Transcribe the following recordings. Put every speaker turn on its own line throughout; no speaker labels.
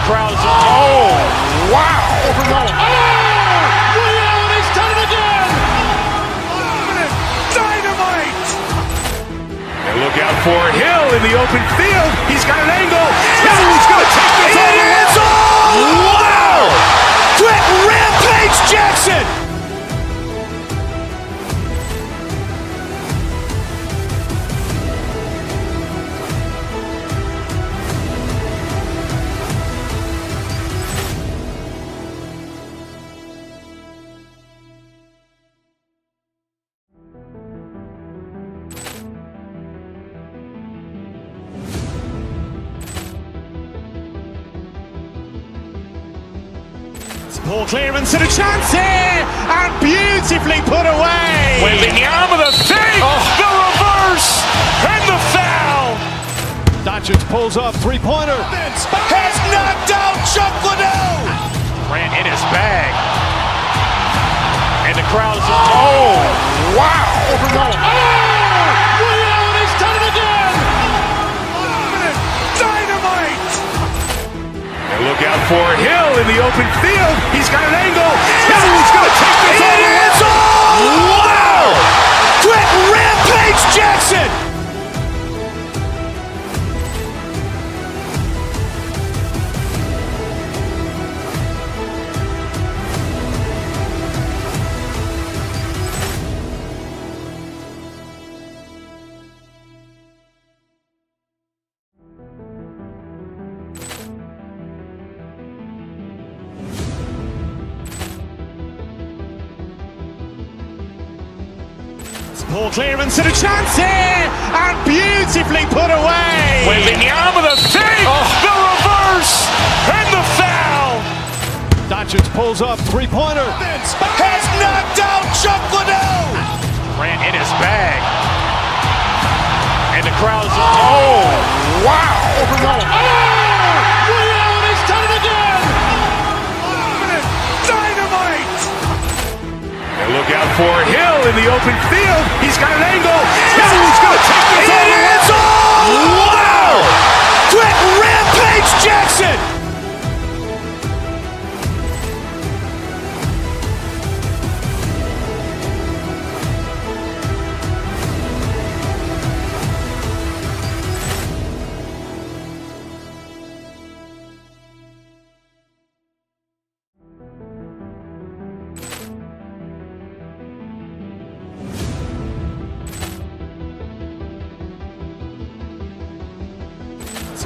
crowd is, oh, wow!
He's done it again! Dynamite!
And look out for Hill in the open field. He's got an angle. Hill's going to take this all the way.
Wow! Quick Rampage Jackson!
Ball clearance and a chance here, and beautifully put away.
Waving the arm of the fake, the reverse, and the foul.
Doncic pulls up, three-pointer.
Has knocked out Chuck Liddell.
Ran in his bag. And the crowd is, oh, wow.
He's done it again. Dynamite.
And look out for Hill in the open field. He's got an angle. Hill's going to take this all the way.
Wow! Quick Rampage Jackson!
Ball clearance and a chance here, and beautifully put away.
Waving the arm of the fake, the reverse, and the foul.
Doncic pulls up, three-pointer.
Has knocked out Chuck Liddell.
Ran in his bag. And the crowd is, oh, wow.
He's done it again. Dynamite.
And look out for Hill in the open field. He's got an angle. Hill's going to take this all the way.
Wow! Quick Rampage Jackson!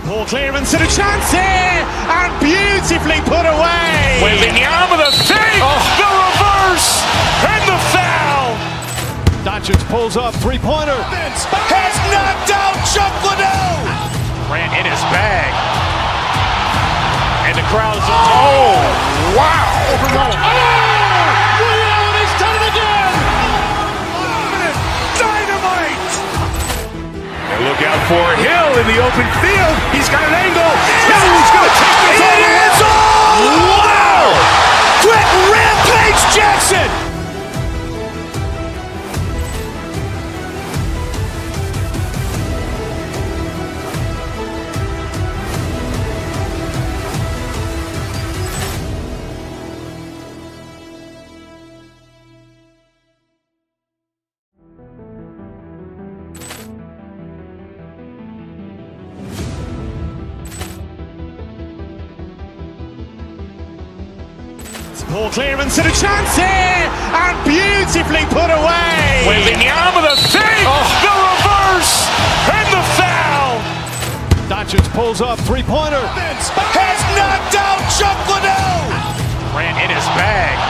Ball clearance and a chance here, and beautifully put away.
Waving the arm of the fake, the reverse, and the foul.
Doncic pulls up, three-pointer.
Has knocked out Chuck Liddell.
Ran in his bag. And the crowd is, oh, wow.
He's done it again. Dynamite.
And look out for Hill in the open field. He's got an angle. Hill's going to take this all the way.
Wow! Quick Rampage Jackson!
Ball clearance and a chance here, and beautifully put away.
Waving the arm of the fake, the reverse, and the foul.
Doncic pulls up, three-pointer.
Has knocked out Chuck Liddell.
Ran in his bag.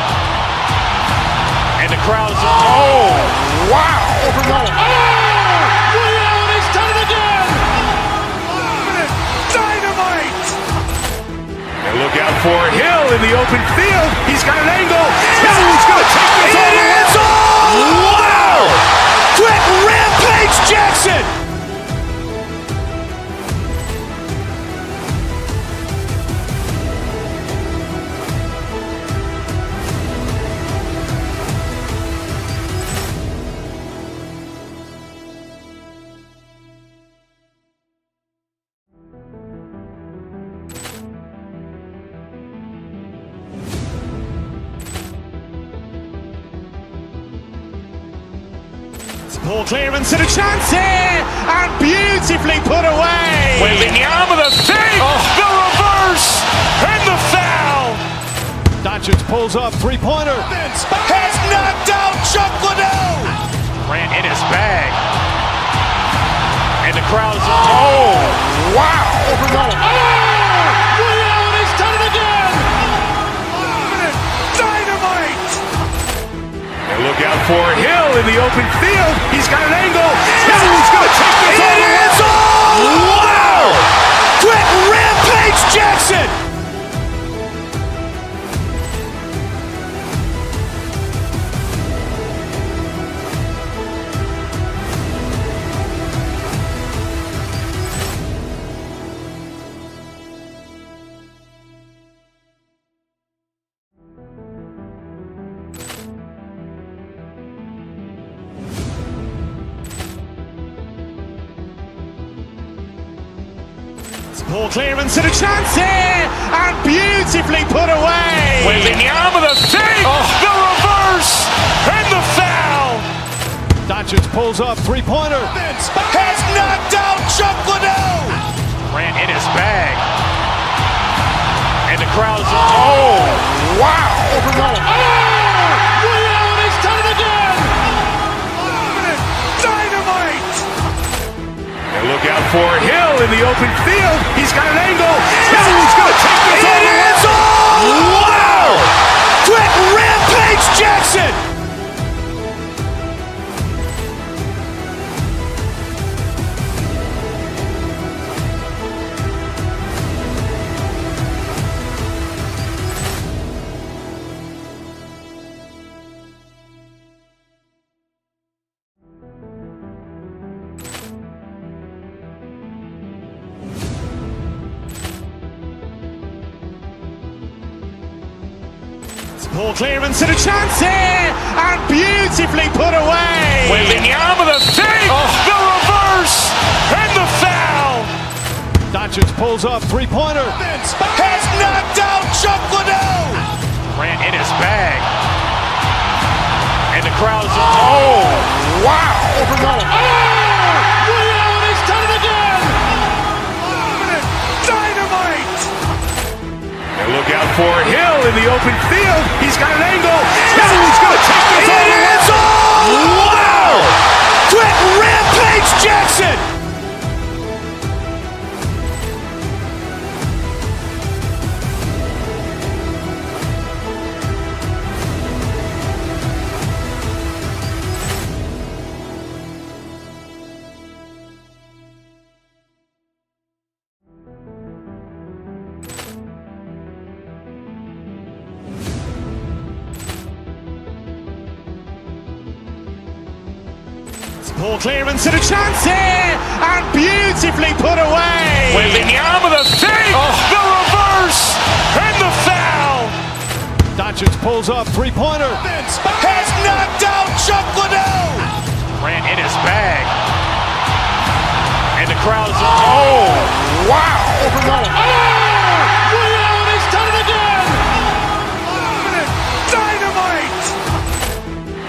And the crowd is, oh, wow.
He's done it again. Dynamite.
And look out for Hill in the open field. He's got an angle. Hill's going to take this all the way.
Wow! Quick Rampage Jackson!
Ball clearance and a chance here, and beautifully put away.
Waving the arm of the fake, the reverse, and the foul.
Doncic pulls up, three-pointer.
Has knocked out Chocolate. Grant in his bag. And the crowd is, oh, wow.
He's done it again.
Dynamite.
And look out for Hill in the open field. He's got an angle. Hill's going to take this all the way.
It is all. Wow. Quick Rampage Jackson.
Ball clearance and a chance here, and beautifully put away.
Waving the arm of the fake, the reverse, and the foul.
Doncic pulls up, three-pointer.
Has knocked out Chocolate. Grant in his bag. And the crowd is, oh, wow.
He's done it again.
Dynamite.
And look out for Hill in the open field. He's got an angle. Hill's going to take this all the way.
It is all. Wow. Quick Rampage Jackson.
Ball clearance and a chance here, and beautifully put away.
Waving the arm of the fake, the reverse, and the foul.
Doncic pulls up, three-pointer.
Has knocked out Chocolate. Grant in his bag. And the crowd is, oh, wow.
He's done it again.
Dynamite.
And look out for Hill in the open field. He's got an angle. Hill's going to take this all the way.
It is all. Wow. Quick Rampage Jackson.
Ball clearance and a chance here, and beautifully put away.
Waving the arm of the fake, the reverse, and the foul.
Doncic pulls up, three-pointer.
Has knocked out Chocolate. Grant in his bag. And the crowd is, oh, wow.
He's done it again.
Dynamite.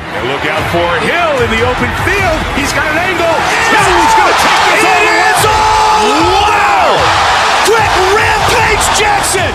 And look out for Hill in the open field. He's got an angle. Hill's going to take this all the way.
It is all. Wow. Quick Rampage Jackson.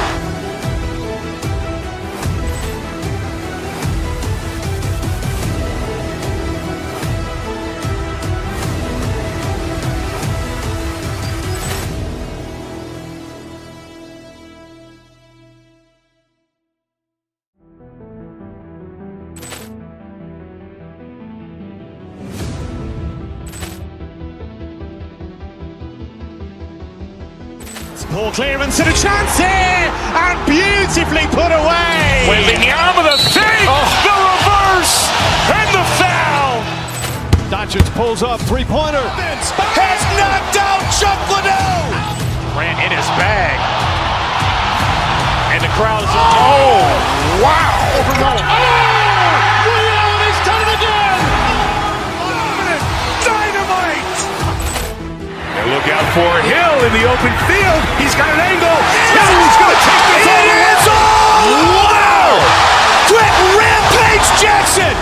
Ball clearance and a chance here, and beautifully put away.
Waving the arm of the fake, the reverse, and the foul.
Doncic pulls up, three-pointer.
Has knocked out Chocolate. Grant in his bag. And the crowd is, oh, wow.
He's done it again.
Dynamite.
And look out for Hill in the open field. He's got an angle. Hill's going to take this all the way.
It is all. Wow. Quick Rampage Jackson.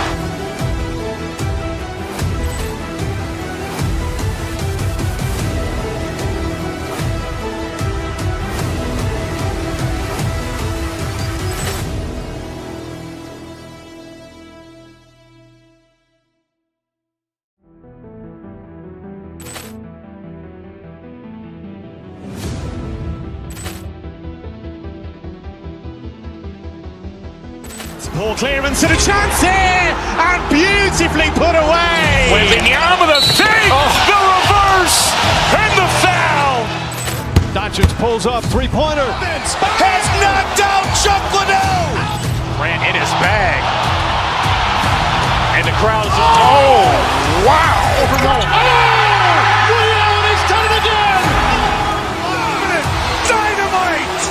Poor clearance and a chance here, and beautifully put away.
Wembanyama the fake, the reverse, and the foul.
Doncic pulls up, three-pointer.
Has knocked out Chuck Liddell. Ran in his bag. And the crowd is, oh, wow.
Overruled. And he's done it again.
Dynamite.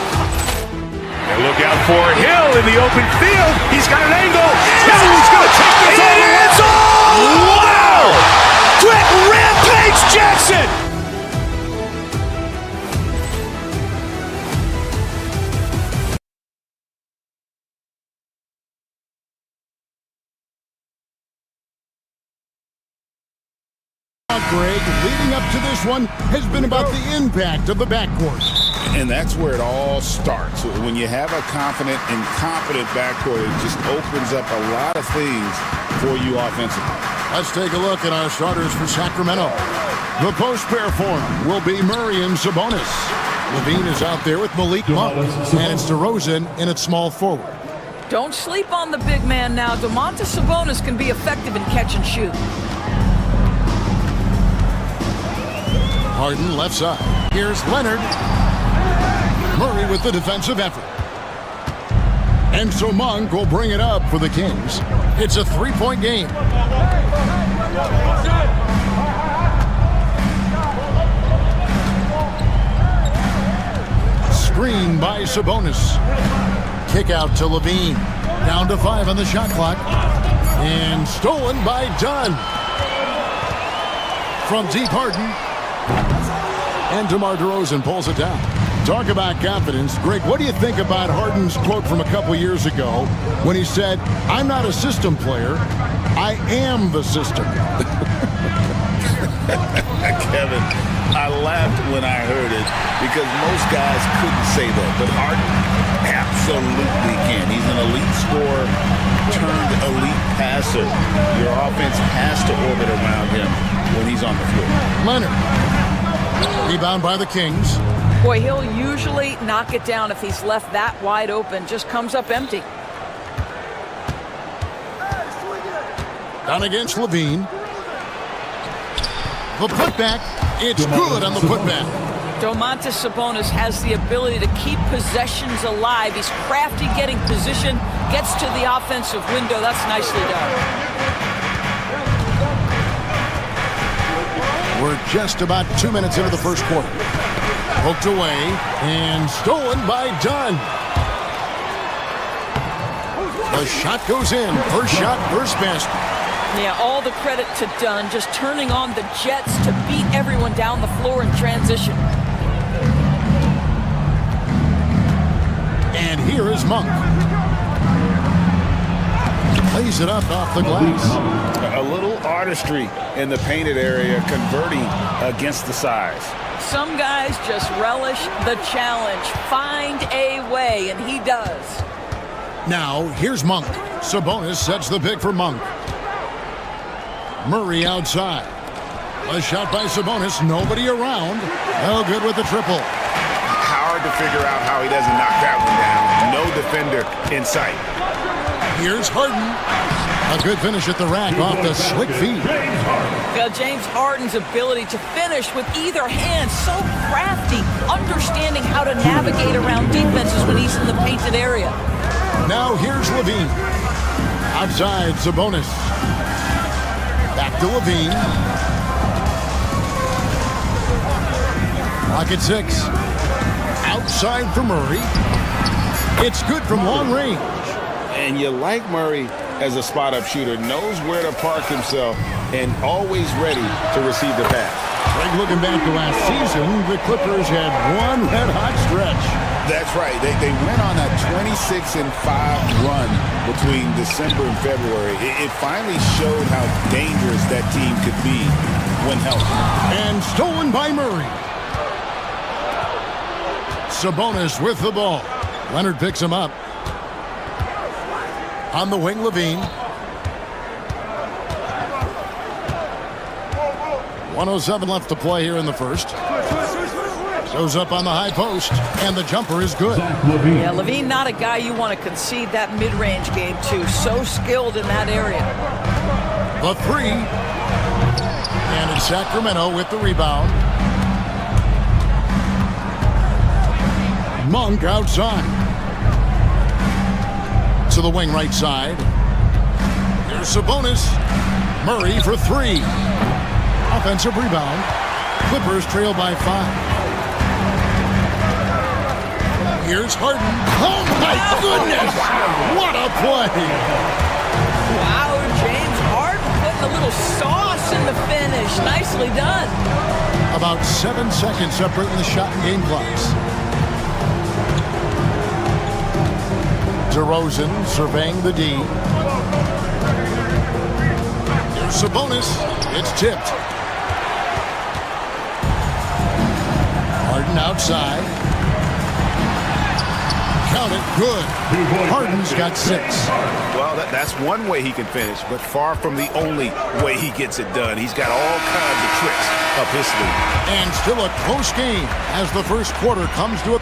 And look out for Hill in the open field. He's got an angle. He's going to take this all the way.
It's all wow. Quick Rampage Jackson.
Greg, leading up to this one has been about the impact of the backcourt.
And that's where it all starts. When you have a confident and competent backcourt, it just opens up a lot of things for you offensively.
Let's take a look at our starters for Sacramento. The post pair form will be Murray and Sabonis. Levine is out there with Malik Monk, and it's DeRozan in at small forward.
Don't sleep on the big man now. Domantas Sabonis can be effective in catch and shoot.
Harden left side. Here's Leonard. Murray with the defensive effort. And so Monk will bring it up for the Kings. It's a three-point game. Screen by Sabonis. Kick out to Levine. Down to 5 on the shot clock. And stolen by Dunn. From deep, Harden. And DeMar DeRozan pulls it down. Talk about confidence. Greg, what do you think about Harden's quote from a couple years ago when he said, "I'm not a system player, I am the system"?
Kevin, I laughed when I heard it because most guys couldn't say that, but Harden absolutely can. He's an elite scorer turned elite passer. Your offense has to orbit around him when he's on the floor.
Leonard. Rebound by the Kings.
Boy, he'll usually knock it down if he's left that wide open. Just comes up empty.
Down against Levine. The putback. It's good on the putback.
Domantas Sabonis has the ability to keep possessions alive. He's crafty getting position, gets to the offensive window. That's nicely done.
We're just about 2 minutes into the first quarter. Poked away and stolen by Dunn. The shot goes in. First shot, first basket.
Yeah, all the credit to Dunn, just turning on the Jets to beat everyone down the floor in transition.
And here is Monk. Lays it up off the glass.
A little artistry in the painted area, converting against the size.
Some guys just relish the challenge. Find a way, and he does.
Now, here's Monk. Sabonis sets the pick for Monk. Murray outside. A shot by Sabonis. Nobody around. No good with the triple.
Hard to figure out how he doesn't knock that one down. No defender in sight.
Here's Harden. A good finish at the rack off the slick feed.
Now, James Harden's ability to finish with either hand, so crafty, understanding how to navigate around defenses when he's in the painted area.
Now here's Levine. Outside, Sabonis. Back to Levine. Clock at 6. Outside for Murray. It's good from long range.
And you like Murray as a spot-up shooter, knows where to park himself, and always ready to receive the pass.
Greg, looking back to last season, the Clippers had one red-hot stretch.
That's right. They went on a 26-5 run between December and February. It finally showed how dangerous that team could be when healthy.
And stolen by Murray. Sabonis with the ball. Leonard picks him up. On the wing, Levine. 1:07 left to play here in the first. Goes up on the high post, and the jumper is good.
Yeah, Levine, not a guy you want to concede that mid-range game to. So skilled in that area.
The three. And it's Sacramento with the rebound. Monk outside. To the wing right side. Here's Sabonis. Murray for three. Offensive rebound. Clippers trail by 5. Here's Harden. Oh, my goodness! What a play!
Wow, James Harden putting a little sauce in the finish. Nicely done.
About 7 seconds separating the shot and game clocks. DeRozan surveying the D. Here's Sabonis. It's tipped. Harden outside. Count it. Good. Harden's got 6.
Well, that's one way he can finish, but far from the only way he gets it done. He's got all kinds of tricks up his sleeve.
And still a close game as the first quarter comes to a...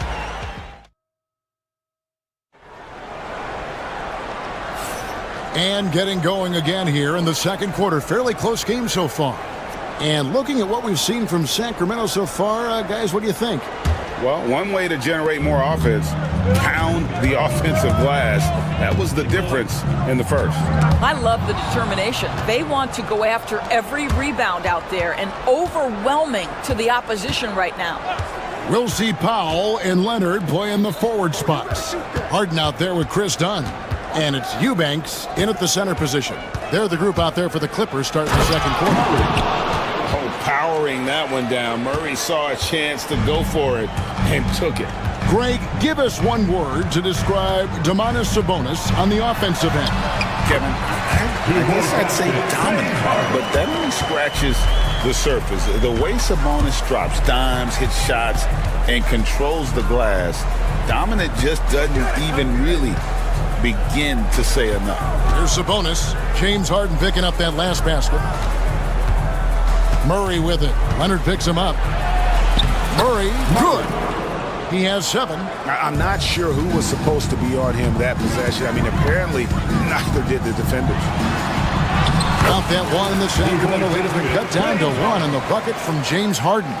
And getting going again here in the second quarter. Fairly close game so far. And looking at what we've seen from Sacramento so far, guys, what do you think?
Well, one way to generate more offense, pound the offensive glass. That was the difference in the first.
I love the determination. They want to go after every rebound out there and overwhelming to the opposition right now.
We'll see Powell and Leonard playing the forward spots. Harden out there with Chris Dunn. And it's Eubanks in at the center position. They're the group out there for the Clippers starting the second quarter.
Powering that one down. Murray saw a chance to go for it and took it.
Greg, give us one word to describe Domantas Sabonis on the offensive end.
Kevin, I guess I'd say dominant, but that only scratches the surface. The way Sabonis drops dimes, hits shots, and controls the glass, dominant just doesn't even really begin to say enough.
Here's Sabonis. James Harden picking up that last basket. Murray with it. Leonard picks him up. Murray, good. He has 7.
I'm not sure who was supposed to be on him that possession. I mean, apparently neither did the defenders.
Count that one, and the Sacramento lead has been cut down to 1 in the bucket from James Harden.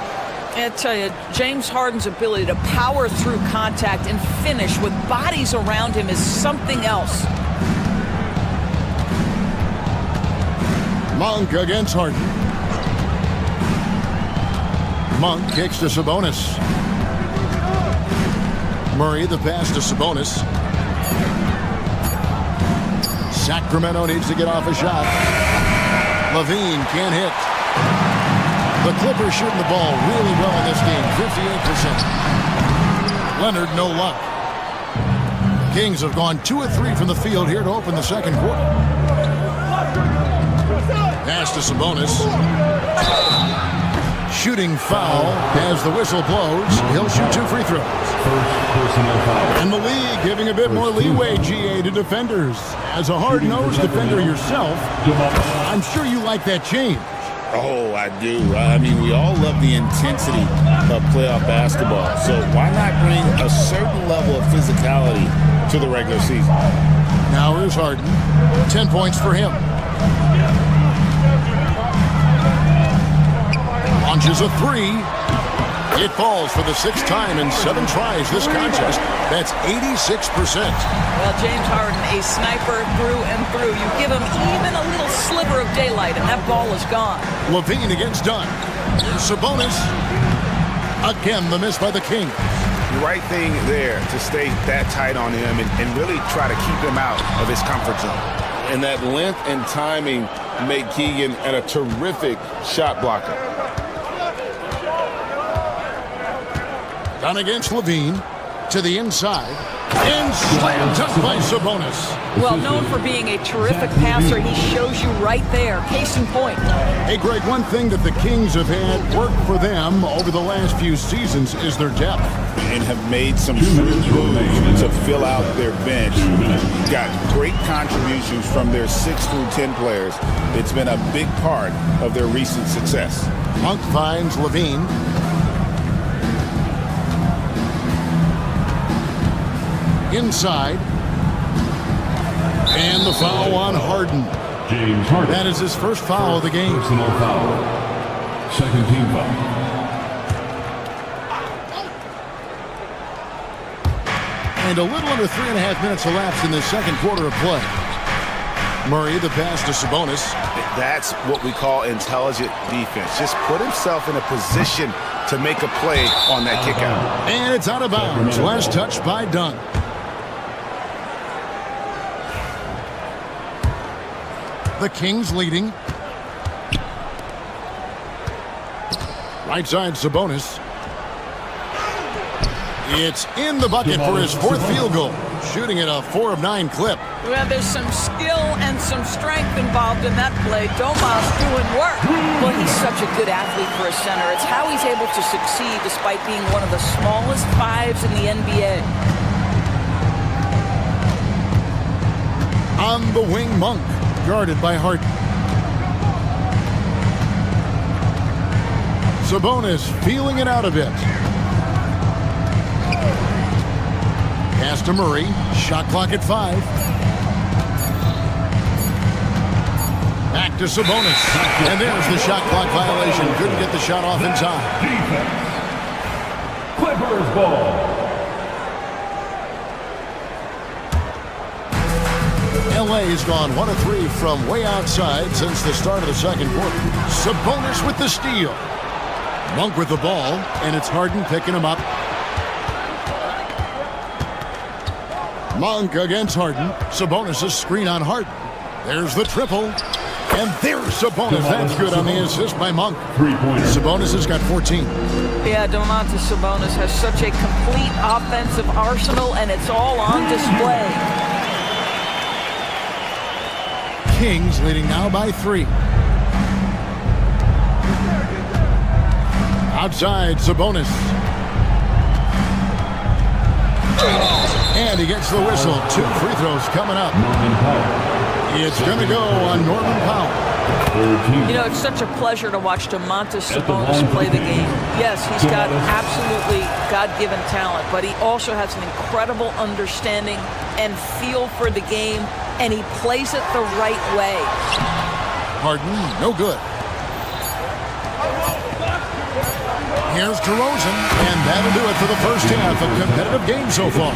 I tell you, James Harden's ability to power through contact and finish with bodies around him is something else.
Monk against Harden. Monk kicks to Sabonis. Murray, the pass to Sabonis. Sacramento needs to get off a shot. Levine can't hit. The Clippers shooting the ball really well in this game, 58%. Leonard, no luck. Kings have gone 2 of 3 from the field here to open the second quarter. Pass to Sabonis. Shooting foul as the whistle blows. He'll shoot 2 free throws. And the league giving a bit more leeway, GA, to defenders. As a hard-nosed defender yourself, I'm sure you like that change.
Oh, I do. I mean, we all love the intensity of playoff basketball. So why not bring a certain level of physicality to the regular season?
Now here's Harden. 10 points for him. Launches a 3. It falls for the 6th time in 7 tries this contest. That's 86%.
Well, James Harden, a sniper through and through. You give him even a little sliver of daylight, and that ball is gone.
Levine against Dunn. Here's Sabonis. Again, the miss by the Kings.
The right thing there to stay that tight on him and really try to keep him out of his comfort zone.
And that length and timing make Keegan a terrific shot blocker.
Dunn against Levine. To the inside. And slam dunk by Sabonis.
Well, known for being a terrific passer, he shows you right there. Case in point.
Hey, Greg, one thing that the Kings have had work for them over the last few seasons is their depth.
And have made some shrewd moves to fill out their bench. Got great contributions from their 6 through 10 players. It's been a big part of their recent success.
Monk finds Levine. inside. And the foul on Harden.
James Harden.
That is his first foul of the game.
Personal foul. Second team foul.
And a little under 3.5 minutes elapsed in the second quarter of play. Murray, the pass to Sabonis.
That's what we call intelligent defense. Just put himself in a position to make a play on that kick out.
And it's out of bounds. Last touch by Dunn. The Kings leading. Right side, Sabonis. It's in the bucket for his fourth field goal. Shooting at a 4 of 9 clip.
Well, there's some skill and some strength involved in that play. Domas doing work. Well, he's such a good athlete for a center. It's how he's able to succeed despite being one of the smallest fives in the NBA.
On the wing, Monk. Guarded by Harden. Sabonis feeling it out a bit. Pass to Murray. Shot clock at 5. Back to Sabonis. And there's the shot clock violation. Couldn't get the shot off in time.
Clippers ball.
LA's gone 1 of 3 from way outside since the start of the second quarter. Sabonis with the steal. Monk with the ball, and it's Harden picking him up. Monk against Harden. Sabonis' screen on Harden. There's the triple. And there's Sabonis. That's good on the assist by Monk.
3-pointer.
Sabonis has got 14.
Yeah, Domantas Sabonis has such a complete offensive arsenal, and it's all on display.
Kings leading now by 3. Outside, Sabonis. And he gets the whistle. 2 free throws coming up. It's going to go on Norman Powell.
You know, it's such a pleasure to watch Domantas Sabonis play the game. Yes, he's got absolutely God-given talent, but he also has an incredible understanding and feel for the game, and he plays it the right way.
Harden, no good. Here's DeRozan, and that'll do it for the first half. A competitive game so far.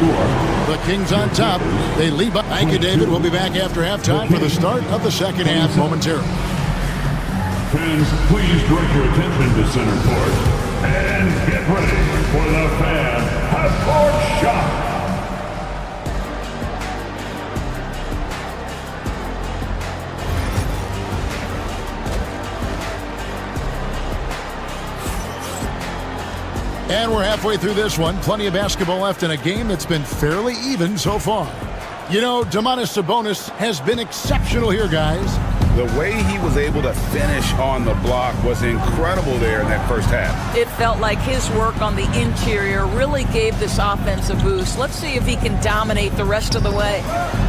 The Kings on top. They lead by. Thank you, David. We'll be back after halftime for the start of the second half momentarily.
Fans, please direct your attention to center court. And get ready for the fan half-court shot.
And we're halfway through this one. Plenty of basketball left in a game that's been fairly even so far. You know, Domantas Sabonis has been exceptional here, guys.
The way he was able to finish on the block was incredible there in that first half.
It felt like his work on the interior really gave this offense a boost. Let's see if he can dominate the rest of the way.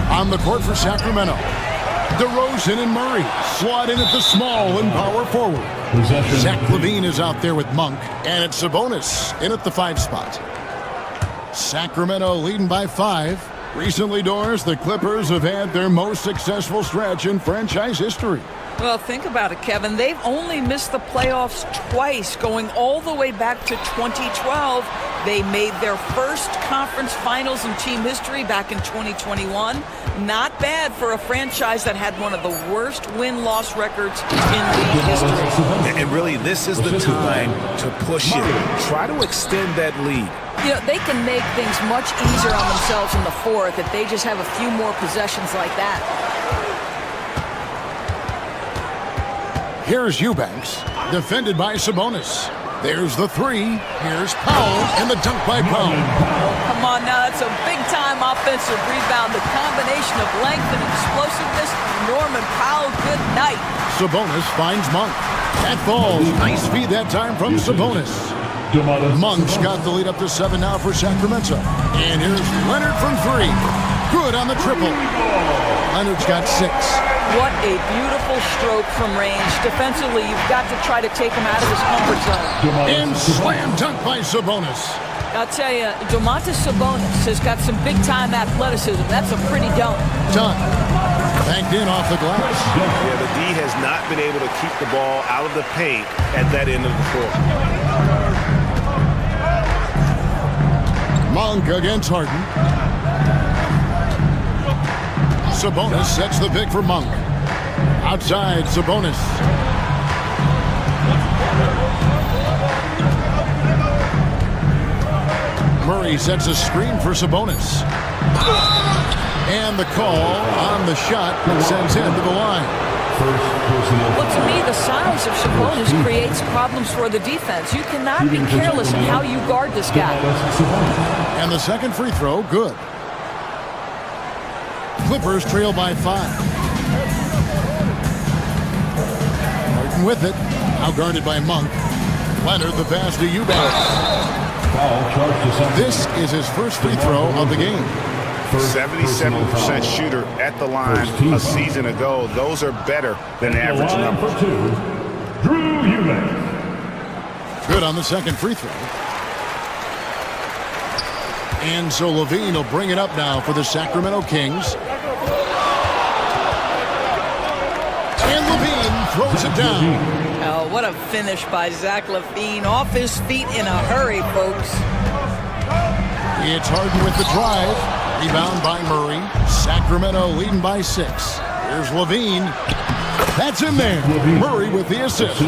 On the court for Sacramento, DeRozan and Murray slot in at the small and power forward. Zach LaVine is out there with Monk, and it's Sabonis in at the 5 spot. Sacramento leading by 5. Recently, Doris, the Clippers have had their most successful stretch in franchise history.
Well, think about it, Kevin. They've only missed the playoffs twice, going all the way back to 2012. They made their first conference finals in team history back in 2021. Not bad for a franchise that had one of the worst win-loss records in league history.
And really, this is the time to push it. Try to extend that lead.
You know, they can make things much easier on themselves in the fourth if they just have a few more possessions like that.
Here's Eubanks, defended by Sabonis. There's the 3. Here's Powell, and the dunk by Powell.
Come on now, that's a big-time offensive rebound. The combination of length and explosiveness. Norman Powell, good night.
Sabonis finds Monk. That falls. Nice feed that time from Sabonis. Monk's got the lead up to 7 now for Sacramento. And here's Leonard from 3. Good on the triple. Leonard's got 6.
What a beautiful stroke from range. Defensively, you've got to try to take him out of his comfort zone.
And slam dunk by Sabonis.
I'll tell you, Domantas Sabonis has got some big-time athleticism. That's a pretty dunk.
Done. Banked in off the glass.
Yeah, the D has not been able to keep the ball out of the paint at that end of the floor.
Monk against Harden. Sabonis sets the pick for Monk. Outside, Sabonis. Murray sets a screen for Sabonis. And the call on the shot that sends him to the line.
Well, to me, the size of Sabonis creates problems for the defense. You cannot be careless in how you guard this guy.
And the second free throw, good. Clippers trail by 5. Martin with it. Now guarded by Monk. Leonard the pass to Eubanks. This is his first free throw of the game.
77% shooter at the line a season ago. Those are better than average numbers.
Drew Eubanks.
Good on the second free throw. And so Levine will bring it up now for the Sacramento Kings. And Levine throws it down.
Oh, what a finish by Zach LaVine. Off his feet in a hurry, folks.
It's Harden with the drive. Rebound by Murray. Sacramento leading by 6. Here's Levine. That's in there. Murray with the assist.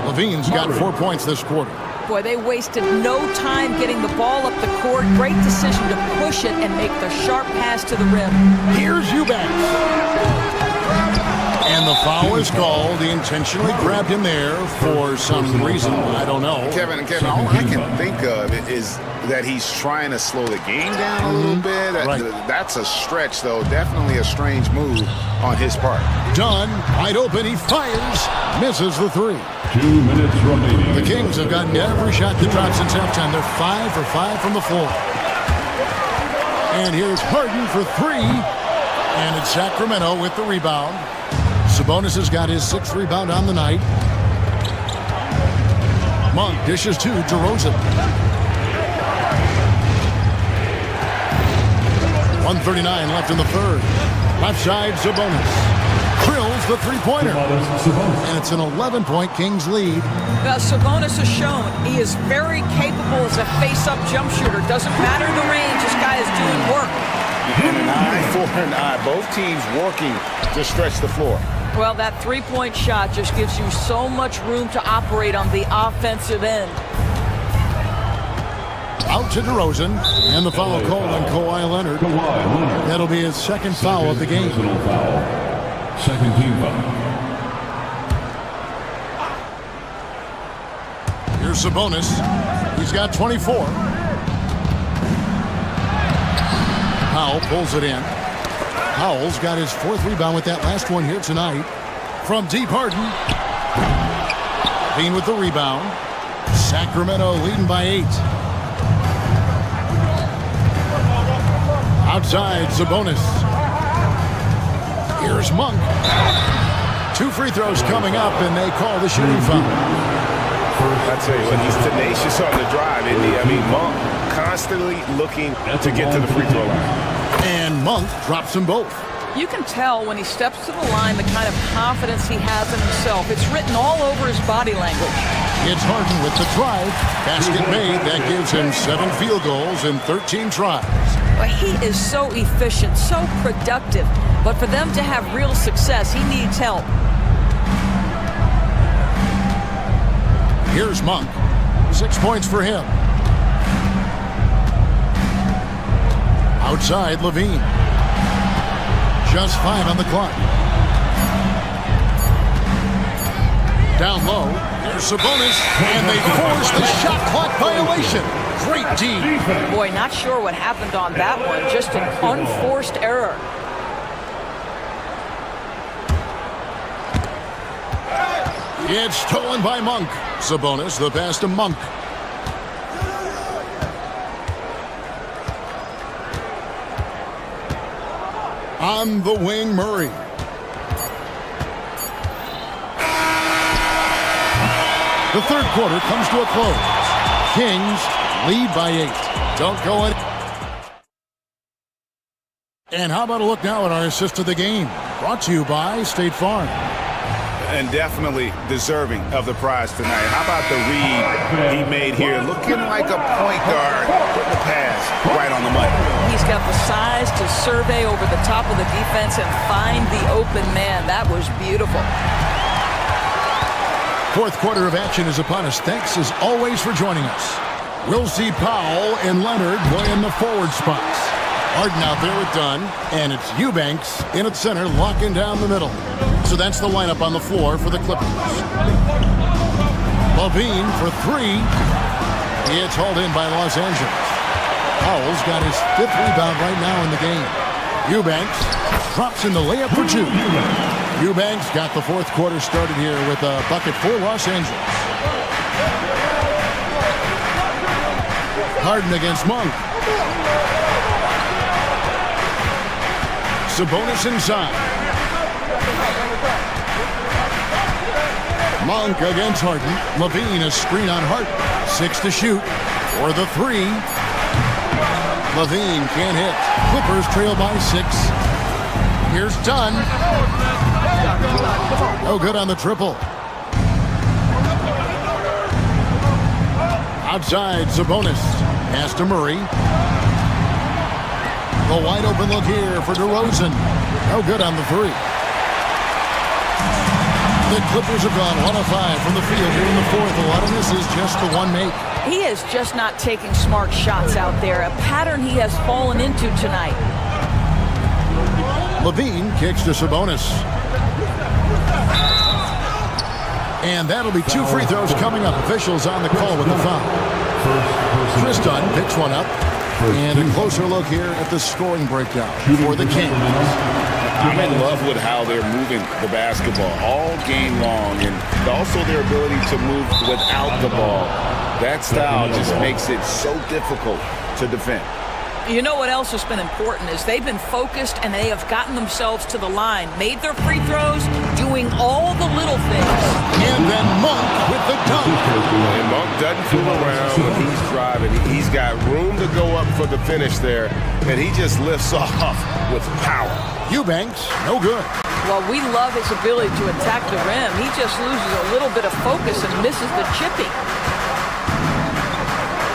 Levine's got 4 points this quarter.
Boy, they wasted no time getting the ball up the court. Great decision to push it and make the sharp pass to the rim.
Here's Eubanks. And the foul is called. He intentionally grabbed him there for some reason. I don't know.
Kevin, all I can think of is that he's trying to slow the game down a little bit.
Right.
That's a stretch, though. Definitely a strange move on his part.
Dunn, wide open. He fires. Misses the 3.
2 minutes remaining.
The Kings have gotten every shot they dropped since halftime. They're 5 for 5 from the floor. And here's Harden for 3. And it's Sacramento with the rebound. Sabonis has got his 6th rebound on the night. Monk dishes to DeRozan. 1:39 left in the third. Left side, Sabonis. Drills the three-pointer. And it's an 11-point Kings lead.
Well, Sabonis has shown he is very capable as a face-up jump shooter. Doesn't matter the range. This guy is doing work.
And an eye for an eye. Both teams working to stretch the floor.
Well, that three-point shot just gives you so much room to operate on the offensive end.
Out to DeRozan, and the foul called on Kawhi Leonard. That'll be his second foul of the game.
Second team foul.
Here's Sabonis. He's got 24. Powell pulls it in. Powell's got his 4th rebound with that last one here tonight. From deep, Harden. Bean with the rebound. Sacramento leading by 8. Outside, Sabonis. Here's Monk. 2 free throws coming up, and they call the shooting foul.
I tell you what, he's tenacious on the drive, isn't he? I mean, Monk constantly looking to get to the free throw line.
And Monk drops them both.
You can tell when he steps to the line the kind of confidence he has in himself. It's written all over his body language.
It's Harden with the drive. Basket made. That gives him 7 field goals in 13 tries.
Well, he is so efficient, so productive. But for them to have real success, he needs help.
Here's Monk. 6 points for him. Outside, Levine. Just 5 on the clock. Down low, there's Sabonis, and they force the shot clock violation. Great D.
Boy, not sure what happened on that one. Just an unforced error.
It's stolen by Monk. Sabonis, the pass to Monk. On the wing, Murray. The third quarter comes to a close. Kings Lead by 8. Don't go in. And how about a look now at our assist of the game? Brought to you by State Farm.
And definitely deserving of the prize tonight. How about the read he made here? Looking like a point guard, putting the pass right on the money.
He's got the size to survey over the top of the defense and find the open man. That was beautiful.
Fourth quarter of action is upon us. Thanks as always for joining us. We'll see Powell and Leonard play in the forward spots. Harden out there with Dunn, and it's Eubanks in at center, locking down the middle. So that's the lineup on the floor for the Clippers. Levine for 3. It's hauled in by Los Angeles. Powell's got his 5th rebound right now in the game. Eubanks drops in the layup for 2. Eubanks got the fourth quarter started here with a bucket for Los Angeles. Harden against Monk. Sabonis inside. Monk against Harden. Levine a screen on Harden. 6 to shoot for the 3. Levine can't hit. Clippers trail by 6. Here's Dunn. No good on the triple. Outside, Sabonis. Pass to Murray. The wide open look here for DeRozan. No good on the 3. The Clippers have gone 1 of 5 from the field here in the fourth. A lot of this is just the one make.
He is just not taking smart shots out there. A pattern he has fallen into tonight.
Levine kicks to Sabonis. And that'll be 2 free throws coming up. Officials on the call with the foul. Chris Dunn picks one up. And a closer look here at the scoring breakdown for the Kings.
I'm in love with how they're moving the basketball all game long, and also their ability to move without the ball. That style just makes it so difficult to defend.
You know what else has been important is they've been focused and they have gotten themselves to the line, made their free throws, doing all the little things.
And then Monk with the dunk.
And Monk doesn't fool around when he's driving. He's got room to go up for the finish there, and he just lifts off with power.
Eubanks, no good.
Well, we love his ability to attack the rim. He just loses a little bit of focus and misses the chipping.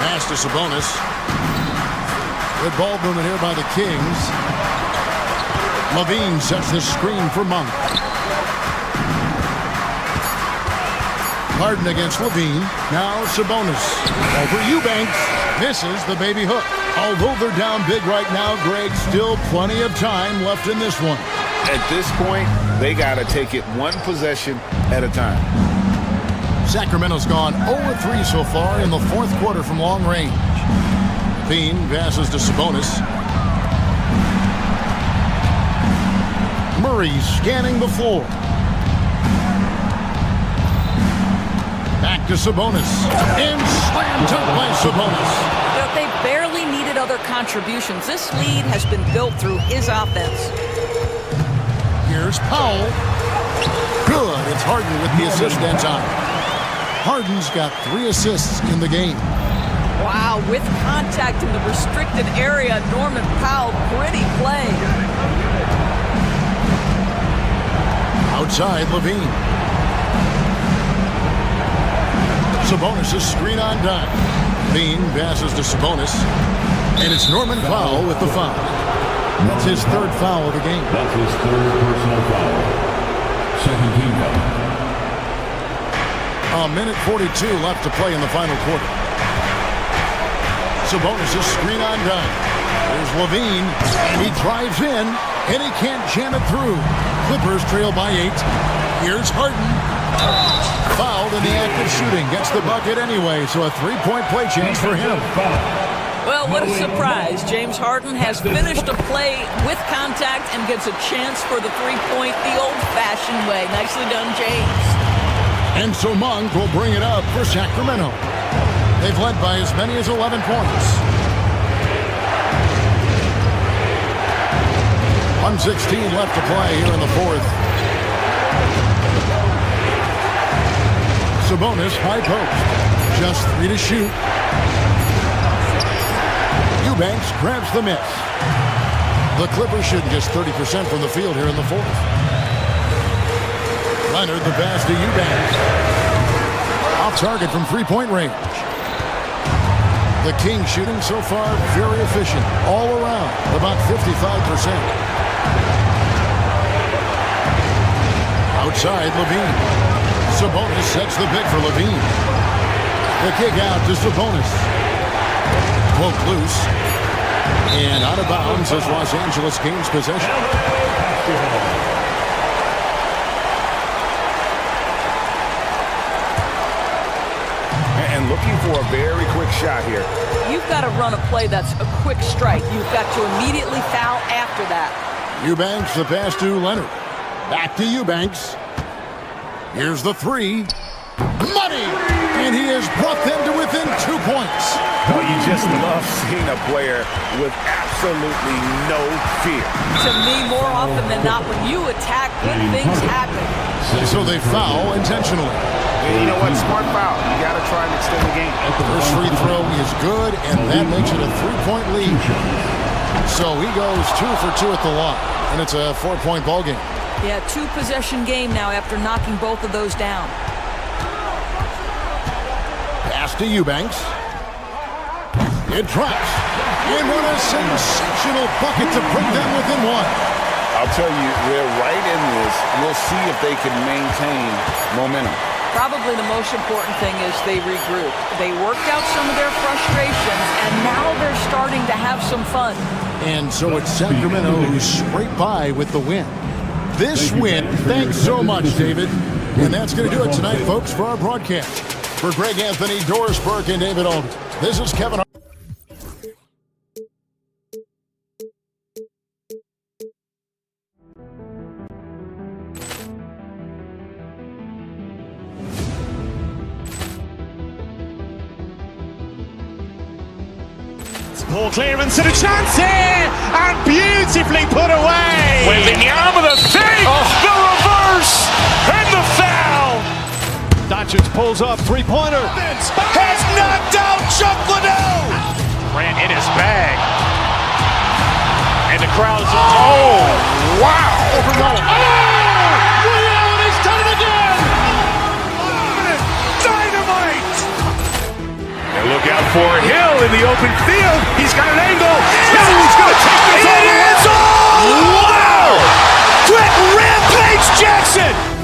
Pass to Sabonis. Good ball movement here by the Kings. Levine sets the screen for Monk. Harden against Levine. Now Sabonis. Over Eubanks. Misses the baby hook. Although they're down big right now, Greg, still plenty of time left in this one.
At this point, they got to take it one possession at a time.
Sacramento's gone 0-3 so far in the fourth quarter from long range. Levine passes to Sabonis. Murray scanning the floor. Back to Sabonis. And slam dunk by Sabonis.
You know, they barely needed other contributions. This lead has been built through his offense.
Here's Powell. Good. It's Harden with the assist that time. Harden's got 3 assists in the game.
Wow, with contact in the restricted area, Norman Powell, pretty play.
Outside, Levine. Sabonis' screen on Dunn. Levine passes to Sabonis. And it's Norman Powell with the foul. That's his 3rd foul of the game.
That's his 3rd personal foul. Second team foul.
A minute 42 left to play in the final quarter. Sabonis' screen on Dunn. There's Levine. He drives in, and he can't jam it through. Clippers trail by 8. Here's Harden. Fouled in the act of shooting. Gets the bucket anyway, so a 3-point play chance for him.
Well, what a surprise. James Harden has finished a play with contact and gets a chance for the 3-point the old-fashioned way. Nicely done, James.
And so Monk will bring it up for Sacramento. They've led by as many as 11 points. 1:16 left to play here in the fourth. Sabonis high post. Just 3 to shoot. Eubanks grabs the miss. The Clippers shooting just 30% from the field here in the fourth. Leonard, the pass to Eubanks. Off target from three-point range. The Kings shooting so far very efficient. All around, about 55%. Outside, Levine. Sabonis sets the pick for Levine. The kick out to Sabonis. Poked loose. And out of bounds as Los Angeles gains possession.
And looking for a very quick shot here.
You've got to run a play that's a quick strike. You've got to immediately foul after that.
Eubanks, the pass to Leonard. Back to Eubanks. Here's the three. Money! And he has brought them to within 2 points.
Oh, you just love seeing a player with absolutely no fear.
To me, more often than not, when you attack, good things happen.
So they foul intentionally.
And you know what? Smart foul. You got to try and extend the game.
The first free throw is good, and that makes it a 3-point lead. So he goes 2 for 2 at the line, and it's a 4-point ball game.
Yeah, 2-possession game now after knocking both of those down.
Pass to Eubanks. It drops. And what a sensational bucket to bring them within one.
I'll tell you, they're right in this. We'll see if they can maintain momentum.
Probably the most important thing is they regroup. They worked out some of their frustrations, and now they're starting to have some fun.
And so it's Sacramento who scraped by with the win. This win, thanks so much, David. And that's going to do it tonight, folks, for our broadcast. For Greg Anthony, Doris Burke, and David Aldridge, this is Kevin.
Poor clearance and a chance here, and beautifully put away.
Wembanyama the fake, the reverse, and the foul.
Doncic pulls up, three-pointer. Has knocked out Chuck Liddell.
Grant in his bag. And the crowd is, oh, wow.
He's done it again. Dynamite.
And look out for Hill in the open field. He's got an angle. He's going to take this all the way. It's all. Wow.
Quick Rampage Jackson.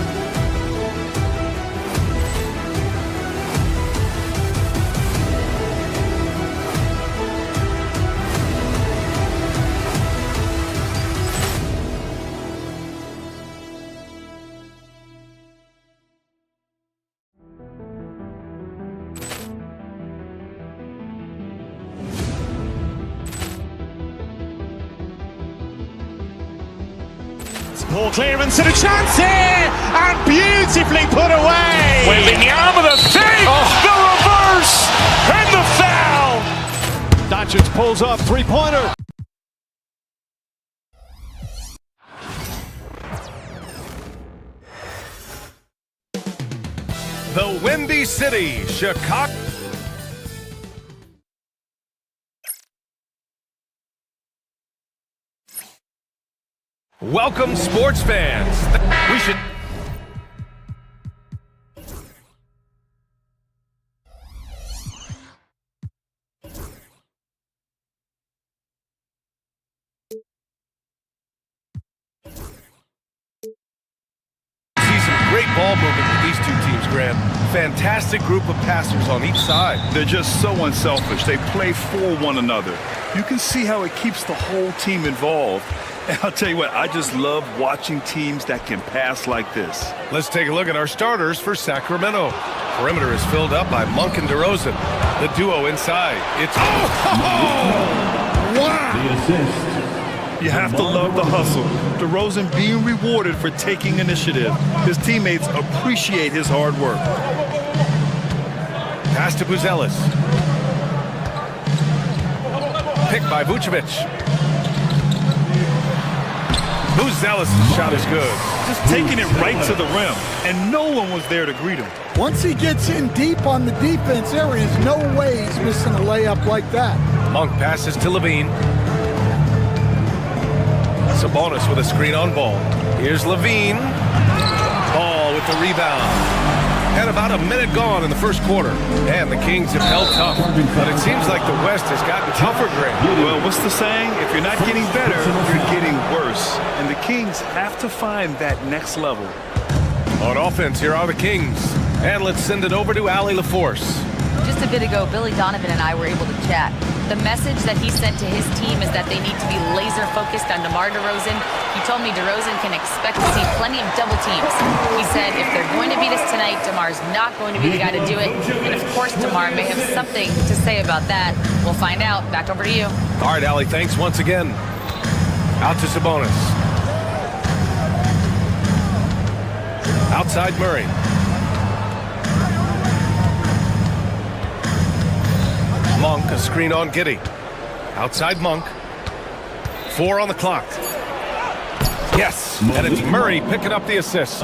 Poor clearance and a chance here, and beautifully put away.
Wembanyama the fake, the reverse, and the foul.
Doncic pulls up, three-pointer.
The Windy City, Chicago. Welcome, sports fans. We should. See some great ball movement with these two teams, Graham. Fantastic group of passers on each side.
They're just so unselfish. They play for one another. You can see how it keeps the whole team involved. And I'll tell you what, I just love watching teams that can pass like this.
Let's take a look at our starters for Sacramento. Perimeter is filled up by Monk and DeRozan. The duo inside. It's
You have to love the hustle. DeRozan being rewarded for taking initiative. His teammates appreciate his hard work.
pass to Buzelis. Picked by Vucevic. Buzelis' shot is good.
Just taking it right to the rim, and no one was there to greet him.
Once he gets in deep on the defense, there is no way he's missing a layup like that.
Monk passes to Levine. Sabonis with a screen on ball. Here's Levine. Ball with the rebound. And about a minute gone in the first quarter. And the Kings have held tough. But it seems like the West has gotten tougher, Greg.
Well, what's the saying? If you're not getting better, you're getting worse. And the Kings have to find that next level.
On offense, here are the Kings. And let's send it over to Allie LaForce.
Just a bit ago, Billy Donovan and I were able to chat. The message that he sent to his team is that they need to be laser focused on DeMar DeRozan. He told me DeRozan can expect to see plenty of double teams. He said if they're going to beat us tonight, DeMar's not going to be the guy to do it. And of course, DeMar may have something to say about that. We'll find out. Back over to you.
All right, Allie, thanks once again. Out to Sabonis. Outside Murray. Monk, a screen on Giddey. Outside Monk. 4 on the clock. Yes, and it's Murray picking up the assist.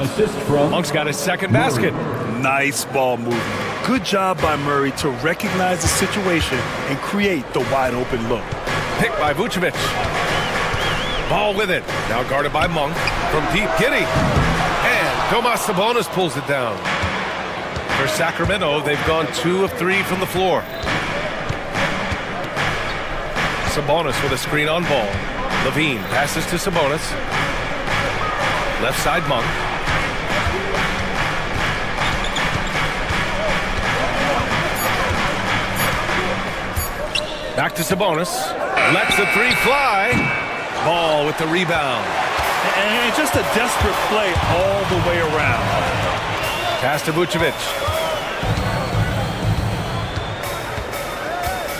Monk's got his second basket.
Nice ball movement. Good job by Murray to recognize the situation and create the wide open look.
Pick by Vucevic. Ball with it. Now guarded by Monk. From deep, Giddey. And Domas Sabonis pulls it down. For Sacramento, they've gone 2 of 3 from the floor. Sabonis with a screen on ball. Levine passes to Sabonis. Left side Monk. Back to Sabonis. Lets the 3 fly. Ball with the rebound.
And just a desperate play all the way around.
Pass to Vucevic.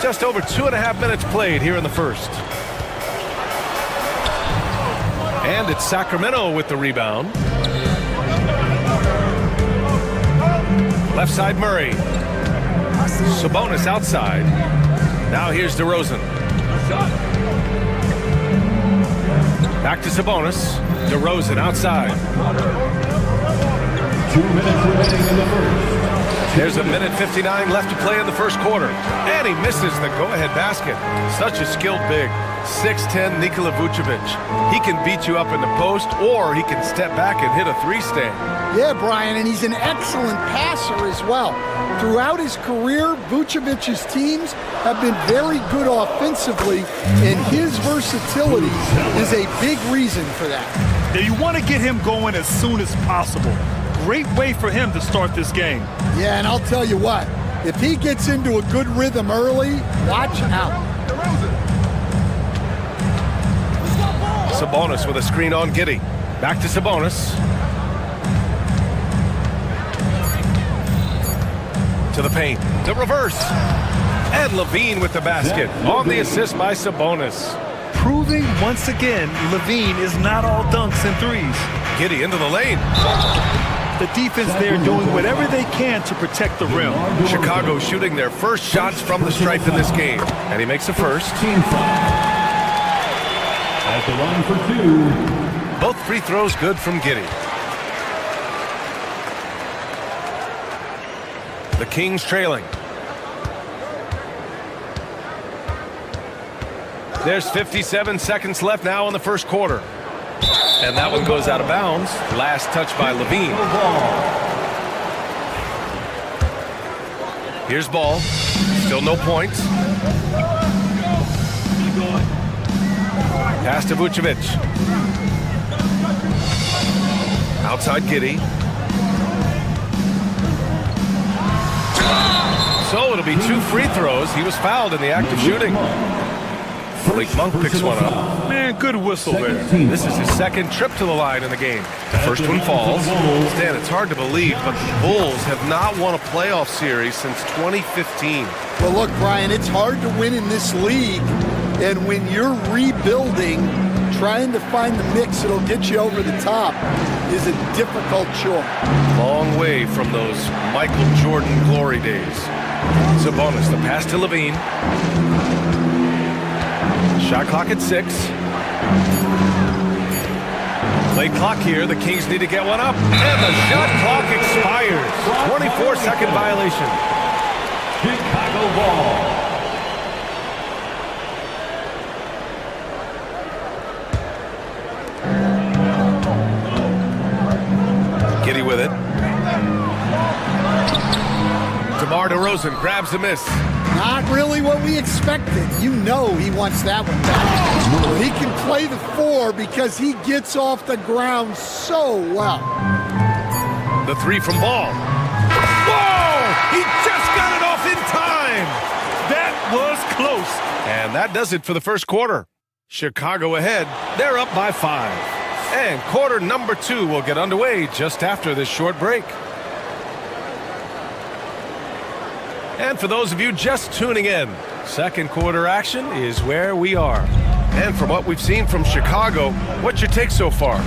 Just over 2.5 minutes played here in the first. And it's Sacramento with the rebound. Left side Murray. Sabonis outside. Now here's DeRozan. Back to Sabonis. DeRozan outside.
2 minutes remaining in the first.
There's a minute 59 left to play in the first quarter. And he misses the go-ahead basket. Such a skilled big. 6'10" Nikola Vucevic. He can beat you up in the post, or he can step back and hit a 3-stand.
Yeah, Brian, and he's an excellent passer as well. Throughout his career, Vucevic's teams have been very good offensively, and his versatility is a big reason for that.
Now you want to get him going as soon as possible. Great way for him to start this game.
Yeah, and I'll tell you what, if he gets into a good rhythm early, watch out.
Sabonis with a screen on Giddey. Back to Sabonis. To the paint. The reverse. And Levine with the basket. On the assist by Sabonis.
Proving once again, Levine is not all dunks and threes.
Giddey into the lane.
The defense there doing whatever they can to protect the rim.
Chicago shooting their first shots from the stripe in this game. And he makes the first.
Team foul. At the line for 2.
Both free throws good from Giddey. The Kings trailing. There's 57 seconds left now in the first quarter. And that one goes out of bounds. Last touch by Levine. Here's Ball. Still no points. Pass to Vucevic. Outside Giddey. So it'll be 2 free throws. He was fouled in the act of shooting. Malik Monk picks one up.
Man, good whistle there.
This is his second trip to the line in the game. The first one falls. Stan, it's hard to believe, but the Bulls have not won a playoff series since 2015.
Well, look, Brian, it's hard to win in this league. And when you're rebuilding, trying to find the mix that'll get you over the top is a difficult chore.
Long way from those Michael Jordan glory days. Sabonis, the pass to Levine. Shot clock at 6. Late clock here. The Kings need to get one up. And the shot clock expires. 24-second violation.
Chicago ball.
DeMar DeRozan grabs the miss.
Not really what we expected. You know he wants that one back. But he can play the 4 because he gets off the ground so well.
The 3 from Ball. Whoa! He just got it off in time!
That was close.
And that does it for the first quarter. Chicago ahead. They're up by 5. And quarter number 2 will get underway just after this short break. And for those of you just tuning in, second quarter action is where we are. And from what we've seen from Chicago, what's your take so far?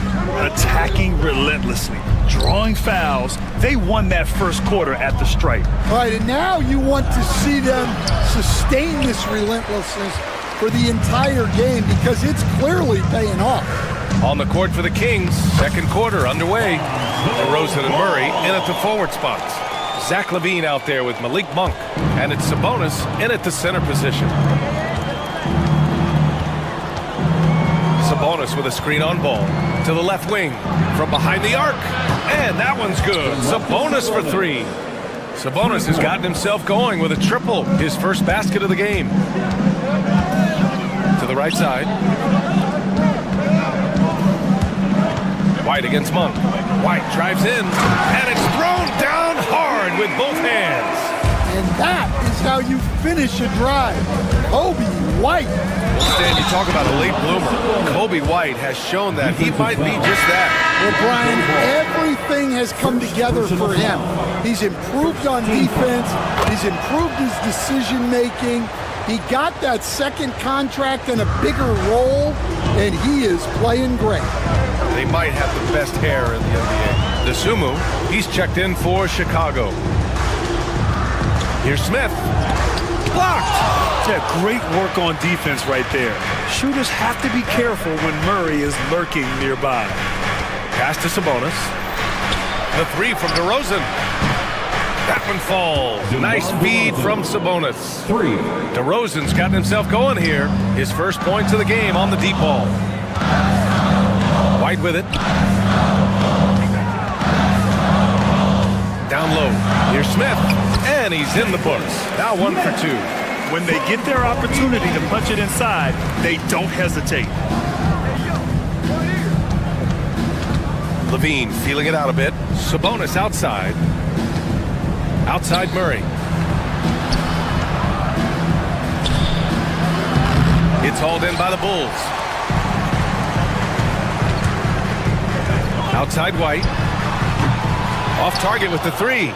Attacking relentlessly, drawing fouls. They won that first quarter at the stripe.
All right, and now you want to see them sustain this relentlessness for the entire game because it's clearly paying off.
On the court for the Kings, second quarter underway. DeRozan and Murray in at the forward spots. Zach LaVine out there with Malik Monk, and it's Sabonis in at the center position. Sabonis with a screen on Ball to the left wing from behind the arc, and that one's good. Sabonis for 3. Sabonis has gotten himself going with a triple, his first basket of the game. To the right side. White against Monk. White drives in, and it's thrown down hard with both hands.
And that is how you finish a drive. Kobe White.
Well, Stan, you talk about a late bloomer. Kobe White has shown that he might be just that.
Well, Brian, everything has come together for him. He's improved on defense. He's improved his decision-making. He got that second contract and a bigger role, and he is playing great.
They might have the best hair in the NBA. DeSumo, he's checked in for Chicago. Here's Smith. Blocked!
Yeah, great work on defense right there. Shooters have to be careful when Murray is lurking nearby.
Pass to Sabonis. The 3 from DeRozan. That one falls. Nice feed from Sabonis.
3.
DeRozan's gotten himself going here. His first points of the game on the deep ball. White with it. Down low. Here's Smith. And he's in the books. Now 1 for 2.
When they get their opportunity to punch it inside, they don't hesitate.
LaVine feeling it out a bit. Sabonis outside. Outside Murray. It's hauled in by the Bulls. Outside White. Off target with the 3.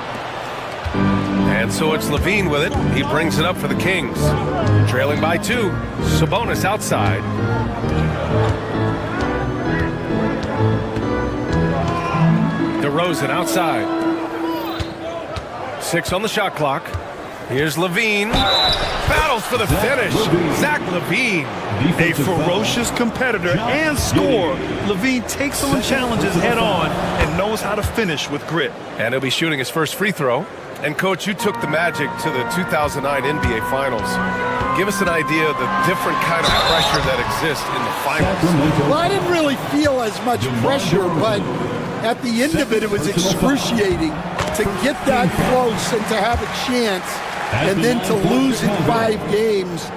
And so it's LaVine with it. He brings it up for the Kings. Trailing by 2. Sabonis outside. DeRozan outside. 6 on the shot clock. Here's LaVine. Battles for the finish. Zach LaVine.
A ferocious competitor and scorer. LaVine takes on challenges head on and knows how to finish with grit.
And he'll be shooting his first free throw. And Coach, you took the Magic to the 2009 NBA Finals. Give us an idea of the different kind of pressure that exists in the finals.
Well, I didn't really feel as much pressure, but at the end of it, it was excruciating to get that close and to have a chance and then to lose in 5 games.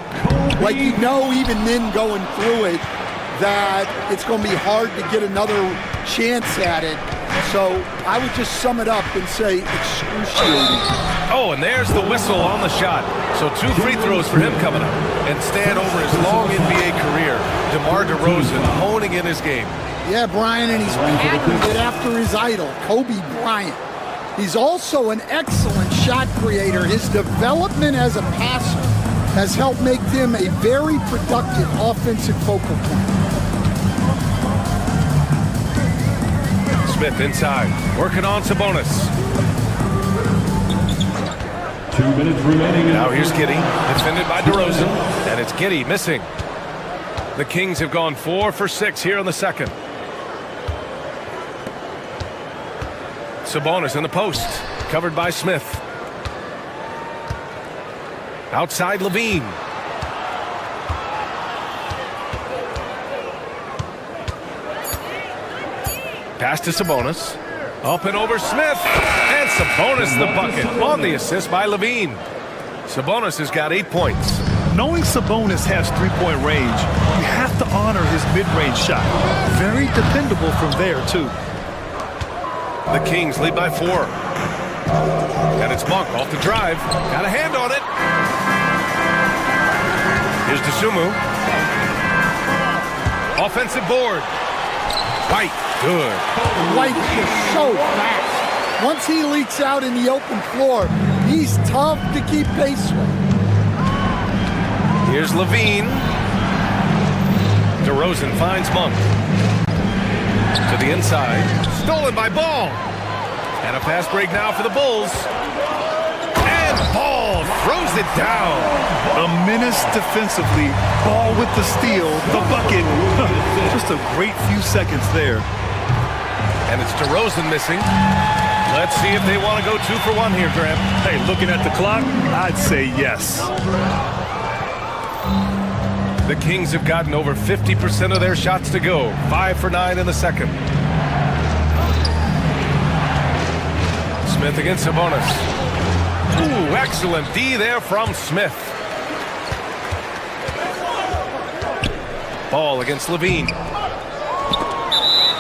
Like, you know, even then going through it, that it's going to be hard to get another chance at it. So I would just sum it up and say excruciating.
Oh, and there's the whistle on the shot. So 2 free throws for him coming up. And stand over his long NBA career, DeMar DeRozan honing in his game.
Yeah, Brian, and he's patterned it after his idol, Kobe Bryant. He's also an excellent shot creator. His development as a passer has helped make him a very productive offensive focal point.
Smith inside, working on Sabonis.
2 minutes remaining.
Now here's Giddey, defended by DeRozan, and it's Giddey missing. The Kings have gone 4 for 6 here in the second. Sabonis in the post, covered by Smith. Outside LaVine. Pass to Sabonis. Up and over Smith. And Sabonis the bucket on the assist by Levine. Sabonis has got 8 points.
Knowing Sabonis has three-point range, you have to honor his mid-range shot. Very dependable from there, too.
The Kings lead by 4. And it's Monk off the drive. Got a hand on it. Here's DeSumo. Offensive board. White, good.
White is just so fast. Once he leaks out in the open floor, he's tough to keep pace with.
Here's Levine. DeRozan finds Monk. To the inside. Stolen by Ball. And a fast break now for the Bulls. And Ball throws it down.
A menace defensively. Ball with the steal. The bucket. Just a great few seconds there.
And it's DeRozan missing. Let's see if they want to go 2 for 1 here, Graham.
Hey, looking at the clock, I'd say yes.
The Kings have gotten over 50% of their shots to go. 5 for 9 in the second. Smith against Sabonis. Ooh, excellent D there from Smith. Ball against Levine.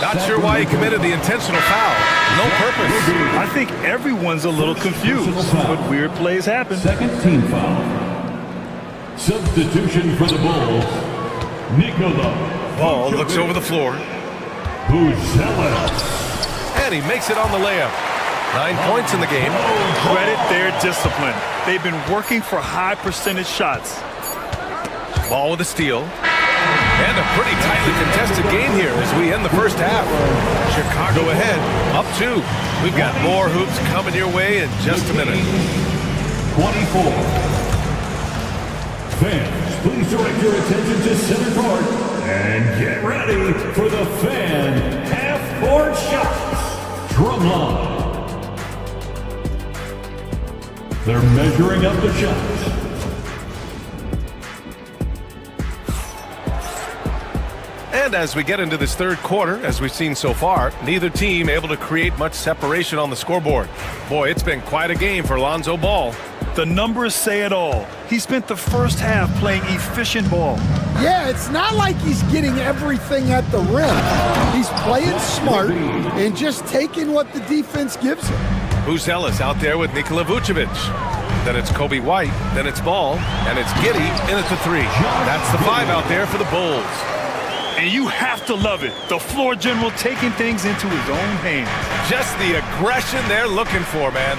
Not sure why he committed the intentional foul. No purpose.
I think everyone's a little confused, but weird plays happen.
Second team foul. Substitution for the Bulls. Nikola.
Ball looks over the floor.
Buzelis.
And he makes it on the layup. 9 points in the game.
Credit their discipline. They've been working for high percentage shots.
Ball with a steal. And a pretty tightly contested game here as we end the first half. Chicago ahead, up 2. We've got more hoops coming your way in just a minute.
24. Fans, please direct your attention to center court and get ready for the fan half-court shots. Drumline. They're measuring up the shots.
And as we get into this third quarter, as we've seen so far, neither team able to create much separation on the scoreboard. Boy, it's been quite a game for Lonzo Ball.
The numbers say it all. He spent the first half playing efficient ball.
Yeah, it's not like he's getting everything at the rim. He's playing smart and just taking what the defense gives him.
Buzelis out there with Nikola Vucevic. Then it's Kobe White, then it's Ball, and it's Giddey in at the 3. That's the 5 out there for the Bulls.
And you have to love it. The floor general taking things into his own hands.
Just the aggression they're looking for, man.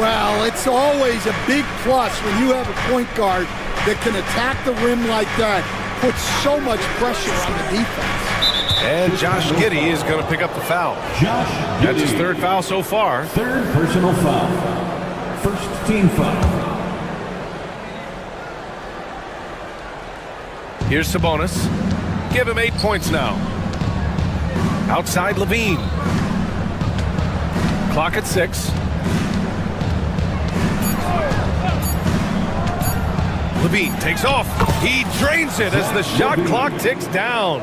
Well, it's always a big plus when you have a point guard that can attack the rim like that, puts so much pressure on the defense.
And Josh Giddey is going to pick up the foul. That's his 3rd foul so far.
3rd personal foul. First team foul.
Here's Sabonis. Give him 8 points now. Outside Levine. Clock at 6. Levine takes off. He drains it as the shot clock ticks down.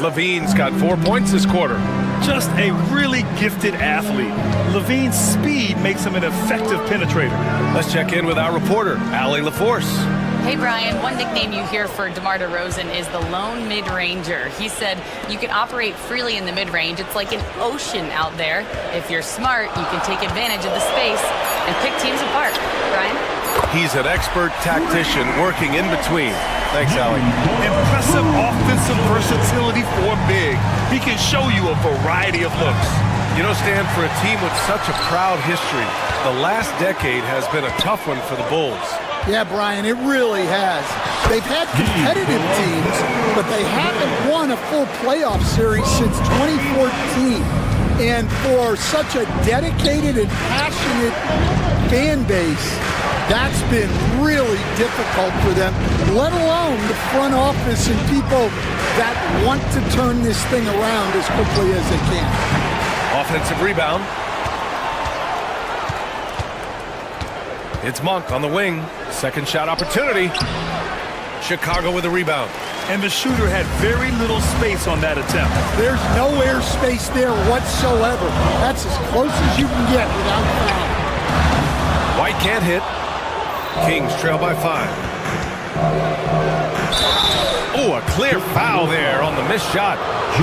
Levine's got 4 points this quarter.
Just a really gifted athlete. Levine's speed makes him an effective penetrator.
Let's check in with our reporter, Allie LaForce.
Hey, Brian, one nickname you hear for DeMar DeRozan is the lone mid-ranger. He said you can operate freely in the mid-range. It's like an ocean out there. If you're smart, you can take advantage of the space and pick teams apart. Brian?
He's an expert tactician working in between. Thanks, Allie.
Impressive offensive versatility for big. He can show you a variety of looks.
You know, Stan, for a team with such a proud history, the last decade has been a tough one for the Bulls.
Yeah, Brian, it really has. They've had competitive teams, but they haven't won a full playoff series since 2014. And for such a dedicated and passionate fan base, that's been really difficult for them, let alone the front office and people that want to turn this thing around as quickly as they can.
Offensive rebound. It's Monk on the wing. Second shot opportunity. Chicago with a rebound.
and the shooter had very little space on that attempt.
There's no air space there whatsoever. That's as close as you can get without foul.
White can't hit. Kings trail by 5. Oh, a clear foul there on the missed shot.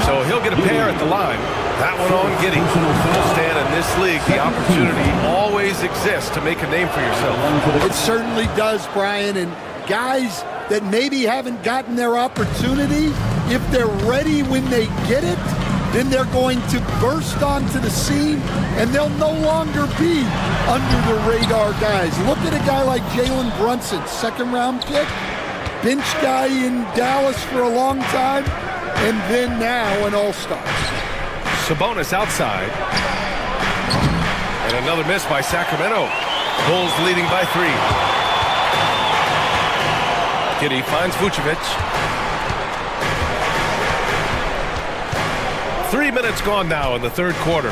So he'll get a pair at the line. That one on Giddey. Stan, in this league, the opportunity always exists to make a name for yourself.
It certainly does, Brian. And guys that maybe haven't gotten their opportunity, if they're ready when they get it, then they're going to burst onto the scene, and they'll no longer be under the radar guys. Look at a guy like Jalen Brunson, second-round pick, bench guy in Dallas for a long time, and then now an all-star.
Sabonis outside. And another miss by Sacramento. Bulls leading by 3. Giddey finds Vucevic. 3 minutes gone now in the third quarter.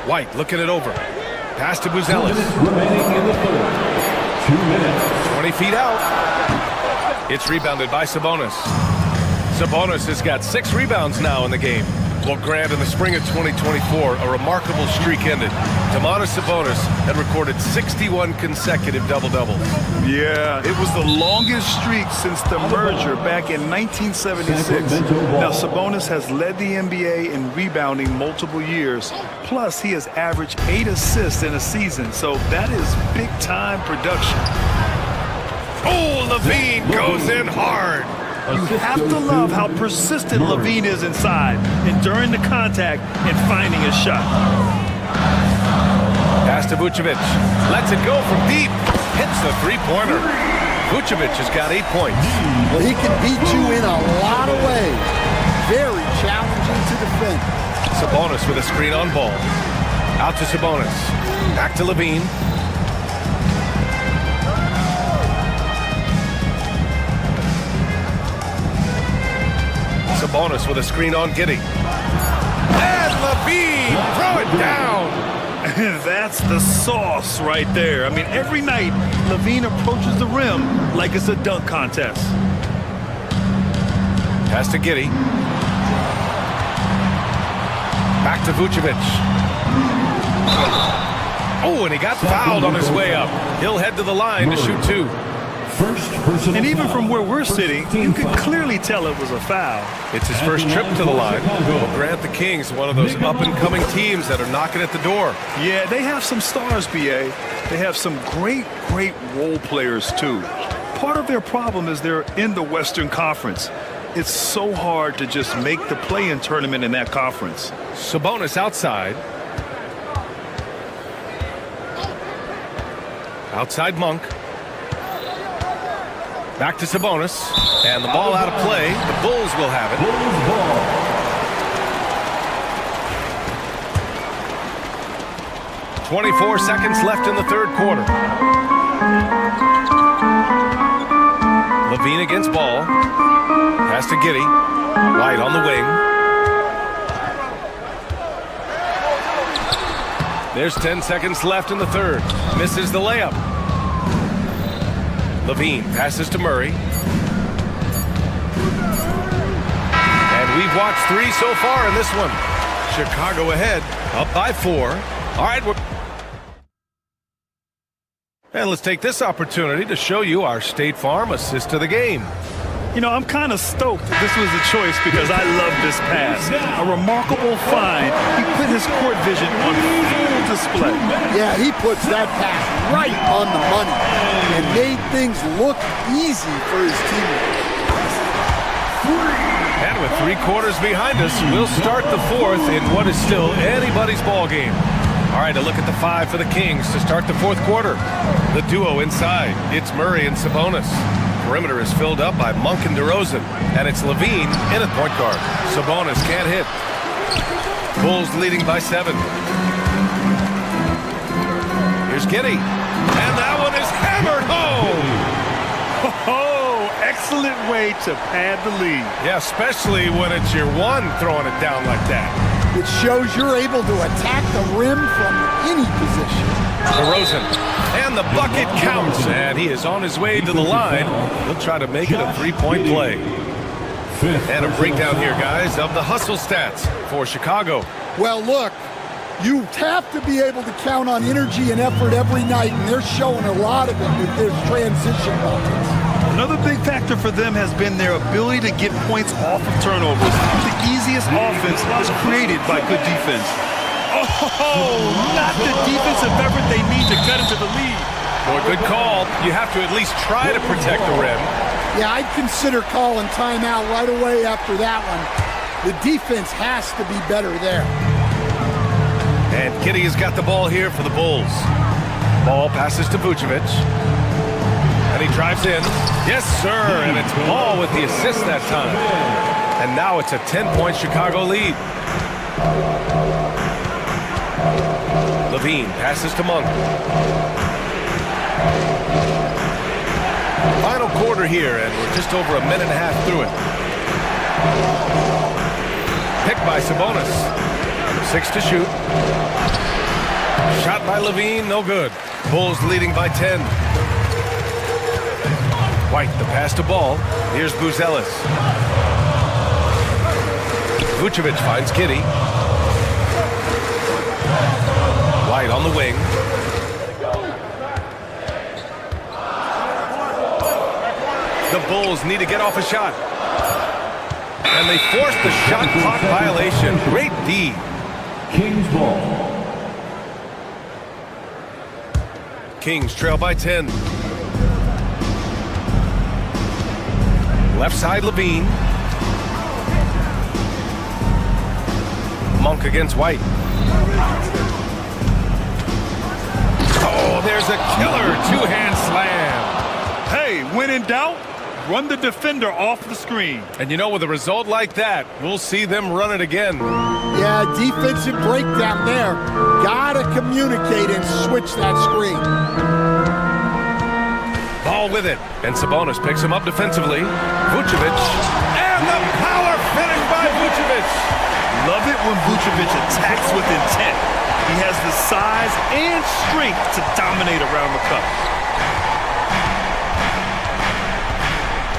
White looking it over. Pass to Buzelis.
Remaining in the third. 2 minutes.
20 feet out. It's rebounded by Sabonis. Sabonis has got 6 rebounds now in the game. Well, Grant, in the spring of 2024, a remarkable streak ended. Domantas Sabonis had recorded 61 consecutive double-doubles.
Yeah, it was the longest streak since the merger back in 1976. Now, Sabonis has led the NBA in rebounding multiple years. Plus, he has averaged 8 assists in a season, so that is big-time production.
Oh, Levine goes in hard.
You have to love how persistent Levine is inside, enduring the contact and finding his shot.
Pass to Vucevic. Lets it go from deep. Hits the three-pointer. Vucevic has got 8 points.
Well, he can beat you in a lot of ways. Very challenging to defend.
Sabonis with a screen on ball. Out to Sabonis. Back to Levine. Sabonis with a screen on Giddey. And Levine, throw it down.
That's the sauce right there. I mean, every night, Levine approaches the rim like it's a dunk contest.
Pass to Giddey. Back to Vucevic. Oh, and he got fouled on his way up. He'll head to the line to shoot 2.
And even from where we're sitting, you can clearly tell it was a foul.
It's his first trip to the line. Well, Grant, the Kings, one of those up-and-coming teams that are knocking at the door.
Yeah, they have some stars, BA. They have some great role players, too. Part of their problem is they're in the Western Conference. It's so hard to just make the play-in tournament in that conference.
Sabonis outside. Outside Monk. Back to Sabonis, and the ball out of play. The Bulls will have it. 24 seconds left in the third quarter. Levine against ball. Pass to Giddey. White on the wing. There's 10 seconds left in the third. Misses the layup. Levine passes to Murray. And we've watched 3 so far in this one. Chicago ahead, up by 4. All right, and let's take this opportunity to show you our State Farm assist to the game.
You know, I'm kind of stoked that this was a choice because I love this pass. A remarkable find. He put his court vision on full display.
Yeah, he puts that pass right on the money and made things look easy for his teammates.
And with 3 quarters behind us, we'll start the fourth in what is still anybody's ball game. All right, a look at the 5 for the Kings to start the fourth quarter. The duo inside. It's Murray and Sabonis. Perimeter is filled up by Monk and DeRozan, and it's Levine in at point guard. Sabonis can't hit. Bulls leading by 7. Here's Giddey, and that one is hammered home.
Oh, excellent way to pad the lead.
Yeah, especially when it's your one throwing it down like that.
It shows you're able to attack the rim from any position.
DeRozan. And the bucket counts. And he is on his way to the line. He'll try to make it a three-point play. And a breakdown here, guys, of the hustle stats for Chicago.
Well, look, you have to be able to count on energy and effort every night, and they're showing a lot of it with their transition buckets.
Another big factor for them has been their ability to get points off of turnovers. The easiest offense is created by good defense. Oh, not the defensive effort they need to cut into the lead.
Well, good call. You have to at least try to protect the rim.
Yeah, I'd consider calling timeout right away after that one. The defense has to be better there.
And Giddey has got the ball here for the Bulls. Ball passes to Vucevic. And he drives in. Yes, sir. And it's Ball with the assist that time. And now it's a 10-point Chicago lead. Levine passes to Monk. Final quarter here, and we're just over a minute and a half through it. Picked by Sabonis. 6 to shoot. Shot by Levine, no good. Bulls leading by 10. White, the pass to Ball. Here's Buzelis. Vucevic finds Giddey. White on the wing. The Bulls need to get off a shot. And they force the shot clock violation. Great D.
Kings ball.
Kings trail by 10. Left side, Levine. Monk against White. Oh, there's a killer two-hand slam.
Hey, when in doubt, run the defender off the screen.
And you know, with a result like that, we'll see them run it again.
Yeah, defensive breakdown there. Gotta communicate and switch that screen.
Ball with it. And Sabonis picks him up defensively. Vucevic. And the power finish by Vucevic.
Love it when Vucevic attacks with intent. He has the size and strength to dominate around the cup.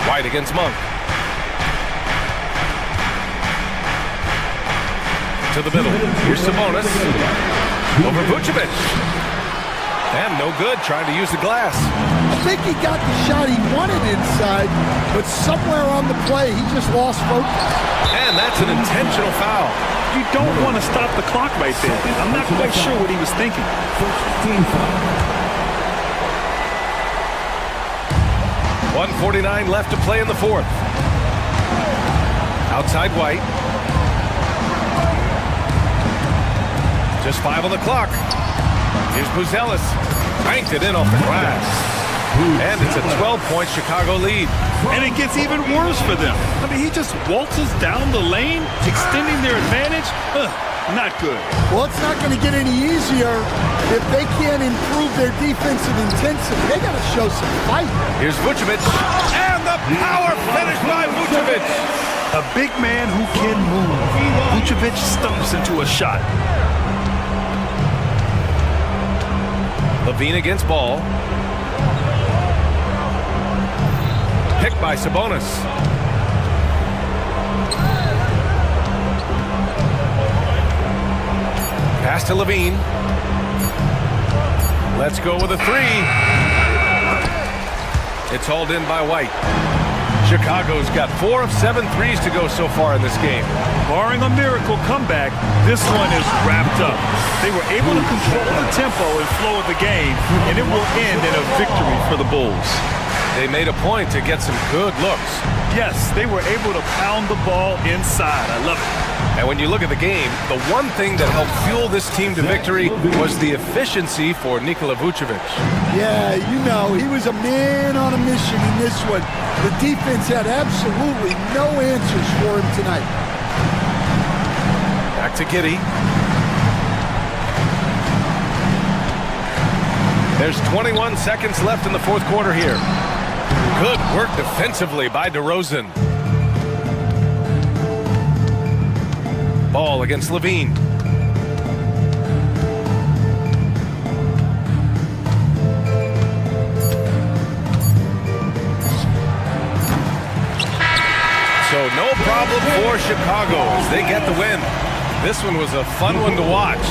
White against Monk. To the middle. Here's Sabonis. Over Vucevic. And no good, trying to use the glass.
I think he got the shot he wanted inside, but somewhere on the play, he just lost focus.
And that's an intentional foul.
You don't want to stop the clock right there. I'm not quite sure what he was thinking.
1:49 left to play in the fourth. Outside White. Just 5 on the clock. Here's Buzelis. Banked it in off the glass. And it's a 12-point Chicago lead.
And it gets even worse for them. I mean, he just waltzes down the lane, extending their advantage. Not good.
Well, it's not going to get any easier if they can't improve their defensive intensity. They got to show some fight.
Here's Vucevic. And the power finish by Vucevic.
A big man who can move. Vucevic stumps into a shot.
Levine against Ball. Picked by Sabonis. Pass to Levine. Let's go with a three. It's hauled in by White. Chicago's got 4 of 7 threes to go so far in this game.
Barring a miracle comeback, this one is wrapped up. They were able to control the tempo and flow of the game, and it will end in a victory for the Bulls.
They made a point to get some good looks.
Yes, they were able to pound the ball inside. I love it.
And when you look at the game, the one thing that helped fuel this team to victory was the efficiency for Nikola Vucevic.
Yeah, you know, he was a man on a mission in this one. The defense had absolutely no answers for him tonight.
Back to Giddey. There's 21 seconds left in the fourth quarter here. Good work defensively by DeRozan. Ball against Levine. problem for Chicago as they get the win. This one was a fun one to watch.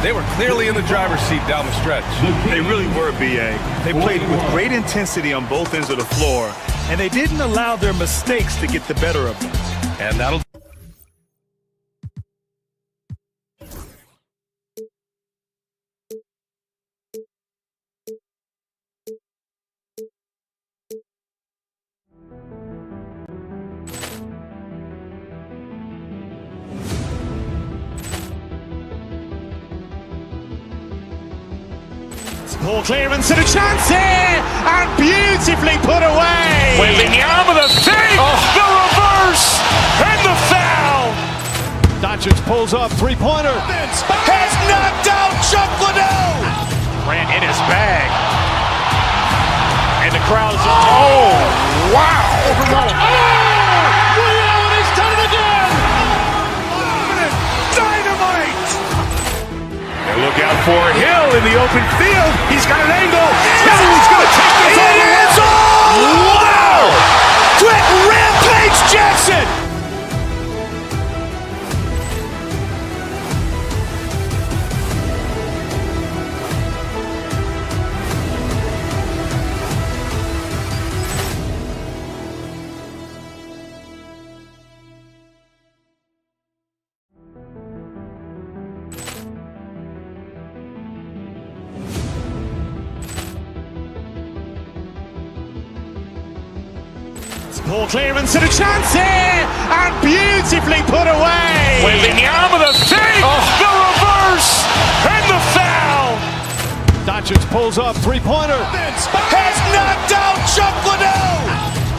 They were clearly in the driver's seat down the stretch.
They really were, B.A. They played with great intensity on both ends of the floor, and they didn't allow their mistakes to get the better of them.
And that'll...
Ball clearance and a chance here, and beautifully put away.
Wembanyama the fake, the reverse, and the foul.
Doncic pulls up, three-pointer.
Has knocked out Chuck Liddell. Grant in his bag. And the crowd is, oh, wow.
Allen has done it again.
Dynamite. And look out for Hill in the open field. He's got an angle. He's going to take this all the way. Wow. Quick Rampage Jackson.
Ball clearance and a chance here, and beautifully put away.
Wembanyama the fake, the reverse, and the foul.
Doncic pulls up, three-pointer.
Has knocked out Chuck Liddell.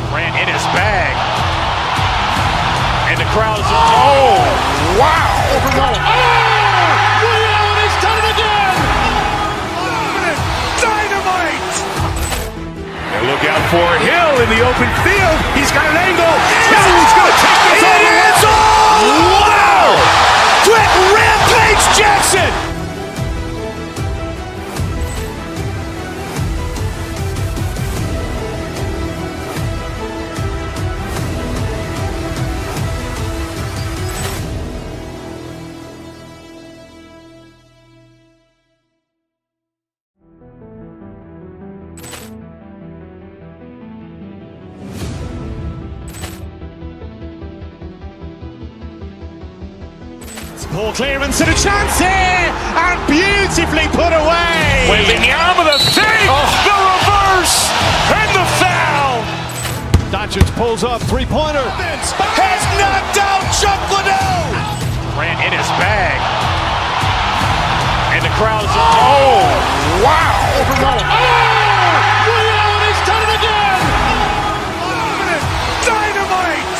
Grant in his bag. And the crowd is, oh, wow.
Allen has done it again.
Dynamite. And look out for Hill in the open field. He's got an angle. He's going to take this all the way. Wow. Quick Rampage Jackson.
Ball clearance and a chance here, and beautifully put away.
Wembanyama the fake, the reverse, and the foul.
Doncic pulls up, three-pointer.
Has knocked out Chuck Liddell. Grant in his bag. And the crowd is, oh, wow.
Allen has done it again.
Dynamite.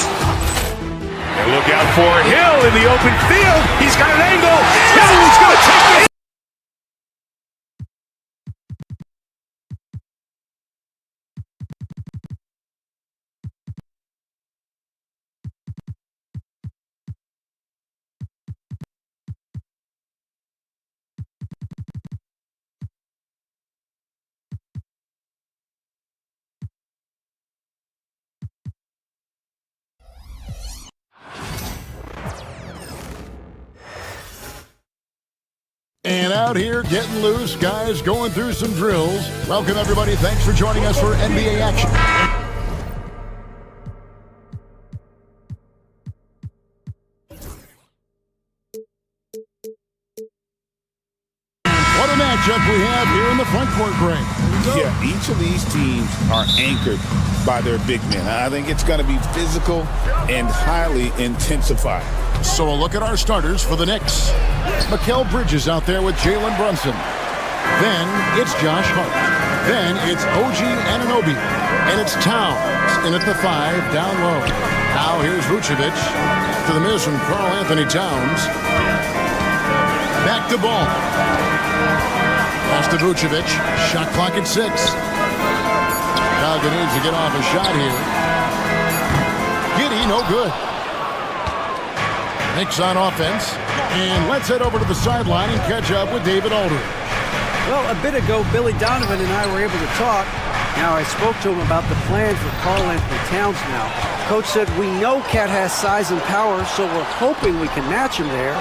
And look out for Hill in the open field. He's got an angle. He's going to take this.
And out here, getting loose, guys going through some drills. Welcome, everybody. Thanks for joining us for NBA action. What a matchup we have here in the front court break.
Yeah, each of these teams are anchored by their big men. I think it's going to be physical and highly intensified.
So a look at our starters for the Knicks. Mikal Bridges out there with Jalen Brunson. Then it's Josh Hart. Then it's OG Anunoby. And it's Towns in at the 5 down low. Now here's Vucevic to the miss from Karl Anthony Towns. Back to Ball. Pass to Vucevic. Shot clock at 6. Falcon needs to get off a shot here. Giddey, no good. Knicks on offense. And let's head over to the sideline and catch up with David Aldridge.
Well, a bit ago, Billy Donovan and I were able to talk. Now, I spoke to him about the plan for Karl Anthony Towns now. Coach said, we know Cat has size and power, so we're hoping we can match him there.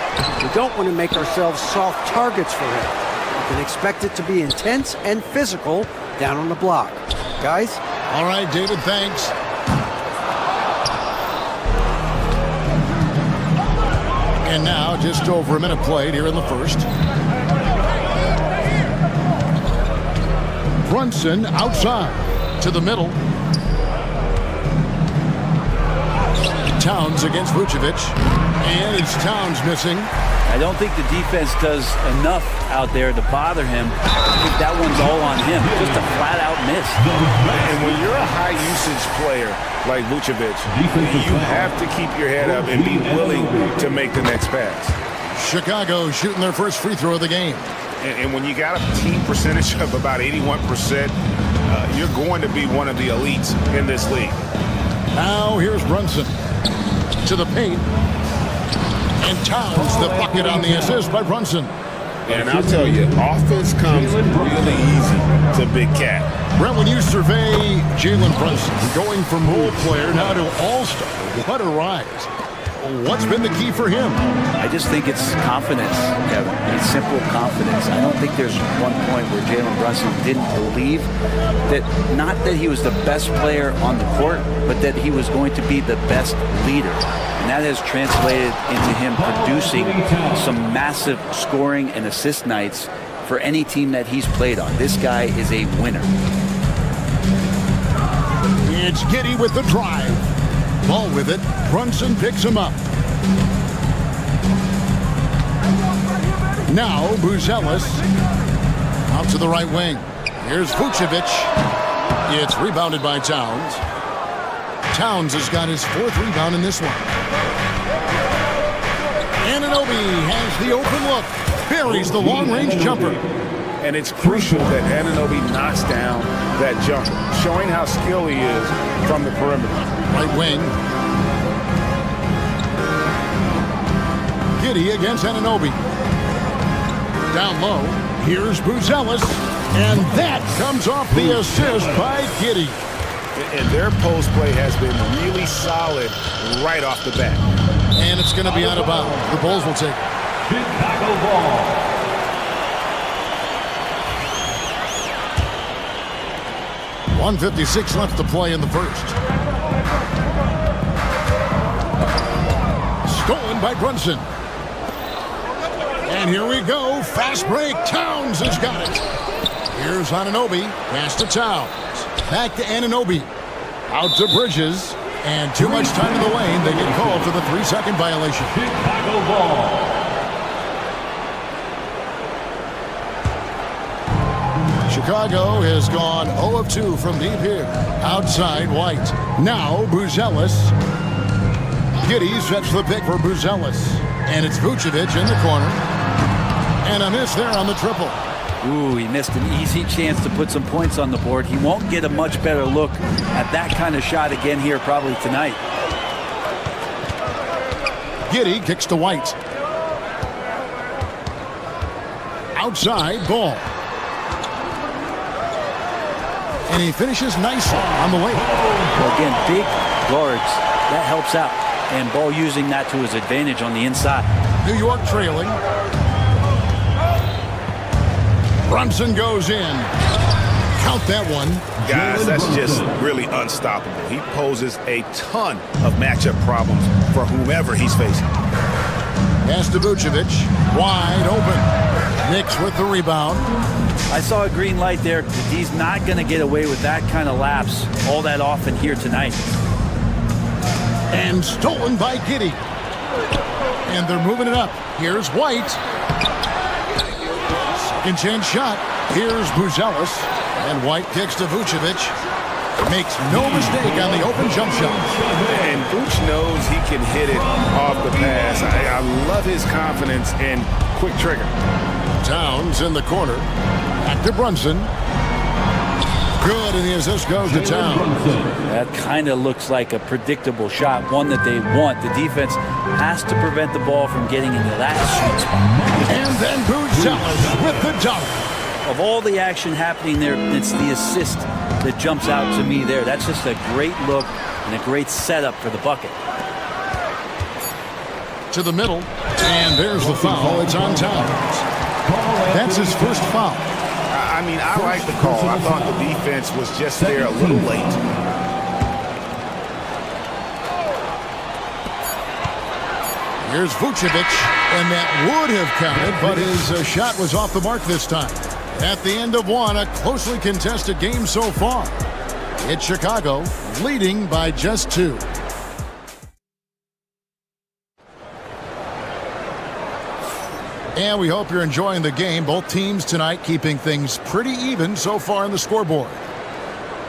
We don't want to make ourselves soft targets for him. We can expect it to be intense and physical down on the block. Guys?
All right, David, thanks. And now, just over a minute played here in the first. Brunson outside to the middle. Towns against Vucevic, and it's Towns missing.
I don't think the defense does enough out there to bother him. I think that one's all on him. Just a flat-out miss.
And when you're a high-usage player like Vucevic, you have to keep your head up and be willing to make the next pass.
Chicago shooting their first free throw of the game.
And when you got a team percentage of about 81%, you're going to be one of the elites in this league.
Now here's Brunson to the paint. And Towns the bucket on the assist by Brunson.
And I'll tell you, offense comes really easy to Big Cat.
Brent, when you survey Jalen Brunson going from role player now to all-star, what a rise. What's been the key for him?
I just think it's confidence, Kevin. It's simple confidence. I don't think there's one point where Jalen Brunson didn't believe that, not that he was the best player on the court, but that he was going to be the best leader. And that has translated into him producing some massive scoring and assist nights for any team that he's played on. This guy is a winner.
It's Giddey with the drive. Ball with it. Brunson picks him up. Now Buzelis out to the right wing. Here's Vucevic. It's rebounded by Towns. Towns has got his fourth rebound in this one. Anunoby has the open look. Buries the long-range jumper.
And it's crucial that Anunoby knocks down that jumper, showing how skilled he is from the perimeter.
Right wing. Giddey against Anunoby. Down low. Here's Buzelis. And that comes off the assist by Giddey.
And their post play has been really solid right off the bat.
And it's going to be out of bounds. The Bulls will take it.
Chicago ball.
.156 left to play in the first. Stolen by Brunson. And here we go. Fast break. Towns has got it. Here's Anunoby. Pass to Towns. Back to Anunoby. Out to Bridges. And too much time in the lane. They get called for the 3-second violation.
Chicago ball.
Chicago has gone 0 of 2 from deep here. Outside White. Now Buzelis. Giddey sets the pick for Buzelis. And it's Vucevic in the corner. And a miss there on the triple.
Ooh, he missed an easy chance to put some points on the board. He won't get a much better look at that kind of shot again here probably tonight.
Giddey kicks to White. Outside, Ball. And he finishes nicely on the way.
Well, again, big guards. That helps out. And Ball using that to his advantage on the inside.
New York trailing. Brunson goes in. Count that one.
Guys, that's just really unstoppable. He poses a ton of matchup problems for whomever he's facing.
Pass to Vucevic. Wide open. Knicks with the rebound.
I saw a green light there. He's not going to get away with that kind of lapse all that often here tonight.
And stolen by Giddey. And they're moving it up. Here's White. Second chance shot. Here's Buzelis. And White kicks to Vucevic. Makes no mistake on the open jump shot.
And Vooch knows he can hit it off the pass. I love his confidence and quick trigger.
Towns in the corner. Back to Brunson. Good, and the assist goes to Towns.
That kind of looks like a predictable shot, one that they want. The defense has to prevent the ball from getting into that sweet spot.
And then Buzelis with the dunk.
Of all the action happening there, it's the assist that jumps out to me there. That's just a great look, and a great setup for the bucket.
To the middle, and there's the foul. It's on Towns. That's his first foul.
I mean, I like the call. I thought the defense was just there a little late.
Here's Vucevic, and that would have counted, but his shot was off the mark this time. At the end of one, a closely contested game so far. It's Chicago leading by just 2. And we hope you're enjoying the game. Both teams tonight keeping things pretty even so far on the scoreboard.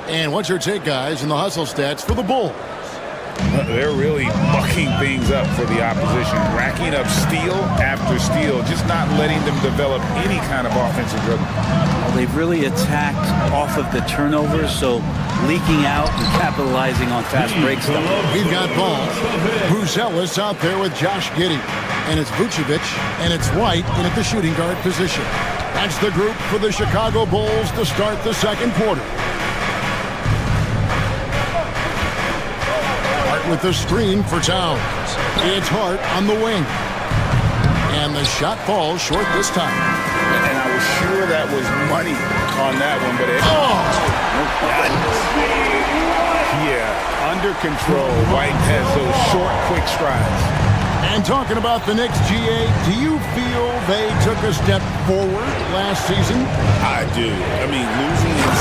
And what's your take, guys, in the hustle stats for the Bulls?
They're really mucking things up for the opposition, racking up steal after steal, just not letting them develop any kind of offensive rhythm.
Well, they've really attacked off of the turnovers, so leaking out and capitalizing on fast break stuff.
We've got ball. Bruzelis out there with Josh Giddey. And it's Vucevic, and it's White in at the shooting guard position. That's the group for the Chicago Bulls to start the second quarter. Hart with the screen for Towns. It's Hart on the wing. And the shot falls short this time.
And I was sure that was money on that one, but it... Yeah, under control. White has those short, quick strides.
And talking about the Knicks, GA, do you feel they took a step forward last season?
I do. I mean, losing in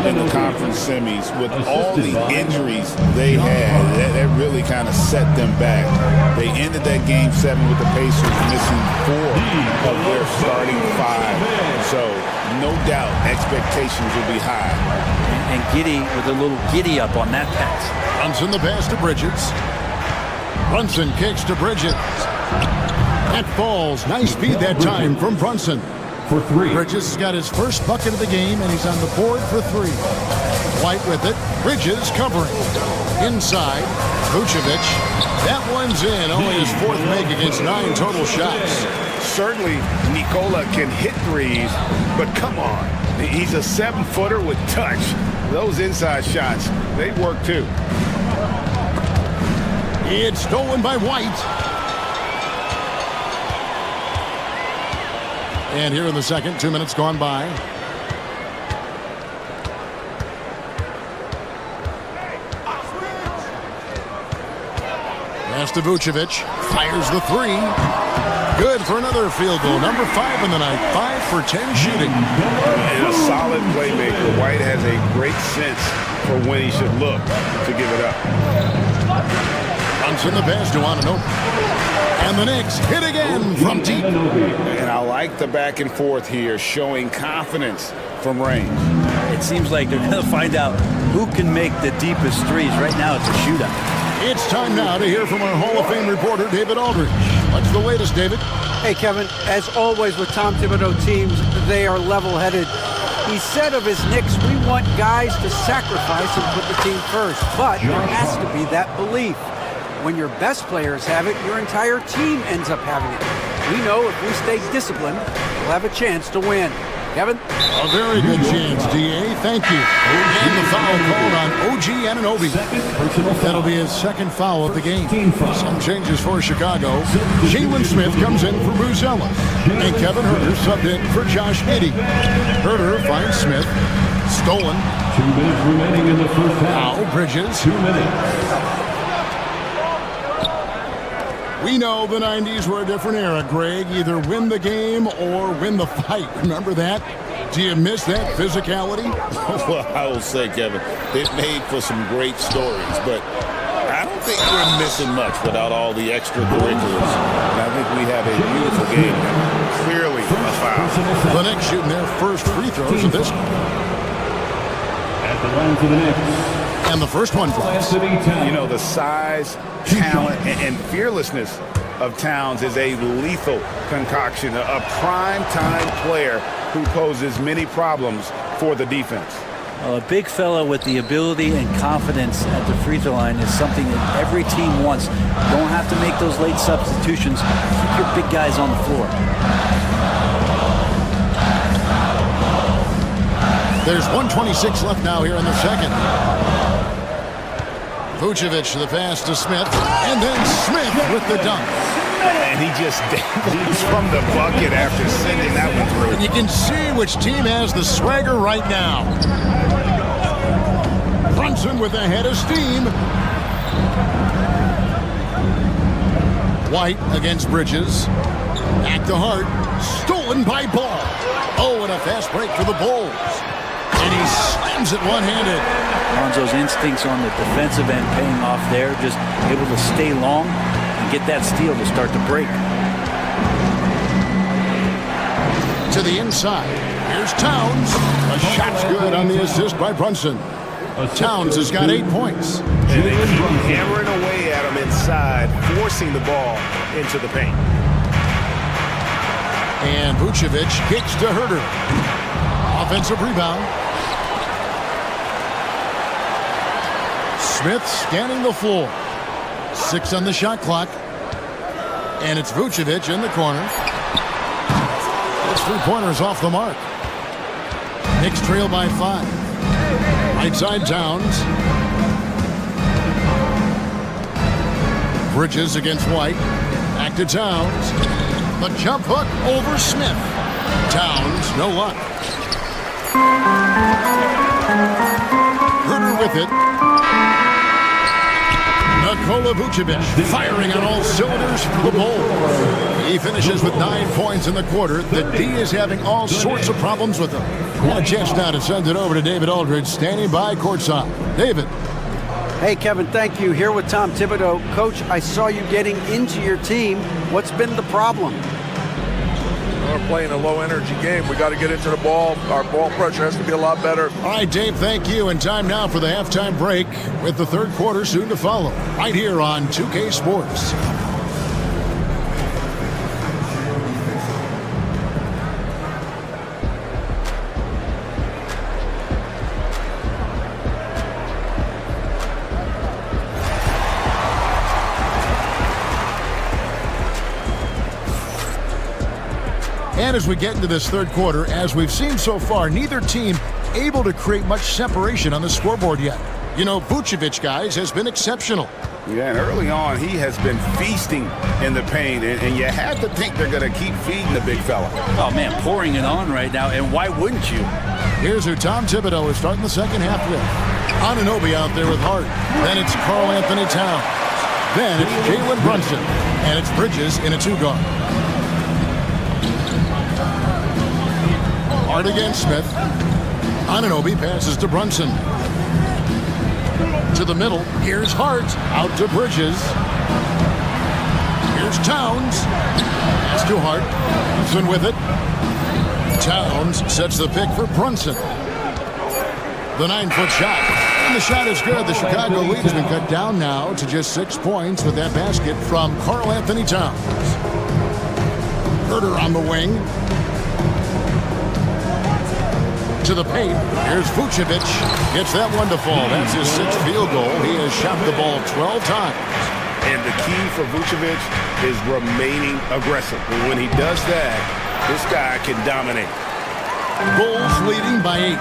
7 in the conference semis with all the injuries they had, that really kind of set them back. They ended that game 7 with the Pacers missing 4 of their starting 5. So, no doubt, expectations will be high.
And Giddey with a little giddy up on that pass.
Brunson the pass to Bridges. Brunson kicks to Bridges. That falls. Nice speed that time from Brunson.
For 3.
Bridges has got his first bucket of the game, and he's on the board for 3. White with it. Bridges covering. Inside. Vucevic. That one's in. Only his 4th make against 9 total shots.
Certainly, Nikola can hit threes, but come on. He's a 7-footer with touch. Those inside shots, they work too.
It's stolen by White. And here in the second, 2 minutes gone by. Pass to Vucevic. Fires the 3. Good for another field goal. Number 5 in the night. 5 for 10 shooting.
And a solid playmaker. White has a great sense for when he should look to give it up.
Brunson the pass to Anunoby. And the Knicks hit again from deep.
And I like the back and forth here, showing confidence from range.
It seems like they're going to find out who can make the deepest threes. Right now, it's a shootout.
It's time now to hear from our Hall of Fame reporter, David Aldridge. What's the latest, David?
Hey, Kevin, as always with Tom Thibodeau teams, they are level-headed. He said of his Knicks, we want guys to sacrifice and put the team first, but there has to be that belief. When your best players have it, your entire team ends up having it. We know if we stay disciplined, we'll have a chance to win. Kevin?
A very good chance, D.A. Thank you. And the foul called on OG Anunoby. That'll be his second foul of the game. Some changes for Chicago. Jalen Smith comes in for Bruzelis. And Kevin Huerter subbed in for Josh Giddey. Huerter finds Smith. Stolen.
2 minutes remaining in the first half.
Now Bridges.
2 minutes.
We know the 90s were a different era, Greg. Either win the game or win the fight. Remember that? Do you miss that physicality?
Well, I will say, Kevin, it made for some great stories, but I don't think we're missing much without all the extracurriculars. And I think we have a beautiful game.
Clearly a foul.
The Knicks shooting their first free throws of this one.
At the line for the Knicks.
And the first one falls.
You know, the size, talent, and fearlessness of Towns is a lethal concoction, a prime-time player who poses many problems for the defense.
A big fella with the ability and confidence at the free throw line is something that every team wants. You don't have to make those late substitutions. Keep your big guys on the floor.
There's 1:26 left now here in the second. Vucevic to the pass to Smith, and then Smith with the dunk.
And he just dangles from the bucket after sending that one through.
And you can see which team has the swagger right now. Brunson with a head of steam. White against Bridges. Back to Hart. Stolen by Ball. Oh, and a fast break for the Bulls. And he slams it one-handed.
Lonzo's instincts on the defensive end paying off there. Just able to stay long and get that steal to start to break.
To the inside. Here's Towns. A shot's good on the assist by Brunson. Towns has got 8 points.
And they keep hammering away at him inside, forcing the ball into the paint.
And Vucevic kicks to Herter. Offensive rebound. Smith scanning the floor. 6 on the shot clock. And it's Vucevic in the corner. His three-pointer's off the mark. Knicks trail by 5. Right side Towns. Bridges against White. Back to Towns. The jump hook over Smith. Towns, no luck. Herter with it. Nikola Vucevic firing on all cylinders for the Bulls. He finishes with 9 points in the quarter. The D is having all sorts of problems with him. And a chance now to send it over to David Aldridge, standing by courtside. David.
Hey, Kevin, thank you. Here with Tom Thibodeau. Coach, I saw you getting into your team. What's been the problem?
We're playing a low-energy game. We got to get into the ball. Our ball pressure has to be a lot better.
All right, Dave, thank you. And time now for the halftime break with the third quarter soon to follow. Right here on 2K Sports. And as we get into this third quarter, as we've seen so far, neither team able to create much separation on the scoreboard yet. You know, Vucevic, guys, has been exceptional.
Yeah, and early on, he has been feasting in the paint, and you have to think they're going to keep feeding the big fella.
Oh, man, pouring it on right now, and why wouldn't you?
Here's who Tom Thibodeau is starting the second half with. Anunoby out there with Hart. Then it's Karl Anthony Towns. Then it's Jalen Brunson. And it's Bridges in a two-guard. Hart against Smith. Anunoby passes to Brunson. To the middle. Here's Hart. Out to Bridges. Here's Towns. Pass to Hart. Brunson with it. Towns sets the pick for Brunson. The 9-foot shot. And the shot is good. The Chicago lead has been cut down now to just 6 points with that basket from Karl Anthony Towns. Herter on the wing. To the paint. Here's Vucevic. Gets that one to fall. That's his 6th field goal. He has shot the ball 12 times.
And the key for Vucevic is remaining aggressive. And when he does that, this guy can dominate.
Bulls leading by 8.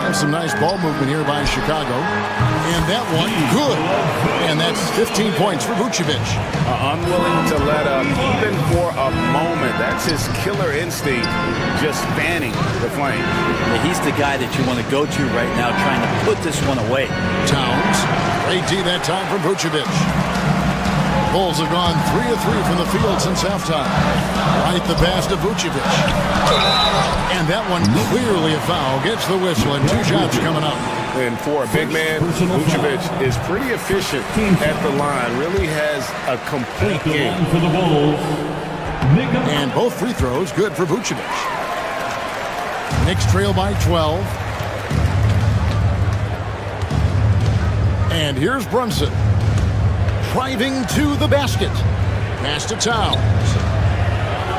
Have some nice ball movement here by Chicago. And that one, good. And that's 15 points for Vucevic.
Unwilling to let up even for a moment. That's his killer instinct, just fanning the flame.
Yeah, he's the guy that you want to go to right now, trying to put this one away.
Towns, great D that time from Vucevic. Bulls have gone 3 of 3 from the field since halftime. Right the pass to Vucevic. And that one clearly a foul. Gets the whistle and 2 shots coming up.
And for a big man, Vucevic is pretty efficient at the line. Really has a complete game.
For the Bulls,
and both free throws good for Vucevic. Knicks trail by 12. And here's Brunson. Driving to the basket. Pass to Towns.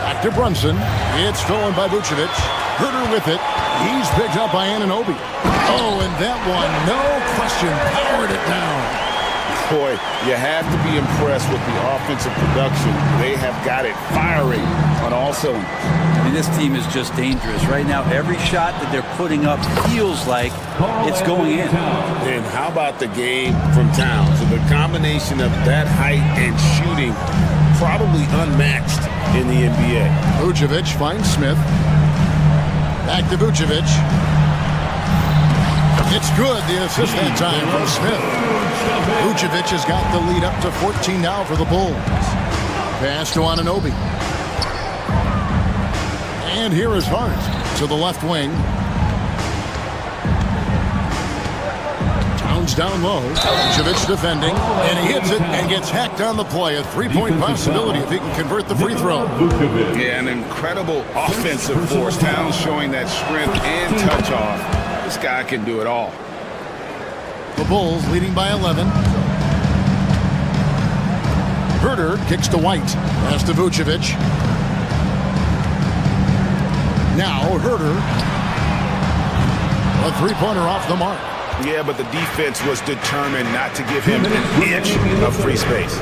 Back to Brunson. It's stolen by Vucevic. Herter with it. He's picked up by Anunoby. Oh, and that one, no question, powered it down.
Boy, you have to be impressed with the offensive production. They have got it firing on all cylinders.
I mean, this team is just dangerous. Right now, every shot that they're putting up feels like it's going in.
And how about the game from Towns? So the combination of that height and shooting, probably unmatched in the NBA.
Vucevic finds Smith. Back to Vucevic. It's good, the assist that time from Smith. Vucevic has got the lead up to 14 now for the Bulls. Pass to Anunoby. And here is Hart to the left wing. Towns down low. Vucevic defending. And he hits it and gets hacked on the play. A three-point possibility if he can convert the free throw.
Yeah, an incredible offensive force. Towns showing that strength and touch off. This guy can do it all.
The Bulls leading by 11. Herter kicks to White. Pass to Vucevic. Now Herter. A three-pointer off the mark.
Yeah, but the defense was determined not to give him an inch of free space.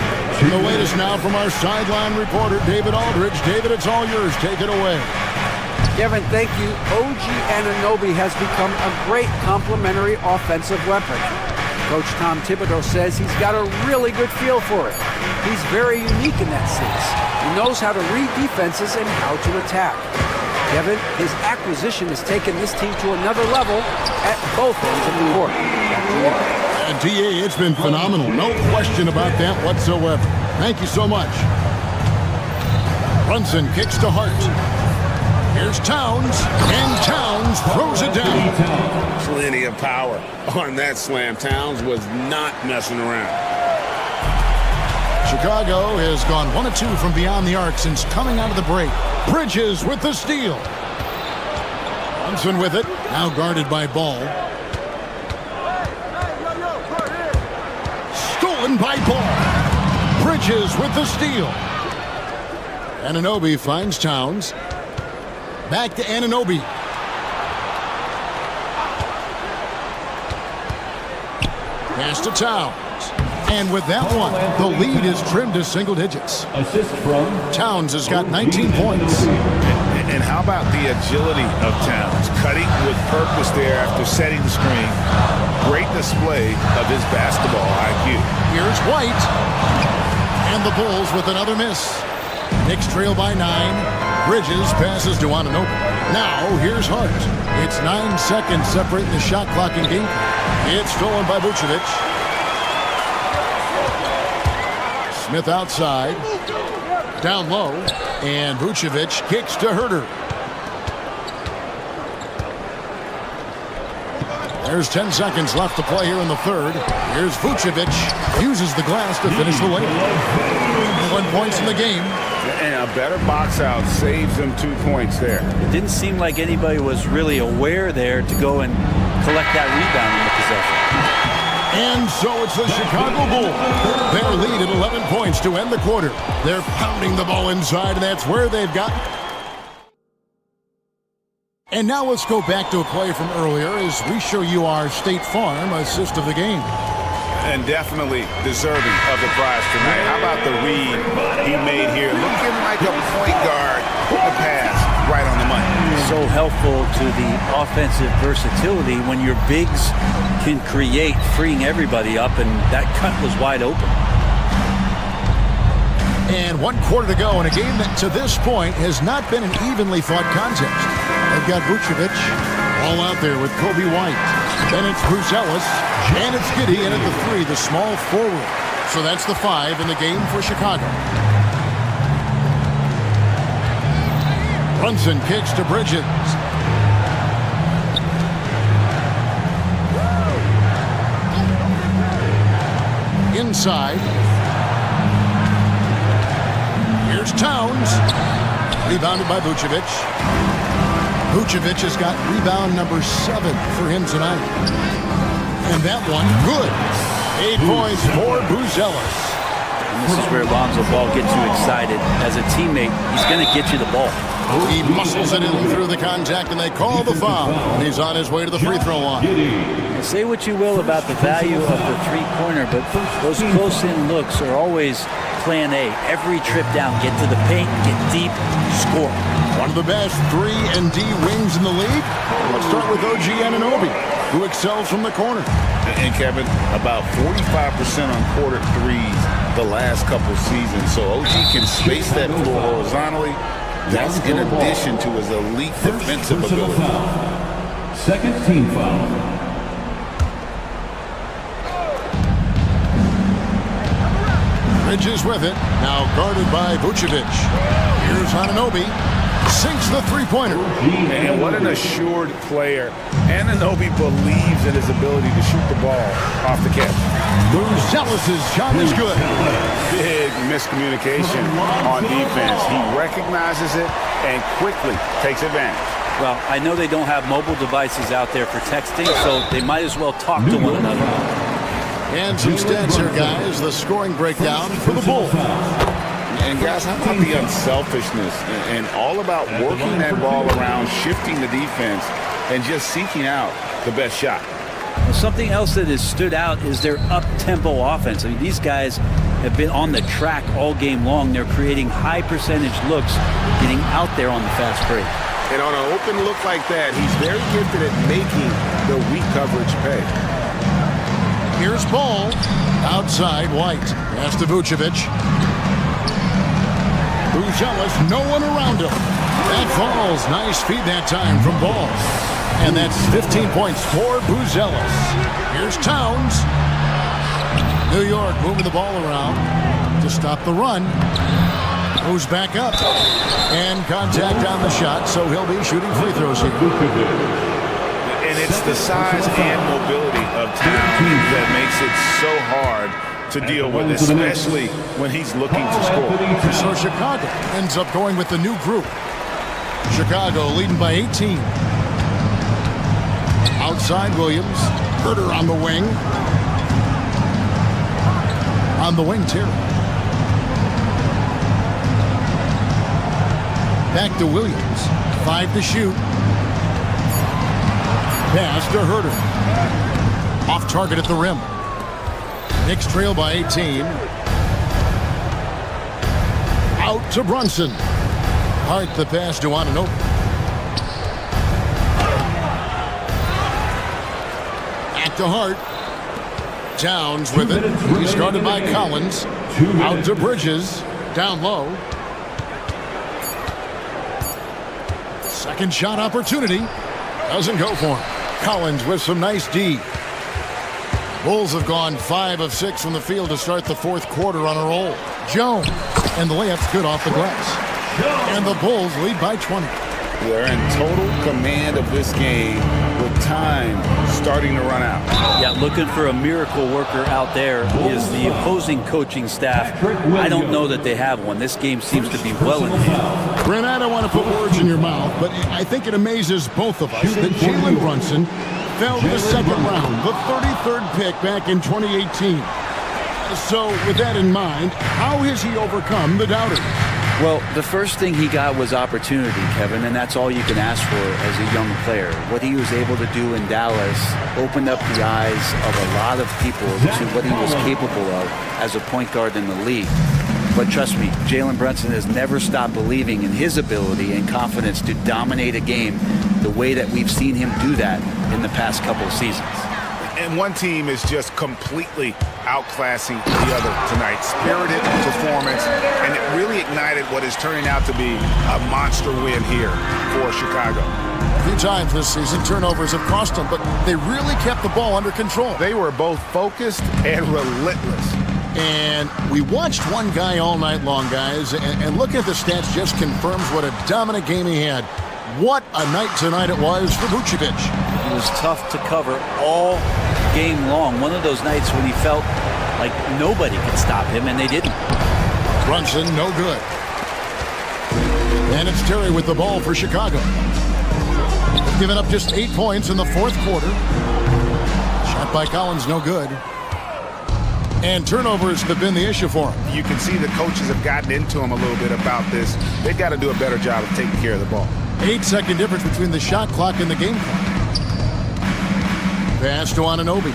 The latest now from our sideline reporter, David Aldridge. David, it's all yours. Take it away.
Kevin, thank you. OG Anunoby has become a great complementary offensive weapon. Coach Tom Thibodeau says he's got a really good feel for it. He's very unique in that sense. He knows how to read defenses and how to attack. Kevin, his acquisition has taken this team to another level at both ends of the court.
And T.A., it's been phenomenal. No question about that whatsoever. Thank you so much. Brunson kicks to Hart. Here's Towns, and Towns throws it down.
Plenty of power on that slam. Towns was not messing around.
Chicago has gone 1 of 2 from beyond the arc since coming out of the break. Bridges with the steal. Brunson with it, now guarded by Ball. Stolen by Ball. Bridges with the steal. Anunoby finds Towns. Back to Anunoby. Pass to Towns. And with that one, the lead is trimmed to single digits.
Assist from
Towns has got 19 points.
And how about the agility of Towns? Cutting with purpose there after setting the screen. Great display of his basketball IQ.
Here's White. And the Bulls with another miss. Knicks trail by 9. Bridges passes to Anunoby. Now, here's Hart. It's 9 seconds separating the shot clock and game. It's stolen by Vucevic. Smith outside. Down low. And Vucevic kicks to Herter. There's 10 seconds left to play here in the third. Here's Vucevic. Uses the glass to finish the layup. 1 point in the game.
And a better box out saves them 2 points there.
It didn't seem like anybody was really aware there to go and collect that rebound in the possession.
And so it's the Chicago Bulls. Their lead at 11 points to end the quarter. They're pounding the ball inside, and that's where they've got. And now let's go back to a play from earlier as we show you our State Farm assist of the game.
And definitely deserving of the prize tonight. How about the read he made here? Looking like a point guard. Put the pass right on the money.
So helpful to the offensive versatility when your bigs can create, freeing everybody up, and that cut was wide open.
And 1 quarter to go in a game that to this point has not been an evenly fought contest. They've got Vucevic all out there with Kobe White. Then it's Bruce Ellis. And it's Giddey in at the 3, the small forward. So that's the 5 in the game for Chicago. Brunson kicks to Bridges. Inside. Here's Towns. Rebounded by Vucevic. Vucevic has got rebound number 7 for him tonight. And that one, good. 8 points for Bruce Ellis.
And this is where Lonzo Ball gets you excited. As a teammate, he's going to get you the ball.
He muscles it in through the contact, and they call the foul. And he's on his way to the free throw line.
Say what you will about the value of the three-pointer, but those close-in looks are always plan A. Every trip down, get to the paint, get deep, score.
One of the best 3-and-D wings in the league. Let's start with OG Anunoby, who excels from the corner.
And Kevin, about 45% on quarter threes the last couple seasons. So OG can space that floor horizontally. That's in addition to his elite defensive ability.
Second team foul.
Bridges with it. Now guarded by Vucevic. Here's Anunoby. Sinks the three-pointer.
And what an assured player. Anunoby believes in his ability to shoot the ball off the catch.
Buzelis' shot is good.
Big miscommunication on defense. He recognizes it and quickly takes advantage.
Well, I know they don't have mobile devices out there for texting, so they might as well talk to one another.
And some stats here, guys. The scoring breakdown for the Bulls.
And guys, how about the unselfishness and all about working that ball around, shifting the defense, and just seeking out the best shot.
Well, something else that has stood out is their up-tempo offense. I mean, these guys have been on the track all game long. They're creating high-percentage looks, getting out there on the fast break.
And on an open look like that, he's very gifted at making the weak coverage pay.
Here's Ball. Outside, White. Pass to Vucevic. Buzelis, no one around him. That falls. Nice feed that time from Ball. And that's 15 points for Buzelis. Here's Towns. New York moving the ball around to stop the run. Moves back up. And contact on the shot, so he'll be shooting free throws here.
And it's the size and mobility of Towns that makes it so hard to deal with, especially when he's looking to score.
So Chicago ends up going with the new group. Chicago leading by 18. Outside Williams. Herter on the wing. On the wing, Terry. Back to Williams. 5 to shoot. Pass to Herter. Off target at the rim. Knicks trail by 18. Out to Brunson. Hart the pass to Anunoby. Back to Hart. Towns with it. He started by Collins. Out to Bridges. Down low. Second shot opportunity. Doesn't go for him. Collins with some nice D. Bulls have gone 5 of 6 from the field to start the fourth quarter on a roll. Jones. And the layup's good off the glass. And the Bulls lead by 20.
They're in total command of this game with time starting to run out.
Yeah, looking for a miracle worker out there is the opposing coaching staff. I don't know that they have one. This game seems to be well in hand.
Brent, I don't want to put words in your mouth, but I think it amazes both of us that Jalen Brunson fell to the second round, the 33rd pick back in 2018. So with that in mind, how has he overcome the doubters?
Well, the first thing he got was opportunity, Kevin, and that's all you can ask for as a young player. What he was able to do in Dallas opened up the eyes of a lot of people to what he was capable of as a point guard in the league. But trust me, Jalen Brunson has never stopped believing in his ability and confidence to dominate a game the way that we've seen him do that in the past couple of seasons.
And one team is just completely outclassing the other tonight. Spirited performance, and it really ignited what is turning out to be a monster win here for Chicago.
A few times this season, turnovers have cost them, but they really kept the ball under control.
They were both focused and relentless.
And we watched one guy all night long, guys, and looking at the stats just confirms what a dominant game he had. What a night tonight it was for Vucevic.
It was tough to cover all game long. One of those nights when he felt like nobody could stop him, and they didn't.
Brunson, no good. And it's Terry with the ball for Chicago. Giving up just 8 points in the fourth quarter. Shot by Collins, no good. And turnovers have been the issue for him.
You can see the coaches have gotten into him a little bit about this. They've got to do a better job of taking care of the ball.
8-second difference between the shot clock and the game clock. Pass to Anunoby.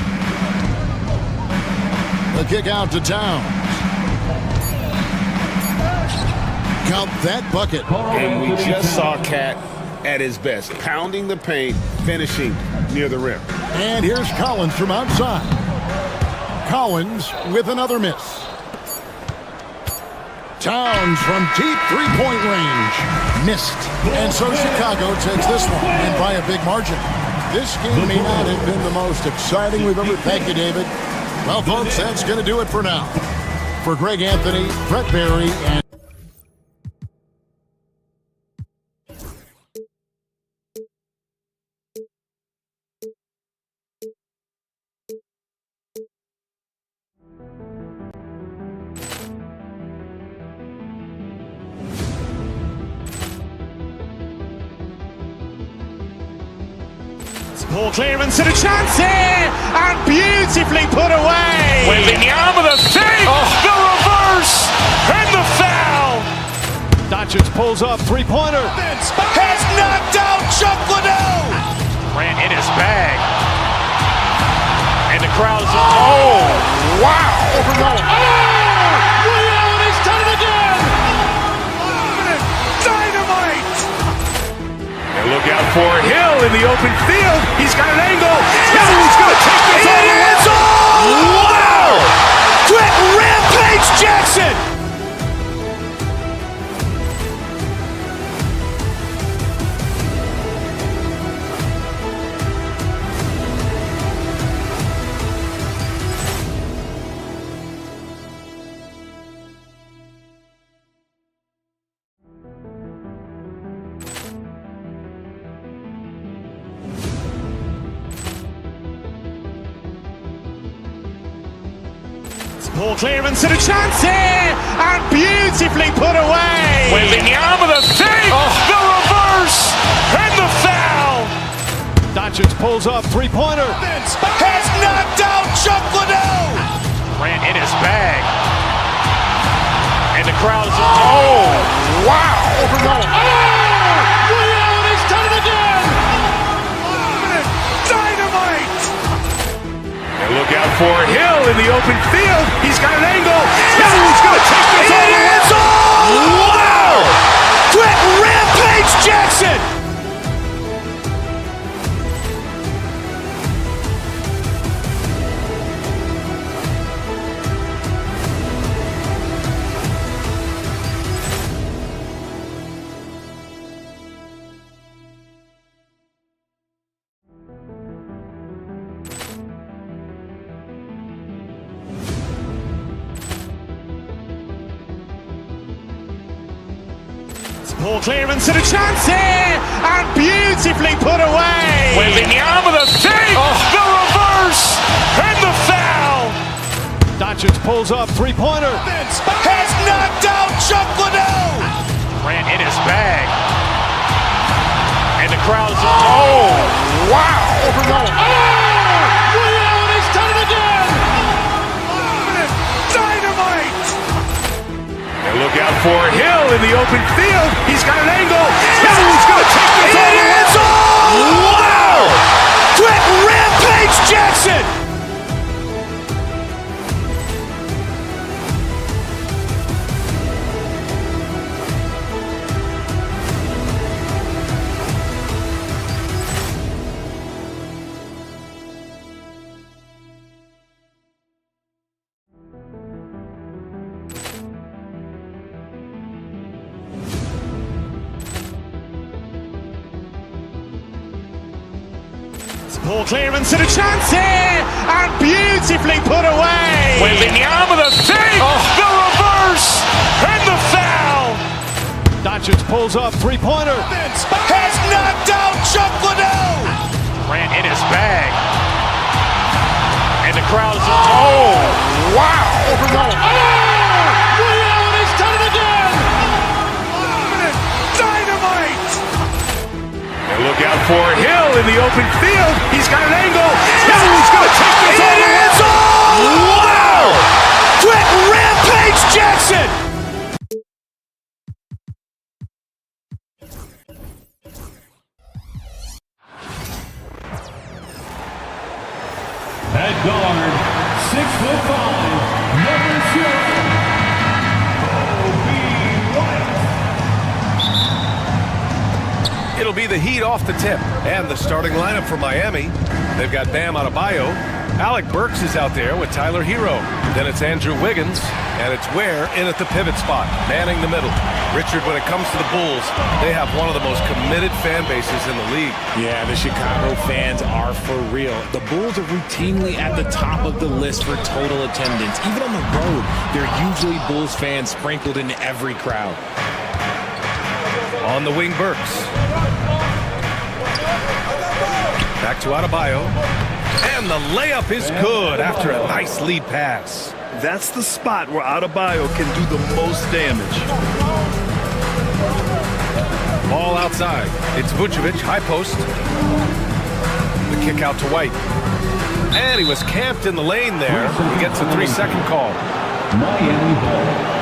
The kick out to Towns. Count that bucket.
And we just saw Cat at his best, pounding the paint, finishing near the rim.
And here's Collins from outside. Collins with another miss. Towns from deep three-point range. Missed. And so Chicago takes this one, and by a big margin. This game may not have been the most exciting we've ever... Thank you, David. Well, folks, that's going to do it for now. For Greg Anthony, Brett Barry, and...
Ball clearance and a chance here, and beautifully put away.
Wembanyama the fake, the reverse, and the foul.
Doncic pulls up, three-pointer.
Has knocked out Chuck Liddell. Ran in his bag. And the crowd is, oh, wow.
He's done it again.
Dynamite. And look out for Hill in the open field. He's got an angle. He's going to take this all the way. Wow! Quick Rampage Jackson.
Ball clearance and a chance here, and beautifully put away.
Wembanyama the fake, the reverse, and the foul.
Doncic pulls up, three-pointer.
Has knocked out Chuck Liddell. Ran in his bag. And the crowd is, oh, wow.
He's done it again.
Dynamite. And look out for Hill in the open field. He's got an angle. He's going to take this all the way. Wow! Quick Rampage Jackson.
Ball clearance and a chance here, and beautifully put away.
Wembanyama the fake, the reverse, and the foul.
Doncic pulls up, three-pointer.
Has knocked out Chuck Liddell. Ran in his bag. And the crowd is, oh, wow.
He's done it again.
Dynamite. And look out for Hill in the open field. He's got an angle. He's going to take this all the way. Wow! Quick Rampage Jackson.
Ball clearance and a chance here, and beautifully put away.
Wembanyama the fake, the reverse, and the foul.
Doncic pulls up, three-pointer.
Has knocked out Chuck Liddell. Ran in his bag. And the crowd is, oh, wow.
He's done it again.
Dynamite. And look out for Hill in the open field. He's got an angle. He's going to take this all the way. Wow!
At guard, 6'5", number 0,
It'll be the Heat off the tip. And the starting lineup for Miami. They've got Bam Adebayo. Alec Burks is out there with Tyler Hero. Then it's Andrew Wiggins. And it's Ware in at the pivot spot, manning the middle. Richard, when it comes to the Bulls, they have one of the most committed fan bases in the league.
Yeah, the Chicago fans are for real. The Bulls are routinely at the top of the list for total attendance. Even on the road, there are usually Bulls fans sprinkled in every crowd.
On the wing, Burks. Back to Adebayo. And the layup is good after a nice lead pass.
That's the spot where Adebayo can do the most damage.
Ball outside. It's Vucevic, high post. The kick out to White. And he was camped in the lane there. He gets a 3-second call.
Miami ball.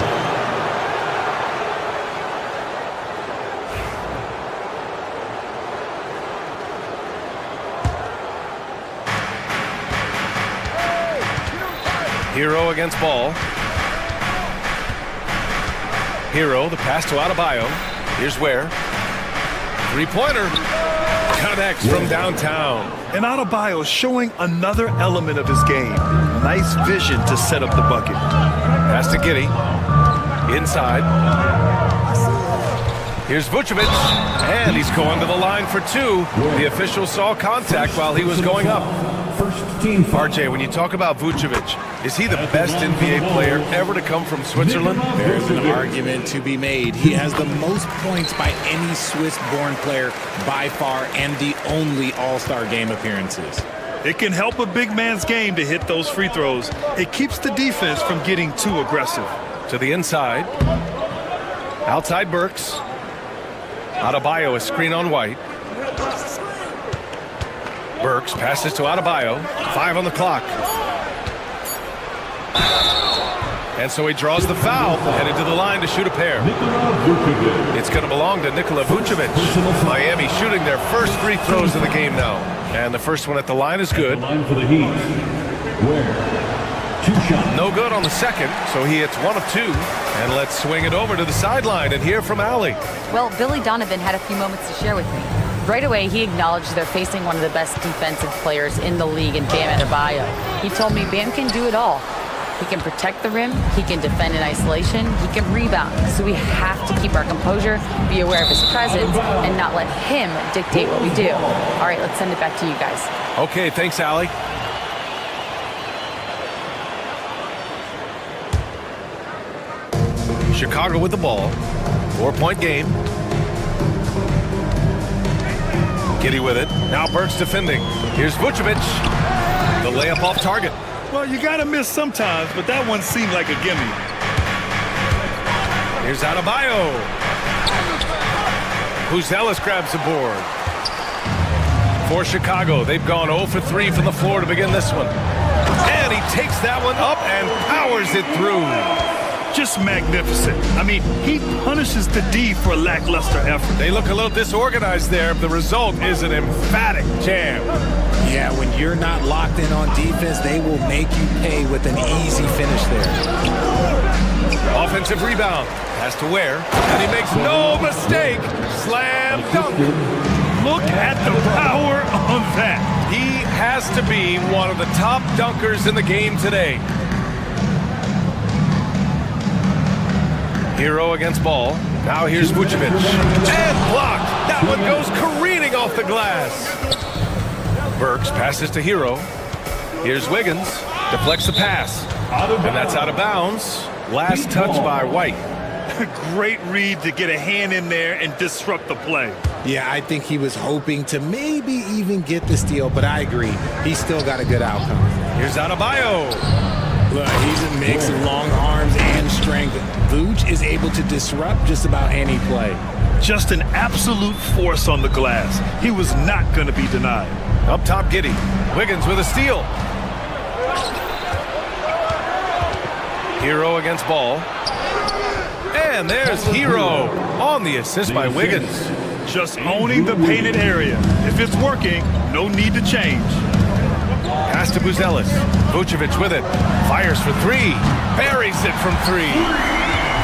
Hero against Ball. Hero, the pass to Adebayo. Here's Ware. Three-pointer. Connects from downtown.
And Adebayo showing another element of his game. Nice vision to set up the bucket.
Pass to Giddey. Inside. Here's Vucevic. And he's going to the line for two. The official saw contact while he was going up. RJ, when you talk about Vucevic, is he the best NBA player ever to come from Switzerland?
There's an argument to be made. He has the most points by any Swiss-born player by far and the only All-Star game appearances.
It can help a big man's game to hit those free throws. It keeps the defense from getting too aggressive.
To the inside. Outside Burks. Adebayo, a screen on White. Burks passes to Adebayo. 5 on the clock. And so he draws the foul, headed to the line to shoot a pair. It's going to belong to Nikola Vucevic. Miami shooting their first free throws of the game now. And the first one at the line is good. No good on the second, so he hits 1 of 2. And let's swing it over to the sideline and hear from Allie.
Well, Billy Donovan had a few moments to share with me. Right away, he acknowledged they're facing one of the best defensive players in the league in Bam Adebayo. He told me Bam can do it all. He can protect the rim, he can defend in isolation, he can rebound. So we have to keep our composure, be aware of his presence, and not let him dictate what we do. All right, let's send it back to you guys.
Okay, thanks, Allie. Chicago with the ball. 4-point game. Giddey with it. Now Burks defending. Here's Vucevic. The layup off target.
Well, you got to miss sometimes, but that one seemed like a gimme.
Here's Adebayo. Ellis grabs the board. For Chicago, they've gone 0 for 3 from the floor to begin this one. And he takes that one up and powers it through.
Just magnificent. I mean, he punishes the D for lackluster effort.
They look a little disorganized there. The result is an emphatic jam.
Yeah, when you're not locked in on defense, they will make you pay with an easy finish there.
Offensive rebound. Pass to Ware. And he makes no mistake. Slam dunk.
Look at the power on that.
He has to be one of the top dunkers in the game today. Hero against Ball. Now here's Vucevic. And blocked. That one goes careening off the glass. Burks passes to Hero. Here's Wiggins. Deflects the pass. And that's out of bounds. Last touch by White.
Great read to get a hand in there and disrupt the play.
Yeah, I think he was hoping to maybe even get the steal, but I agree. He's still got a good outcome.
Here's Adebayo.
Look, he's a mix of long arms and strength. Vooch is able to disrupt just about any play.
Just an absolute force on the glass. He was not going to be denied.
Up top, Giddey. Wiggins with a steal. Hero against Ball. And there's Hero on the assist by Wiggins.
Just owning the painted area. If it's working, no need to change.
Pass to Buzelis. Vucevic with it. Fires for three. Buries it from three.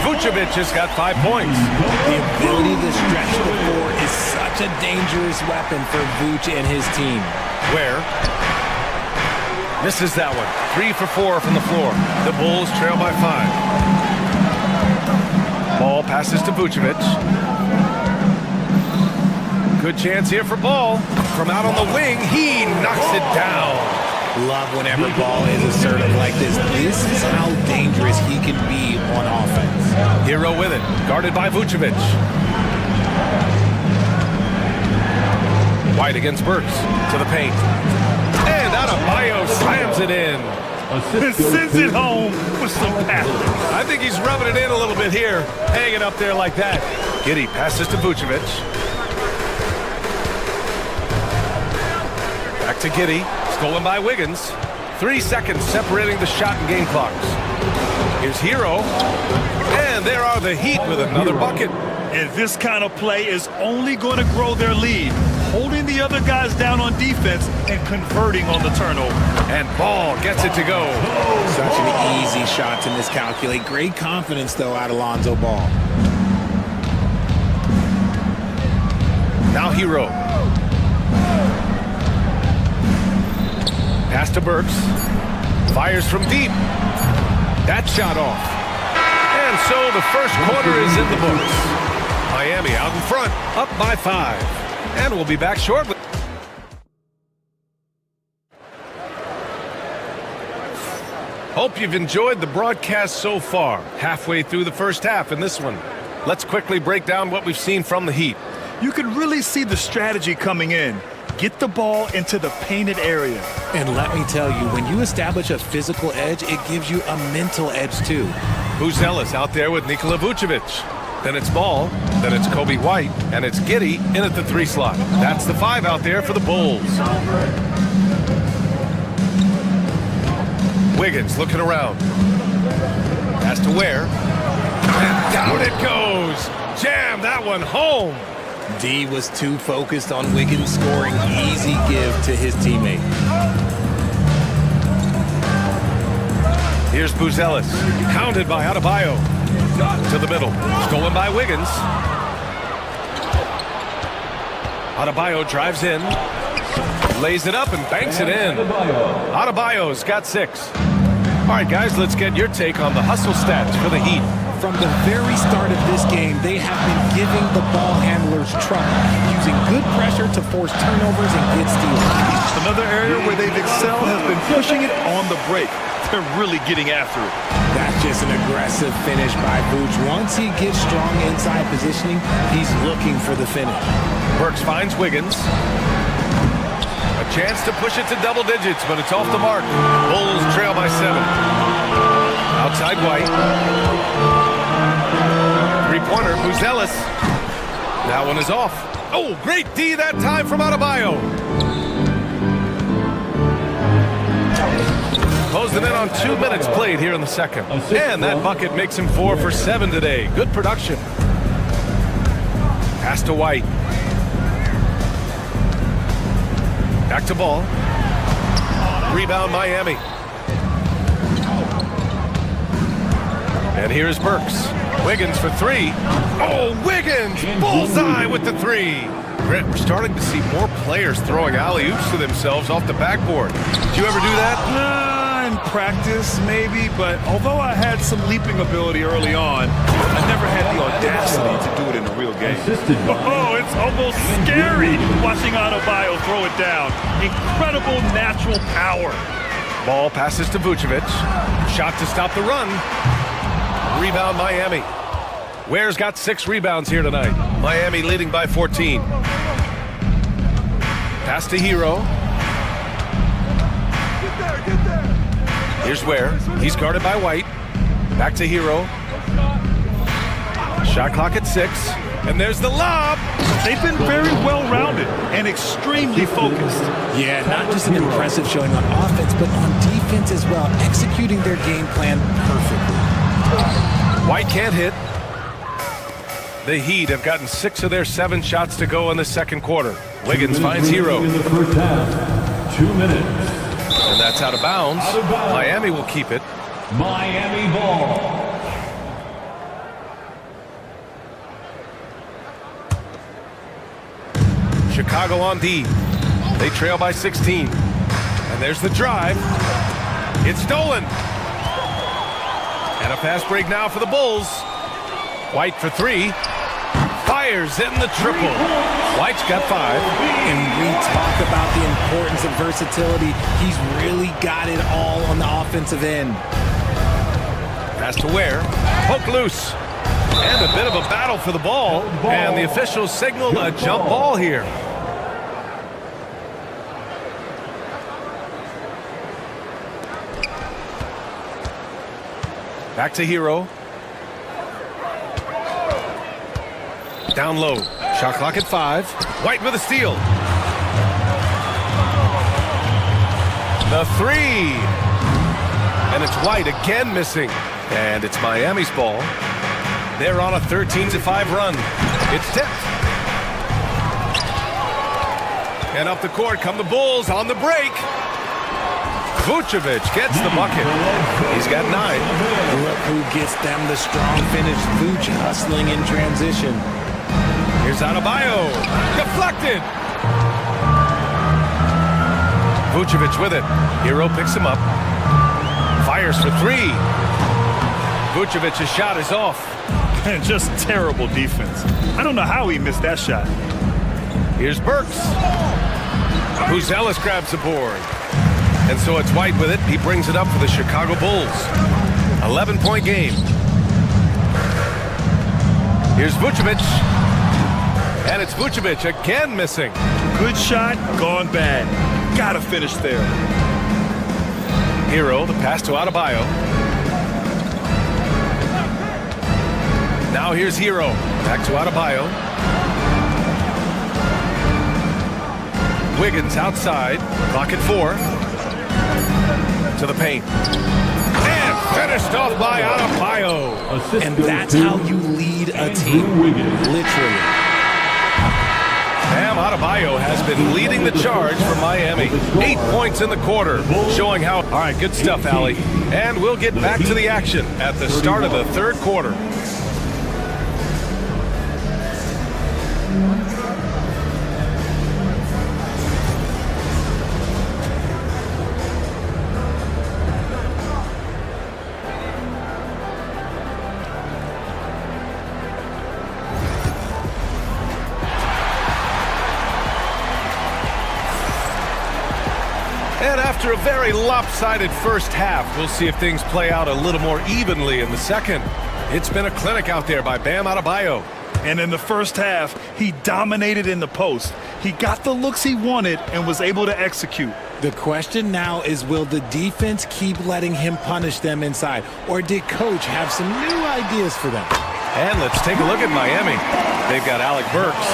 Vucevic has got 5 points.
The ability to stretch the floor is such a dangerous weapon for Vuce and his team.
Where? Misses that one. 3 for 4 from the floor. The Bulls trail by 5. Ball passes to Vucevic. Good chance here for Ball. From out on the wing, he knocks it down.
Love whenever Ball is assertive like this. This is how dangerous he can be on offense.
Hero with it, guarded by Vucevic. White against Burks, to the paint. And Adebayo slams it in.
And sends it home with some passion.
I think he's rubbing it in a little bit here, hanging up there like that. Giddey passes to Vucevic. Back to Giddey, stolen by Wiggins. 3 seconds separating the shot and game clocks. Here's Hero, and there are the Heat with another bucket.
And this kind of play is only going to grow their lead, holding the other guys down on defense and converting on the turnover.
And Ball gets it to go.
Such an easy shot to miscalculate. Great confidence, though, out of Lonzo Ball.
Now Hero. Pass to Burks. Fires from deep. That shot off. And so the first quarter is in the books. Miami out in front, up by 5. And we'll be back shortly. Hope you've enjoyed the broadcast so far. Halfway through the first half in this one. Let's quickly break down what we've seen from the Heat.
You can really see the strategy coming in. Get the ball into the painted area.
And let me tell you, when you establish a physical edge, it gives you a mental edge too.
Buzelis out there with Nikola Vucevic. Then it's Ball, then it's Kobe White, and it's Giddey in at the 3 slot. That's the 5 out there for the Bulls. Wiggins looking around. Pass to Ware. And down it goes. Jam that one home.
D was too focused on Wiggins scoring. Easy give to his teammate.
Here's Buzelis, hounded by Adebayo. To the middle, stolen by Wiggins. Adebayo drives in, lays it up and banks it in. Adebayo's got 6. All right, guys, let's get your take on the hustle stats for the Heat.
From the very start of this game, they have been giving the ball handlers trouble, using good pressure to force turnovers and get steals.
Another area where they've excelled has been pushing it on the break. They're really getting after it.
That's just an aggressive finish by Vooch. Once he gets strong inside positioning, he's looking for the finish.
Burks finds Wiggins. A chance to push it to double digits, but it's off the mark. Bulls trail by 7. Outside White. 3-pointer, Buzelis. That one is off. Oh, great D that time from Adebayo. Closing in on 2 minutes played here in the second. And that bucket makes him 4 for 7 today. Good production. Pass to White. Back to Ball. Rebound Miami. And here's Burks. Wiggins for 3. Oh, Wiggins! Bullseye with the 3. Brett, we're starting to see more players throwing alley-oops to themselves off the backboard. Did you ever do that?
In practice, maybe, but although I had some leaping ability early on, I never had the audacity to do it in a real game. Oh, it's almost scary watching Adebayo throw it down. Incredible natural power.
Ball passes to Vucevic. Shot to stop the run. Rebound Miami. Ware's got 6 rebounds here tonight. Miami leading by 14. Pass to Hero.
Get there.
Here's Ware. He's guarded by White. Back to Hero. Shot clock at 6. And there's the lob.
They've been very well-rounded and extremely focused.
Yeah, not just an impressive showing on offense, but on defense as well, executing their game plan perfectly.
White can't hit. The Heat have gotten 6 of their 7 shots to go in the second quarter. Wiggins finds Hero.
In the first half, 2 minutes.
That's out of bounds. Miami will keep it.
Miami ball.
Chicago on D. They trail by 16. And there's the drive. It's stolen. And a fast break now for the Bulls. White for three. Fires in the triple. White's got 5.
And we talk about the importance of versatility. He's really got it all on the offensive end.
Pass to Ware. Poke loose. And a bit of a battle for the ball. And the officials signal a jump ball here. Back to Hero. Down low. Shot clock at 5. White with a steal. The 3. And it's White again missing. And it's Miami's ball. They're on a 13-5 run. It's tipped. And up the court come the Bulls on the break. Vucevic gets the bucket. He's got 9.
Look who gets them the strong finish. Vuce hustling in transition.
Here's Adebayo. Deflected. Vucevic with it. Hero picks him up. Fires for 3. Vucevic's shot is off.
And just terrible defense. I don't know how he missed that shot.
Here's Burks. Buzelis grabs the board. And so it's White with it. He brings it up for the Chicago Bulls. 11-point game. Here's Vucevic. And it's Vucevic again missing.
Good shot, gone bad. Gotta finish there.
Hero, the pass to Adebayo. Now here's Hero. Back to Adebayo. Wiggins outside. Clock at 4. To the paint. And finished off by Adebayo.
And that's how you lead a team. Literally.
Bam Adebayo has been leading the charge for Miami. 8 points in the quarter, showing how... All right, good stuff, Allie. And we'll get back to the action at the start of the third quarter. And after a very lopsided first half, we'll see if things play out a little more evenly in the second. It's been a clinic out there by Bam Adebayo.
And in the first half, he dominated in the post. He got the looks he wanted and was able to execute.
The question now is, will the defense keep letting him punish them inside? Or did Coach have some new ideas for them?
And let's take a look at Miami. They've got Alec Burks.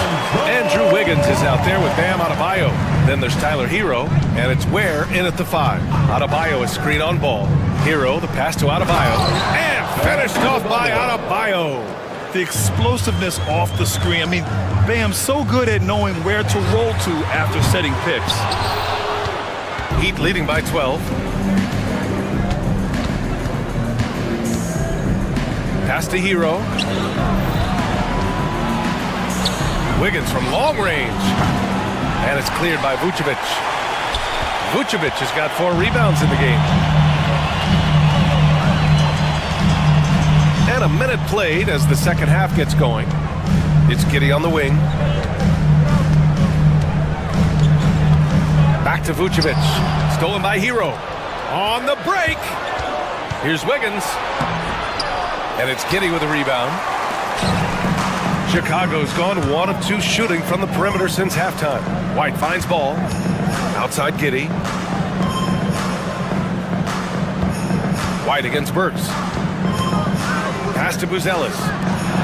Andrew Wiggins is out there with Bam Adebayo. Then there's Tyler Hero, and it's Ware in at the 5. Adebayo is screen on ball. Hero, the pass to Adebayo. And finished off by Adebayo.
The explosiveness off the screen. I mean, Bam's so good at knowing where to roll to after setting picks.
Heat leading by 12. Pass to Hero. Wiggins from long range. And it's cleared by Vucevic. Vucevic has got 4 rebounds in the game. And a minute played as the second half gets going. It's Giddey on the wing. Back to Vucevic. Stolen by Hero. On the break. Here's Wiggins. And it's Giddey with a rebound. Chicago's gone 1 of 2 shooting from the perimeter since halftime. White finds ball. Outside Giddey. White against Burks. Pass to Buzelis.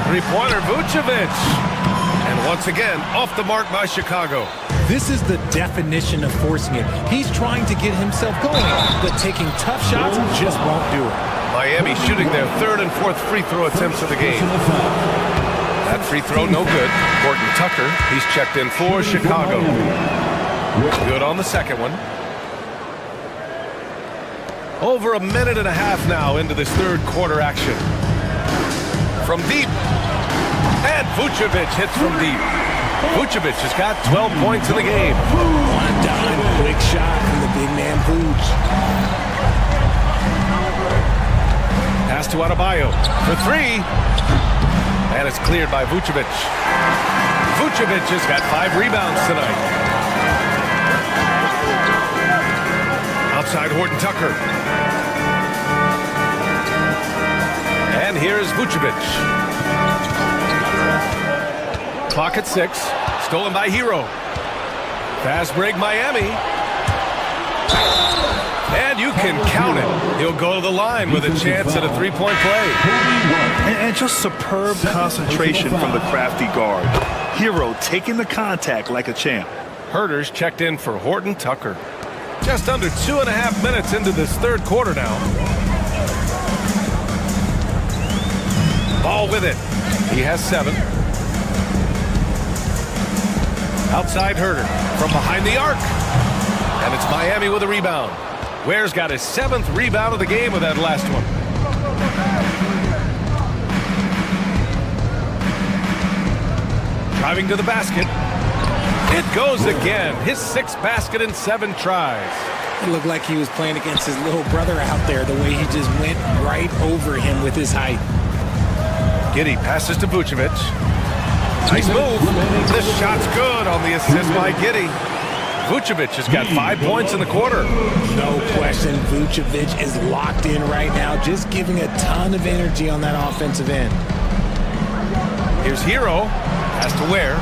Three-pointer, Vucevic. And once again, off the mark by Chicago.
This is the definition of forcing it. He's trying to get himself going, but taking tough shots just won't do it.
Miami shooting their 3rd and 4th free throw attempts of the game. That free throw, no good. Horton Tucker, he's checked in for Chicago. Good on the second one. Over a minute and a half now into this third quarter action. From deep. And Vucevic hits from deep. Vucevic has got 12 points in the game.
One dime, quick shot from the big man Vooch.
Pass to Adebayo for three. And it's cleared by Vucevic. Vucevic has got 5 rebounds tonight. Outside Horton Tucker. And here's Vucevic. Clock at 6. Stolen by Hero. Fast break Miami. And you can count it. He'll go to the line with a chance at a three-point play.
And just superb concentration from the crafty guard. Hero taking the contact like a champ.
Herter's checked in for Horton Tucker. Just under 2.5 minutes into this third quarter now. Ball with it. He has 7. Outside Herter from behind the arc. And it's Miami with a rebound. Ware's got his 7th rebound of the game with that last one. Driving to the basket. It goes again. His 6th basket in 7 tries.
It looked like he was playing against his little brother out there, the way he just went right over him with his height.
Giddey passes to Vucevic. Nice move. This shot's good on the assist by Giddey. Vucevic has got 5 points in the quarter.
No question, Vucevic is locked in right now, just giving a ton of energy on that offensive end.
Here's Hero. Pass to Ware.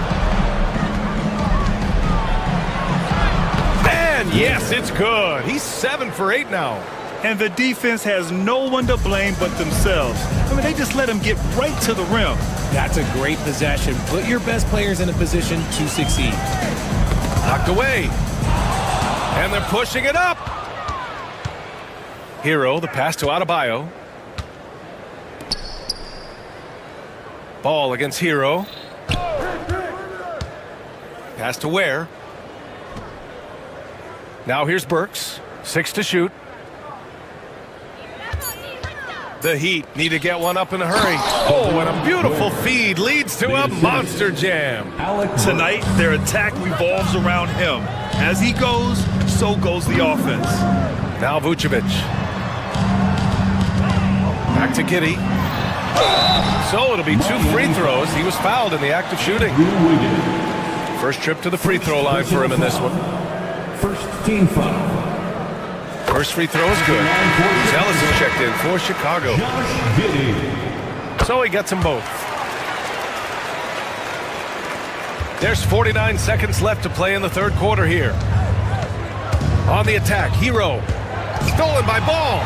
And yes, it's good. He's 7 for 8 now.
And the defense has no one to blame but themselves. I mean, they just let him get right to the rim.
That's a great possession. Put your best players in a position to succeed.
Knocked away. And they're pushing it up. Hero, the pass to Adebayo. Ball against Hero. Pass to Ware. Now here's Burks. 6 to shoot. The Heat need to get one up in a hurry. Oh, and a beautiful feed leads to a monster jam.
Tonight, their attack revolves around him. As he goes, so goes the offense.
Now Vucevic. Back to Giddey. So it'll be 2 free throws. He was fouled in the act of shooting. First trip to the free throw line for him in this one.
First team foul.
First free throw is good. Ellis is checked in for Chicago. So he gets them both. There's 49 seconds left to play in the third quarter here. On the attack, Hero. Stolen by Ball.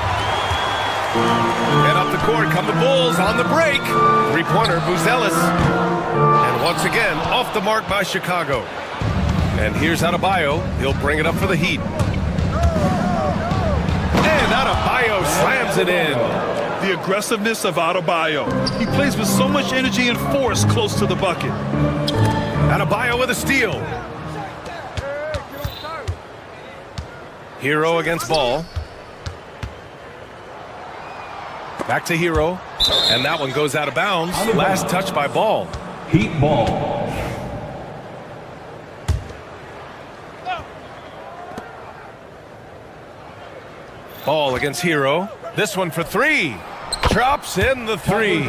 And up the court come the Bulls on the break. Three-pointer, Buzelis. And once again, off the mark by Chicago. And here's Adebayo. He'll bring it up for the Heat. And Adebayo slams it in.
The aggressiveness of Adebayo. He plays with so much energy and force close to the bucket.
Adebayo with a steal. Hero against Ball. Back to Hero. And that one goes out of bounds. Last touch by Ball.
Heat ball.
Ball against Hero. This one for 3. Drops in the 3.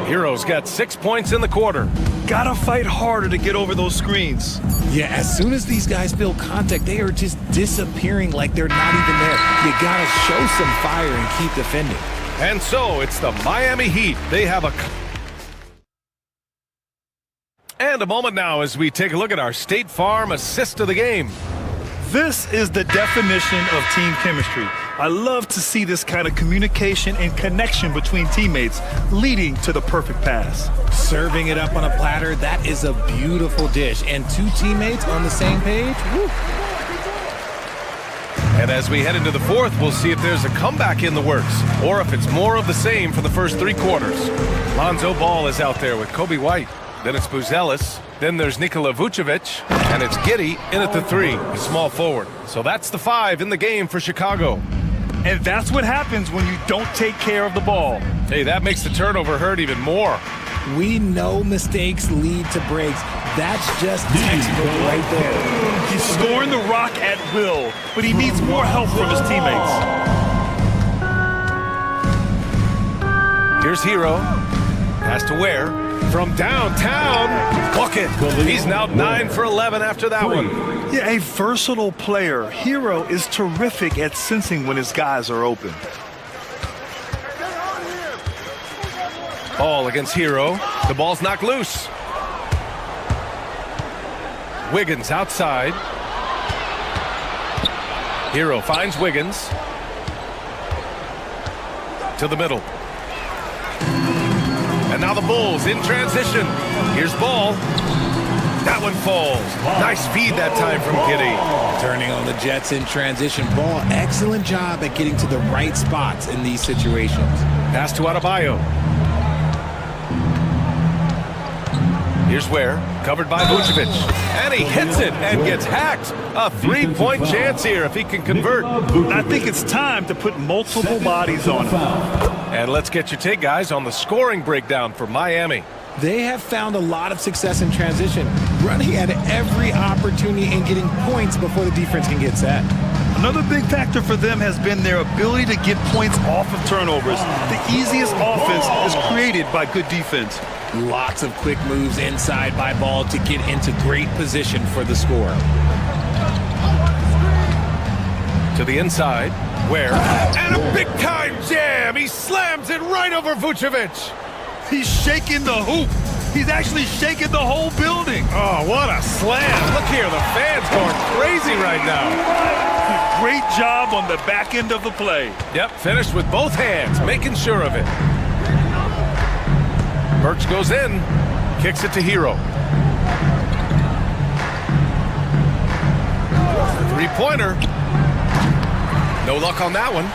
Hero's got 6 points in the quarter.
Gotta fight harder to get over those screens.
Yeah, as soon as these guys feel contact, they are just disappearing like they're not even there. You gotta show some fire and keep defending.
And so it's the Miami Heat. They have a... And a moment now as we take a look at our State Farm assist of the game.
This is the definition of team chemistry. I love to see this kind of communication and connection between teammates leading to the perfect pass.
Serving it up on a platter, that is a beautiful dish. And 2 teammates on the same page, woo.
And as we head into the fourth, we'll see if there's a comeback in the works or if it's more of the same for the first 3 quarters. Lonzo Ball is out there with Kobe White. Then it's Buzelis. Then there's Nikola Vucevic. And it's Giddey in at the 3, a small forward. So that's the 5 in the game for Chicago.
And that's what happens when you don't take care of the ball.
Hey, that makes the turnover hurt even more.
We know mistakes lead to breaks. That's just textbook right there.
He's scoring the rock at will, but he needs more help from his teammates.
Here's Hero. Has to Ware. From downtown. Bucket. He's now 9 for 11 after that one.
Yeah, a versatile player. Hero is terrific at sensing when his guys are open.
Ball against Hero. The ball's knocked loose. Wiggins outside. Hero finds Wiggins. To the middle. And now the Bulls in transition. Here's Ball. That one falls. Nice feed that time from Giddey.
Turning on the Jets in transition. Ball, excellent job at getting to the right spots in these situations.
Pass to Adebayo. Here's Ware, covered by Vucevic. And he hits it and gets hacked. A three-point chance here if he can convert.
I think it's time to put multiple bodies on him.
And let's get your take, guys, on the scoring breakdown for Miami.
They have found a lot of success in transition, running at every opportunity and getting points before the defense can get set.
Another big factor for them has been their ability to get points off of turnovers. The easiest offense is created by good defense.
Lots of quick moves inside by Ball to get into great position for the score.
To the inside, Ware. And a big-time jam! He slams it right over Vucevic.
He's shaking the hoop. He's actually shaking the whole building.
Oh, what a slam. Look here, the fans going crazy right now.
Great job on the back end of the play.
Yep, finished with both hands, making sure of it. Burks goes in, kicks it to Hero. Three-pointer. No luck on that one.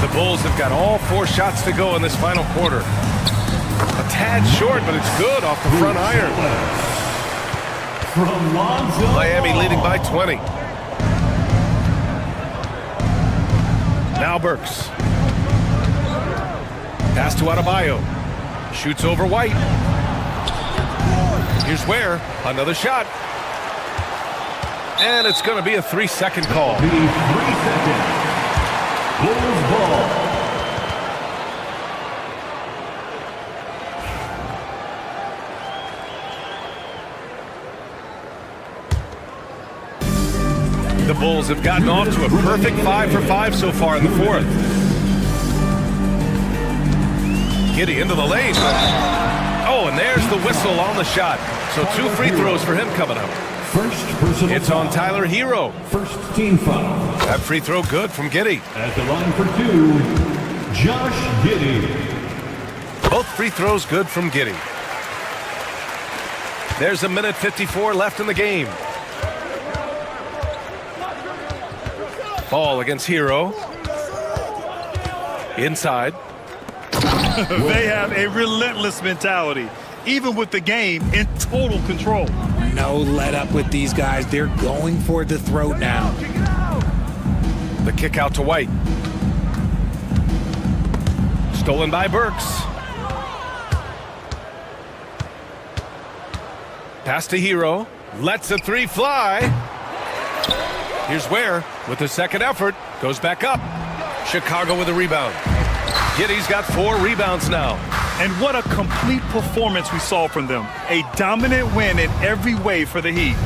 The Bulls have got all 4 shots to go in this final quarter. A tad short, but it's good off the front iron. Miami leading by 20. Now Burks. Pass to Adebayo. Shoots over White. Here's Ware. Another shot. And it's going to be a 3-second call.
3 seconds. Bulls ball.
The Bulls have gotten off to a perfect 5 for 5 so far in the fourth. Giddey into the lane. Oh, and there's the whistle on the shot. So 2 free throws for him coming up.
First personal
It's on Tyler Hero.
First team foul.
That free throw good from Giddey.
At the line for 2, Josh Giddey.
Both free throws good from Giddey. There's 1:54 left in the game. Ball against Hero. Inside.
They have a relentless mentality, even with the game in total control.
No let up with these guys. They're going for the throat now.
The kick out to White. Stolen by Burks. Pass to Hero. Lets a 3 fly. Here's Ware with the second effort. Goes back up. Chicago with a rebound. Giddey's got 4 rebounds now.
And what a complete performance we saw from them. A dominant win in every way for the Heat.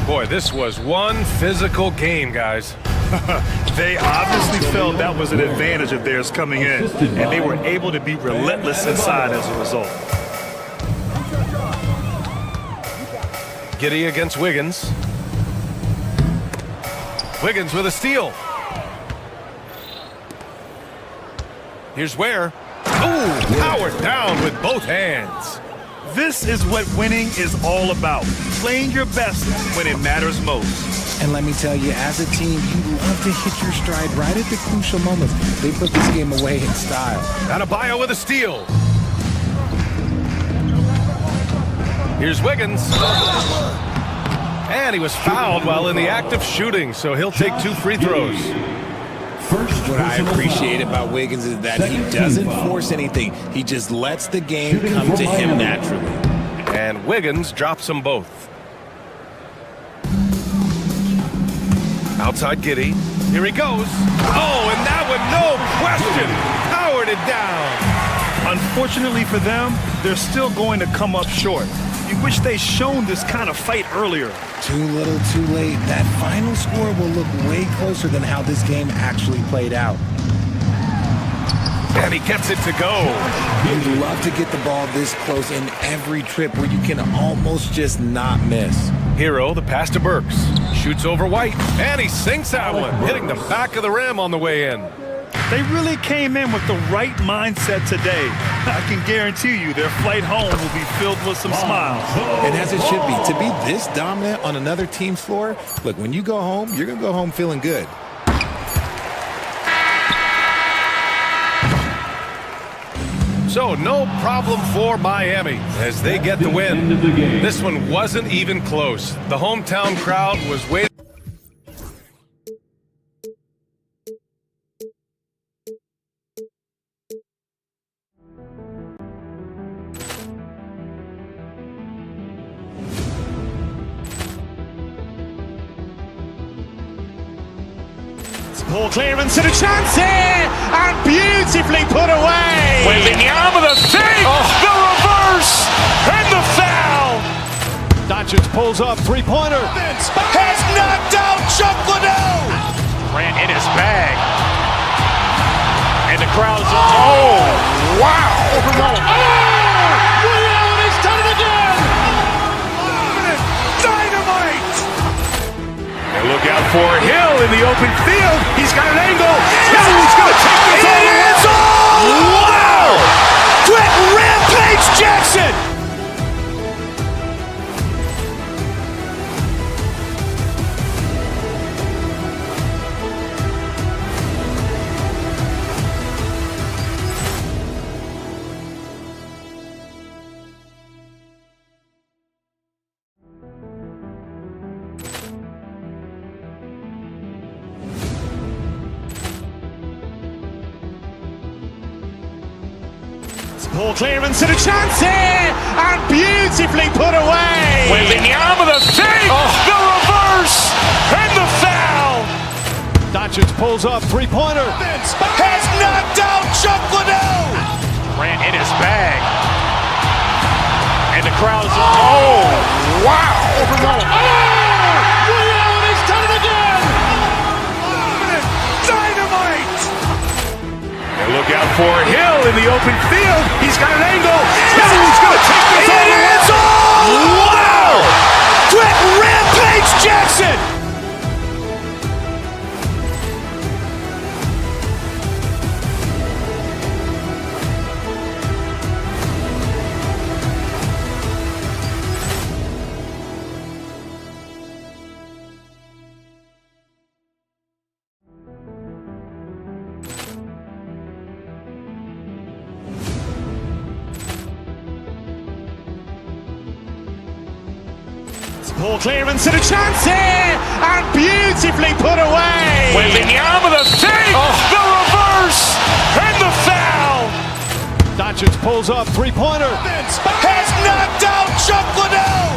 Boy, this was one physical game, guys.
They obviously felt that was an advantage of theirs coming in, and they were able to be relentless inside as a result.
Giddey against Wiggins. Wiggins with a steal. Here's Ware. Ooh, powered down with both hands.
This is what winning is all about. Playing your best when it matters most.
And let me tell you, as a team, you love to hit your stride right at the crucial moments. They put this game away in style.
Adebayo with a steal. Here's Wiggins. And he was fouled while in the act of shooting, so he'll take 2 free throws.
What I appreciate about Wiggins is that he doesn't force anything. He just lets the game come to him naturally.
And Wiggins drops them both. Outside Giddey. Here he goes. Oh, and that one, no question, powered it down.
Unfortunately for them, they're still going to come up short. You wish they'd shown this kind of fight earlier.
Too little, too late. That final score will look way closer than how this game actually played out.
And he gets it to go.
You'd love to get the ball this close in every trip where you can almost just not miss.
Hero, the pass to Burks. Shoots over White, and he sinks that one, hitting the back of the rim on the way in.
They really came in with the right mindset today. I can guarantee you their flight home will be filled with some smiles.
And as it should be. To be this dominant on another team's floor, look, when you go home, you're going to go home feeling good.
So no problem for Miami as they get the win. This one wasn't even close. The hometown crowd was waiting.
Poor clearance and a chance here, and beautifully put away.
Wembanyama the save, the reverse, and the foul.
Doncic pulls up, three-pointer. Has knocked out Chuck Liddell.
Grant in his bag. And the crowd's, oh, wow.
He's done it again.
Dynamite. And look out for Hill in the open field. He's got an angle. He's going to take this all the way. Wow.
Quick Rampage Jackson. Poor clearance and a chance here, and beautifully put away.
Wembanyama the save, the reverse, and the foul.
Doncic pulls up, three-pointer. Has knocked out Chuck Liddell.
Grant in his bag. And the crowd's, oh, wow.
He's done it again.
Dynamite. And look out for Hill in the open field. He's got an angle. He's going to take this all the way.
Wow. Quick Rampage Jackson. Poor clearance and a chance here, and beautifully put away.
Wembanyama the save, the reverse, and the foul.
Doncic pulls up, three-pointer. Has knocked out Chuck Liddell.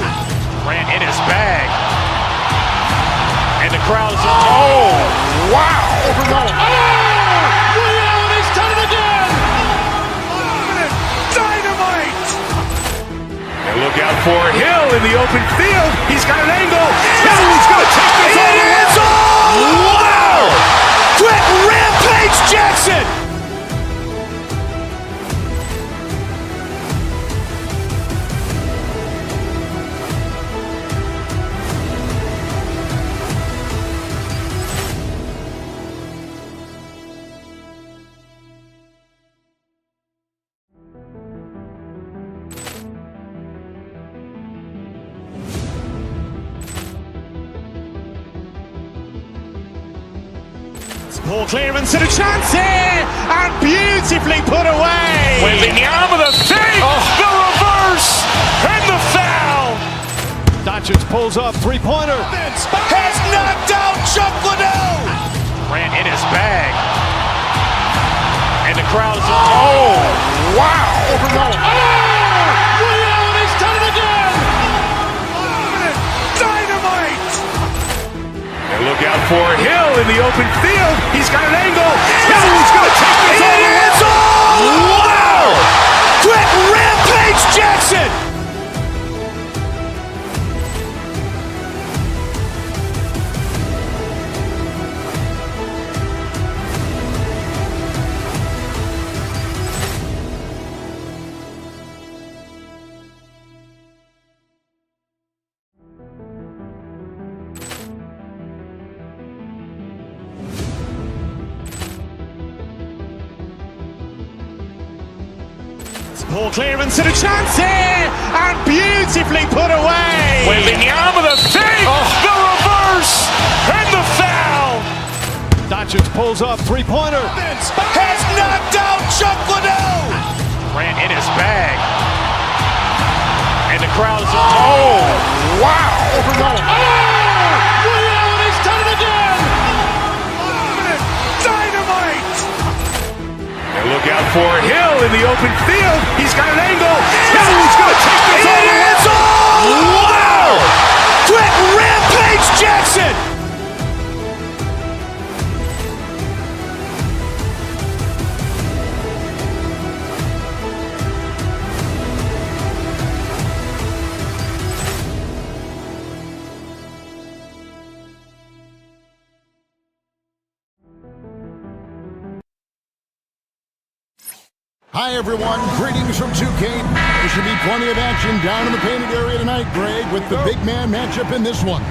Grant in his bag. And the crowd's, oh, wow.
He's done it again.
Dynamite. And look out for Hill in the open field. He's got an angle. He's going to take this all the way.
Wow. Quick Rampage Jackson. Poor clearance and a chance here, and beautifully put away.
Wembanyama the save, the reverse, and the foul.
Doncic pulls up, three-pointer. Has knocked out Chuck Liddell.
Grant in his bag. for Hill in the open field. He's got an angle. Hill's going to take this all the way. Wow! Quick rampage Jackson!
Ball clearance and a chance here, and beautifully put away.
Wembanyama with a save, the reverse, and the foul.
Doncic pulls up, three-pointer. Has knocked out Chuck Liddell.
Grant in his bag. And the crowd is, oh, wow.
He's done it again.
Dynamite. And look out for Hill in the open field. He's got an angle. Hill's going to take this all the way. Wow. Quick rampage Jackson.
Hi, everyone. Greetings from 2K. There should be plenty of action down in the painted area tonight, Greg, with the big man matchup in this one.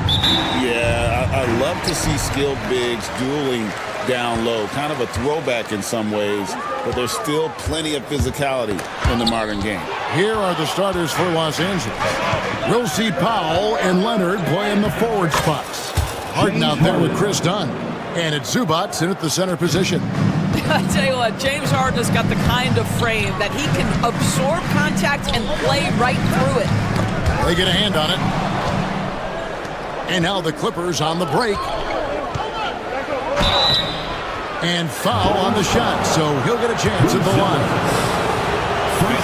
Yeah, I love to see skilled bigs dueling down low. Kind of a throwback in some ways, but there's still plenty of physicality in the modern game.
Here are the starters for Los Angeles. We'll see Powell and Leonard playing the forward spots. Harden out there with Chris Dunn. And it's Zubac in at the center position.
I tell you what, James Harden has got the kind of frame that he can absorb contact and play right through it.
They get a hand on it. And now the Clippers on the break. And foul on the shot, so he'll get a chance at the line.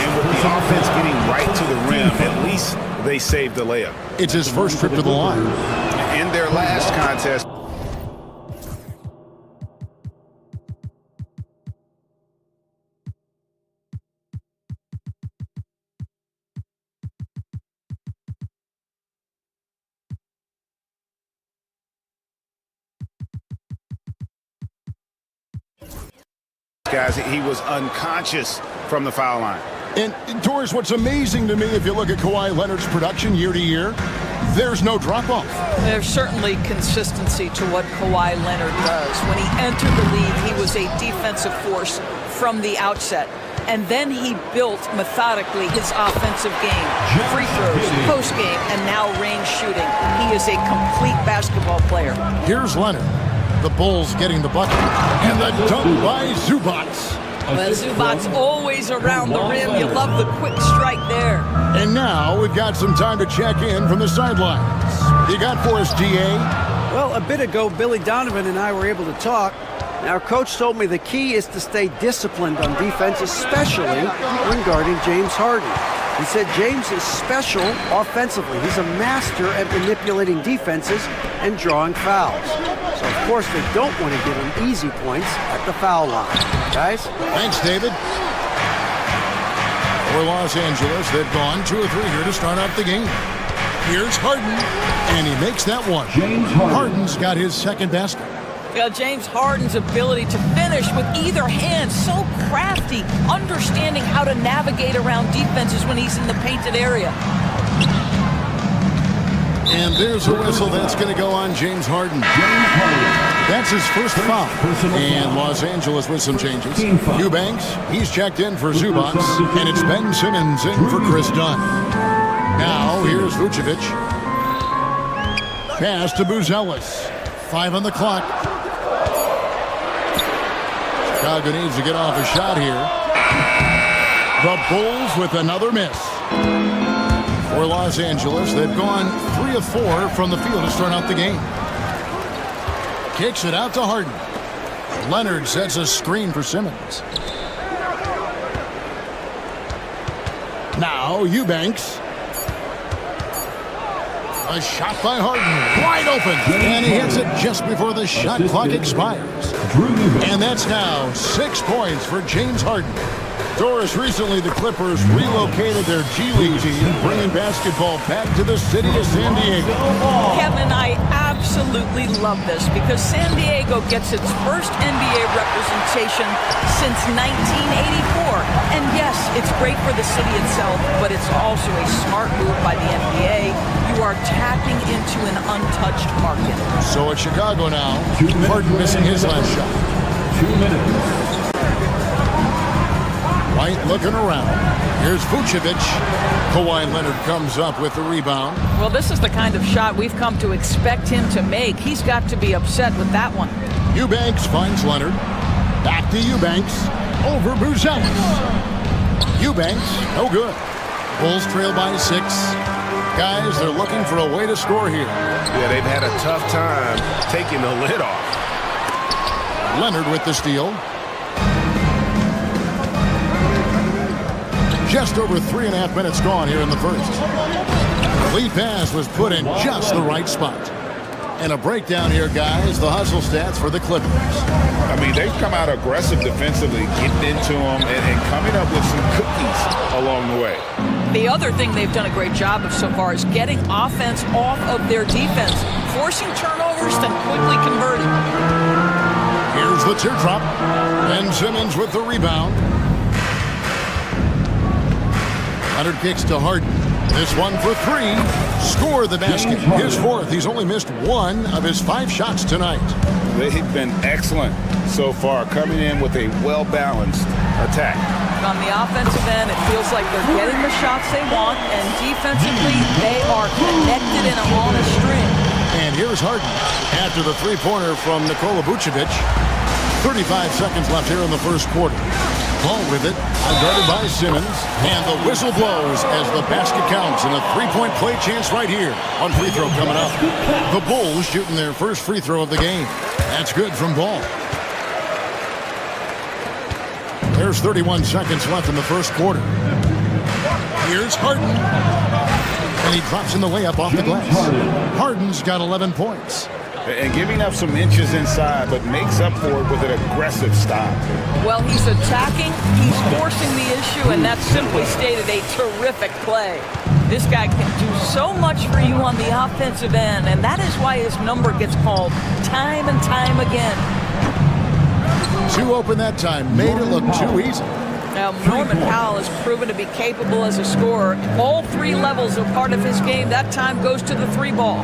And with the offense getting right to the rim, at least they saved the layup.
It's his first trip to the line.
In their last contest, guys, he was unconscious from the foul line.
And, Doris, what's amazing to me, if you look at Kawhi Leonard's production year to year, there's no drop-off.
There's certainly consistency to what Kawhi Leonard does. When he entered the league, he was a defensive force from the outset. And then he built methodically his offensive game. Free throws, post-game, and now range shooting. He is a complete basketball player.
Here's Leonard. The Bulls getting the bucket. And the dunk by Zubac.
Well, Zubac's always around the rim. You love the quick strike there.
And now we've got some time to check in from the sidelines. You got for us, DA?
Well, a bit ago, Billy Donovan and I were able to talk. Our coach told me the key is to stay disciplined on defense, especially when guarding James Harden. He said James is special offensively. He's a master at manipulating defenses and drawing fouls. So, of course, they don't want to give him easy points at the foul line. Guys?
Thanks, David. For Los Angeles, they've gone 2 or 3 here to start out the game. Here's Harden, and he makes that one. Harden's got his second basket.
James Harden's ability to finish with either hand, so crafty, understanding how to navigate around defenses when he's in the painted area.
And there's a whistle that's going to go on James Harden. That's his first foul. And Los Angeles with some changes. Eubanks, he's checked in for Zubac, and it's Ben Simmons in for Chris Dunn. Now, here's Vucevic. Pass to Buzelis. 5 on the clock. Chicago needs to get off a shot here. The Bulls with another miss. For Los Angeles, they've gone 3 of 4 from the field to start out the game. Kicks it out to Harden. Leonard sets a screen for Simmons. Now Eubanks. A shot by Harden, wide open, and he hits it just before the shot clock expires. And that's now 6 points for James Harden. Doris, recently the Clippers relocated their G League team, bringing basketball back to the city of San Diego.
Kevin, I absolutely love this because San Diego gets its first NBA representation since 1984. And yes, it's great for the city itself, but it's also a smart move by the NBA. You are tapping into an untouched market.
So it's Chicago now. Harden missing his last shot.
2 minutes.
White looking around. Here's Vucevic. Kawhi Leonard comes up with the rebound.
Well, this is the kind of shot we've come to expect him to make. He's got to be upset with that one.
Eubanks finds Leonard. Back to Eubanks. Over Buzelis. Eubanks, no good. Bulls trail by 6. Guys, they're looking for a way to score here.
Yeah, they've had a tough time taking the lid off.
Leonard with the steal. Just over 3.5 minutes gone here in the first. Lead pass was put in just the right spot. And a breakdown here, guys. The hustle stats for the Clippers.
I mean, they've come out aggressive defensively, getting into them and coming up with some cookies along the way.
The other thing they've done a great job of so far is getting offense off of their defense, forcing turnovers, then quickly converting.
Here's the teardrop. Ben Simmons with the rebound. Leonard kicks to Harden. This one for 3. Score the basket. His 4th. He's only missed 1 of his 5 shots tonight.
They've been excellent so far, coming in with a well-balanced attack.
On the offensive end, it feels like they're getting the shots they want, and defensively, they are connected and on a string.
And here's Harden after the three-pointer from Nikola Vucevic. 35 seconds left here in the first quarter. Ball with it, guarded by Simmons, and the whistle blows as the basket counts, and a 3-point play chance right here. One free throw coming up. The Bulls shooting their first free throw of the game. That's good from Ball. There's 31 seconds left in the first quarter. Here's Harden. And he drops in the layup off the glass. Harden's got 11 points.
And giving up some inches inside, but makes up for it with an aggressive stop.
Well, he's attacking, he's forcing the issue, and that's simply stated a terrific play. This guy can do so much for you on the offensive end, and that is why his number gets called time and time again.
Too open that time, made it look too easy.
Now, Norman Powell has proven to be capable as a scorer. All 3 levels are part of his game. That time goes to the 3 ball.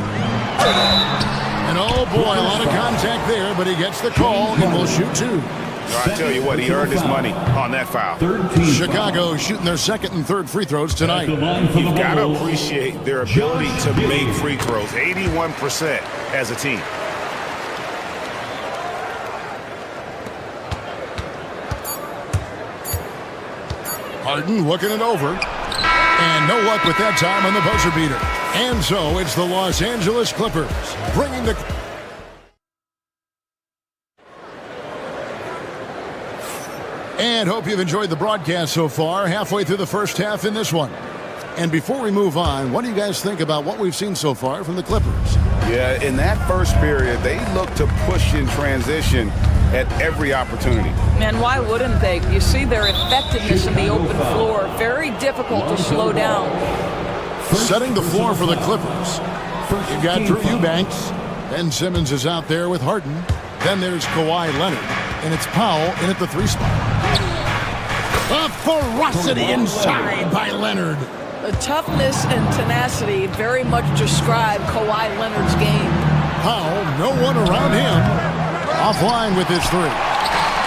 And oh boy, a lot of contact there, but he gets the call and will shoot 2.
I tell you what, he earned his money on that foul.
Chicago shooting their 2nd and 3rd free throws tonight.
You've got to appreciate their ability to make free throws. 81% as a team.
Harden looking it over. And no luck with that time on the buzzer beater. And so it's the Los Angeles Clippers bringing the... And hope you've enjoyed the broadcast so far, halfway through the first half in this one. And before we move on, what do you guys think about what we've seen so far from the Clippers?
Yeah, in that first period, they looked to push in transition at every opportunity.
And why wouldn't they? You see their effectiveness in the open floor. Very difficult to slow down.
Setting the floor for the Clippers. You've got Drew Eubanks. Ben Simmons is out there with Harden. Then there's Kawhi Leonard. And it's Powell in at the 3 spot. The ferocity inside by Leonard.
The toughness and tenacity very much describe Kawhi Leonard's game.
Powell, no one around him. Offline with his 3.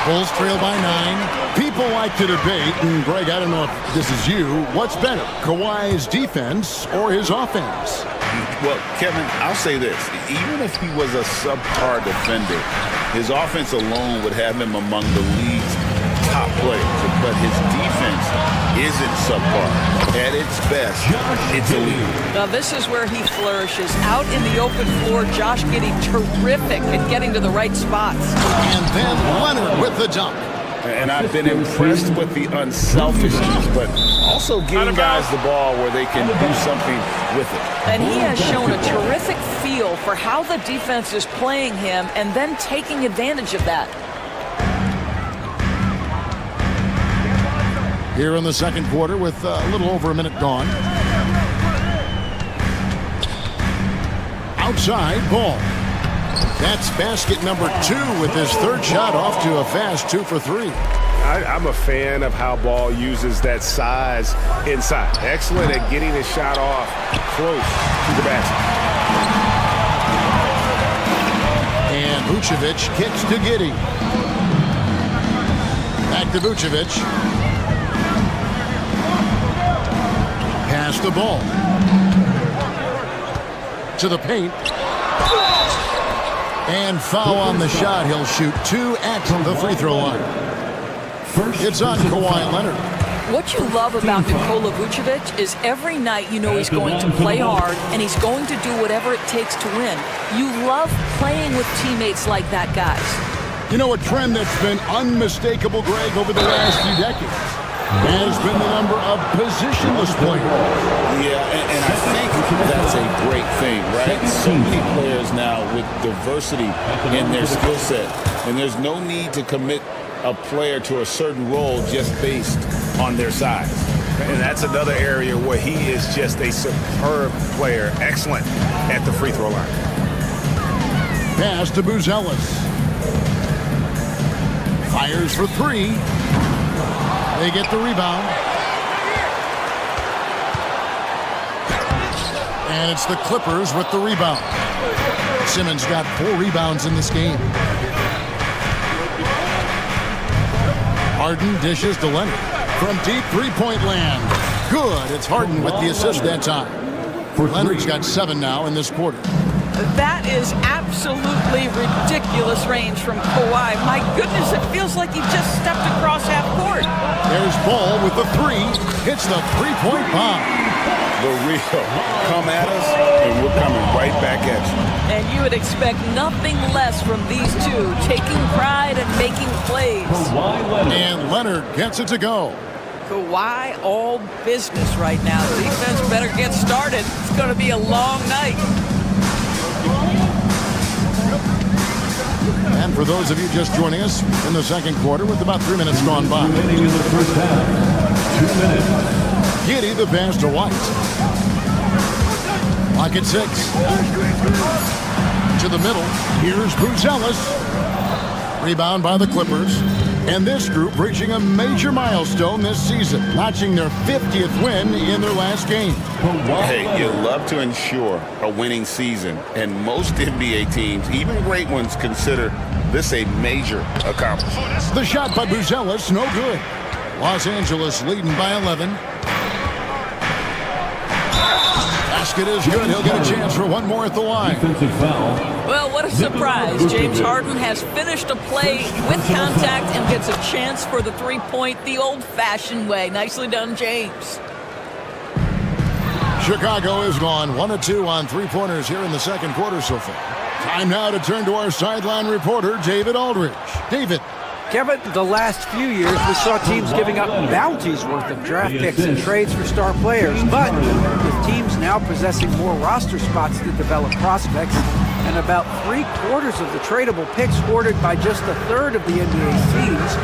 Bulls trail by 9. People like to debate, and Greg, I don't know if this is you, what's better, Kawhi's defense or his offense?
Well, Kevin, I'll say this. Even if he was a subpar defender, his offense alone would have him among the league's top players. But his defense isn't subpar. At its best, it's elite.
Now, this is where he flourishes. Out in the open floor, Josh Giddey terrific at getting to the right spots.
And then Leonard with the dunk.
And I've been impressed with the unselfishness, but also giving guys the ball where they can do something with it.
And he has shown a terrific feel for how the defense is playing him and then taking advantage of that.
Here in the second quarter with a little over a minute gone. Outside ball. That's basket number 2 with his third shot off to a fast 2 for 3.
I'm a fan of how Ball uses that size inside. Excellent at getting his shot off close to the basket.
And Vucevic kicks to Giddey. Back to Vucevic. Pass the ball. To the paint. And foul on the shot. He'll shoot 2 at the free throw line. It's on Kawhi Leonard.
What you love about Nikola Vucevic is every night you know he's going to play hard and he's going to do whatever it takes to win. You love playing with teammates like that, guys.
You know, a trend that's been unmistakable, Greg, over the last few decades has been the number of positionless players.
Yeah, and I think that's a great thing, right? So many players now with diversity in their skill set, and there's no need to commit a player to a certain role just based on their size.
And that's another area where he is just a superb player, excellent at the free throw line.
Pass to Buzelis. Fires for 3. They get the rebound. And it's the Clippers with the rebound. Simmons got 4 rebounds in this game. Harden dishes to Leonard from deep three-point land. Good. It's Harden with the assist that time. Leonard's got 7 now in this quarter.
That is absolutely ridiculous range from Kawhi. My goodness, it feels like he just stepped across half court.
There's Ball with the 3. Hits the three-point bomb.
The real come at us, and we're coming right back at you.
And you would expect nothing less from these two, taking pride and making plays.
And Leonard gets it to go.
Kawhi all business right now. Defense better get started. It's going to be a long night.
And for those of you just joining us in the second quarter with about 3 minutes gone by.
Remaining in the first half. 2 minutes.
Giddey the pass to White. Lock at 6. To the middle. Here's Buzelis. Rebound by the Clippers. And this group reaching a major milestone this season, notching their 50th win in their last game.
Hey, you love to ensure a winning season, and most NBA teams, even great ones, consider this a major accomplishment.
The shot by Buzelis, no good. Los Angeles leading by 11. Basket is good. He'll get a chance for one more at the line.
Well, what a surprise. James Harden has finished a play with contact and gets a chance for the three-point the old-fashioned way. Nicely done, James.
Chicago is gone 1 of 2 on three-pointers here in the second quarter so far. Time now to turn to our sideline reporter, David Aldridge. David.
Kevin, the last few years we saw teams giving up bounties worth of draft picks and trades for star players, but with teams now possessing more roster spots to develop prospects and about 3/4 of the tradable picks hoarded by just a third of the NBA's teams,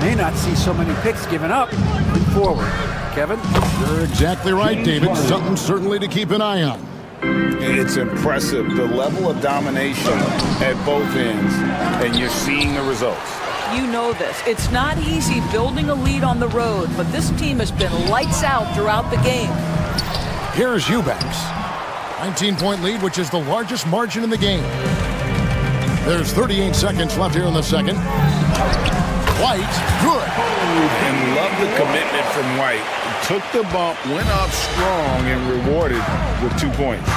we may not see so many picks given up moving forward. Kevin?
You're exactly right, David. Something certainly to keep an eye on.
It's impressive, the level of domination at both ends, and you're seeing the results.
You know this. It's not easy building a lead on the road, but this team has been lights out throughout the game.
Here's Eubanks. 19-point lead, which is the largest margin in the game. There's 38 seconds left here in the second. White, good.
And love the commitment from White. Took the bump, went up strong, and rewarded with 2 points.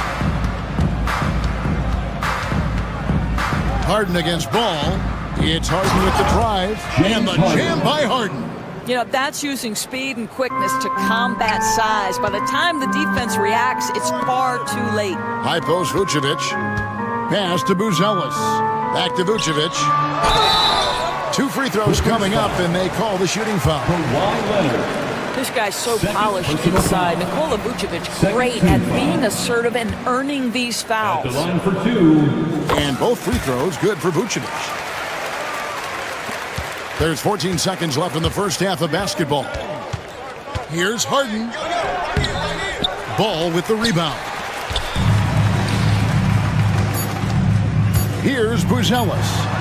Harden against Ball. It's Harden with the drive, and the jam by Harden.
You know, that's using speed and quickness to combat size. By the time the defense reacts, it's far too late.
High post Vucevic. Pass to Buzelis. Back to Vucevic. 2 free throws coming up, and they call the shooting foul.
This guy's so polished inside. Nikola Vucevic, great at being assertive and earning these fouls.
At the line for 2.
And both free throws good for Vucevic. There's 14 seconds left in the first half of basketball. Here's Harden. Ball with the rebound. Here's Buzelis.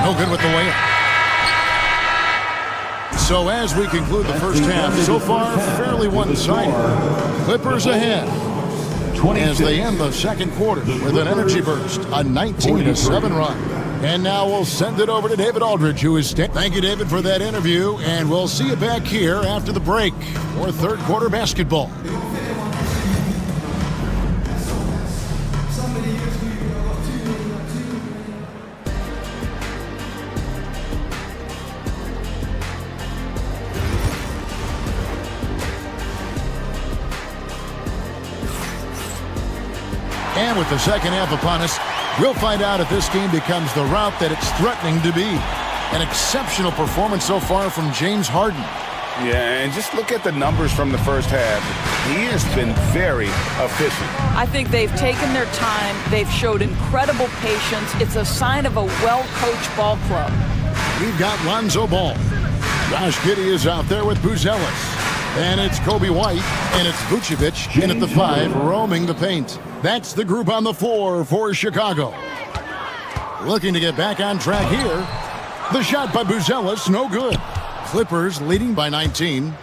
No good with the layup. So as we conclude the first half, so far fairly one-sided. Clippers ahead as they end the second quarter with an energy burst, a 19-7 run. And now we'll send it over to David Aldridge, who is Thank you, David, for that interview, and we'll see you back here after the break for third quarter basketball. And with the second half upon us, we'll find out if this game becomes the route that it's threatening to be. An exceptional performance so far from James Harden.
Yeah, and just look at the numbers from the first half. He has been very efficient.
I think they've taken their time. They've showed incredible patience. It's a sign of a well-coached ball club.
We've got Lonzo Ball. Josh Giddey is out there with Buzelis. And it's Kobe White, and it's Vucevic in at the 5, roaming the paint. That's the group on the floor for Chicago. Looking to get back on track here. The shot by Buzelis, no good. Clippers leading by 19.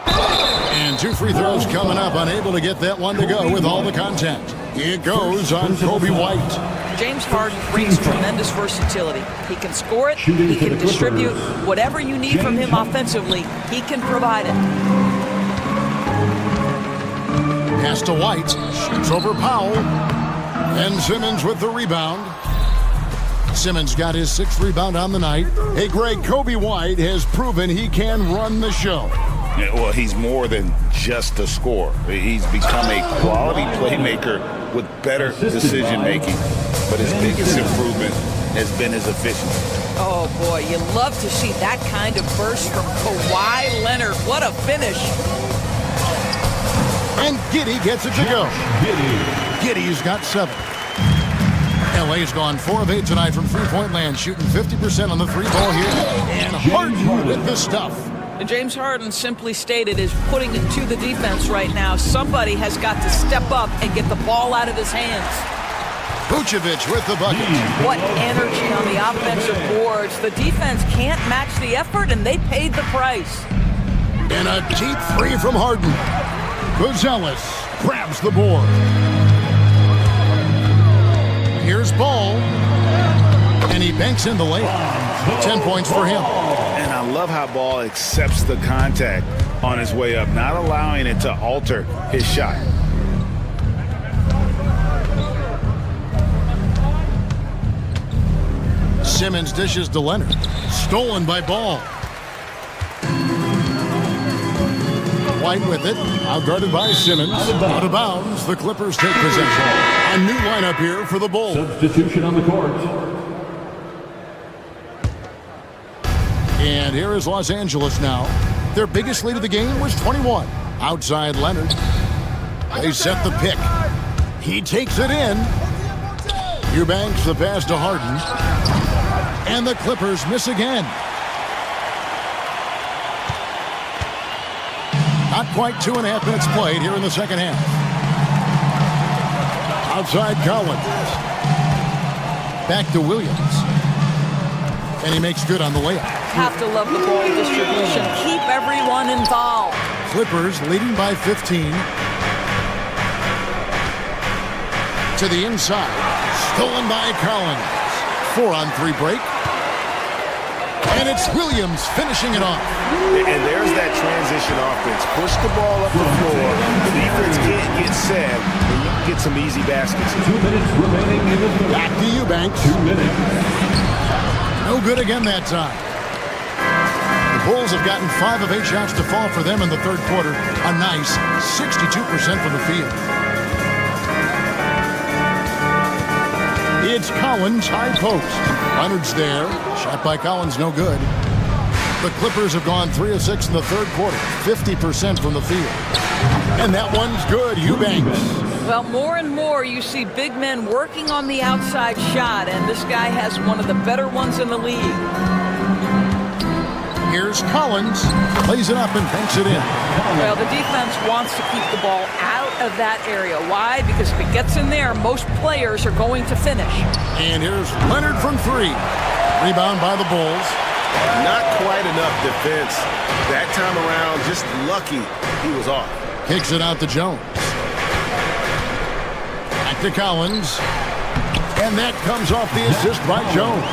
And 2 free throws coming up, unable to get that one to go with all the contact. It goes on Kobe White.
James Harden brings tremendous versatility. He can score it, he can distribute. Whatever you need from him offensively, he can provide it.
Pass to White, shoots over Powell. And Simmons with the rebound. Simmons got his 6th rebound on the night. Hey, Greg, Kobe White has proven he can run the show.
Yeah, well, he's more than just a scorer. He's become a quality playmaker with better decision-making. But his biggest improvement has been his efficiency.
Oh, boy, you love to see that kind of burst from Kawhi Leonard. What a finish.
And Giddey gets it to go. Giddey's got 7. LA's gone 4 of 8 tonight from three-point land, shooting 50% on the 3-ball here. And Harden with the stuff.
And James Harden, simply stated, is putting it to the defense right now. Somebody has got to step up and get the ball out of his hands.
Vucevic with the bucket.
What energy on the offensive boards. The defense can't match the effort, and they paid the price.
And a deep 3 from Harden. Buzelis grabs the board. Here's Ball. And he banks in the layup. 10 points for him.
And I love how Ball accepts the contact on his way up, not allowing it to alter his shot.
Simmons dishes to Leonard. Stolen by Ball. White with it. Outguarded by Simmons. Out of bounds. The Clippers take possession. A new lineup here for the Bulls.
Substitution on the court.
And here is Los Angeles now. Their biggest lead of the game was 21. Outside Leonard. They set the pick. He takes it in. Eubanks the pass to Harden. And the Clippers miss again. Not quite 2.5 minutes played here in the second half. Outside Collins. Back to Williams. And he makes good on the layup.
Have to love the ball distribution. Keep everyone involved.
Clippers leading by 15. To the inside. Stolen by Collins. 4-on-3 break. And it's Williams finishing it off.
And there's that transition offense. Push the ball up the floor. The defense can't get set, and you can get some easy baskets.
2 minutes remaining in the third.
Back to Eubanks.
2 minutes.
No good again that time. The Bulls have gotten 5 of 8 shots to fall for them in the third quarter. A nice 62% from the field. It's Collins, high post. Leonard's there. Shot by Collins, no good. The Clippers have gone 3 of 6 in the third quarter, 50% from the field. And that one's good, Eubanks.
Well, more and more you see big men working on the outside shot, and this guy has one of the better ones in the league.
Here's Collins, lays it up and banks it in.
Well, the defense wants to keep the ball out of that area. Why? Because if it gets in there, most players are going to finish.
And here's Leonard from 3. Rebound by the Bulls.
Not quite enough defense. That time around, just lucky he was off.
Kicks it out to Jones. Back to Collins. And that comes off the assist by Jones.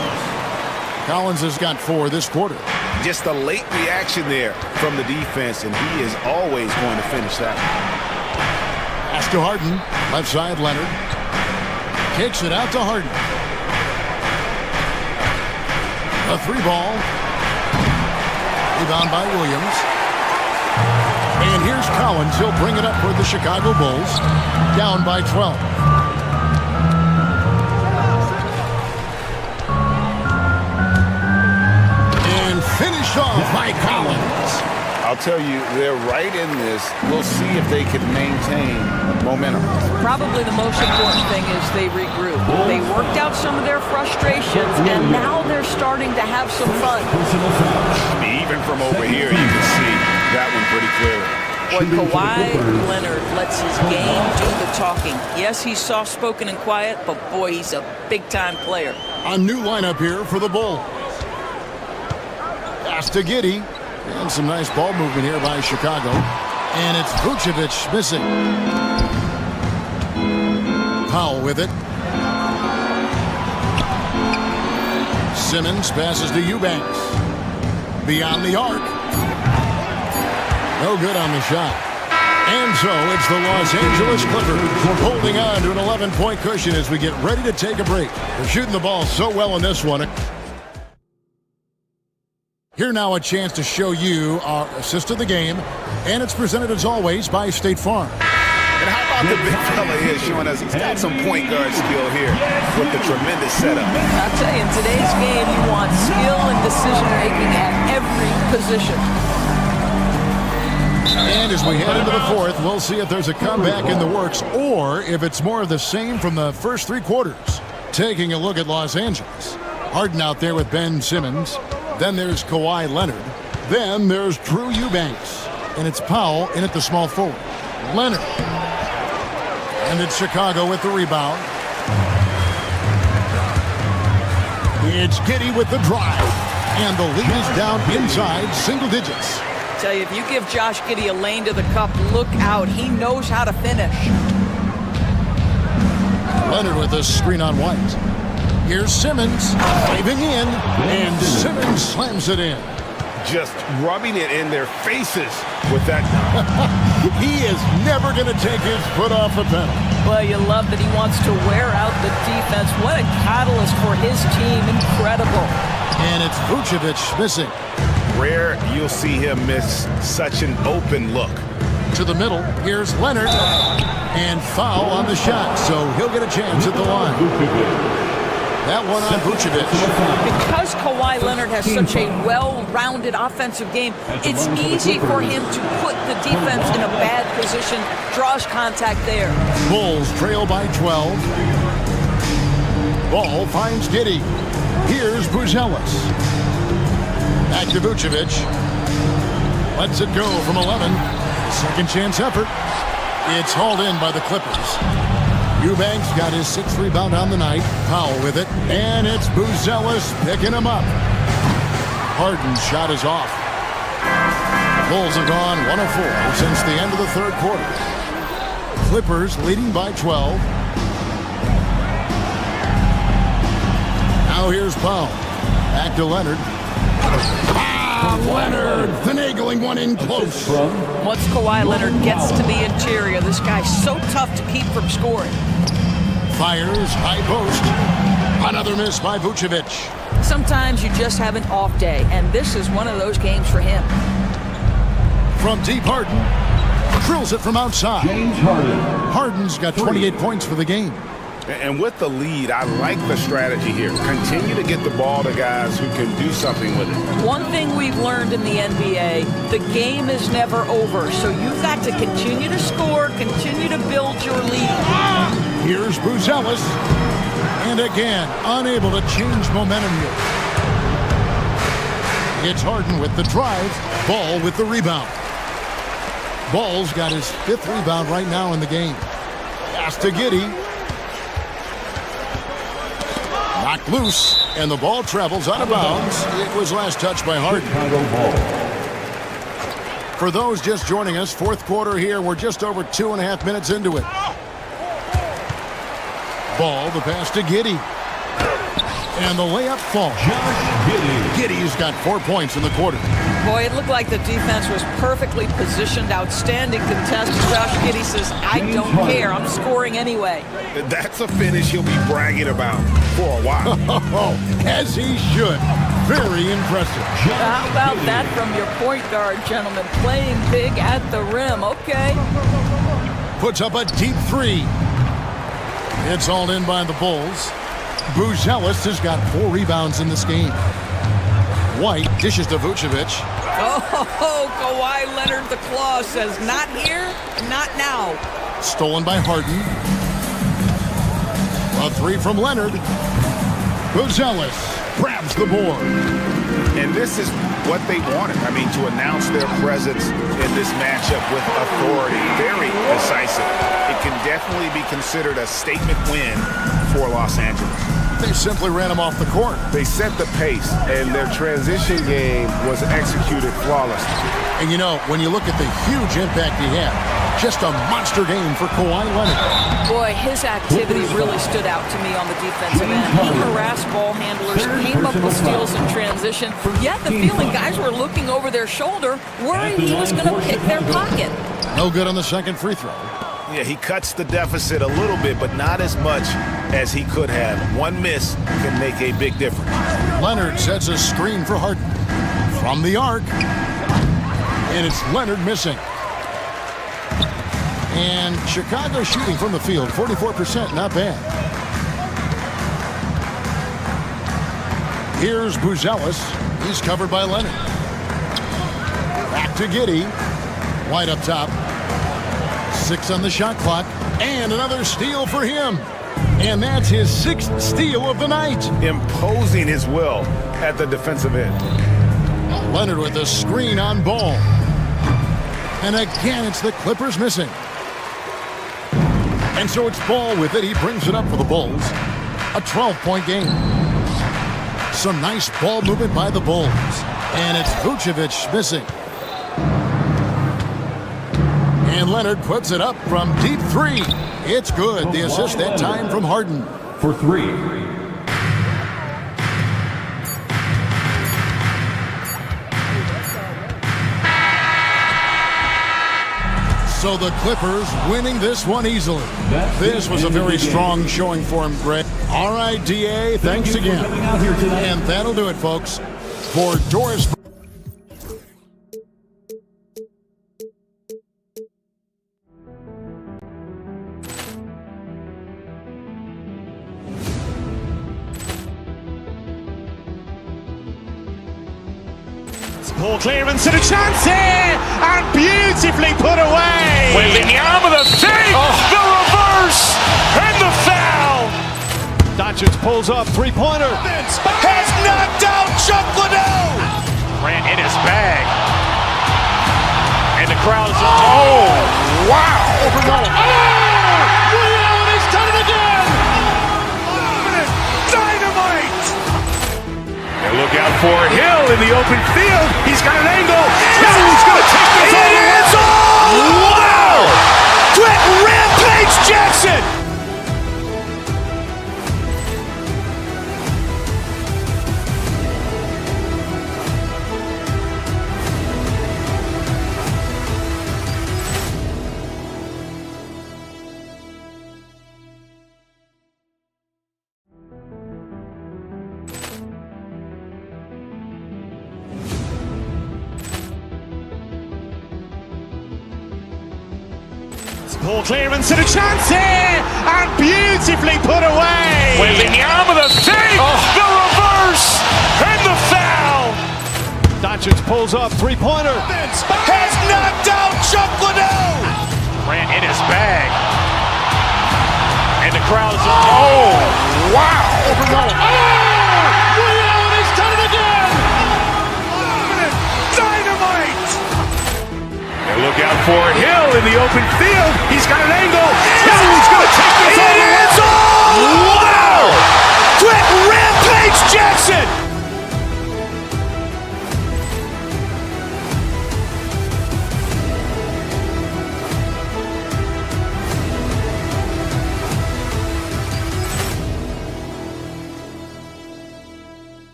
Collins has got 4 this quarter.
Just a late reaction there from the defense, and he is always going to finish that one.
Pass to Harden. Left side, Leonard. Kicks it out to Harden. A 3-ball. Rebound by Williams. And here's Collins. He'll bring it up for the Chicago Bulls. Down by 12. Finished off by Collins.
I'll tell you, they're right in this. We'll see if they can maintain momentum.
Probably the most important thing is they regroup. They worked out some of their frustrations, and now they're starting to have some fun.
Even from over here, you can see that one pretty clearly.
Boy, Kawhi Leonard lets his game do the talking. Yes, he's soft-spoken and quiet, but boy, he's a big-time player.
A new lineup here for the Bulls. Pass to Giddey. And some nice ball movement here by Chicago. And it's Vucevic missing. Powell with it. Simmons passes to Eubanks. Beyond the arc. No good on the shot. And so it's the Los Angeles Clippers holding on to an 11-point cushion as we get ready to take a break. They're shooting the ball so well in this one. Here now a chance to show you our assist of the game, and it's presented as always by State Farm.
And how about the big fella here showing us he's got some point guard skill here with the tremendous setup.
I'll tell you, in today's game, you want skill and decision-making at every position.
And as we head into the fourth, we'll see if there's a comeback in the works or if it's more of the same from the first 3 quarters. Taking a look at Los Angeles. Harden out there with Ben Simmons. Then there's Kawhi Leonard. Then there's Drew Eubanks. And it's Powell in at the small forward. Leonard. And it's Chicago with the rebound. It's Giddey with the drive. And the lead is down inside single digits.
I tell you, if you give Josh Giddey a lane to the cup, look out. He knows how to finish.
Leonard with a screen on White. Here's Simmons diving in, and Simmons slams it in.
Just rubbing it in their faces with that.
He is never going to take his foot off the pedal.
Well, you love that he wants to wear out the defense. What a catalyst for his team. Incredible.
And it's Vucevic missing.
Rare you'll see him miss such an open look.
To the middle, here's Leonard. And foul on the shot, so he'll get a chance at the line. That one on Vucevic.
Because Kawhi Leonard has such a well-rounded offensive game, it's easy for him to put the defense in a bad position, draws contact there.
Bulls trail by 12. Ball finds Giddey. Here's Buzelis. Back to Vucevic. Lets it go from 11. Second chance effort. It's hauled in by the Clippers. Eubanks got his 6th rebound on the night. Powell with it. And it's Buzelis picking him up. Harden's shot is off. Bulls have gone 1 of 4 since the end of the third quarter. Clippers leading by 12. Now here's Powell. Back to Leonard. Leonard finagling one in close.
Once Kawhi Leonard gets to the interior, this guy's so tough to keep from scoring.
Fires, high post. Another miss by Vucevic.
Sometimes you just have an off day, and this is one of those games for him.
From deep, Harden drills it from outside.
James Harden.
Harden's got 28 points for the game.
And with the lead, I like the strategy here. Continue to get the ball to guys who can do something with it.
One thing we've learned in the NBA, the game is never over. So you've got to continue to score, continue to build your lead.
Here's Buzelis. And again, unable to change momentum here. It's Harden with the drive. Ball with the rebound. Ball's got his 5th rebound right now in the game. Pass to Giddey. Knocked loose, and the ball travels out of bounds. It was last touched by Harden. For those just joining us, 4th quarter here. We're just over 2.5 minutes into it. Ball, the pass to Giddey. And the layup falls. Giddey's got 4 points in the quarter.
Boy, it looked like the defense was perfectly positioned. Outstanding contest. Josh Giddey says, I don't care. I'm scoring anyway.
That's a finish he'll be bragging about for a while.
As he should. Very impressive.
How about that from your point guard, gentlemen? Playing big at the rim. Okay.
Puts up a deep 3. It's all in by the Bulls. Buzelis has got 4 rebounds in this game. White dishes to Vucevic.
Oh, Kawhi Leonard, the claw, says, not here, not now.
Stolen by Harden. A 3 from Leonard. Buzelis grabs the board.
And this is what they wanted. I mean, to announce their presence in this matchup with authority. Very decisive. It can definitely be considered a statement win for Los Angeles.
They simply ran him off the court.
They set the pace, and their transition game was executed flawlessly.
And you know, when you look at the huge impact he had, just a monster game for Kawhi Leonard.
Boy, his activity really stood out to me on the defensive end. He harassed ball handlers, came up with steals in transition. Yet the feeling guys were looking over their shoulder, worried he was going to pick their pocket.
No good on the second free throw.
Yeah, he cuts the deficit a little bit, but not as much as he could have. One miss can make a big difference.
Leonard sets a screen for Harden. From the arc. And it's Leonard missing. And Chicago shooting from the field, 44%, not bad. Here's Buzelis. He's covered by Leonard. Back to Giddey. White up top. 6 on the shot clock. And another steal for him. And that's his 6th steal of the night.
Imposing his will at the defensive end.
Leonard with a screen on Ball. And again, it's the Clippers missing. And so it's Ball with it. He brings it up for the Bulls. A 12-point game. Some nice ball movement by the Bulls. And it's Vucevic missing. And Leonard puts it up from deep 3. It's good. The assist that time from Harden.
For 3.
So the Clippers winning this one easily. This was a very strong showing for him, Greg. All right, DA, thanks again. And that'll do it, folks. For Doris.
Ball clearance and a chance here, and beautifully put away. With the arm of the fake, the reverse, and the foul. Doncic pulls up, 3-pointer. Has knocked out Chuck Liddell. Grant in his bag. And the crowd is, oh, wow. Reality's done it again. Dynamite.
And look out for Hill in the open field. He's got an angle. Hill's going to take this all the way.
It's all! Wow! Quick Rampage Jackson! Ball clearance and a chance here, and beautifully put away. Wembanyama the save, the reverse, and the foul. Doncic pulls up, three-pointer. Has knocked out Chuck Liddell. Ran in his bag. And the crowd is, oh, wow. Liddell, he's done it again. Dynamite. And look out for Hill in the open field. He's got an angle. Hill's going to take this all the way. Wow! Quick rampage Jackson.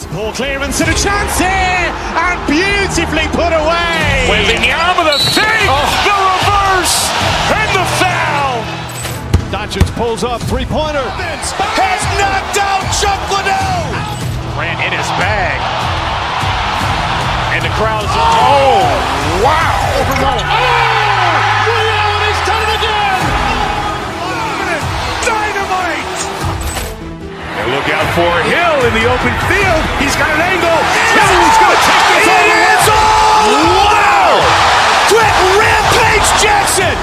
Ball clearance and a chance here, and beautifully put away. Wembanyama the save, the reverse, and the foul. Doncic pulls up, three-pointer. Has knocked out Chuck Liddell. Ran in his bag. And the crowd is, oh, wow. Liddell, he's done it again. Dynamite. And look out for Hill in the open field. He's got an angle. Hill's going to take this all the way. Wow! Quick rampage Jackson.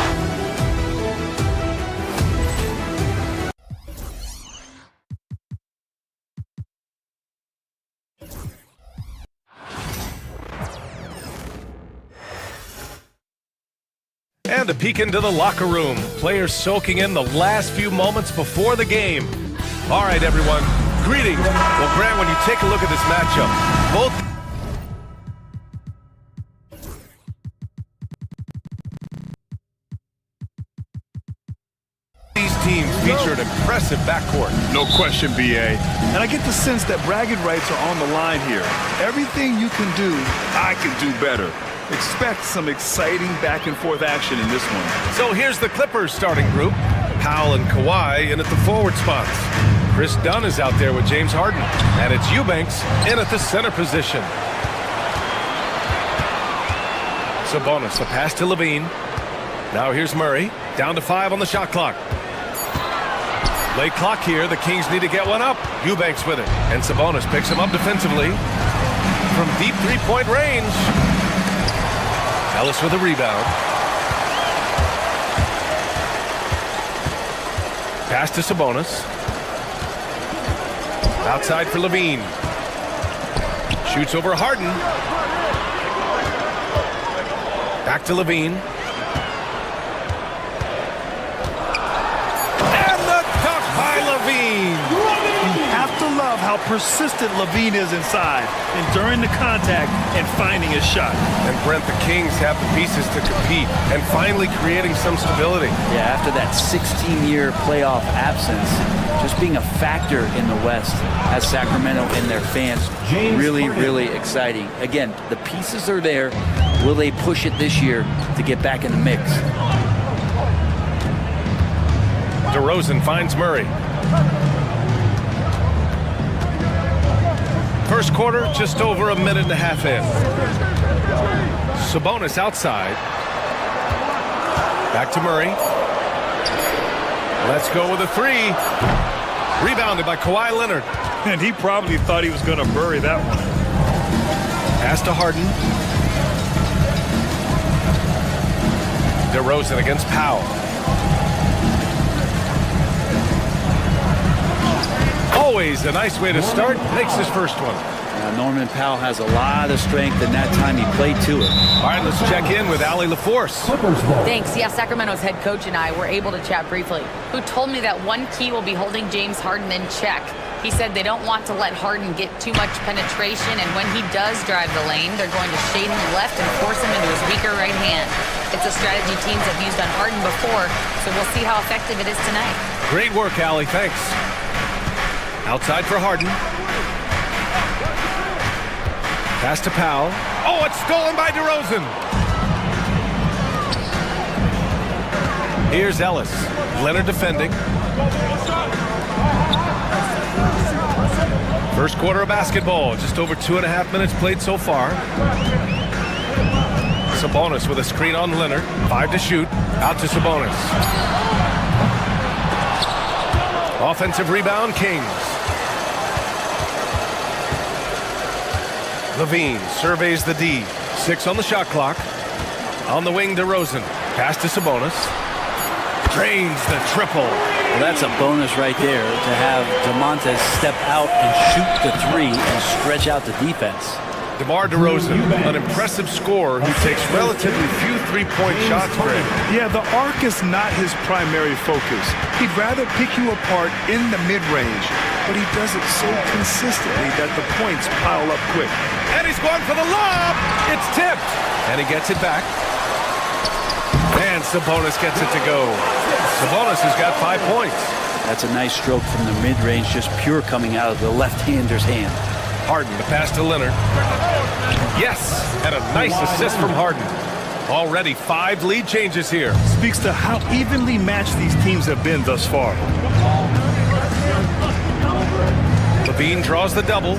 And a peek into the locker room. Players soaking in the last few moments before the game. All right, everyone. Greetings. Well, Grant, when you take a look at this matchup, both these teams feature an impressive backcourt.
No question, BA. And I get the sense that bragging rights are on the line here. Everything you can do, I can do better. Expect some exciting back-and-forth action in this one.
So here's the Clippers starting group. Powell and Kawhi in at the forward spots. Chris Dunn is out there with James Harden. And it's Eubanks in at the center position. Sabonis, a pass to Levine. Now here's Murray. Down to 5 on the shot clock. Late clock here. The Kings need to get one up. Eubanks with it. And Sabonis picks him up defensively. From deep three-point range. Ellis with a rebound. Pass to Sabonis. Outside for Levine. Shoots over Harden. Back to Levine. And the dunk by Levine.
You have to love how persistent Levine is inside, enduring the contact and finding his shot.
And Brent, the Kings have the pieces to compete and finally creating some stability.
Yeah, after that 16-year playoff absence, just being a factor in the West has Sacramento and their fans really exciting. Again, the pieces are there. Will they push it this year to get back in the mix?
DeRozan finds Murray. First quarter, just over a minute and a half in. Sabonis outside. Back to Murray. Let's go with a three. Rebounded by Kawhi Leonard.
And he probably thought he was going to bury that one.
Pass to Harden. DeRozan against Powell. Always a nice way to start. Makes his first one.
Norman Powell has a lot of strength, and that time he played to it.
All right, let's check in with Allie LaForce.
Thanks. Yeah, Sacramento's head coach and I were able to chat briefly. Who told me that one key will be holding James Harden in check. He said they don't want to let Harden get too much penetration, and when he does drive the lane, they're going to shade him left and force him into his weaker right hand. It's a strategy teams have used on Harden before, so we'll see how effective it is tonight.
Great work, Allie. Thanks. Outside for Harden. Pass to Powell. Oh, it's stolen by DeRozan. Here's Ellis. Leonard defending. First quarter of basketball. Just over 2.5 minutes played so far. Sabonis with a screen on Leonard. 5 to shoot. Out to Sabonis. Offensive rebound, Kings. Levine surveys the D. 6 on the shot clock. On the wing, DeRozan. Pass to Sabonis. Drains the triple.
Well, that's a bonus right there to have DeMontis step out and shoot the 3 and stretch out the defense.
DeMar DeRozan, an impressive scorer who takes relatively few three-point shots, Greg.
Yeah, the arc is not his primary focus. He'd rather pick you apart in the mid-range, but he does it so consistently that the points pile up quick.
And he's going for the lob. It's tipped. And he gets it back. And Sabonis gets it to go. Sabonis has got 5 points.
That's a nice stroke from the mid-range, just pure coming out of the left-hander's hand.
Harden, the pass to Leonard. Yes, and a nice assist from Harden. Already 5 lead changes here.
Speaks to how evenly matched these teams have been thus far.
Levine draws the double.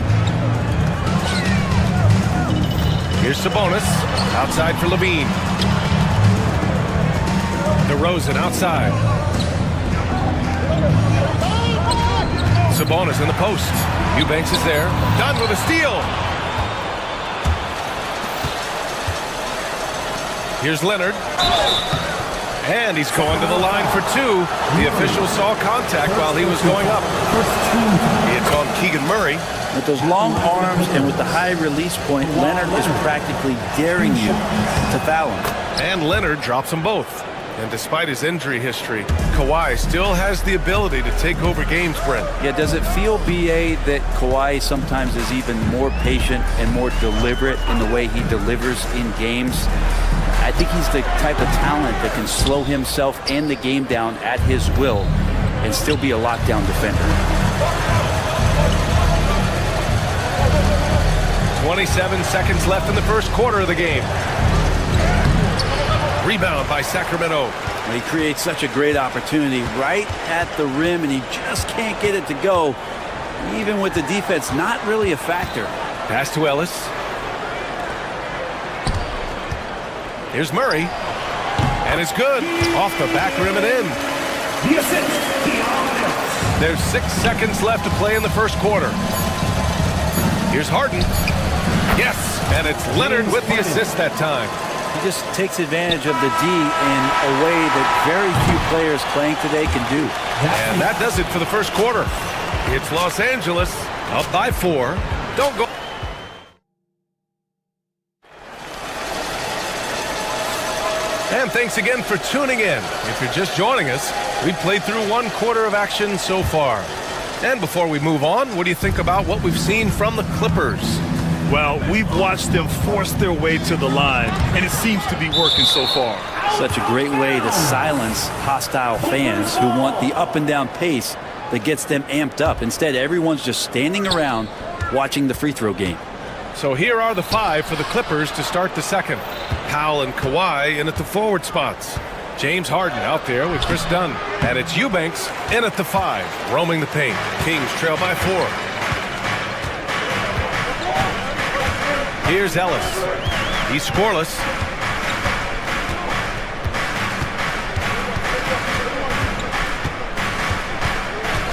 Here's Sabonis. Outside for Levine. DeRozan outside. Sabonis in the post. Eubanks is there. Done with a steal. Here's Leonard. And he's going to the line for 2. The official saw contact while he was going up. It's on Keegan Murray.
With those long arms and with the high release point, Leonard is practically daring you to foul him.
And Leonard drops them both. And despite his injury history, Kawhi still has the ability to take over games, Brent.
Yeah, does it feel, B.A., that Kawhi sometimes is even more patient and more deliberate in the way he delivers in games? I think he's the type of talent that can slow himself and the game down at his will and still be a lockdown defender.
27 seconds left in the first quarter of the game. Rebound by Sacramento.
He creates such a great opportunity right at the rim, and he just can't get it to go. Even with the defense not really a factor.
Pass to Ellis. Here's Murray. And it's good. Off the back rim and in. There's 6 seconds left to play in the first quarter. Here's Harden. Yes, and it's Leonard with the assist that time.
He just takes advantage of the D in a way that very few players playing today can do.
And that does it for the first quarter. It's Los Angeles up by 4. Don't go. And thanks again for tuning in. If you're just joining us, we've played through 1 quarter of action so far. And before we move on, what do you think about what we've seen from the Clippers?
Well, we've watched them force their way to the line, and it seems to be working so far.
Such a great way to silence hostile fans who want the up and down pace that gets them amped up. Instead, everyone's just standing around watching the free throw game.
So here are the 5 for the Clippers to start the second. Powell and Kawhi in at the forward spots. James Harden out there with Chris Dunn. And it's Eubanks in at the 5, roaming the paint. Kings trail by 4. Here's Ellis. He's scoreless.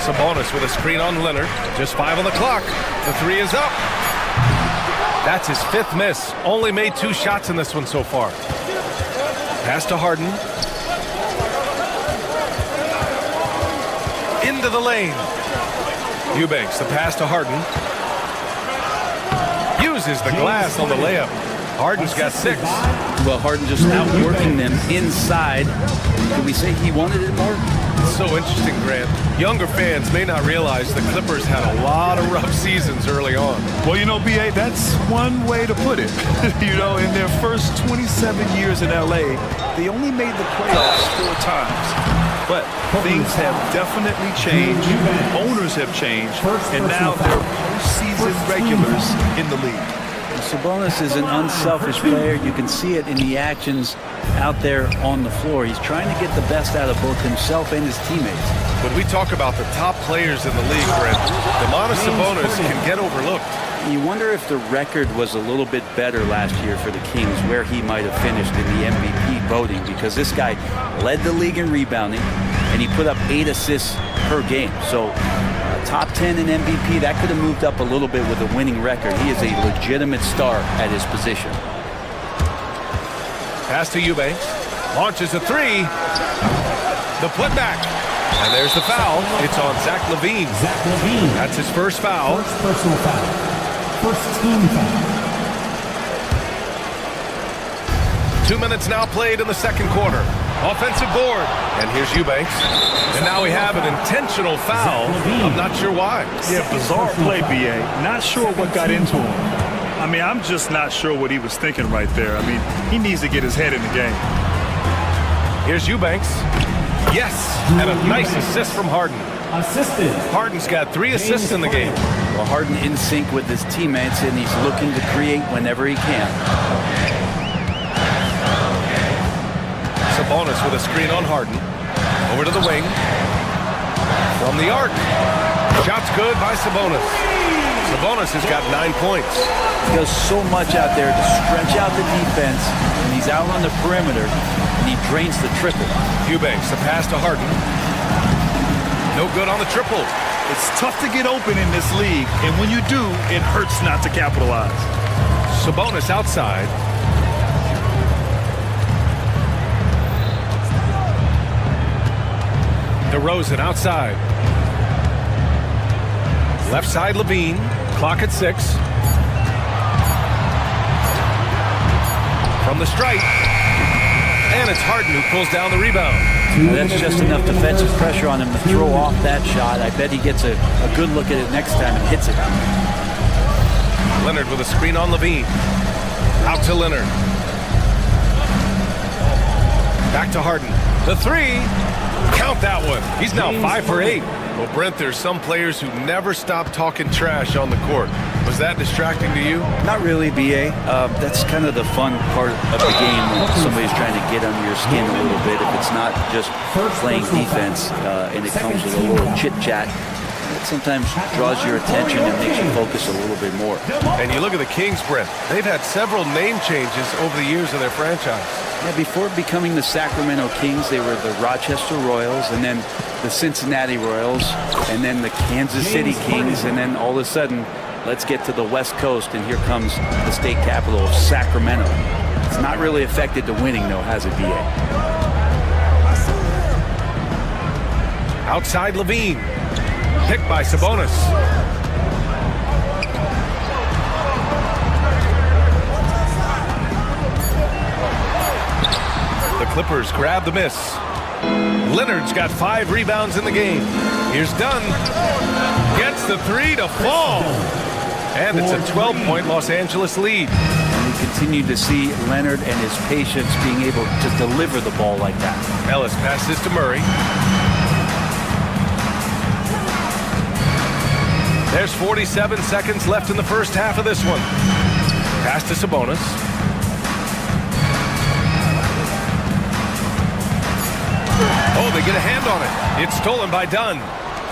Sabonis with a screen on Leonard. Just 5 on the clock. The 3 is up. That's his 5th miss. Only made 2 shots in this one so far. Pass to Harden. Into the lane. Eubanks, the pass to Harden. Uses the glass on the layup. Harden's got 6.
Well, Harden just outworking them inside. Can we say he wanted it more?
It's so interesting, Grant. Younger fans may not realize the Clippers had a lot of rough seasons early on.
Well, you know, B.A., that's one way to put it. You know, in their first 27 years in L.A., they only made the playoffs 4 times. But things have definitely changed. Owners have changed. And now they're postseason regulars in the league.
Sabonis is an unselfish player. You can see it in the actions out there on the floor. He's trying to get the best out of both himself and his teammates.
When we talk about the top players in the league, Brent, Domantas Sabonis can get overlooked.
You wonder if the record was a little bit better last year for the Kings, where he might have finished in the MVP voting, because this guy led the league in rebounding, and he put up 8 assists per game. So top 10 in MVP, that could have moved up a little bit with a winning record. He is a legitimate star at his position.
Pass to Eubanks. Launches a 3. The putback. And there's the foul. It's on Zach LaVine. That's his first foul.
First personal foul. First team foul.
2 minutes now played in the second quarter. Offensive board. And here's Eubanks. And now we have an intentional foul. I'm not sure why.
Yeah, bizarre play, B.A. Not sure what got into him. I mean, I'm just not sure what he was thinking right there. I mean, he needs to get his head in the game.
Here's Eubanks. Yes, and a nice assist from Harden.
Assisted.
Harden's got 3 assists in the game.
Well, Harden in sync with his teammates, and he's looking to create whenever he can.
Sabonis with a screen on Harden. Over to the wing. From the arc. Shot's good by Sabonis. Sabonis has got 9 points.
He does so much out there to stretch out the defense, and he's out on the perimeter, and he drains the triple.
Eubanks, the pass to Harden. No good on the triple.
It's tough to get open in this league, and when you do, it hurts not to capitalize.
Sabonis outside. DeRozan outside. Left side LaVine. Clock at 6. From the stripe. And it's Harden who pulls down the rebound.
That's just enough defensive pressure on him to throw off that shot. I bet he gets a good look at it next time and hits it.
Leonard with a screen on LaVine. Out to Leonard. Back to Harden. The 3. Count that one. He's now 5 for 8. Well, Brent, there's some players who never stop talking trash on the court. Was that distracting to you?
Not really, B.A. That's kind of the fun part of the game when somebody's trying to get under your skin a little bit. If it's not just playing defense and it comes with a little chit-chat, it sometimes draws your attention and makes you focus a little bit more.
And you look at the Kings, Brent. They've had several name changes over the years of their franchise.
Yeah, before becoming the Sacramento Kings, they were the Rochester Royals, and then the Cincinnati Royals, and then the Kansas City Kings, and then all of a sudden, let's get to the West Coast, and here comes the state capital of Sacramento. It's not really affected the winning, though, has it, B.A.?
Outside LaVine. Picked by Sabonis. The Clippers grab the miss. Leonard's got 5 rebounds in the game. Here's Dunn. Gets the 3 to fall. And it's a 12-point Los Angeles lead.
And we continue to see Leonard and his patience being able to deliver the ball like that.
Ellis passes to Murray. There's 47 seconds left in the first half of this one. Pass to Sabonis. Oh, they get a hand on it. It's stolen by Dunn.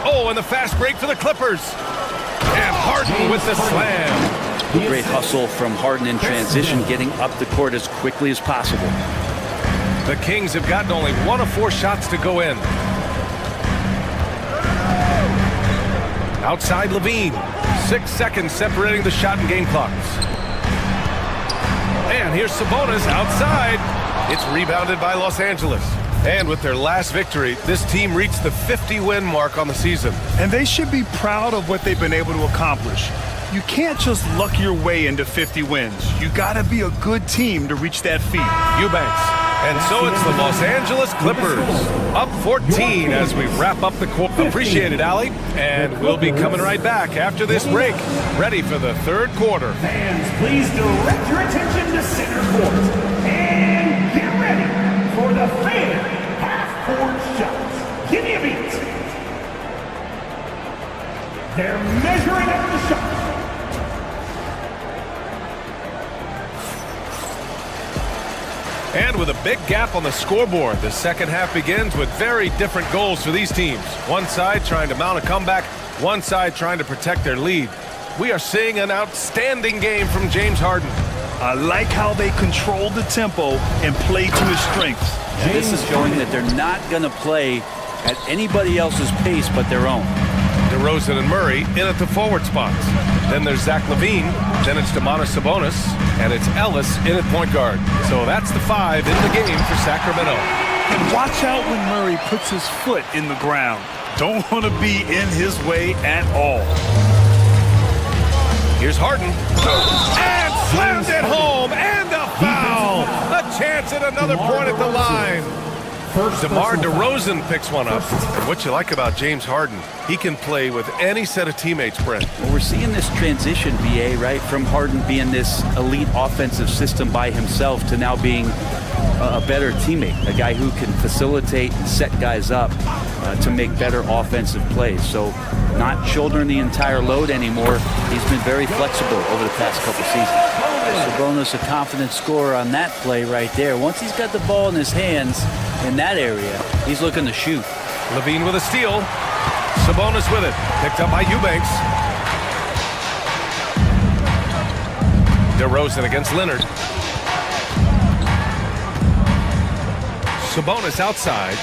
Oh, and the fast break for the Clippers. And Harden with the slam.
Great hustle from Harden in transition, getting up the court as quickly as possible.
The Kings have gotten only 1 of 4 shots to go in. Outside LaVine. 6 seconds separating the shot and game clocks. And here's Sabonis outside. It's rebounded by Los Angeles. And with their last victory, this team reached the 50-win mark on the season.
And they should be proud of what they've been able to accomplish. You can't just luck your way into 50 wins. You gotta be a good team to reach that feat.
Eubanks. And so it's the Los Angeles Clippers up 14 as we wrap up the quarter. Appreciate it, Allie. And we'll be coming right back after this break, ready for the third quarter.
Fans, please direct your attention to center court and get ready for the fan half-court shots. Give me a beat. They're measuring up the shots.
And with a big gap on the scoreboard, the second half begins with very different goals for these teams. One side trying to mount a comeback, one side trying to protect their lead. We are seeing an outstanding game from James Harden.
I like how they control the tempo and play to his strengths.
This is showing that they're not going to play at anybody else's pace but their own.
DeRozan and Murray in at the forward spots. Then there's Zach LaVine. Then it's Domantas Sabonis. And it's Ellis in at point guard. So that's the 5 in the game for Sacramento.
And watch out when Murray puts his foot in the ground. Don't want to be in his way at all.
Here's Harden. And slammed it home. And a foul. A chance at another point at the line. DeMar DeRozan picks one up. And what you like about James Harden, he can play with any set of teammates, Brent.
Well, we're seeing this transition, BA, right, from Harden being this elite offensive system by himself to now being a better teammate, a guy who can facilitate and set guys up to make better offensive plays. So not shouldering the entire load anymore. He's been very flexible over the past couple seasons. Sabonis, a confident scorer on that play right there. Once he's got the ball in his hands in that area, he's looking to shoot.
LaVine with a steal. Sabonis with it. Picked up by Eubanks. DeRozan against Leonard. Sabonis outside.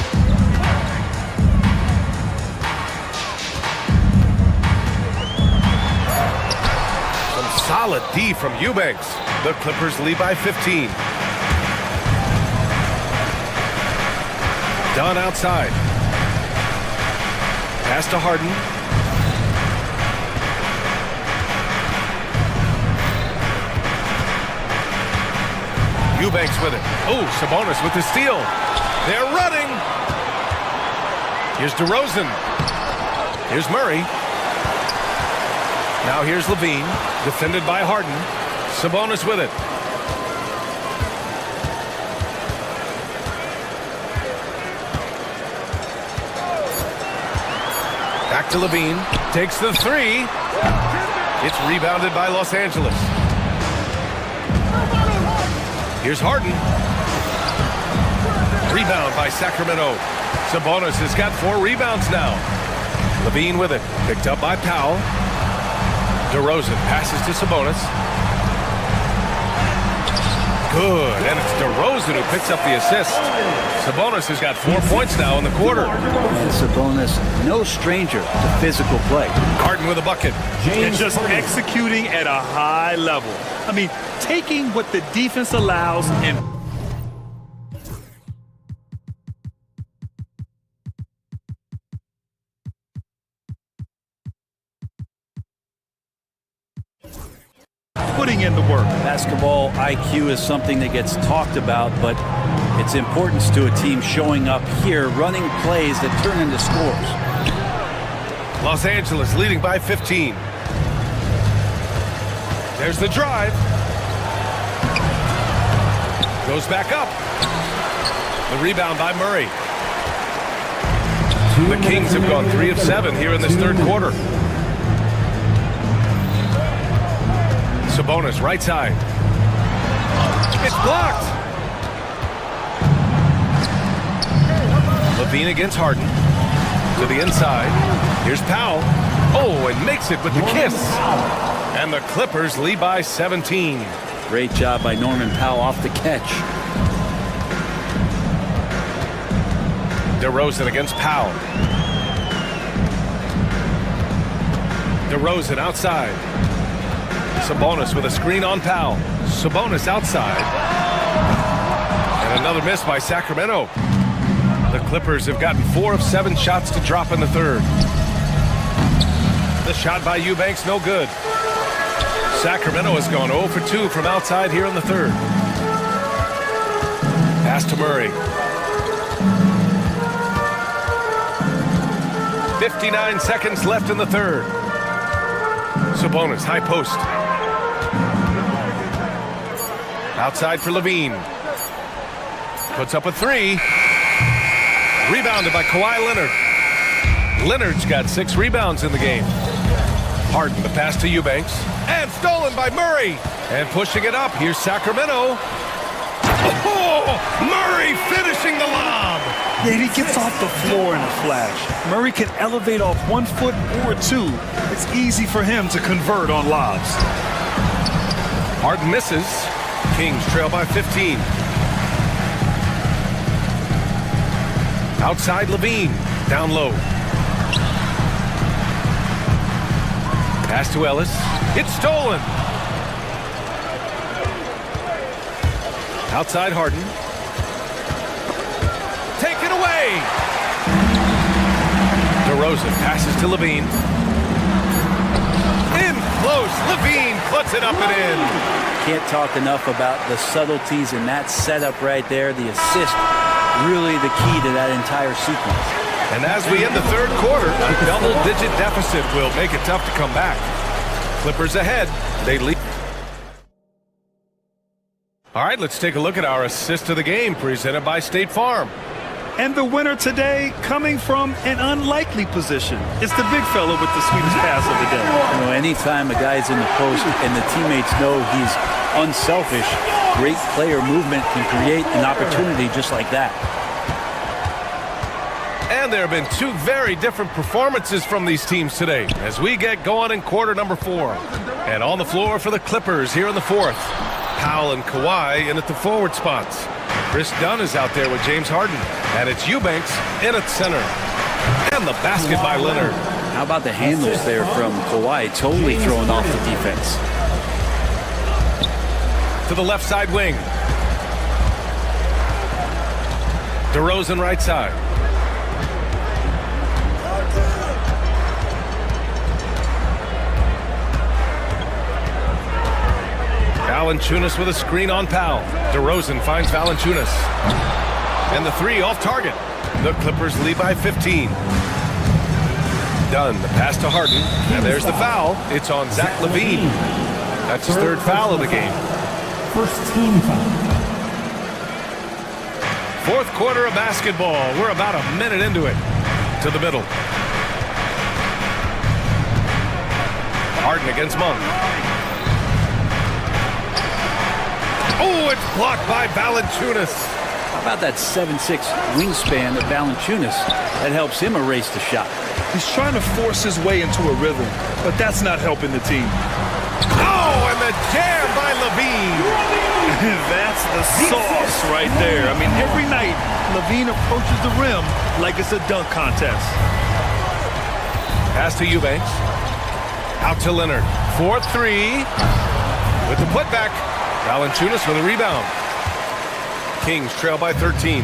Some solid D from Eubanks. The Clippers lead by 15. Dunn outside. Pass to Harden. Eubanks with it. Oh, Sabonis with the steal. They're running. Here's DeRozan. Here's Murray. Now here's LaVine, defended by Harden. Sabonis with it. Back to LaVine. Takes the 3. It's rebounded by Los Angeles. Here's Harden. Rebound by Sacramento. Sabonis has got 4 rebounds now. LaVine with it. Picked up by Powell. DeRozan passes to Sabonis. Good. And it's DeRozan who picks up the assist. Sabonis has got 4 points now in the quarter.
And Sabonis, no stranger to physical play.
Harden with a bucket.
And just executing at a high level. I mean, taking what the defense allows and putting in the work.
Basketball IQ is something that gets talked about, but its importance to a team showing up here, running plays that turn into scores.
Los Angeles leading by 15. There's the drive. Goes back up. The rebound by Murray. The Kings have gone 3 of 7 here in this third quarter. Sabonis, right side. It's blocked. LaVine against Harden. To the inside. Here's Powell. Oh, and makes it with the kiss. And the Clippers lead by 17.
Great job by Norman Powell off the catch.
DeRozan against Powell. DeRozan outside. Sabonis with a screen on Powell. Sabonis outside. And another miss by Sacramento. The Clippers have gotten 4 of 7 shots to drop in the third. The shot by Eubanks, no good. Sacramento has gone 0 for 2 from outside here in the third. Pass to Murray. 59 seconds left in the third. Sabonis, high post. Outside for LaVine. Puts up a 3. Rebounded by Kawhi Leonard. Leonard's got 6 rebounds in the game. Harden, the pass to Eubanks. And stolen by Murray. And pushing it up, here's Sacramento. Oh! Murray finishing the lob.
Yeah, he gets off the floor in a flash. Murray can elevate off 1 foot or 2. It's easy for him to convert on lobs.
Harden misses. Kings trail by 15. Outside Levine. Down low. Pass to Ellis. It's stolen. Outside Harden. Taken away. DeRozan passes to Levine. In close. Levine puts it up and in.
Can't talk enough about the subtleties in that setup right there. The assist, really the key to that entire sequence.
And as we end the third quarter, a double-digit deficit will make it tough to come back. Clippers ahead. They lead. All right, let's take a look at our assist of the game presented by State Farm.
And the winner today coming from an unlikely position. It's the big fella with the sweetest pass of the day.
You know, anytime a guy's in the post and the teammates know he's unselfish, great player movement can create an opportunity just like that.
And there have been two very different performances from these teams today as we get going in quarter number 4. And on the floor for the Clippers here in the fourth, Powell and Kawhi in at the forward spots. Chris Dunn is out there with James Harden, and it's Eubanks in at center. And the basket by Leonard.
How about the handles there from Kawhi, totally throwing off the defense.
To the left side wing. DeRozan right side. Valanciunas with a screen on Powell. DeRozan finds Valanciunas. And the three off target. The Clippers lead by 15. Dunn, the pass to Harden. And there's the foul. It's on Zach LaVine. That's his third foul of the game.
First team foul.
Fourth quarter of basketball. We're about a minute into it. To the middle. Harden against Monk. Oh, it's blocked by Valanciunas.
How about that 7'6" wingspan of Valanciunas? That helps him erase the shot.
He's trying to force his way into a rhythm, but that's not helping the team.
Oh, and the jam by LaVine.
That's the sauce right there. I mean, every night, LaVine approaches the rim like it's a dunk contest.
Pass to Eubanks. Out to Leonard. 4-3. With the putback. Valanciunas with a rebound. Kings trail by 13.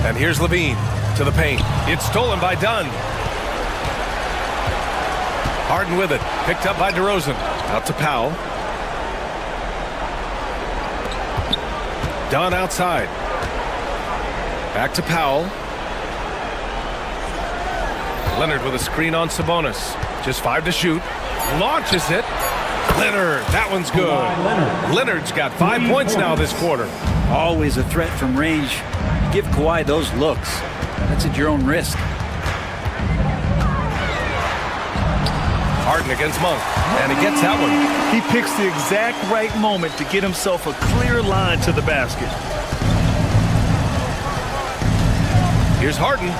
And here's LaVine to the paint. It's stolen by Dunn. Harden with it. Picked up by DeRozan. Out to Powell. Dunn outside. Back to Powell. Leonard with a screen on Sabonis. Just 5 to shoot. Launches it. Leonard, that one's good. Leonard's got 5 points now this quarter.
Always a threat from range. Give Kawhi those looks. That's at your own risk.
Harden against Monk, and he gets that one.
He picks the exact right moment to get himself a clear line to the basket.
Here's Harden.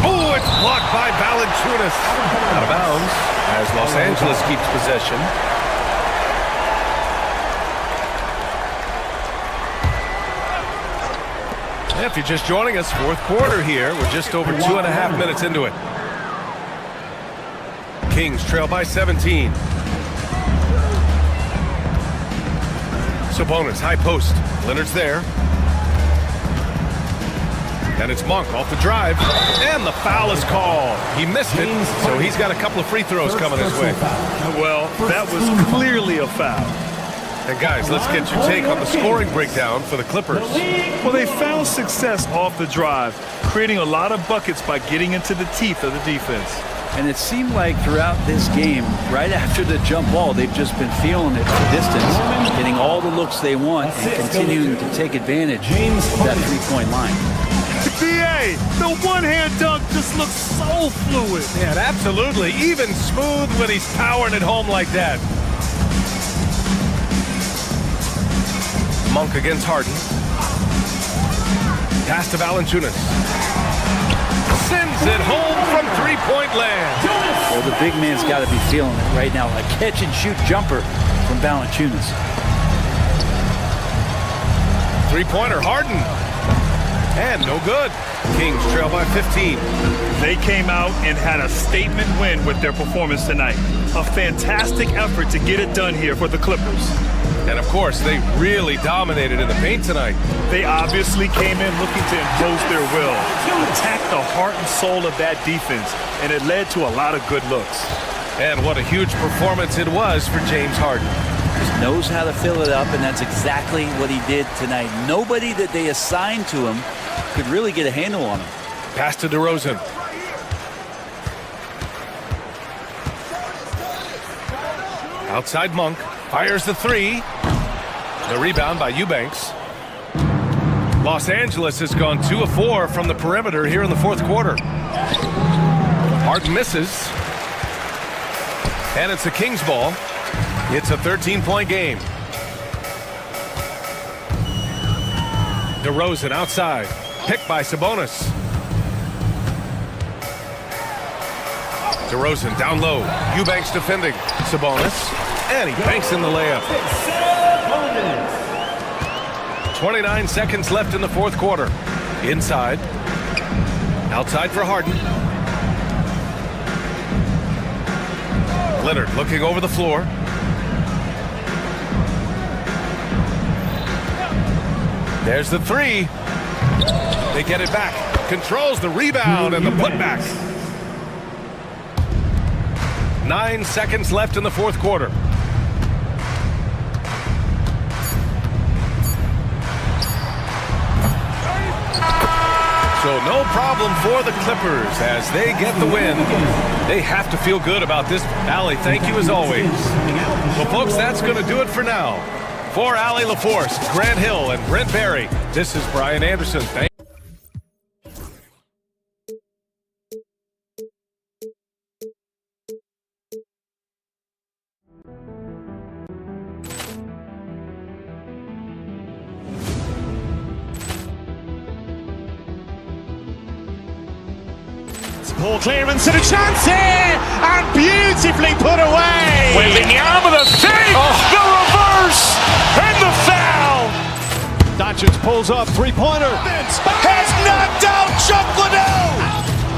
Oh, it's blocked by Valanciunas. Out of bounds as Los Angeles keeps possession. If you're just joining us, fourth quarter here. We're just over 2.5 minutes into it. Kings trail by 17. Sabonis, high post. Leonard's there. And it's Monk off the drive. And the foul is called. He missed it, so he's got a couple of free throws coming his way.
Well, that was clearly a foul.
And guys, let's get your take on the scoring breakdown for the Clippers.
Well, they found success off the drive, creating a lot of buckets by getting into the teeth of the defense.
And it seemed like throughout this game, right after the jump ball, they've just been feeling it from distance, getting all the looks they want and continuing to take advantage of that three-point line.
BA, the one-hand dunk just looks so fluid.
Yeah, absolutely. Even smooth when he's powering it home like that. Monk against Harden. Pass to Valanciunas. Sends it home from three-point land.
Well, the big man's got to be feeling it right now. A catch-and-shoot jumper from Valanciunas.
Three-pointer, Harden. And no good. Kings trail by 15.
They came out and had a statement win with their performance tonight. A fantastic effort to get it done here for the Clippers.
And of course, they really dominated in the paint tonight.
They obviously came in looking to impose their will, attack the heart and soul of that defense, and it led to a lot of good looks.
And what a huge performance it was for James Harden.
Just knows how to fill it up, and that's exactly what he did tonight. Nobody that they assigned to him could really get a handle on him.
Pass to DeRozan. Outside Monk. Fires the three. The rebound by Eubanks. Los Angeles has gone 2 of 4 from the perimeter here in the fourth quarter. Harden misses. And it's the Kings ball. It's a 13-point game. DeRozan outside. Picked by Sabonis. DeRozan down low. Eubanks defending. Sabonis. And he banks in the layup. 29 seconds left in the fourth quarter. Inside. Outside for Harden. Leonard looking over the floor. There's the three. They get it back. Controls the rebound and the putback. 9 seconds left in the fourth quarter. So no problem for the Clippers as they get the win. They have to feel good about this. Allie, thank you as always. Well, folks, that's going to do it for now. For Allie LaForce, Grant Hill, and Brent Barry, this is Brian Anderson. Thank
Ball clearance and a chance here, and beautifully put away. Wembanyama the fake, the reverse, and the foul. Doncic pulls up, three-pointer. Has knocked out Chuck Liddell.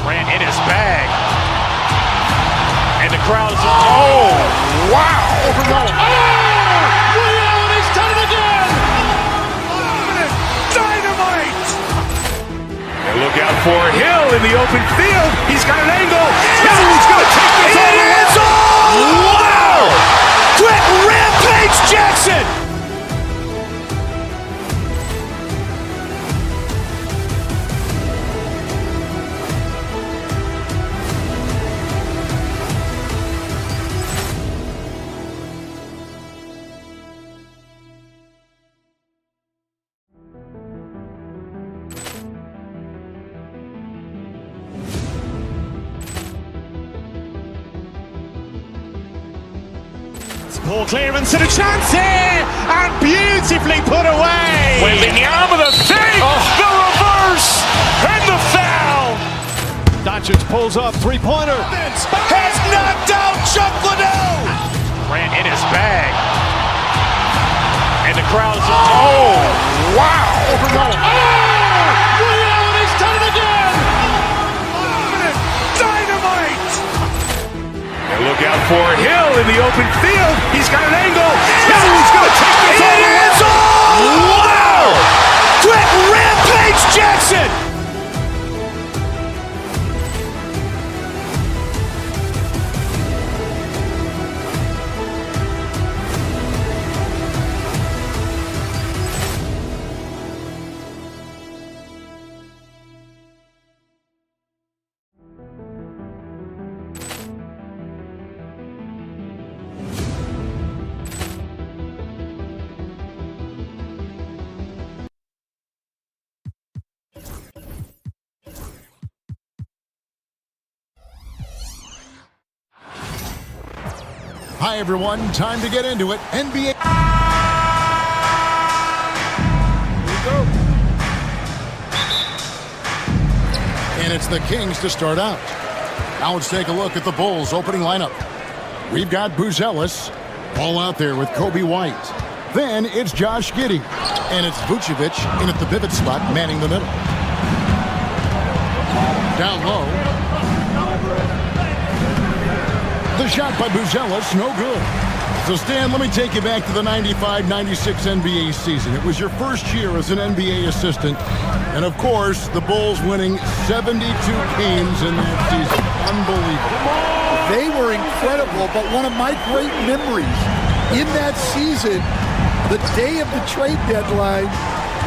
Ran in his bag. And the crowd is, oh, wow. Reality's done it again. Dynamite. And look out for Hill in the open field. He's got an angle. He's going to take this all the way. Wow! Quick Rampage Jackson. Ball clearance and a chance here, and beautifully put away. Wembanyama the fake, the reverse, and the foul. Doncic pulls up, three-pointer. Has knocked out Chuck Liddell. Ran in his bag. And the crowd is, oh, wow. Reality's done it again. Dynamite. And look out for Hill in the open field. He's got an angle. He's going to take this all the way. Wow! Quick Rampage Jackson.
Hi, everyone. Time to get into it. NBA. And it's the Kings to start out. Now let's take a look at the Bulls' opening lineup. We've got Buzelis, all out there with Kobe White. Then it's Josh Giddey, and it's Vucevic in at the pivot spot, manning the middle. Down low. The shot by Buzelis, no good. So, Stan, let me take you back to the 95-96 NBA season. It was your first year as an NBA assistant. And, of course, the Bulls winning 72 games in that season. Unbelievable.
They were incredible, but one of my great memories in that season, the day of the trade deadline,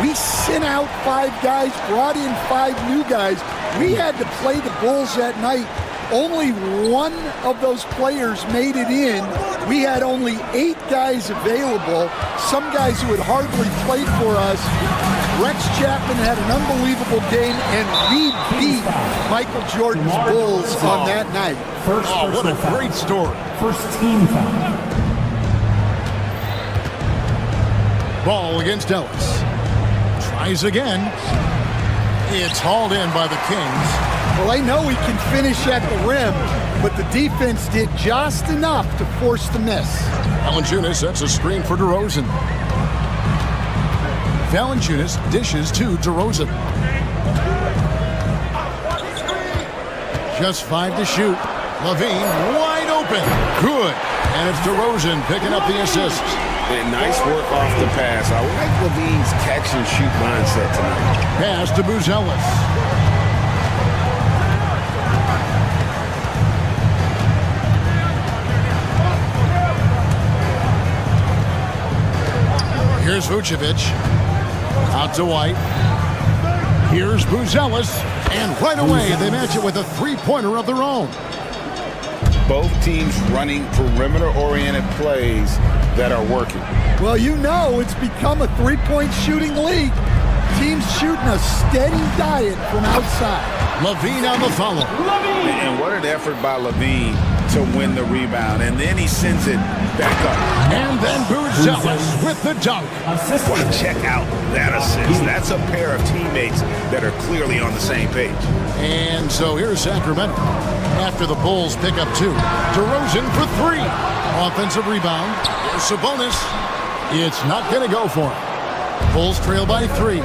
we sent out 5 guys, brought in 5 new guys. We had to play the Bulls that night. Only one of those players made it in. We had only 8 guys available, some guys who had hardly played for us. Rex Chapman had an unbelievable game, and we beat Michael Jordan's Bulls on that night.
What a great story.
First team foul.
Ball against Ellis. Tries again. It's hauled in by the Kings.
Well, I know he can finish at the rim, but the defense did just enough to force the miss.
Valanciunas sets a screen for DeRozan. Valanciunas dishes to DeRozan. Just 5 to shoot. Levine wide open. Good. And it's DeRozan picking up the assist.
And nice work off the pass. I like Levine's catch-and-shoot mindset tonight.
Pass to Buzelis. Here's Vucevic. Out to White. Here's Buzelis. And right away, they match it with a three-pointer of their own.
Both teams running perimeter-oriented plays that are working.
Well, you know it's become a three-point shooting league. Teams shooting a steady diet from outside.
Levine on the follow.
And what an effort by Levine to win the rebound. And then he sends it back up.
And then Buzelis with the dunk.
Well, check out that assist. That's a pair of teammates that are clearly on the same page.
And so here's Sacramento. After the Bulls pick up 2. DeRozan for 3. Offensive rebound. Here's Sabonis. It's not going to go for him. Bulls trail by 3.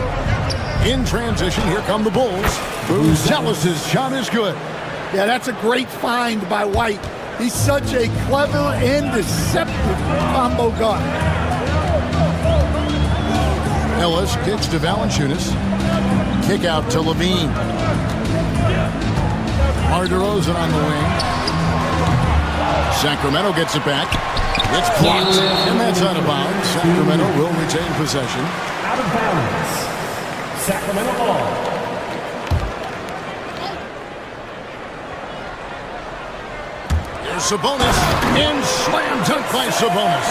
In transition, here come the Bulls. Buzelis' shot is good.
Yeah, that's a great find by White. He's such a clever and deceptive combo guard.
Ellis kicks to Valanciunas. Kick out to Levine. DeRozan on the wing. Sacramento gets it back. It's blocked, and that's out of bounds. Sacramento will retain possession.
Out of bounds. Sacramento ball.
Here's Sabonis, and slam dunk by Sabonis.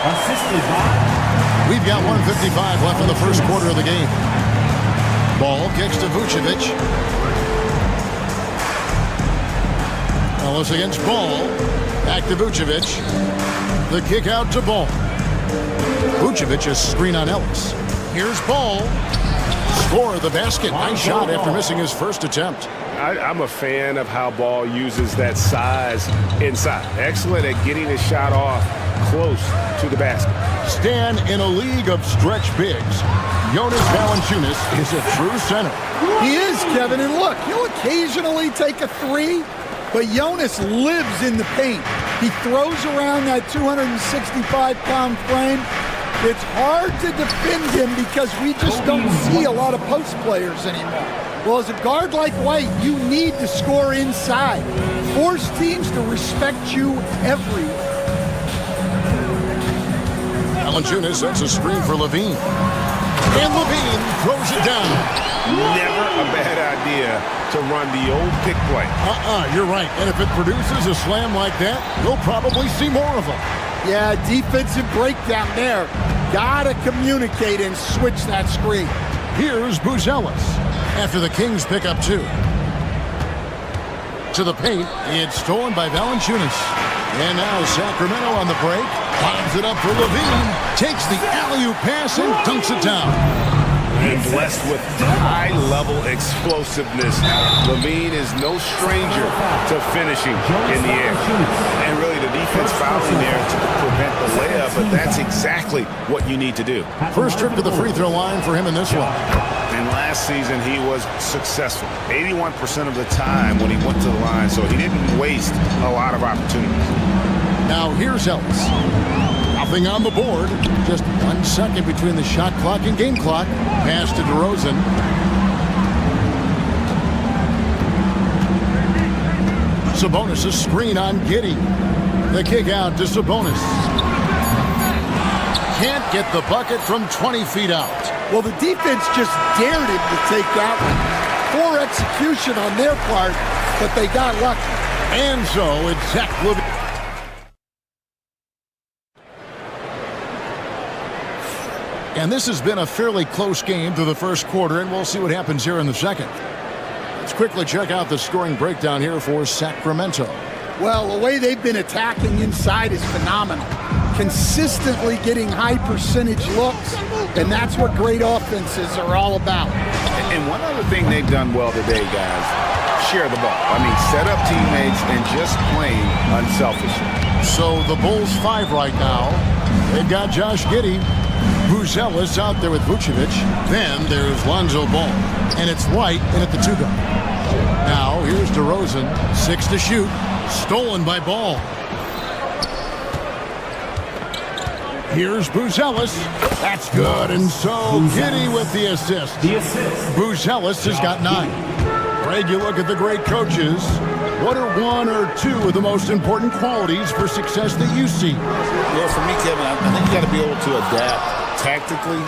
Assisted by.
We've got 1:55 left in the first quarter of the game. Ball kicks to Vucevic. Ellis against Ball. Back to Vucevic. The kick out to Ball. Vucevic a screen on Ellis. Here's Ball. Score the basket. Nice shot after missing his first attempt.
I'm a fan of how Ball uses that size inside. Excellent at getting his shot off close to the basket.
Stan, in a league of stretch bigs, Jonas Valanciunas is a true center.
He is, Kevin. And look, he'll occasionally take a 3, but Jonas lives in the paint. He throws around that 265-pound frame. It's hard to defend him because we just don't see a lot of post players anymore. Well, as a guard like White, you need to score inside. Force teams to respect you everywhere.
Valanciunas sets a screen for Levine. And Levine throws it down.
Never a bad idea to run the old pick play.
You're right. And if it produces a slam like that, you'll probably see more of them.
Yeah, defensive breakdown there. Gotta communicate and switch that screen.
Here's Buzelis. After the Kings pick up 2. To the paint, it's stolen by Valanciunas. And now Sacramento on the break. Lines it up for Levine. Takes the alley-oop pass and dunks it down.
and blessed with high-level explosiveness. Levine is no stranger to finishing in the air. And really, the defense fouling there to prevent the layup, but that's exactly what you need to do.
First trip to the free throw line for him in this one.
And last season, he was successful 81% of the time when he went to the line, so he didn't waste a lot of opportunities.
Now here's Ellis. Nothing on the board. Just 1 second between the shot clock and game clock. Pass to DeRozan. Sabonis' screen on Giddey. The kick out to Sabonis. Can't get the bucket from 20 feet out.
Well, the defense just dared him to take that one. Poor execution on their part, but they got lucky.
And so it's Zach Levine. And this has been a fairly close game through the first quarter, and we'll see what happens here in the second. Let's quickly check out the scoring breakdown here for Sacramento.
Well, the way they've been attacking inside is phenomenal. Consistently getting high percentage looks, and that's what great offenses are all about.
And one other thing they've done well today, guys, share the ball. I mean, set up teammates and just playing unselfishly.
So the Bulls 5 right now. They've got Josh Giddey. Buzelis out there with Vucevic. Then there's Lonzo Ball. And it's White in at the 2-guard. Now here's DeRozan. 6 to shoot. Stolen by Ball. Here's Buzelis. That's good. And so Giddey with the assist. Buzelis has got 9. Greg, you look at the great coaches. What are 1 or 2 of the most important qualities for success that you see?
Well, for me, Kevin, I think you got to be able to adapt tactically.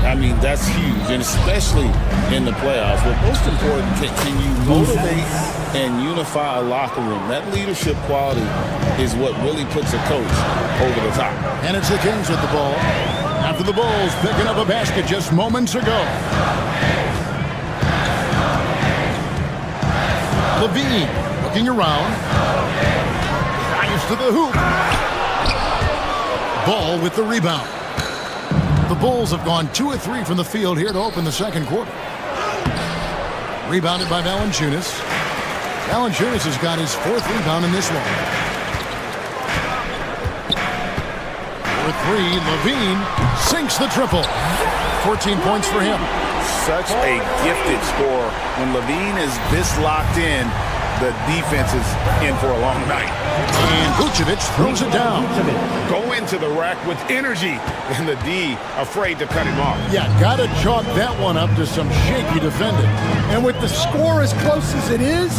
I mean, that's huge, and especially in the playoffs. But most important, can you motivate and unify a locker room? That leadership quality is what really puts a coach over the top.
And it's the Kings with the ball. After the Bulls picking up a basket just moments ago. Levine looking around. Drives to the hoop. Ball with the rebound. The Bulls have gone 2 of 3 from the field here to open the second quarter. Rebounded by Valanciunas. Valanciunas has got his 4th rebound in this one. For 3, Levine sinks the triple. 14 points for him.
Such a gifted scorer. When Levine is this locked in, the defense is in for a long night.
And Vucevic throws it down.
Go into the rack with energy, and the D afraid to cut him off.
Yeah, got to chalk that one up to some shaky defending. And with the score as close as it is,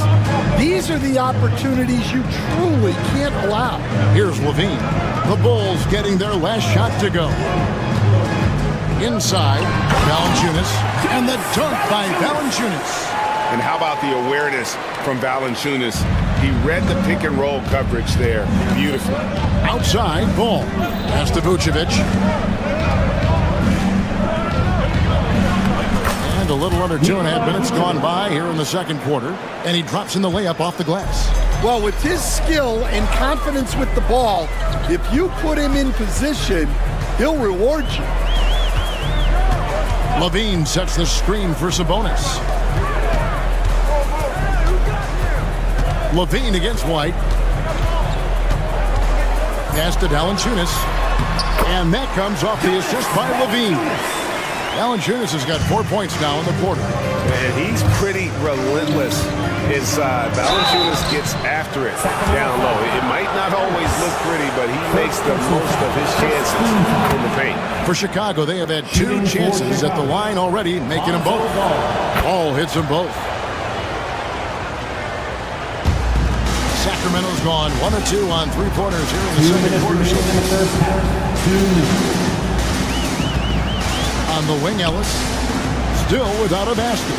these are the opportunities you truly can't allow.
Here's Levine. The Bulls getting their last shot to go. Inside, Valanciunas, and the dunk by Valanciunas.
And how about the awareness from Valanciunas? He read the pick and roll coverage there beautifully.
Outside, Ball. Pass to Vucevic. And a little under 2.5 minutes gone by here in the second quarter. And he drops in the layup off the glass.
Well, with his skill and confidence with the ball, if you put him in position, he'll reward you.
Levine sets the screen for Sabonis. Levine against White. Pass to Valanciunas. And that comes off the assist by Levine. Valanciunas has got 4 points now in the quarter.
And he's pretty relentless inside. Valanciunas gets after it down low. It might not always look pretty, but he makes the most of his chances in the paint.
For Chicago, they have had 2 chances at the line already, making them both. Ball hits them both. Sacramento's gone 1 of 2 on 3-pointers here in the second quarter. On the wing, Ellis still without a basket.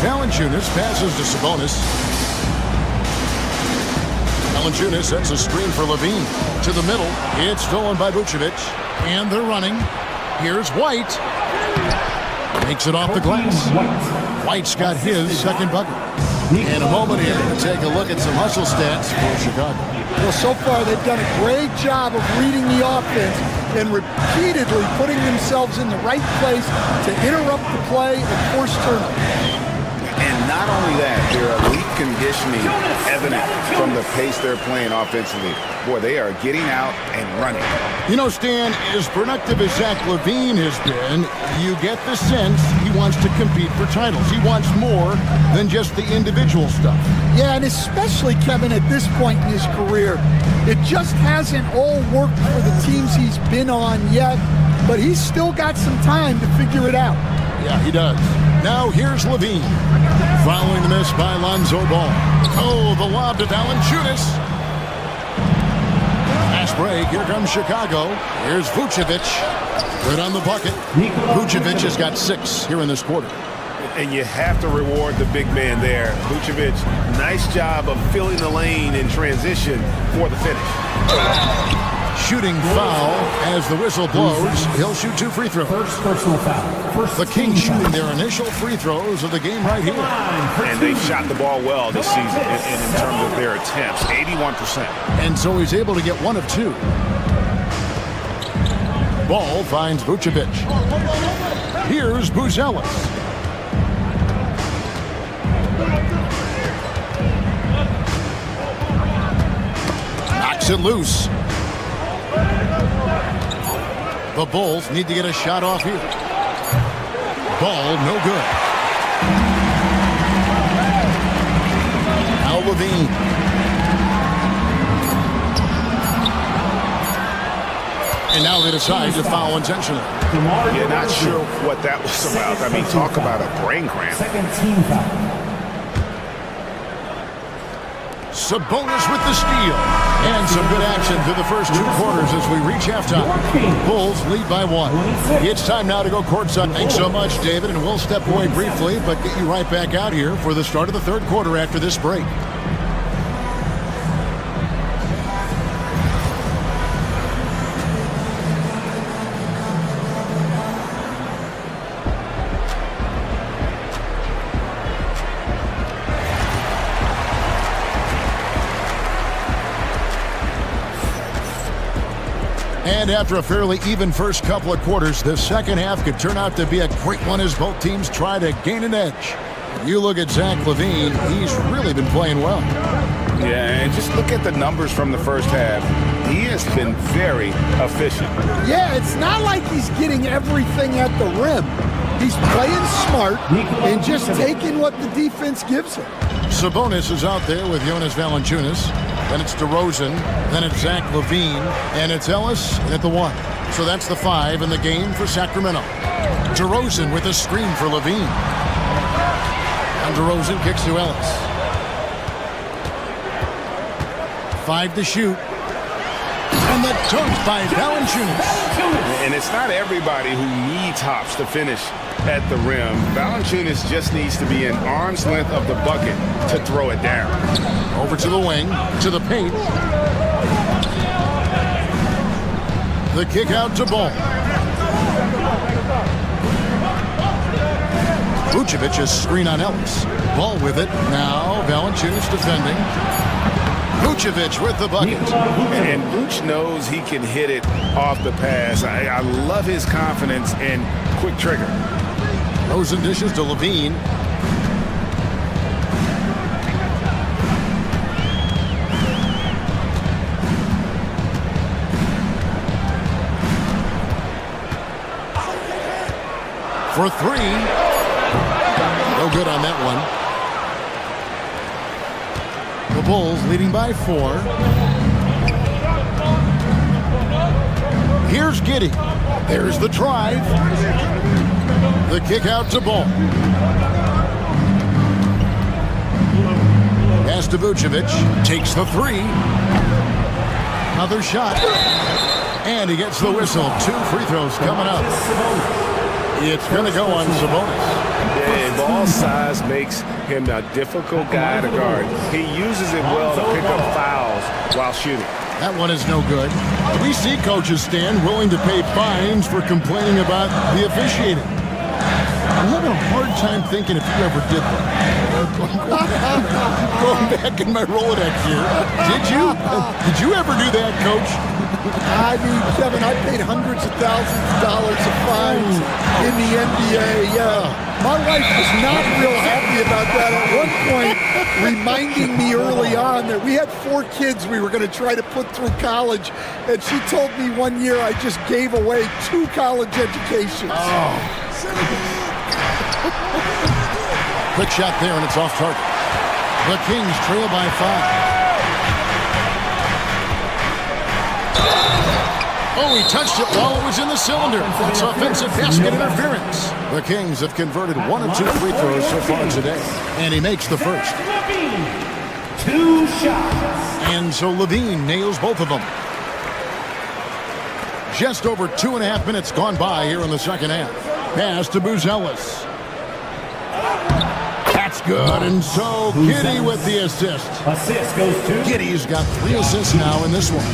Valanciunas passes to Sabonis. Valanciunas sets a screen for Levine. To the middle. It's stolen by Vucevic. And they're running. Here's White. Makes it off the glass. White's got his second bucket. In a moment here, to take a look at some hustle stats for Chicago.
Well, so far they've done a great job of reading the offense and repeatedly putting themselves in the right place to interrupt the play and force turnovers.
And not only that, their elite conditioning evident from the pace they're playing offensively. Boy, they are getting out and running.
You know, Stan, as productive as Zach LaVine has been, you get the sense he wants to compete for titles. He wants more than just the individual stuff.
Yeah, and especially, Kevin, at this point in his career, it just hasn't all worked for the teams he's been on yet, but he's still got some time to figure it out.
Yeah, he does. Now here's LaVine. Following the miss by Lonzo Ball. Oh, the lob to Valanciunas. Fast break. Here comes Chicago. Here's Vucevic. Good on the bucket. Vucevic has got 6 here in this quarter.
And you have to reward the big man there. Vucevic, nice job of filling the lane in transition for the finish.
Shooting foul as the whistle blows. He'll shoot 2 free throws.
First personal foul.
The Kings shooting their initial free throws of the game right here.
And they've shot the ball well this season in terms of their attempts, 81%.
And so he's able to get 1 of 2. Ball finds Vucevic. Here's Buzelis. Knocks it loose. The Bulls need to get a shot off here. Ball, no good. Now LaVine. And now they decide to foul intentionally.
You're not sure what that was about. I mean, talk about a brain cramp.
Second team foul.
Sabonis with the steal. And some good action through the first 2 quarters as we reach halftime. Bulls lead by 1. It's time now to go courtside. Thanks so much, David, and we'll step away briefly, but get you right back out here for the start of the 3rd quarter after this break. And after a fairly even first couple of quarters, the second half could turn out to be a great one as both teams try to gain an edge. You look at Zach LaVine, he's really been playing well.
Yeah, and just look at the numbers from the first half. He has been very efficient.
Yeah, it's not like he's getting everything at the rim. He's playing smart and just taking what the defense gives him.
Sabonis is out there with Jonas Valanciunas. Then it's DeRozan. Then it's Zach LaVine. And it's Ellis at the 1. So that's the 5 in the game for Sacramento. DeRozan with a screen for LaVine. And DeRozan kicks to Ellis. 5 to shoot. And the dunk by Valanciunas.
And it's not everybody who needs hops to finish at the rim. Valanciunas just needs to be an arm's length of the bucket to throw it down.
Over to the wing, to the paint. The kick out to Ball. Vucevic's screen on Ellis. Ball with it. Now Valanciunas defending. Vucevic with the bucket.
And Vuce knows he can hit it off the pass. I love his confidence and quick trigger.
Rosen dishes to LaVine. For 3. No good on that one. The Bulls leading by 4. Here's Giddey. There's the drive. The kick out to Ball. Pass to Vucevic. Takes the 3. Another shot. And he gets the whistle. 2 free throws coming up. It's going to go on Sabonis.
And ball size makes him a difficult guy to guard. He uses it well to pick up fouls while shooting.
That one is no good. We see coaches stand willing to pay fines for complaining about the officiating. I'm having a hard time thinking if you ever did that. Going back in my Rolodex here. Did you ever do that, Coach?
I mean, Kevin, I paid hundreds of thousands of dollars of fines in the NBA. Yeah. My wife was not real happy about that at one point, reminding me early on that we had 4 kids we were going to try to put through college, and she told me one year I just gave away 2 college educations.
Oh. Quick shot there, and it's off target. The Kings trail by 5. Oh, he touched it while it was in the cylinder. It's offensive basket interference. The Kings have converted 1 of 2 free throws so far today, and he makes the first.
2 shots.
And so Levine nails both of them. Just over 2.5 minutes gone by here in the second half. Pass to Buzelis. That's good, and so Giddey with the assist.
Assist goes to...
Giddey's got 3 assists now in this one.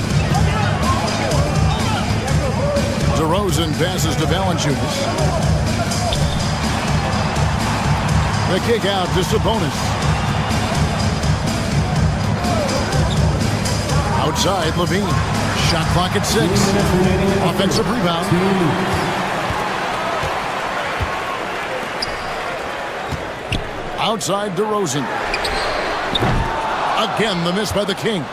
DeRozan passes to Valanciunas. The kick out to Sabonis. Outside, Levine. Shot clock at 6. Offensive rebound. Outside, DeRozan. Again, the miss by the King.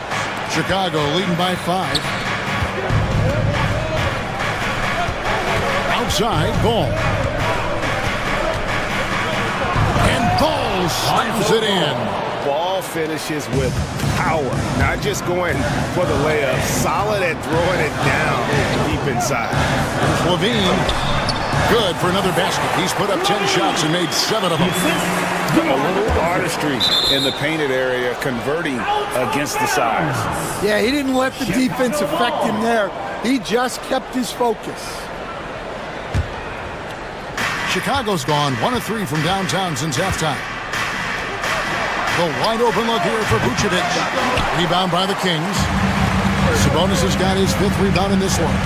Chicago leading by 5. Outside, Ball. And Ball slams it in.
Ball finishes with power, not just going for the layup, solid at throwing it down deep inside.
Levine, good for another basket. He's put up 10 shots and made 7 of them.
A little artistry in the painted area, converting against the size.
Yeah, he didn't let the defense affect him there. He just kept his focus.
Chicago's gone 1 of 3 from downtown since halftime. The wide open look here for Vucevic. Rebound by the Kings. Sabonis has got his 5th rebound in this one.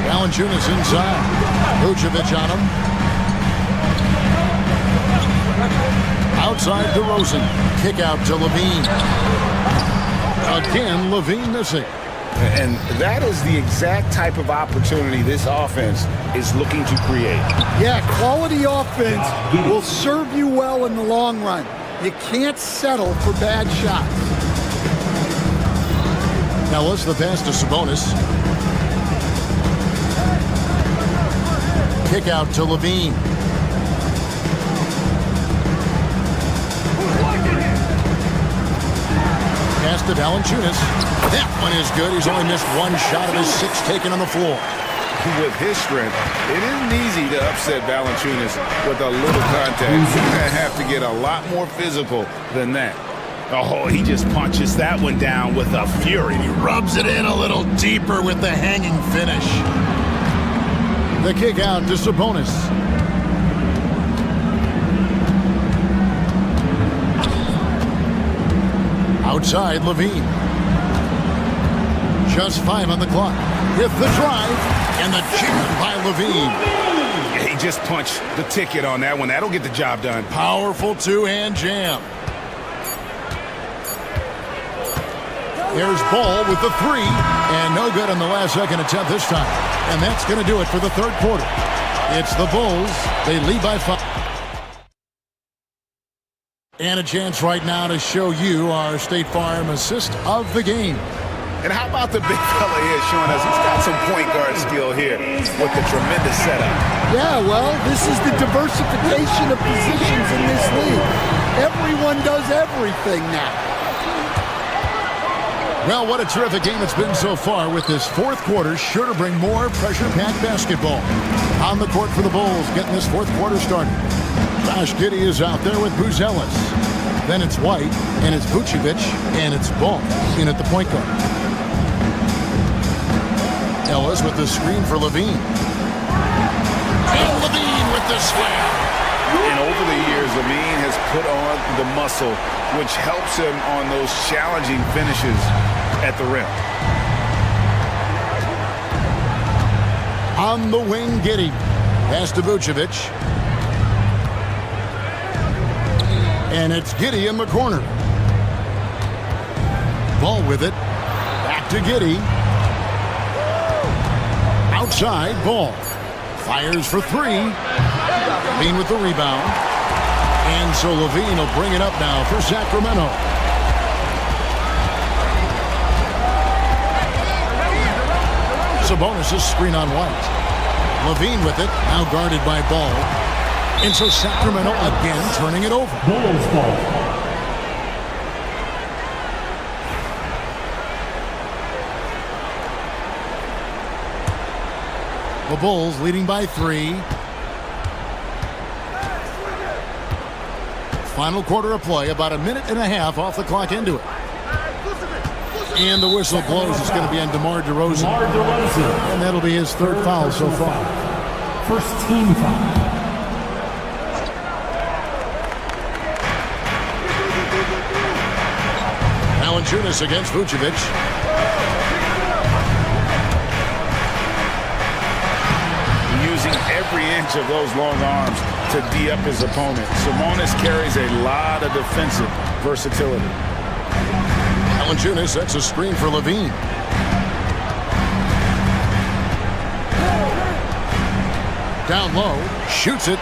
Valanciunas inside. Vucevic on him. Outside DeRozan. Kick out to Levine. Again, Levine missing.
And that is the exact type of opportunity this offense is looking to create.
Yeah, quality offense will serve you well in the long run. You can't settle for bad shots.
Now let's the pass to Sabonis. Kick out to Levine. Pass to Valanciunas. That one is good. He's only missed 1 shot of his 6 taken on the floor.
With his strength, it isn't easy to upset Valanciunas with a little contact. You're going to have to get a lot more physical than that. Oh, he just punches that one down with a fury.
He rubs it in a little deeper with the hanging finish. The kick out to Sabonis. Outside, Levine. Just 5 on the clock. With the drive and the jam by Levine.
He just punched the ticket on that one. That'll get the job done.
Powerful 2-hand jam. There's Ball with the 3, and no good on the last second attempt this time. And that's going to do it for the 3rd quarter. It's the Bulls. They lead by 5. And a chance right now to show you our State Farm assist of the game.
And how about the big fella here showing us he's got some point guard skill here with the tremendous setup.
Yeah, well, this is the diversification of positions in this league. Everyone does everything now.
Well, what a terrific game it's been so far, with this 4th quarter sure to bring more pressure-packed basketball. On the court for the Bulls, getting this 4th quarter started. Josh Giddey is out there with Buzelis. Then it's White, and it's Vucevic, and it's Ball in at the point guard. Ellis with the screen for Levine. And Levine with the slam.
And over the years, Levine has put on the muscle, which helps him on those challenging finishes at the rim.
On the wing, Giddey. Pass to Vucevic. And it's Giddey in the corner. Ball with it. Back to Giddey. Outside, Ball. Fires for three. Levine with the rebound. And so Levine will bring it up now for Sacramento. Sabonis' screen on White. Levine with it, now guarded by Ball. And so Sacramento again turning it over.
Bulls ball.
The Bulls leading by 3. Final quarter of play, about a minute and a half off the clock into it. And the whistle blows. It's going to be on DeMar DeRozan. And that'll be his third foul so far.
First team foul.
Valanciunas against Vucevic.
Using every inch of those long arms to D up his opponent. Sabonis carries a lot of defensive versatility.
Valanciunas sets a screen for Levine. Down low, shoots it.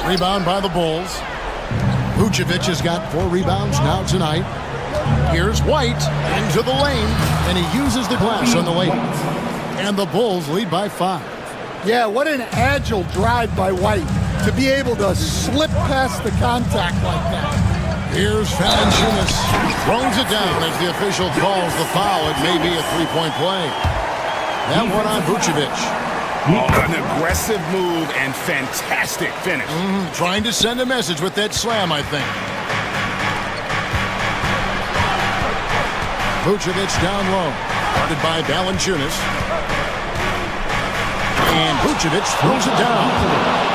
Rebound by the Bulls. Vucevic has got 4 rebounds now tonight. Here's White into the lane, and he uses the glass on the lane. And the Bulls lead by 5.
Yeah, what an agile drive by White to be able to slip past the contact like that.
Here's Valanciunas. Throws it down as the official calls the foul. It may be a 3-point play. That one on Vucevic.
An aggressive move and fantastic finish.
Trying to send a message with that slam, I think. Vucevic down low. Guarded by Valanciunas. And Vucevic throws it down.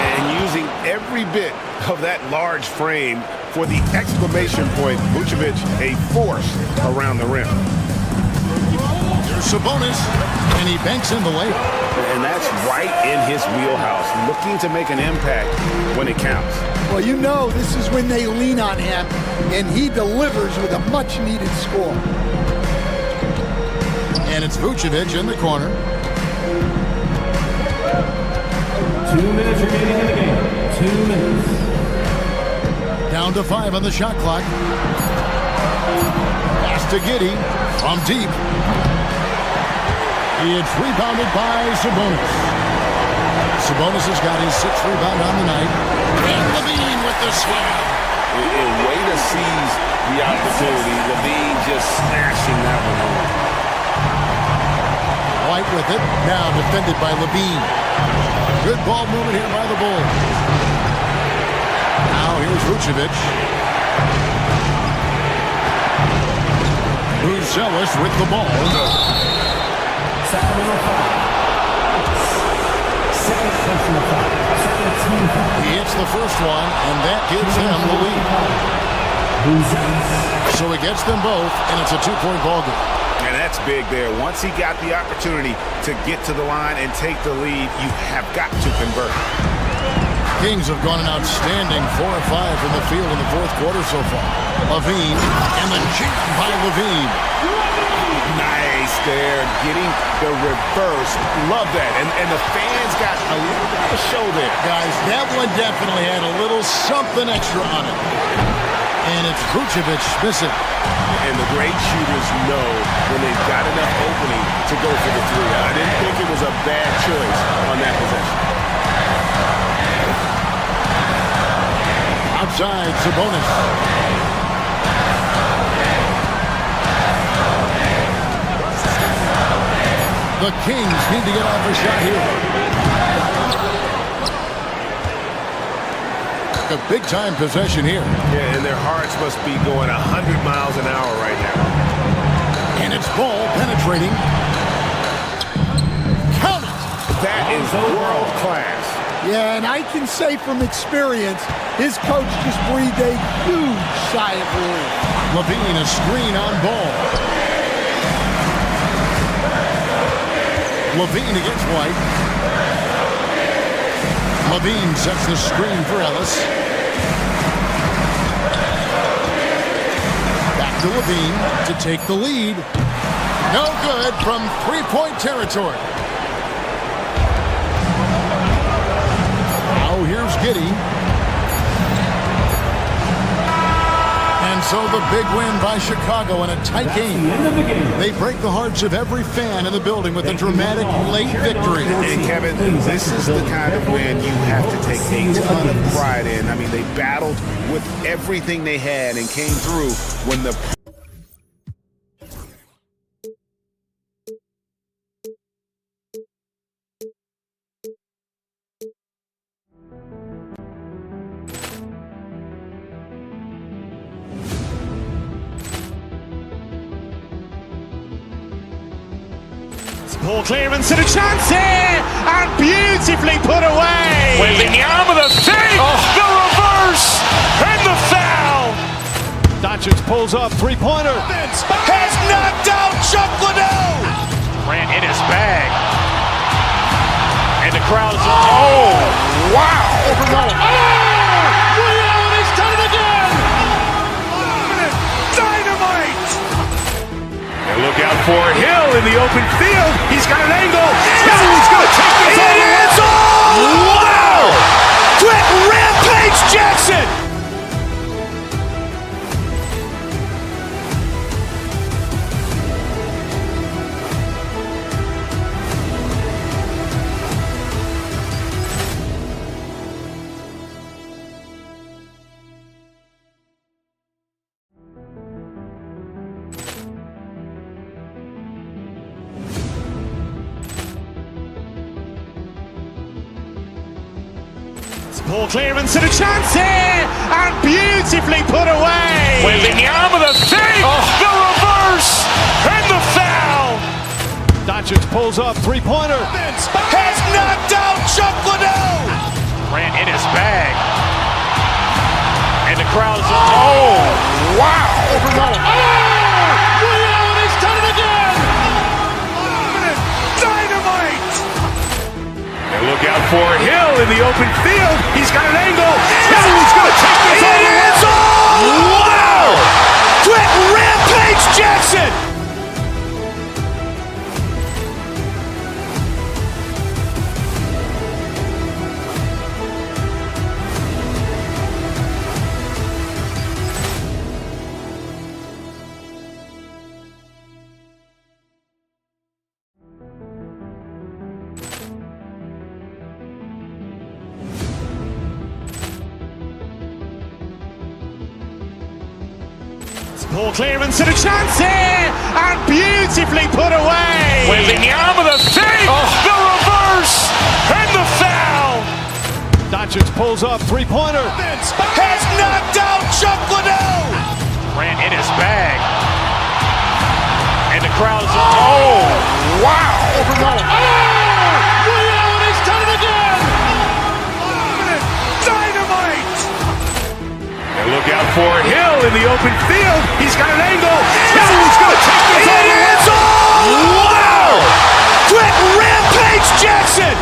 And using every bit of that large frame for the exclamation point, Vucevic, a force around the rim.
Here's Sabonis, and he banks in the layup.
And that's right in his wheelhouse, looking to make an impact when it counts.
Well, you know this is when they lean on him, and he delivers with a much-needed score.
And it's Vucevic in the corner.
2 minutes remaining in the game. 2 minutes.
Down to 5 on the shot clock. Pass to Giddey from deep. It's rebounded by Sabonis. Sabonis has got his 6th rebound on the night. And Levine with the slam.
A way to seize the opportunity. Levine just smashing that one home.
White with it. Now defended by Levine. Good ball movement here by the Bulls. Now here's Vucevic. Vucevic with the ball.
Sacramento foul. Second personal foul. Second team foul.
He hits the first one, and that gives him the lead. So he gets them both, and it's a 2-point ball game.
And that's big there. Once he got the opportunity to get to the line and take the lead, you have got to convert.
Kings have gone an outstanding 4 of 5 from the field in the 4th quarter so far. Levine, and the jam by Levine.
Nice there, getting the reverse. Love that. And the fans got a little bit of a show there.
Guys, that one definitely had a little something extra on it. And it's Vucevic missing.
And the great shooters know when they've got enough opening to go for the 3. I didn't think it was a bad choice on that possession.
Outside, Sabonis. The Kings need to get off a shot here. A big-time possession here.
Yeah, and their hearts must be going 100 miles an hour right now.
And it's Ball penetrating. Count it!
That is world class.
Yeah, and I can say from experience, his coach just breathed a huge sigh of relief.
Levine, a screen on Ball. Levine against White. Levine sets the screen for Ellis. Back to Levine to take the lead. No good from three-point territory. Now here's Giddey. And so the big win by Chicago in a tight game. They break the hearts of every fan in the building with a dramatic late victory.
And Kevin, this is the kind of win you have to take a ton of pride in. I mean, they battled with everything they had and came through when the
Ball clearance and a chance here, and beautifully put away. Wembanyama the fake, the reverse, and the foul. Doncic pulls up, three-pointer. Has knocked out Chuck Liddell. Grant in his bag. And the crowd is, oh, wow. Reality's done it again. Dynamite. And look out for Hill in the open field. He's got an angle. He's going to take this all the way. Wow! Quick Rampage Jackson. Ball clearance and a chance here, and beautifully put away. Wembanyama the fake, the reverse, and the foul. Doncic pulls up, three-pointer. Has knocked out Chuck Liddell. Grant in his bag. And the crowd is, oh, wow. Reality's done it again. Dynamite. And look out for Hill in the open field. He's got an angle. He's going to take this all the way. Wow! Quick Rampage Jackson. Ball clearance and a chance here, and beautifully put away. Wembanyama the fake, the reverse, and the foul. Doncic pulls up, three-pointer. Has knocked out Chuck Liddell. Grant in his bag. And the crowd is, oh, wow. Reality's done it again. Dynamite. And look out for Hill in the open field. He's got an angle. He's going to take this all the way. Wow! Quick Rampage Jackson.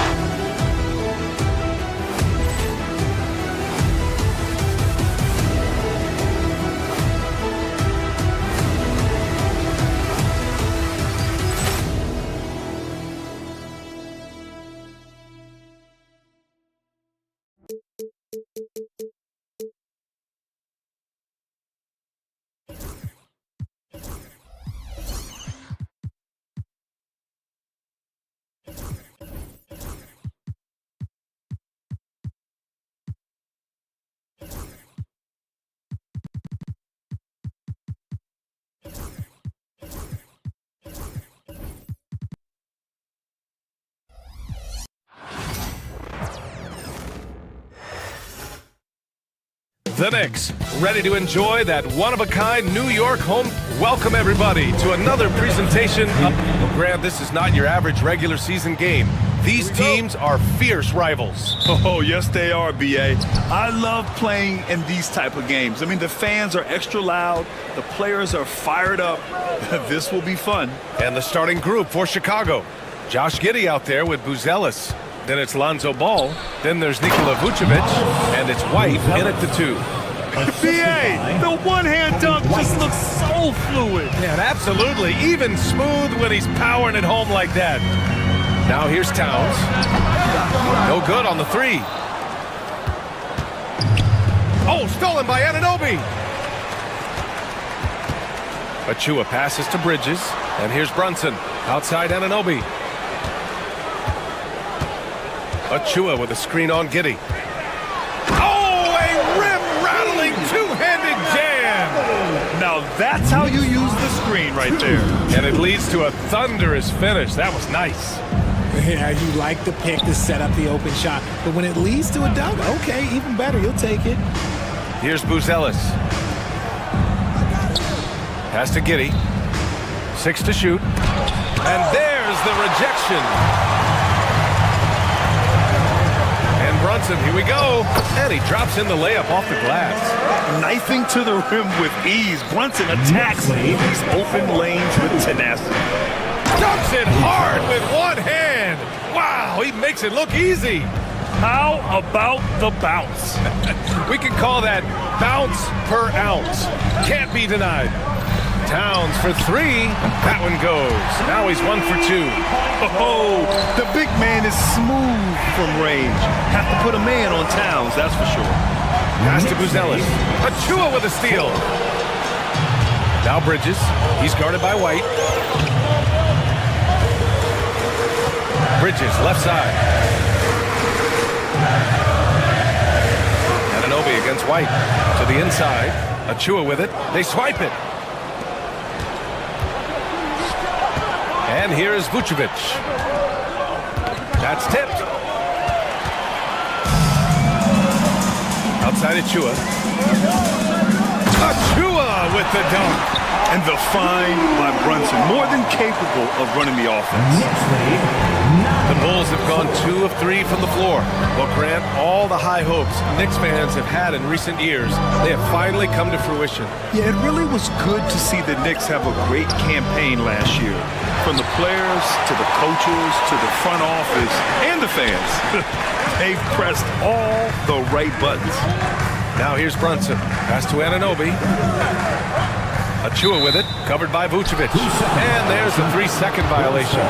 The Knicks, ready to enjoy that one-of-a-kind New York home. Welcome, everybody, to another presentation. Well, Grant, this is not your average regular season game. These teams are fierce rivals.
Oh, yes, they are, B.A. I love playing in these type of games. I mean, the fans are extra loud. The players are fired up. This will be fun.
And the starting group for Chicago. Josh Giddey out there with Buzelis. Then it's Lonzo Ball. Then there's Nikola Vucevic. And it's White in at the 2.
BA, the one-hand dunk just looks so fluid.
Yeah, absolutely. Even smooth when he's powering it home like that. Now here's Towns. No good on the 3. Oh, stolen by Anunoby. Achua passes to Bridges. And here's Brunson. Outside Anunoby. Achua with a screen on Giddey. Oh, a rim-rattling two-handed jam.
Now that's how you use the screen right there.
And it leads to a thunderous finish. That was nice.
Yeah, you like the pick to set up the open shot. But when it leads to a dunk, okay, even better. You'll take it.
Here's Buzelis. Pass to Giddey. 6 to shoot. And there's the rejection. And Brunson, here we go. And he drops in the layup off the glass.
Knifing to the rim with ease. Brunson attacks these open lanes with tenacity.
Dumps it hard with one hand. Wow, he makes it look easy.
How about the bounce?
We can call that bounce per ounce. Can't be denied. Towns for 3. That one goes. Now he's 1 for 2.
Oh, the big man is smooth from range. Have to put a man on Towns, that's for sure.
Pass to Buzelis. Achua with a steal. Now Bridges. He's guarded by White. Bridges, left side. Anunoby against White. To the inside. Achua with it. They swipe it. And here is Vucevic. That's tipped. Outside Achua. Achua with the dunk.
And the find by Brunson, more than capable of running the offense.
The Bulls have gone 2 of 3 from the floor. Well, Grant, all the high hopes Knicks fans have had in recent years, they have finally come to fruition.
Yeah, it really was good to see the Knicks have a great campaign last year. From the players, to the coaches, to the front office, and the fans. They've pressed all the right buttons.
Now here's Brunson. Pass to Anunoby. Achua with it, covered by Vucevic. And there's a 3-second violation.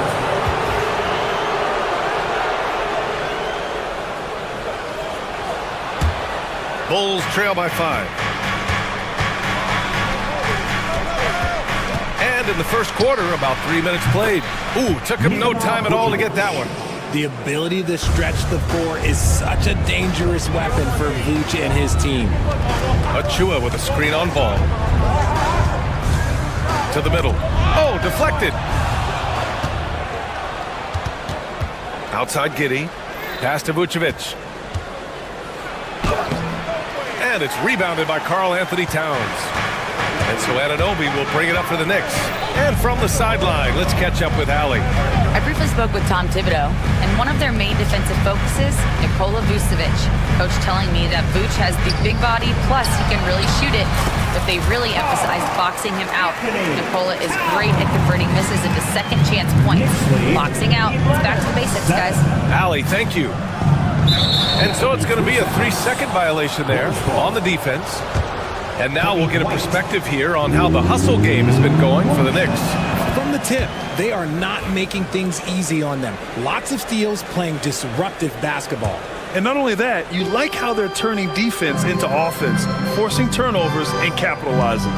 Bulls trail by 5. And in the first quarter, about 3 minutes played. Ooh, took him no time at all to get that one.
The ability to stretch the floor is such a dangerous weapon for Vooch and his team.
Achua with a screen on Ball. To the middle. Oh, deflected. Outside Giddey. Pass to Vucevic. And it's rebounded by Karl Anthony Towns. And so Anunoby will bring it up for the Knicks. And from the sideline, let's catch up with Allie.
I briefly spoke with Tom Thibodeau, and one of their main defensive focuses, Nikola Vucevic. Coach telling me that Vooch has the big body, plus he can really shoot it, but they really emphasize boxing him out. Nikola is great at converting misses into second chance points. Boxing out, it's back to the basics, guys.
Allie, thank you. And so it's going to be a 3-second violation there on the defense. And now we'll get a perspective here on how the hustle game has been going for the Knicks.
From the tip, they are not making things easy on them. Lots of steals, playing disruptive basketball.
And not only that, you like how they're turning defense into offense, forcing turnovers and capitalizing.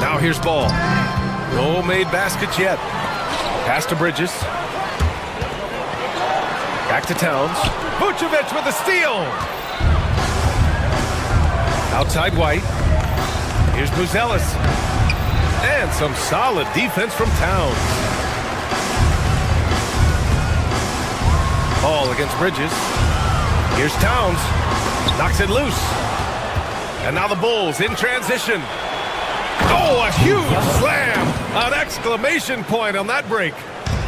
Now here's Ball. No made baskets yet. Pass to Bridges. Back to Towns. Vucevic with a steal. Outside White. Here's Buzelis. And some solid defense from Towns. Ball against Bridges. Here's Towns. Knocks it loose. And now the Bulls in transition. Oh, a huge slam. An exclamation point on that break.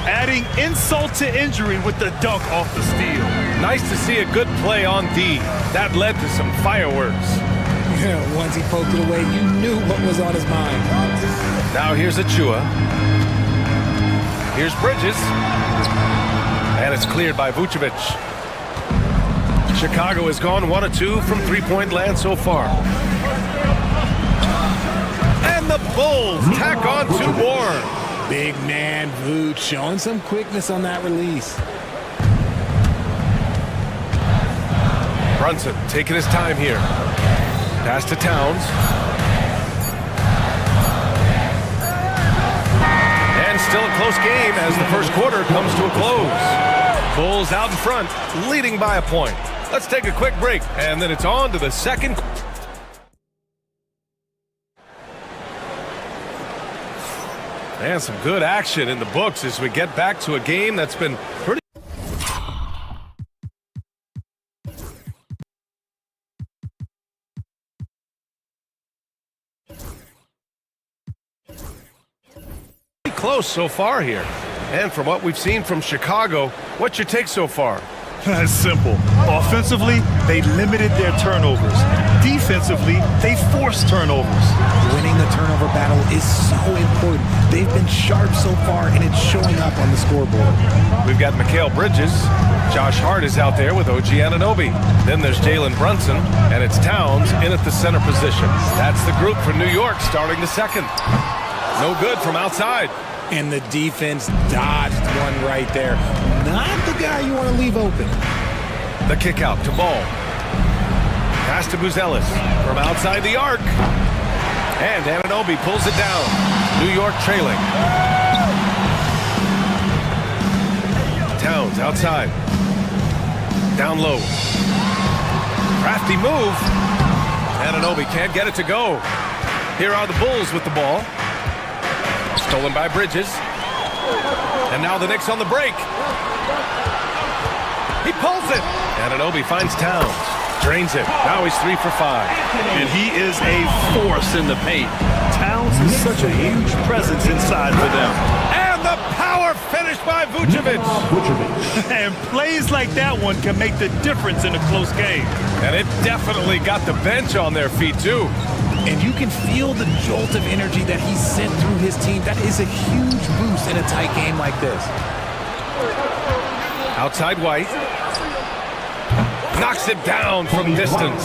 Adding insult to injury with the dunk off the steal.
Nice to see a good play on D. That led to some fireworks.
Yeah, once he poked it away, you knew what was on his mind.
Now here's Achua. Here's Bridges. And it's cleared by Vucevic. Chicago has gone 1 of 2 from three-point land so far. And the Bulls tack on 2 more.
Big man Vooch showing some quickness on that release.
Brunson taking his time here. Pass to Towns. And still a close game as the first quarter comes to a close. Bulls out in front, leading by a point. Let's take a quick break, and then it's on to the second. And some good action in the books as we get back to a game that's been pretty. Close so far here. And from what we've seen from Chicago, what's your take so far?
It's simple. Offensively, they limited their turnovers. Defensively, they forced turnovers.
Winning the turnover battle is so important. They've been sharp so far, and it's showing up on the scoreboard.
We've got Mikal Bridges. Josh Hart is out there with OG Anunoby. Then there's Jalen Brunson, and it's Towns in at the center position. That's the group for New York starting the second. No good from outside.
And the defense dodged one right there. Not the guy you want to leave open.
The kick out to Ball. Pass to Buzelis from outside the arc. And Anunoby pulls it down. New York trailing. Towns outside. Down low. Crafty move. Anunoby can't get it to go. Here are the Bulls with the ball. Stolen by Bridges. And now the Knicks on the break. He pulls it. Anunoby finds Towns. Drains it. Now he's 3 for 5.
And he is a force in the paint. Towns is such a huge presence inside for them.
And the power finish by Vucevic.
And plays like that one can make the difference in a close game.
And it definitely got the bench on their feet, too.
And you can feel the jolt of energy that he sent through his team. That is a huge boost in a tight game like this.
Outside White. Knocks it down from distance.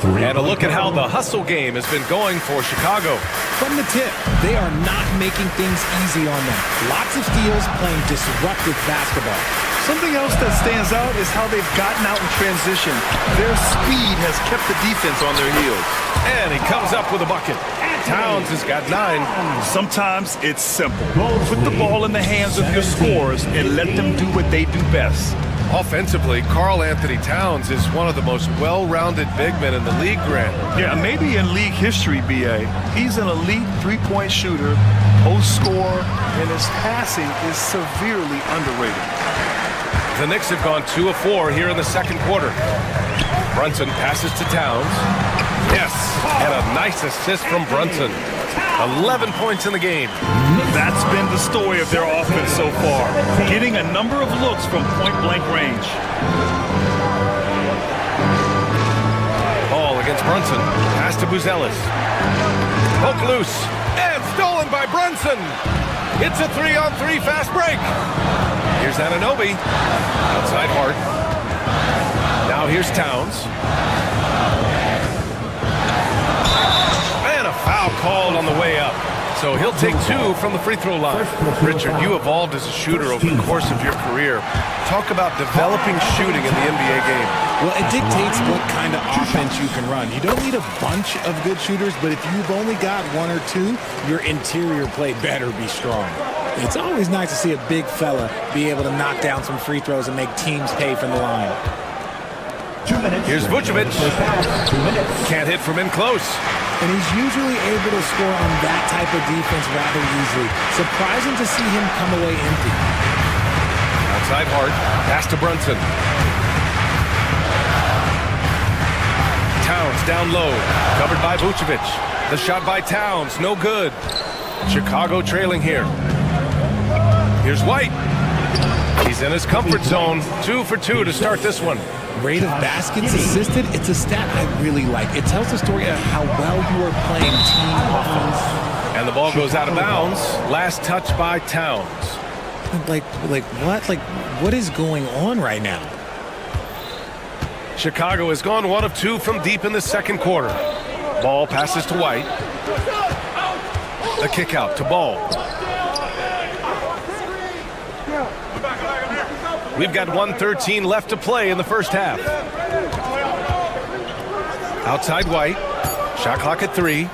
And a look at how the hustle game has been going for Chicago.
From the tip, they are not making things easy on them. Lots of steals, playing disruptive basketball.
Something else that stands out is how they've gotten out in transition. Their speed has kept the defense on their heels.
And he comes up with a bucket. Towns has got 9.
Sometimes it's simple. Put the ball in the hands of your scorers and let them do what they do best.
Offensively, Karl Anthony Towns is one of the most well-rounded big men in the league, Grant.
Yeah, maybe in league history, B.A. He's an elite three-point shooter, post scorer, and his passing is severely underrated.
The Knicks have gone 2 of 4 here in the second quarter. Brunson passes to Towns. Yes, and a nice assist from Brunson. 11 points in the game.
That's been the story of their offense so far, getting a number of looks from point-blank range.
Ball against Brunson. Pass to Buzelis. Poke loose. And stolen by Brunson. It's a 3-on-3 fast break. Here's Anunoby. Outside Hart. Now here's Towns. And a foul called on the way up. So he'll take 2 from the free throw line. Richard, you evolved as a shooter over the course of your career. Talk about developing shooting in the NBA game.
Well, it dictates what kind of offense you can run. You don't need a bunch of good shooters, but if you've only got 1 or 2, your interior play better be strong. It's always nice to see a big fella be able to knock down some free throws and make teams pay from the line.
Here's Vucevic. Can't hit from in close.
And he's usually able to score on that type of defense rather easily. Surprising to see him come away empty.
Outside Hart. Pass to Brunson. Towns down low. Covered by Vucevic. The shot by Towns. No good. Chicago trailing here. Here's White. He's in his comfort zone. 2 for 2 to start this one.
Rate of baskets assisted, it's a stat I really like. It tells the story of how well you are playing team offense.
And the ball goes out of bounds. Last touch by Towns.
Like what? Like, what is going on right now?
Chicago has gone 1 of 2 from deep in the second quarter. Ball passes to White. The kick out to Ball. We've got 1:13 left to play in the first half. Outside White. Shot clock at 3.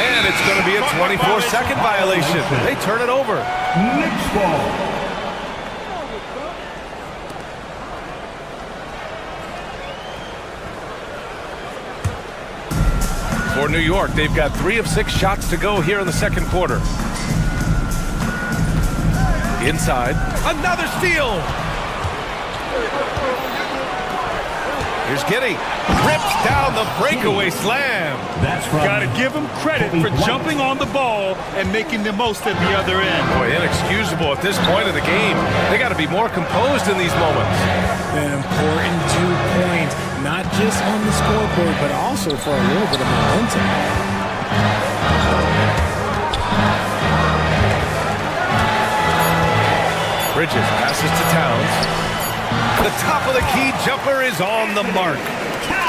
And it's going to be a 24-second violation. They turn it over.
Next ball.
For New York, they've got 3 of 6 shots to go here in the second quarter. Inside, another steal. Here's Giddey. Rips down the breakaway slam.
Got to give him credit for jumping on the ball and making the most at the other end.
Boy, inexcusable at this point of the game. They got to be more composed in these moments.
An important 2 points, not just on the scoreboard, but also for a little bit of momentum.
Bridges passes to Towns. The top of the key jumper is on the mark.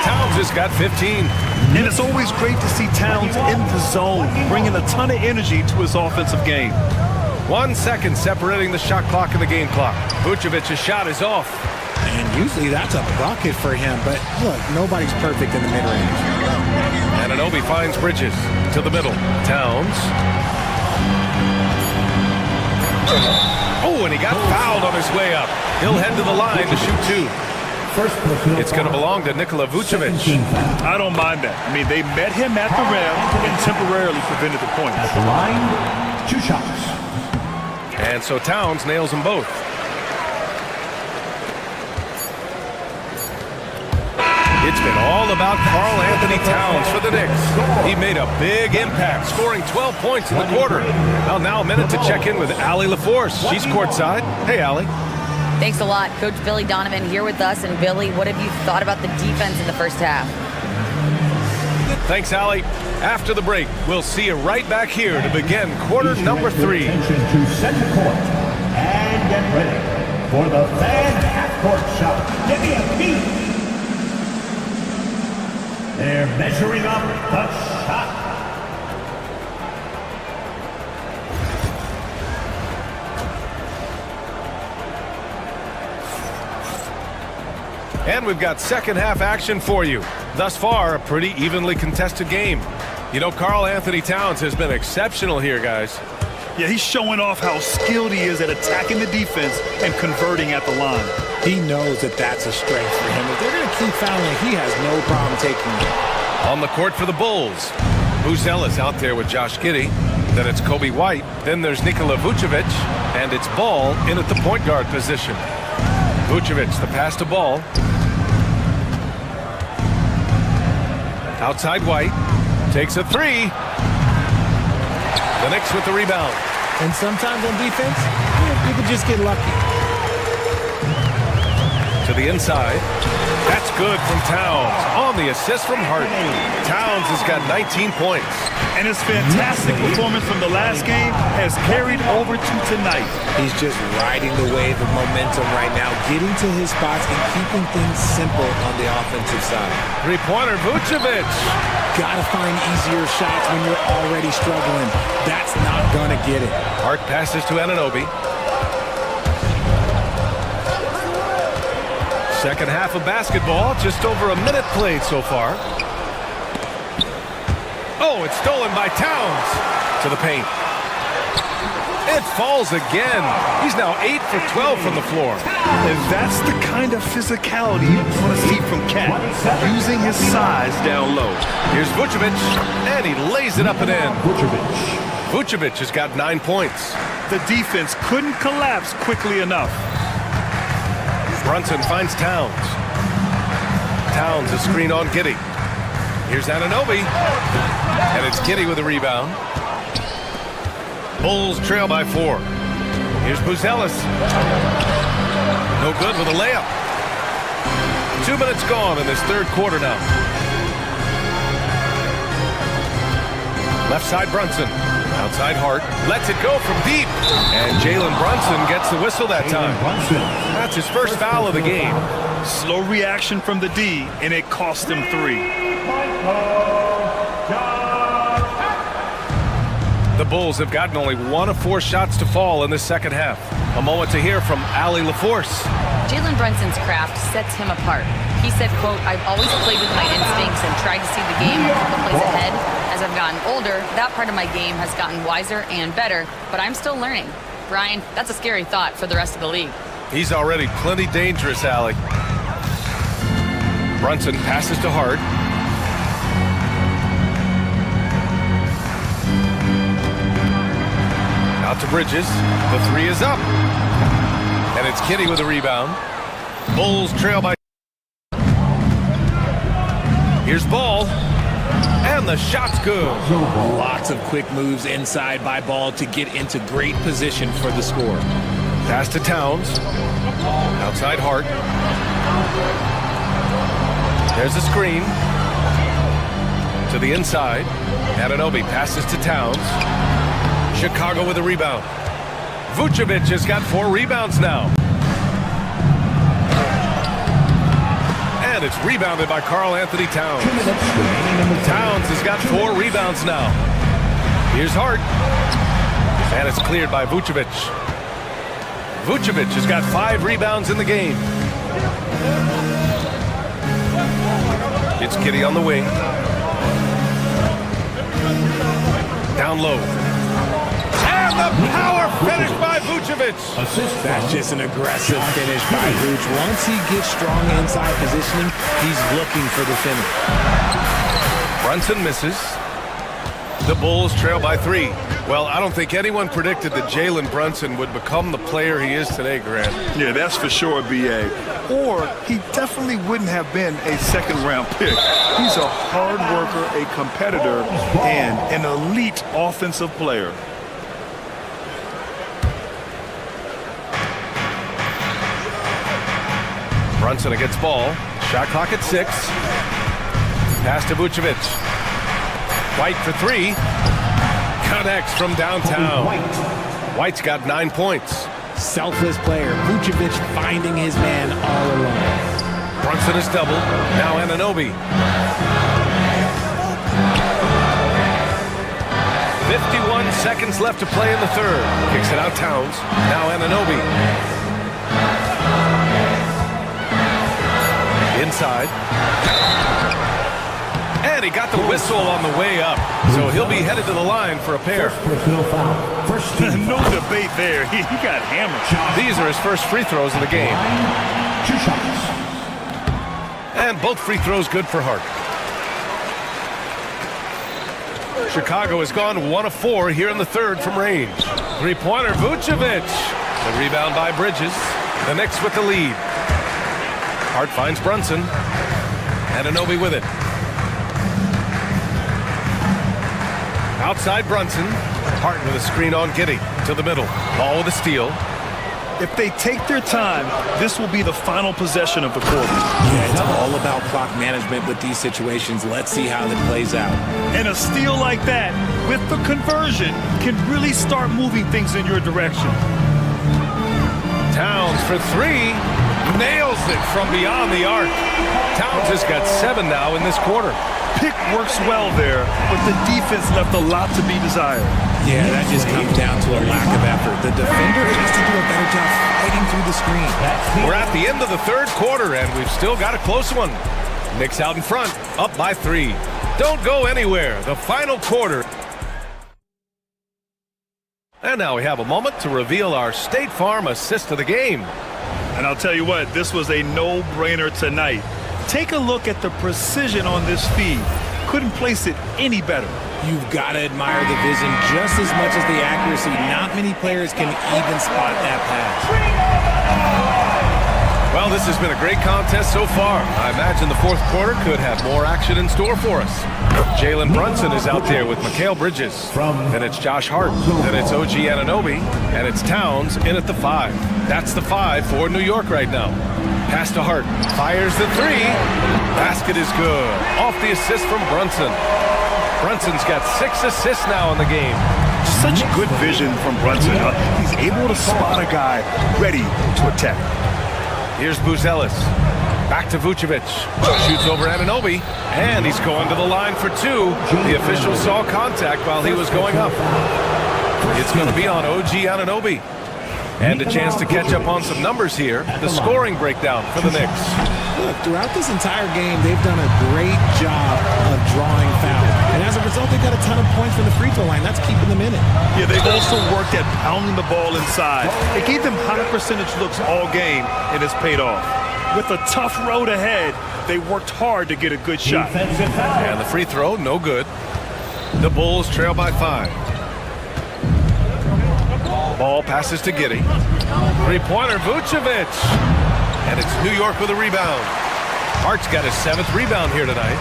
Towns has got 15.
And it's always great to see Towns in the zone, bringing a ton of energy to his offensive game.
1 second separating the shot clock and the game clock. Vucevic's shot is off.
And usually that's a bucket for him, but look, nobody's perfect in the mid-range.
Anunoby finds Bridges to the middle. Towns. Oh, and he got fouled on his way up. He'll head to the line to shoot 2. It's going to belong to Nikola Vucevic.
I don't mind that. I mean, they met him at the rim and temporarily prevented the points.
At the line, 2 shots.
And so Towns nails them both. It's been all about Karl Anthony Towns for the Knicks. He made a big impact, scoring 12 points in the quarter. Well, now a minute to check in with Allie LaForce. She's courtside. Hey, Allie.
Thanks a lot. Coach Billy Donovan here with us. And Billy, what have you thought about the defense in the first half?
Thanks, Allie. After the break, we'll see you right back here to begin quarter number 3.
Attention to center court. And get ready for the fan half-court shot. Give me a beat. They're measuring up the shot.
And we've got second half action for you. Thus far, a pretty evenly contested game. You know, Karl Anthony Towns has been exceptional here, guys.
Yeah, he's showing off how skilled he is at attacking the defense and converting at the line.
He knows that that's a strength for him. If they're going to keep fouling, he has no problem taking it.
On the court for the Bulls. Buzelis out there with Josh Giddey. Then it's Kobe White. Then there's Nikola Vucevic. And it's Ball in at the point guard position. Vucevic, the pass to Ball. Outside White. Takes a 3. The Knicks with the rebound.
And sometimes on defense, you can just get lucky.
To the inside. That's good from Towns. On the assist from Harden. Towns has got 19 points.
And his fantastic performance from the last game has carried over to tonight.
He's just riding the wave of momentum right now, getting to his spots and keeping things simple on the offensive side.
Three-pointer, Vucevic.
Gotta find easier shots when you're already struggling. That's not gonna get it.
Hart passes to Anunoby. Second half of basketball, just over a minute played so far. Oh, it's stolen by Towns. To the paint. It falls again. He's now 8 for 12 from the floor.
And that's the kind of physicality you want to see from Cat, using his size down low.
Here's Vucevic, and he lays it up and in. Vucevic has got 9 points.
The defense couldn't collapse quickly enough.
Brunson finds Towns. Towns is screen on Giddey. Here's Anunoby. And it's Giddey with a rebound. Bulls trail by 4. Here's Buzelis. No good with a layup. 2 minutes gone in this third quarter now. Left side Brunson. Outside Hart, lets it go from deep. And Jalen Brunson gets the whistle that time. That's his first foul of the game.
Slow reaction from the D, and it cost him 3.
The Bulls have gotten only 1 of 4 shots to fall in the second half. A moment to hear from Allie LaForce.
Jalen Brunson's craft sets him apart. He said, quote, "I've always played with my instincts and tried to see the game a couple plays ahead. As I've gotten older, that part of my game has gotten wiser and better, but I'm still learning." Brian, that's a scary thought for the rest of the league.
He's already plenty dangerous, Allie. Brunson passes to Hart. Out to Bridges. The 3 is up. And it's Kitty with a rebound. Bulls trail by. Here's Ball. And the shot's good.
Lots of quick moves inside by Ball to get into great position for the score.
Pass to Towns. Outside Hart. There's a screen. To the inside. Anunoby passes to Towns. Chicago with a rebound. Vucevic has got 4 rebounds now. And it's rebounded by Karl Anthony Towns. Towns has got 4 rebounds now. Here's Hart. And it's cleared by Vucevic. Vucevic has got 5 rebounds in the game. It's Kitty on the wing. Down low. And the power finish by Vucevic.
That's just an aggressive finish by Vuce. Once he gets strong inside positioning, he's looking for the finish.
Brunson misses. The Bulls trail by 3. Well, I don't think anyone predicted that Jalen Brunson would become the player he is today, Grant.
Yeah, that's for sure, B.A. Or he definitely wouldn't have been a second-round pick. He's a hard worker, a competitor, and an elite offensive player.
Brunson against Ball. Shot clock at 6. Pass to Vucevic. White for 3. Connects from downtown. White's got 9 points.
Selfless player. Vucevic finding his man all alone.
Brunson is doubled. Now Anunoby. 51 seconds left to play in the third. Kicks it out Towns. Now Anunoby. Inside. And he got the whistle on the way up. So he'll be headed to the line for a pair.
No debate there. He got hammered.
These are his first free throws of the game.
2 shots.
And both free throws good for Hart. Chicago has gone 1 of 4 here in the third from range. 3-pointer Vucevic. The rebound by Bridges. The Knicks with the lead. Hart finds Brunson. Anunoby with it. Outside Brunson. Hart with a screen on Giddey. To the middle. Ball with a steal.
If they take their time, this will be the final possession of the quarter.
Yeah, it's all about clock management with these situations. Let's see how that plays out.
And a steal like that, with the conversion, can really start moving things in your direction.
Towns for 3. Nails it from beyond the arc. Towns has got 7 now in this quarter.
Pick works well there, but the defense left a lot to be desired.
Yeah, that just comes down to a lack of effort. The defender has to do a better job fighting through the screen.
We're at the end of the third quarter, and we've still got a close one. Knicks out in front, up by 3. Don't go anywhere. The final quarter. And now we have a moment to reveal our State Farm assist of the game.
And I'll tell you what, this was a no-brainer tonight. Take a look at the precision on this feed. Couldn't place it any better.
You've got to admire the vision just as much as the accuracy. Not many players can even spot that pass.
Well, this has been a great contest so far. I imagine the fourth quarter could have more action in store for us. Jalen Brunson is out there with Mikal Bridges. Then it's Josh Hart. Then it's OG Anunoby. And it's Towns in at the 5. That's the 5 for New York right now. Pass to Hart. Fires the 3. Basket is good. Off the assist from Brunson. Brunson's got 6 assists now in the game.
Such good vision from Brunson. He's able to spot a guy ready to attack.
Here's Buzelis. Back to Vucevic. Shoots over Anunoby. And he's going to the line for two. The official saw contact while he was going up. It's going to be on OG Anunoby. And a chance to catch up on some numbers here. The scoring breakdown for the Knicks.
Look, throughout this entire game, they've done a great job of drawing fouls. And as a result, they got a ton of points from the free throw line. That's keeping them in it.
Yeah, they've also worked at pounding the ball inside. It gave them high percentage looks all game, and it's paid off. With a tough road ahead, they worked hard to get a good shot.
And the free throw, no good. The Bulls trail by 5. Ball passes to Giddey. Three-pointer, Vucevic. And it's New York with a rebound. Hart's got his 7th rebound here tonight.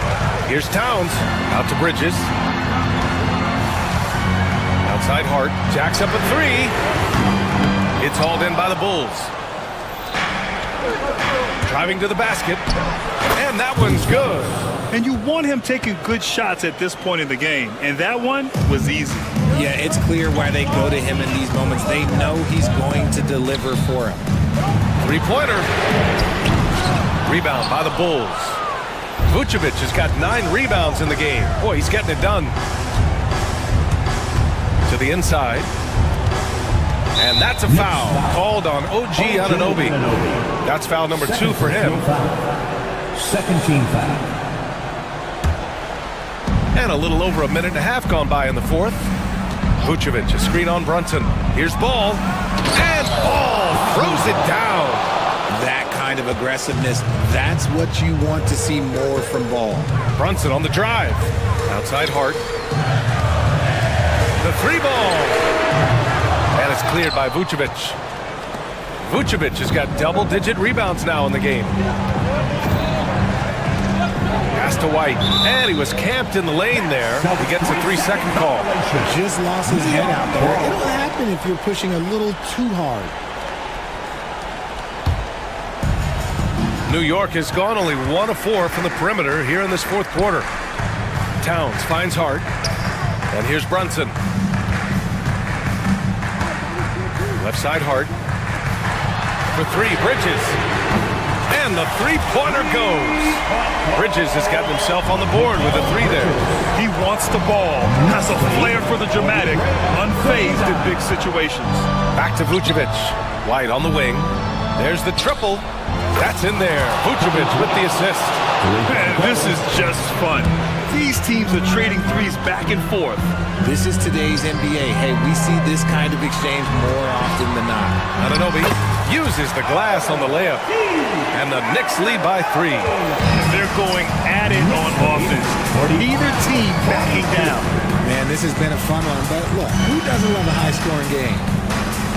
Here's Towns. Out to Bridges. Outside Hart. Jacks up a 3. It's hauled in by the Bulls. Driving to the basket. And that one's good.
And you want him taking good shots at this point in the game. And that one was easy.
Yeah, it's clear why they go to him in these moments. They know he's going to deliver for him.
Three-pointer. Rebound by the Bulls. Vucevic has got 9 rebounds in the game. Boy, he's getting it done. To the inside. And that's a foul called on OG Anunoby. That's foul number 2 for him.
Second team foul.
And a little over a minute and a half gone by in the 4th. Vucevic, a screen on Brunson. Here's Ball. And Ball throws it down.
That kind of aggressiveness, that's what you want to see more from Ball.
Brunson on the drive. Outside Hart. The 3-ball. And it's cleared by Vucevic. Vucevic has got double-digit rebounds now in the game. Pass to White. And he was camped in the lane there. He gets a 3-second call.
Just lost his head out there. It'll happen if you're pushing a little too hard.
New York has gone only 1 of 4 from the perimeter here in this 4th quarter. Towns finds Hart. And here's Brunson. Left side Hart. For 3, Bridges. And the 3-pointer goes. Bridges has gotten himself on the board with a 3 there.
He wants the ball. Has a flair for the dramatic. Unfazed in big situations.
Back to Vucevic. White on the wing. There's the triple. That's in there. Vucevic with the assist.
Man, this is just fun. These teams are trading threes back and forth.
This is today's NBA. Hey, we see this kind of exchange more often than not.
Anunoby uses the glass on the layup. And the Knicks lead by 3.
They're going at it on offense. Neither team backing down.
Man, this has been a fun one. But look, who doesn't love a high-scoring game?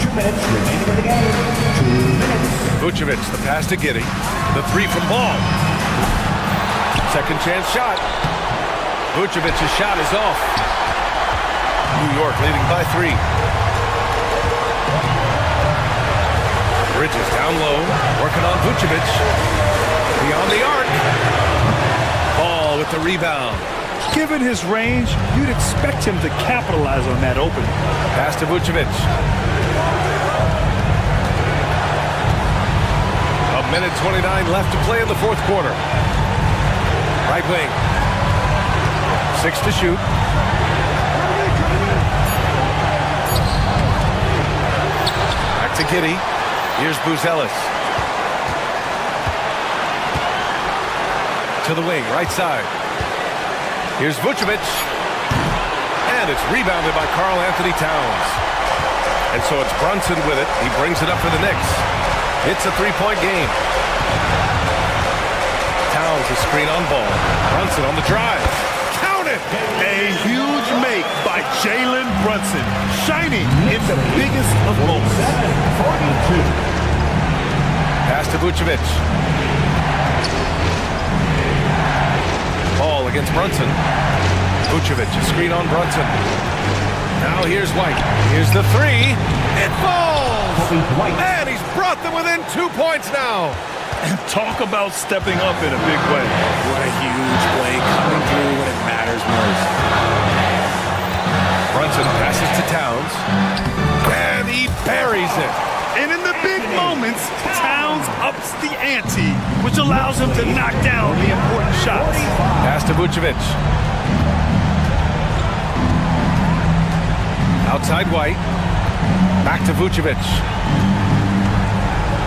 2 minutes remaining in the game. 2 minutes.
Vucevic, the pass to Giddey. The 3 from Ball. Second chance shot. Vucevic's shot is off. New York leading by 3. Bridges down low, working on Vucevic. Beyond the arc. Ball with the rebound.
Given his range, you'd expect him to capitalize on that opening.
Pass to Vucevic. A minute 29 left to play in the 4th quarter. Right wing. 6 to shoot. Back to Giddey. Here's Buzelis. To the wing, right side. Here's Vucevic. And it's rebounded by Karl Anthony Towns. And so it's Brunson with it. He brings it up for the Knicks. It's a 3-point game. Towns a screen on Ball. Brunson on the drive. Count it!
A huge make by Jalen Brunson. Shining in the biggest of moments.
42.
Pass to Vucevic. Ball against Brunson. Vucevic, a screen on Brunson. Now here's White. Here's the 3. It falls! And he's brought them within 2 points now.
And talk about stepping up in a big way.
What a huge play coming through when it matters most.
Brunson passes to Towns. And he buries it.
And in the big moments, Towns ups the ante, which allows him to knock down the important shots.
Pass to Vucevic. Outside White. Back to Vucevic.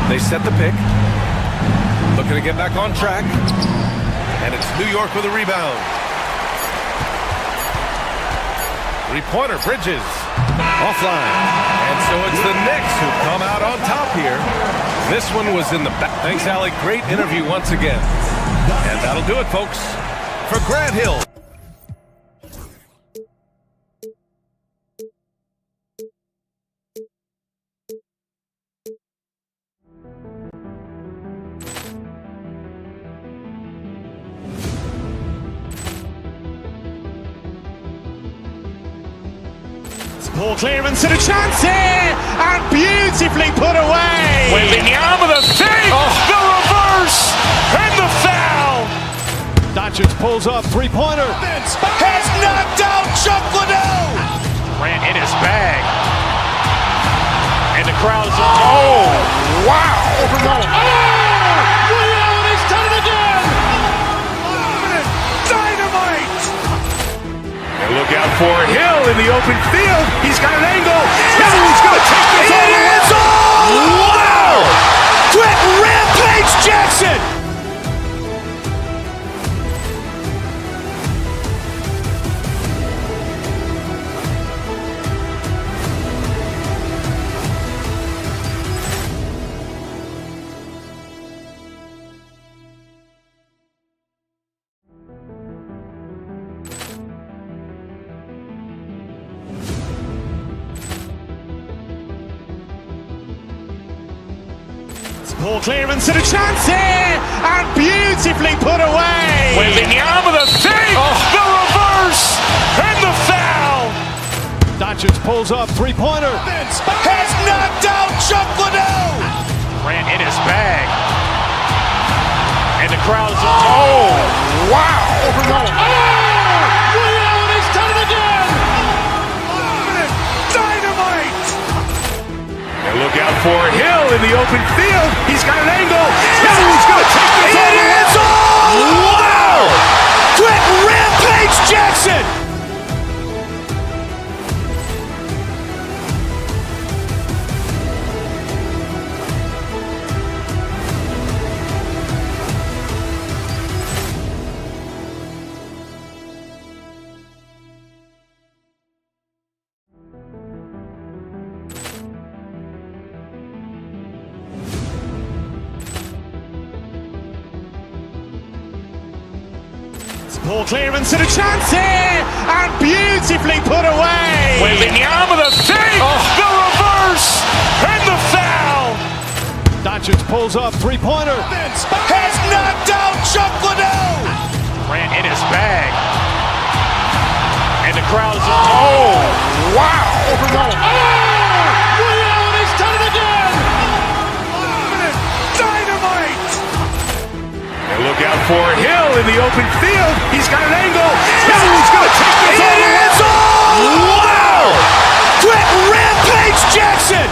They set the pick. Looking to get back on track. And it's New York with a rebound. Three-pointer, Bridges. Offline. And so it's the Knicks who come out on top here. This one was in the back. Thanks, Allie. Great interview once again. And that'll do it, folks, for Grant Hill.
Ball clearance and a chance here, and beautifully put away. Wembanyama the save, the reverse, and the foul. Doncic pulls up, three-pointer. Has knocked out Chuck Liddell. Grant in his bag. And the crowd is, oh, wow. He's done it again. Dynamite. And look out for Hill in the open field. He's got an angle. Hill's going to take this all the way. Wow! Quick Rampage Jackson. Ball clearance and a chance here, and beautifully put away. Wembanyama the save, the reverse, and the foul. Doncic pulls up, three-pointer. Has knocked out Chuck Liddell. Grant in his bag. And the crowd is, oh, wow. He's done it again. Dynamite. And look out for Hill in the open field. He's got an angle. Hill's going to take this all the way. Wow! Quick Rampage Jackson. Ball clearance and a chance here, and beautifully put away. Wembanyama the save, the reverse, and the foul. Doncic pulls up, three-pointer. Has knocked out Chuck Liddell. Grant in his bag. And the crowd is, oh, wow. He's done it again. Dynamite. And look out for Hill in the open field. He's got an angle. Hill's going to take this all the way. Wow! Quick Rampage Jackson.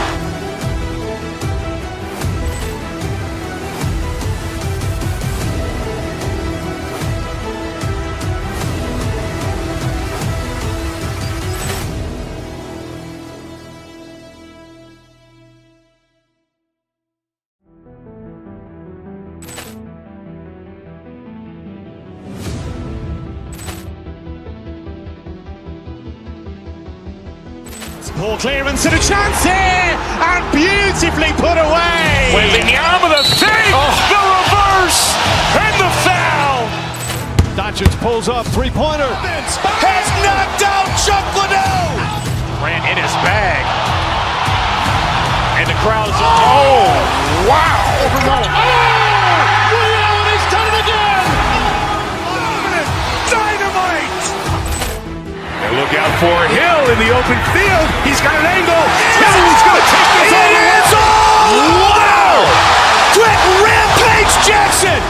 Ball clearance and a chance here, and beautifully put away. Wembanyama the save, the reverse, and the foul. Doncic pulls up, three-pointer. Has knocked out Chuck Liddell. Grant in his bag. And the crowd is, oh, wow. He's done it again. Dynamite. And look out for Hill in the open field. He's got an angle. Hill's going to take this all the way. Wow! Quick Rampage Jackson.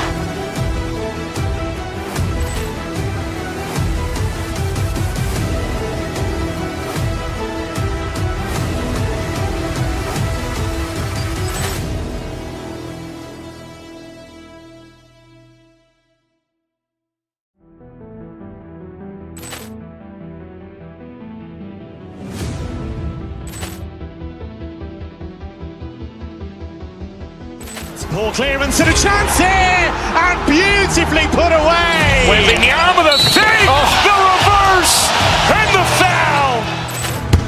Ball clearance and a chance here, and beautifully put away.
Wembanyama the save, the reverse, and the foul.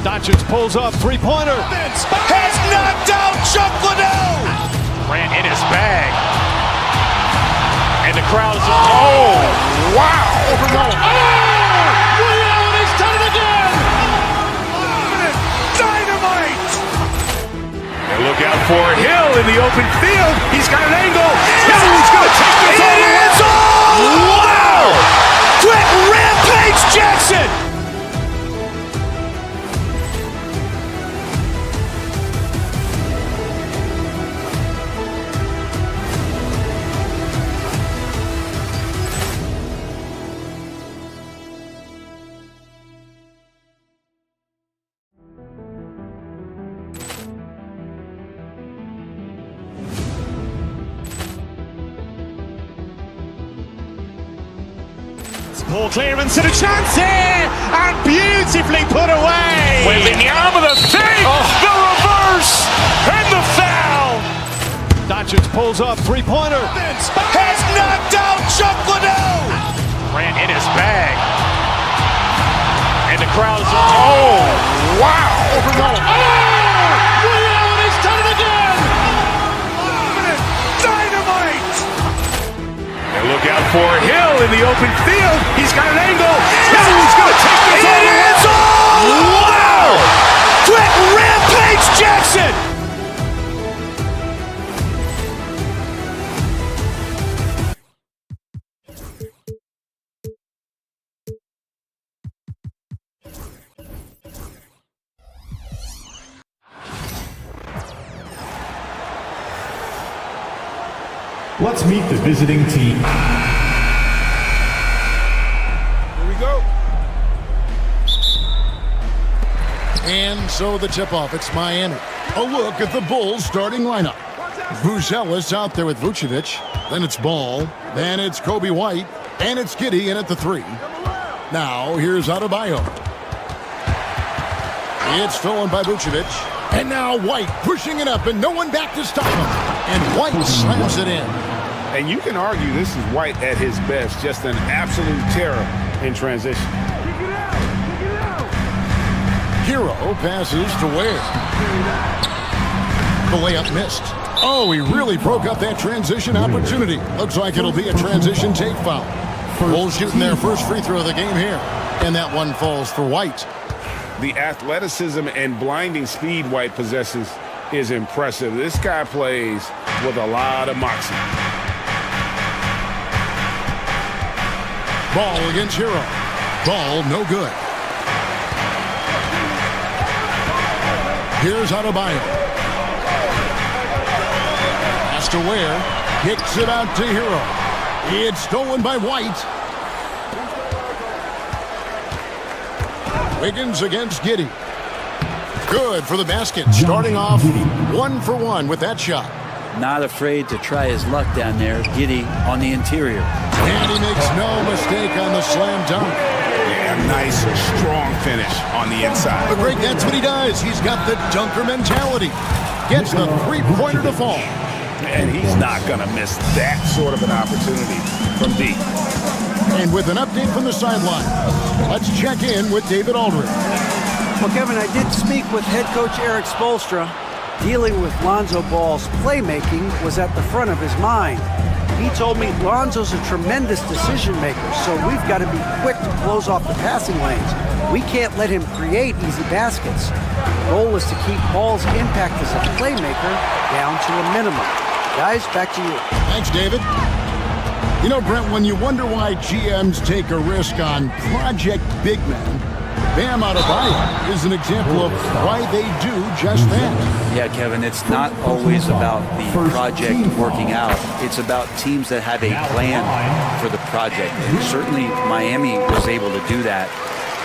Doncic pulls up, three-pointer.
Has knocked out Chuck Liddell. Ran in his bag. And the crowd is, oh, wow.
He's done it again.
Dynamite. And look out for Hill in the open field. He's got an angle. Hill's going to take this all the way. Wow. Quick Rampage Jackson.
Ball clearance and a chance here, and beautifully put away.
Wembanyama the save, the reverse, and the foul.
Doncic pulls up, three-pointer.
Has knocked out Chuck Liddell. Ran in his bag. And the crowd is, oh, wow.
He's done it again.
Dynamite. And look out for Hill in the open field. He's got an angle. Hill's going to take this all the way. Wow. Quick Rampage Jackson.
Let's meet the visiting team.
Here we go. And so the tip-off, it's Miami. A look at the Bulls' starting lineup. Vucevic out there with Vucevic. Then it's Ball. Then it's Kobe White. And it's Giddey in at the 3. Now, here's Adebayo. It's stolen by Vucevic. And now White pushing it up, and no one back to stop him. And White slams it in.
And you can argue this is White at his best, just an absolute terror in transition.
Hero passes to Ware. The layup missed. Oh, he really broke up that transition opportunity. Looks like it'll be a transition take foul. Bulls shooting their first free throw of the game here. And that one falls for White.
The athleticism and blinding speed White possesses is impressive. This guy plays with a lot of moxie.
Ball against Hero. Ball no good. Here's Adebayo. Pass to Ware. Kicks it out to Hero. It's stolen by White. Wiggins against Giddey. Good for the basket. Starting off 1 for 1 with that shot.
Not afraid to try his luck down there. Giddey on the interior.
And he makes no mistake on the slam dunk.
Yeah, nice, strong finish on the inside.
But Greg, that's what he does. He's got the dunker mentality. Gets the three-pointer to fall.
And he's not going to miss that sort of an opportunity from deep.
And with an update from the sideline, let's check in with David Aldridge.
Well, Kevin, I did speak with head coach Eric Spoelstra. Dealing with Lonzo Ball's playmaking was at the front of his mind. He told me Lonzo's a tremendous decision maker, so we've got to be quick to close off the passing lanes. We can't let him create easy baskets. The goal is to keep Ball's impact as a playmaker down to a minimum. Guys, back to you.
Thanks, David. You know, Brent, when you wonder why GMs take a risk on project big men, Bam Adebayo is an example of why they do just that.
Yeah, Kevin, it's not always about the project working out. It's about teams that have a plan for the project. And certainly Miami was able to do that.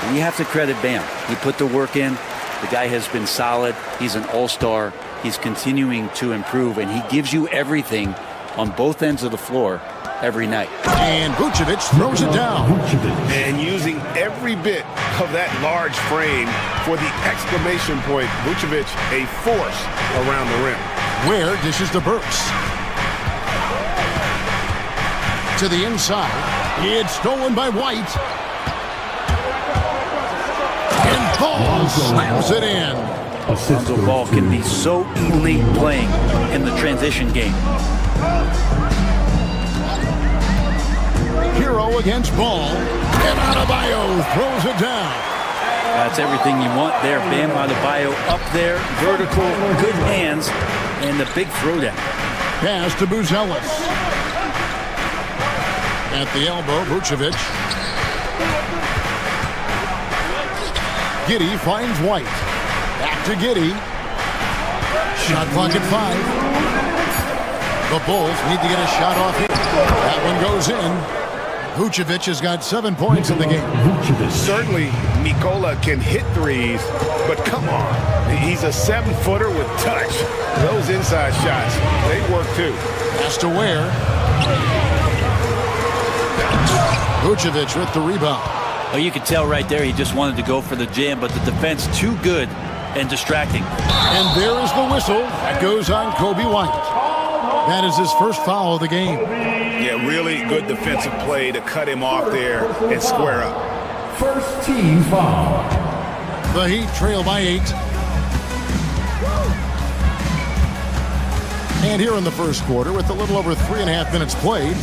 And you have to credit Bam. He put the work in. The guy has been solid. He's an all-star. He's continuing to improve, and he gives you everything on both ends of the floor every night.
And Vucevic throws it down.
And using every bit of that large frame for the exclamation point, Vucevic, a force around the rim.
Ware dishes to Burks. to the inside. It's stolen by White. And Paul slams it in.
Lonzo Ball can be so elite playing in the transition game.
Hero against Ball. And Adebayo throws it down.
That's everything you want there. Bam Adebayo up there, vertical, good hands, and the big throwdown.
Pass to Buzelis. At the elbow, Vucevic. Giddey finds White. Back to Giddey. Shot clock at 5. The Bulls need to get a shot off here. That one goes in. Vucevic has got 7 points in the game.
Certainly, Nikola can hit threes, but come on. He's a 7-footer with touch. Those inside shots, they work too.
Pass to Ware. Vucevic with the rebound.
Oh, you could tell right there he just wanted to go for the jam, but the defense too good and distracting.
And there is the whistle that goes on Kobe White. That is his first foul of the game.
Yeah, really good defensive play to cut him off there and square up.
First team foul.
The Heat trail by 8. And here in the first quarter, with a little over 3.5 minutes played,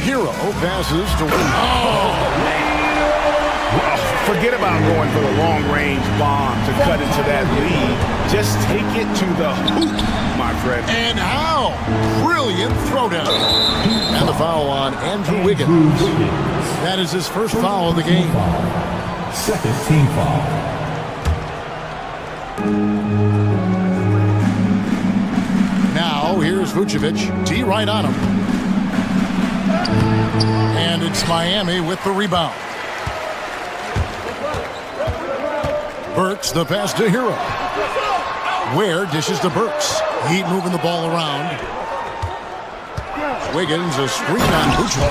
Hero passes to...
Oh, man. Forget about going for the long-range bomb to cut into that lead. Just take it to the hoop, my friend.
And how? Brilliant throwdown. And the foul on Andrew Wiggins. That is his first foul of the game.
Second team foul.
Now, here's Vucevic. T right on him. And it's Miami with the rebound. Burks, the pass to Hero. Ware dishes to Burks. Heat moving the ball around. Wiggins, a screen on Vucevic.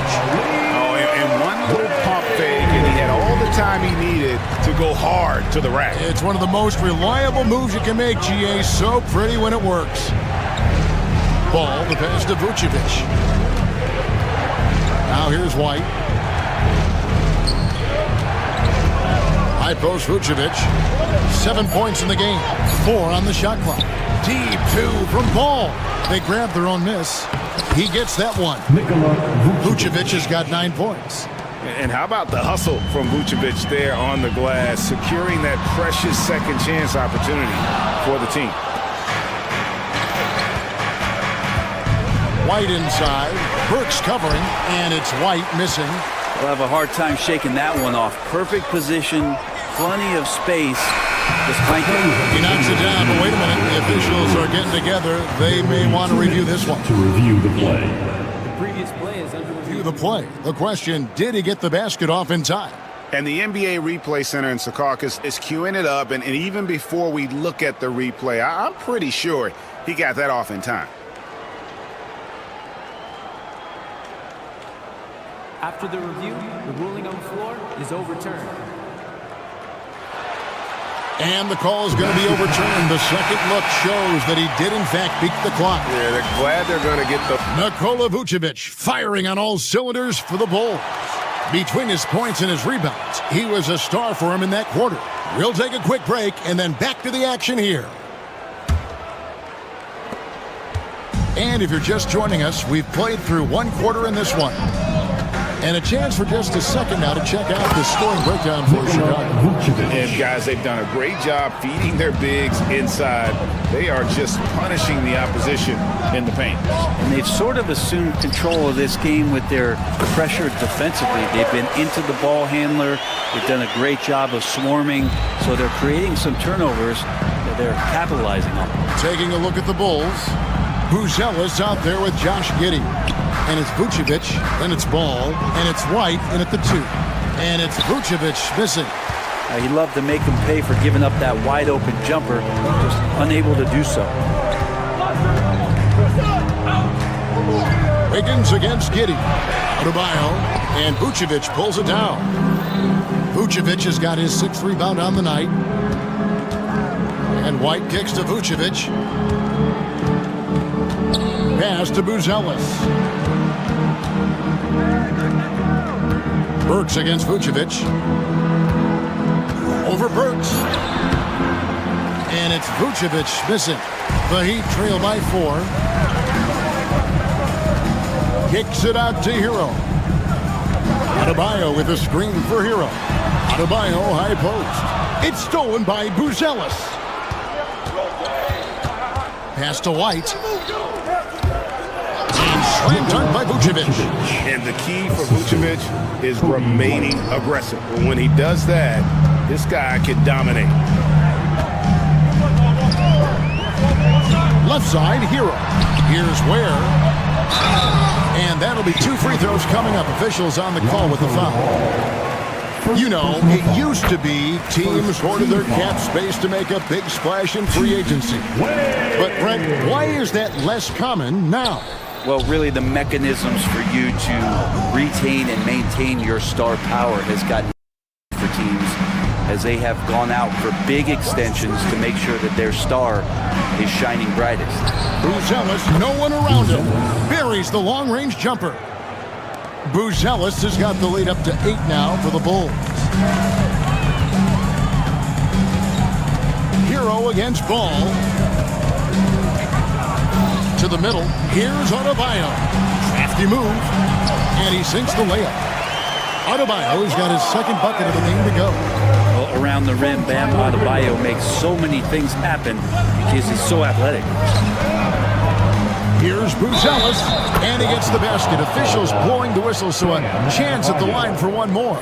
Oh, and one little pump fake, and he had all the time he needed to go hard to the rack.
It's one of the most reliable moves you can make, GA. So pretty when it works. Ball, the pass to Vucevic. Now here's White. High post Vucevic. 7 points in the game. 4 on the shot clock. Deep 2 from Ball. They grab their own miss. He gets that one. Vucevic has got 9 points.
And how about the hustle from Vucevic there on the glass, securing that precious second chance opportunity for the team.
White inside. Burks covering, and it's White missing.
We'll have a hard time shaking that one off. Perfect position, plenty of space. Just clank it.
He knocks it down, but wait a minute. The officials are getting together. They may want to review this one.
To review the play.
The previous play is under review.
The play. The question, did he get the basket off in time?
And the NBA Replay Center in Secaucus is queuing it up, and even before we look at the replay, I'm pretty sure he got that off in time.
After the review, the ruling on the floor is overturned.
And the call is going to be overturned. The second look shows that he did, in fact, beat the clock.
Yeah, they're glad they're going to get the...
Nikola Vucevic firing on all cylinders for the Bulls. Between his points and his rebounds, he was a star for him in that quarter. We'll take a quick break and then back to the action here. And if you're just joining us, we've played through one quarter in this one. And a chance for just a second now to check out the scoring breakdown for Chicago.
And guys, they've done a great job feeding their bigs inside. They are just punishing the opposition in the paint.
And they've sort of assumed control of this game with their pressure defensively. They've been into the ball handler. They've done a great job of swarming. So they're creating some turnovers that they're capitalizing on.
Taking a look at the Bulls. Buzelis out there with Josh Giddey. And it's Vucevic, then it's Ball, and it's White in at the 2. And it's Vucevic missing.
He loved to make him pay for giving up that wide open jumper, just unable to do so.
Wiggins against Giddey. Adebayo, and Vucevic pulls it down. Vucevic has got his 6th rebound on the night. And White kicks to Vucevic. Pass to Buzelis. Burks against Vucevic. Over Burks. And it's Vucevic missing. The Heat trail by 4. Kicks it out to Hero. Adebayo with a screen for Hero. Adebayo high post. It's stolen by Buzelis. Pass to White. And slam dunk by Vucevic.
And the key for Vucevic is remaining aggressive. But when he does that, this guy can dominate.
Left side, Hero. Here's Ware. And that'll be 2 free throws coming up. Officials on the call with the foul. You know, it used to be teams hoarded their cap space to make a big splash in free agency. But, Brent, why is that less common now?
Well, really, the mechanisms for you to retain and maintain your star power has gotten for teams as they have gone out for big extensions to make sure that their star is shining brightest.
Buzelis, no one around him. Buries the long-range jumper. Buzelis has got the lead up to 8 now for the Bulls. Hero against Ball. To the middle. Here's Adebayo. Crafty move. And he sinks the layup. Adebayo has got his second bucket of the game to go.
Well, around the rim, Bam Adebayo makes so many things happen because he's so athletic.
Here's Buzelis, and he gets the basket. Officials blowing the whistle, so a chance at the line for one more.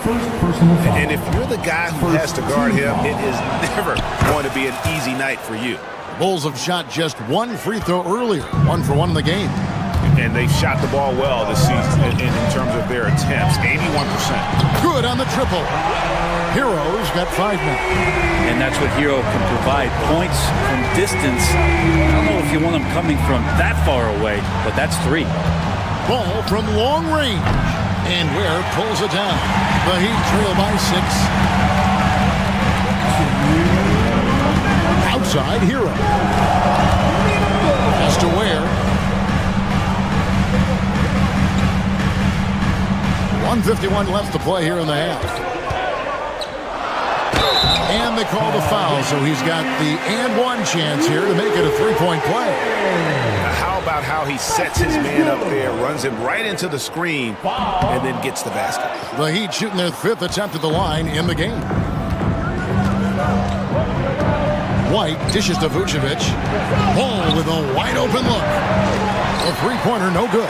And if you're the guy who has to guard him, it is never going to be an easy night for you.
Bulls have shot just 1 free throw earlier, 1 for 1 in the game.
And they've shot the ball well this season in terms of their attempts, 81%.
Good on the triple. Hero's got 5 now.
And that's what Hero can provide. Points from distance. I don't know if you want them coming from that far away, but that's 3.
Ball from long range. And Ware pulls it down. The Heat trail by 6. Outside, Hero. Pass to Ware. 1:51 left to play here in the half. And they call the foul, so he's got the and one chance here to make it a 3-point play.
How about how he sets his man up there, runs him right into the screen, and then gets the basket.
The Heat shooting their 5th attempt at the line in the game. White dishes to Vucevic. Ball with a wide open look. A 3-pointer, no good.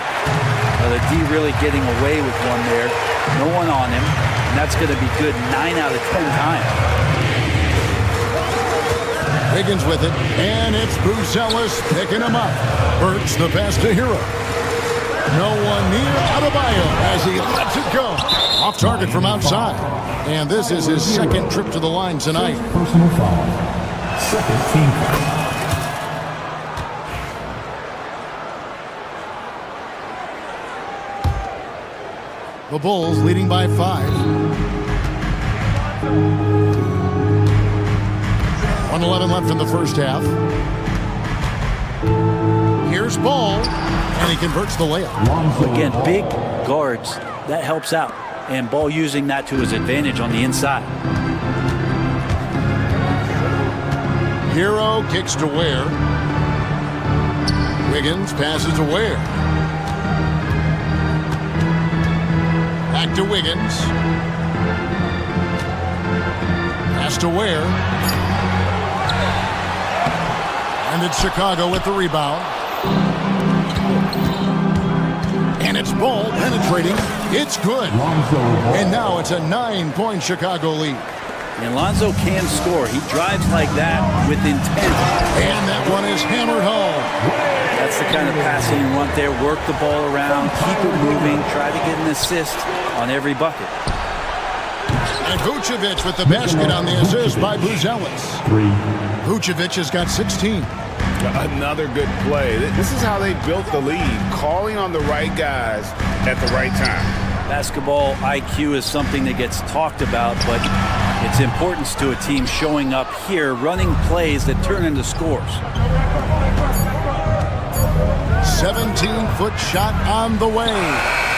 The D really getting away with one there. No one on him. And that's going to be good 9 out of 10 times.
Higgins with it. And it's Buzelis picking him up. Burks the pass to Hero. No one near Adebayo as he lets it go. Off target from outside. And this is his 2nd trip to the line tonight.
Personal foul. 2nd team foul.
The Bulls leading by 5. 1:11 left in the first half. Here's Ball, and he converts the layup.
Again, big guards, that helps out. And Ball using that to his advantage on the inside.
Hero kicks to Ware. Wiggins passes to Ware. Back to Wiggins. Pass to Ware. And it's Chicago with the rebound. And it's Ball penetrating. It's good. And now it's a 9-point Chicago lead.
And Lonzo can score. He drives like that with intent.
And that one is hammered home.
That's the kind of passing you want there. Work the ball around, keep it moving, try to get an assist on every bucket.
And Vucevic with the basket on the assist by Buzelis. Vucevic has got 16.
Another good play. This is how they built the lead, calling on the right guys at the right time.
Basketball IQ is something that gets talked about, but its importance to a team showing up here, running plays that turn into scores.
17-foot shot on the way.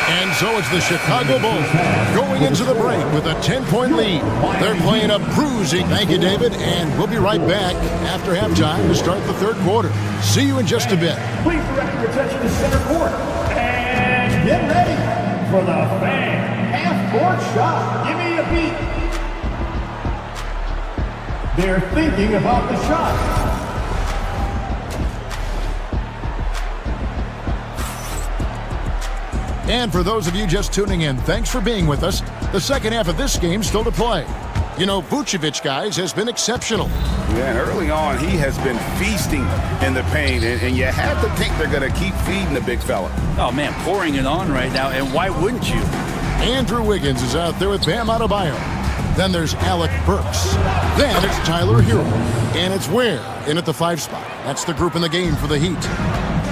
And so it's the Chicago Bulls going into the break with a 10-point lead. They're playing a bruising. Thank you, David. And we'll be right back after halftime to start the third quarter. See you in just a bit.
Please direct your attention to center court. And get ready for the fan half-court shot. Give me a beat. They're thinking about the shot.
And for those of you just tuning in, thanks for being with us. The second half of this game still to play. You know, Vucevic, guys, has been exceptional.
Yeah, and early on, he has been feasting in the paint, and you have to think they're going to keep feeding the big fella.
Oh, man, pouring it on right now, and why wouldn't you?
Andrew Wiggins is out there with Bam Adebayo. Then there's Alec Burks. Then it's Tyler Hero. And it's Ware in at the 5 spot. That's the group in the game for the Heat.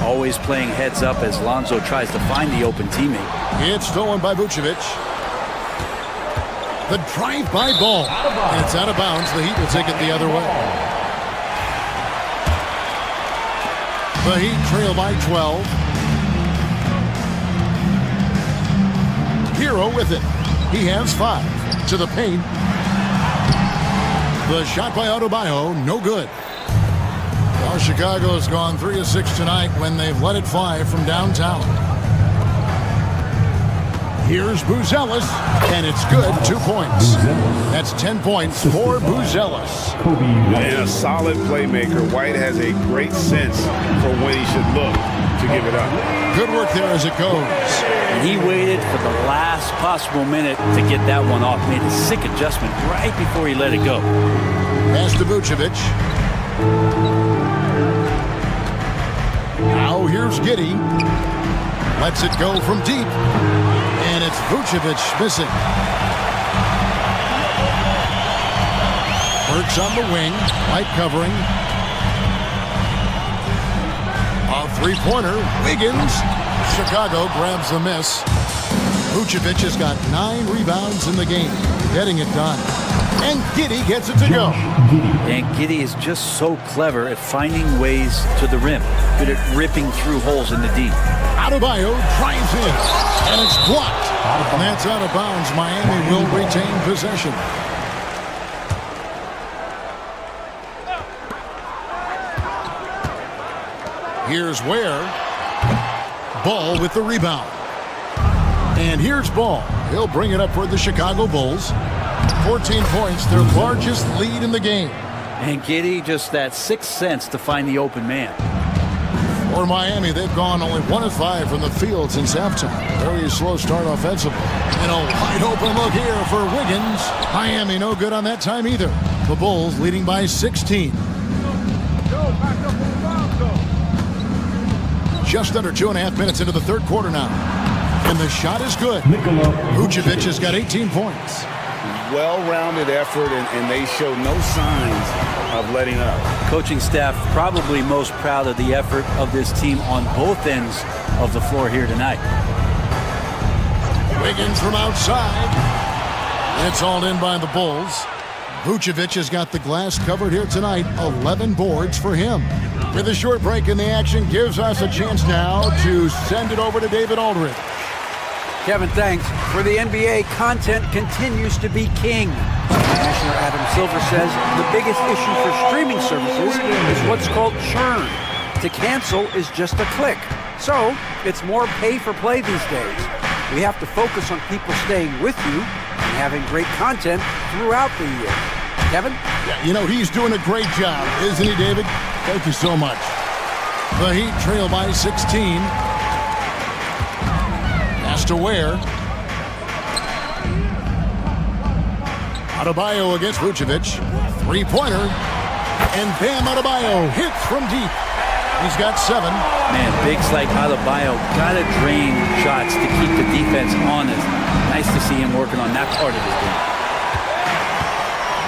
Always playing heads up as Lonzo tries to find the open teammate.
It's stolen by Vucevic. The drive-by ball. And it's out of bounds. The Heat will take it the other way. The Heat trail by 12. Hero with it. He has 5. To the paint. The shot by Adebayo, no good. Well, Chicago's gone 3 of 6 tonight when they've let it fly from downtown. Here's Buzelis, and it's good, 2 points. That's 10 points for Buzelis.
Yeah, solid playmaker. White has a great sense for when he should look to give it up.
Good work there as it goes.
And he waited for the last possible minute to get that one off. Made a sick adjustment right before he let it go.
Pass to Vucevic. Now here's Giddey. Lets it go from deep. And it's Vucevic missing. Burks on the wing. White covering. A three-pointer. Wiggins. Chicago grabs the miss. Vucevic has got 9 rebounds in the game. Getting it done. And Giddey gets it to go.
And Giddey is just so clever at finding ways to the rim. Good at ripping through holes in the D.
Adebayo drives in. And it's blocked. And that's out of bounds. Miami will retain possession. Here's Ware. Ball with the rebound. And here's Ball. He'll bring it up for the Chicago Bulls. 14 points, their largest lead in the game.
And Giddey just that 6th sense to find the open man.
For Miami, they've gone only 1 of 5 from the field since halftime. Very slow start offensively. And a wide open look here for Wiggins. Miami no good on that time either. The Bulls leading by 16. Just under 2.5 minutes into the third quarter now. And the shot is good. Vucevic has got 18 points.
Well-rounded effort, and they show no signs of letting up.
Coaching staff probably most proud of the effort of this team on both ends of the floor here tonight.
Wiggins from outside. It's hauled in by the Bulls. Vucevic has got the glass covered here tonight. 11 boards for him. With a short break in the action, gives us a chance now to send it over to David Aldridge.
Kevin, thanks. For the NBA, content continues to be king. Commissioner Adam Silver says the biggest issue for streaming services is what's called churn. To cancel is just a click. So, it's more pay-for-play these days. We have to focus on people staying with you and having great content throughout the year. Kevin?
Yeah, you know, he's doing a great job, isn't he, David? Thank you so much. The Heat trail by 16. Pass to Ware. Adebayo against Vucevic. Three-pointer. And Bam Adebayo hits from deep. He's got 7.
Man, bigs like Adebayo gotta drain shots to keep the defense honest. Nice to see him working on that part of his game.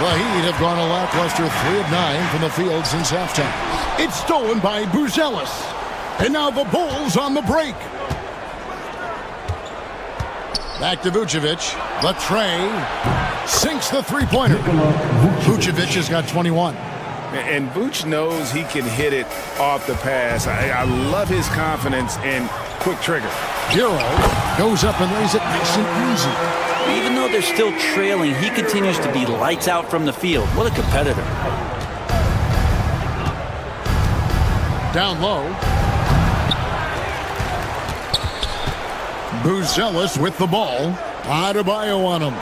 The Heat have gone a lackluster 3 of 9 from the field since halftime. It's stolen by Buzelis. And now the Bulls on the break. Back to Vucevic. Latrey sinks the three-pointer. Vucevic has got 21.
And Vooch knows he can hit it off the pass. I love his confidence and quick trigger.
Hero goes up and lays it nice and easy.
Even though they're still trailing, he continues to be lights out from the field. What a competitor.
Down low. Buzelis with the ball. Adebayo on him.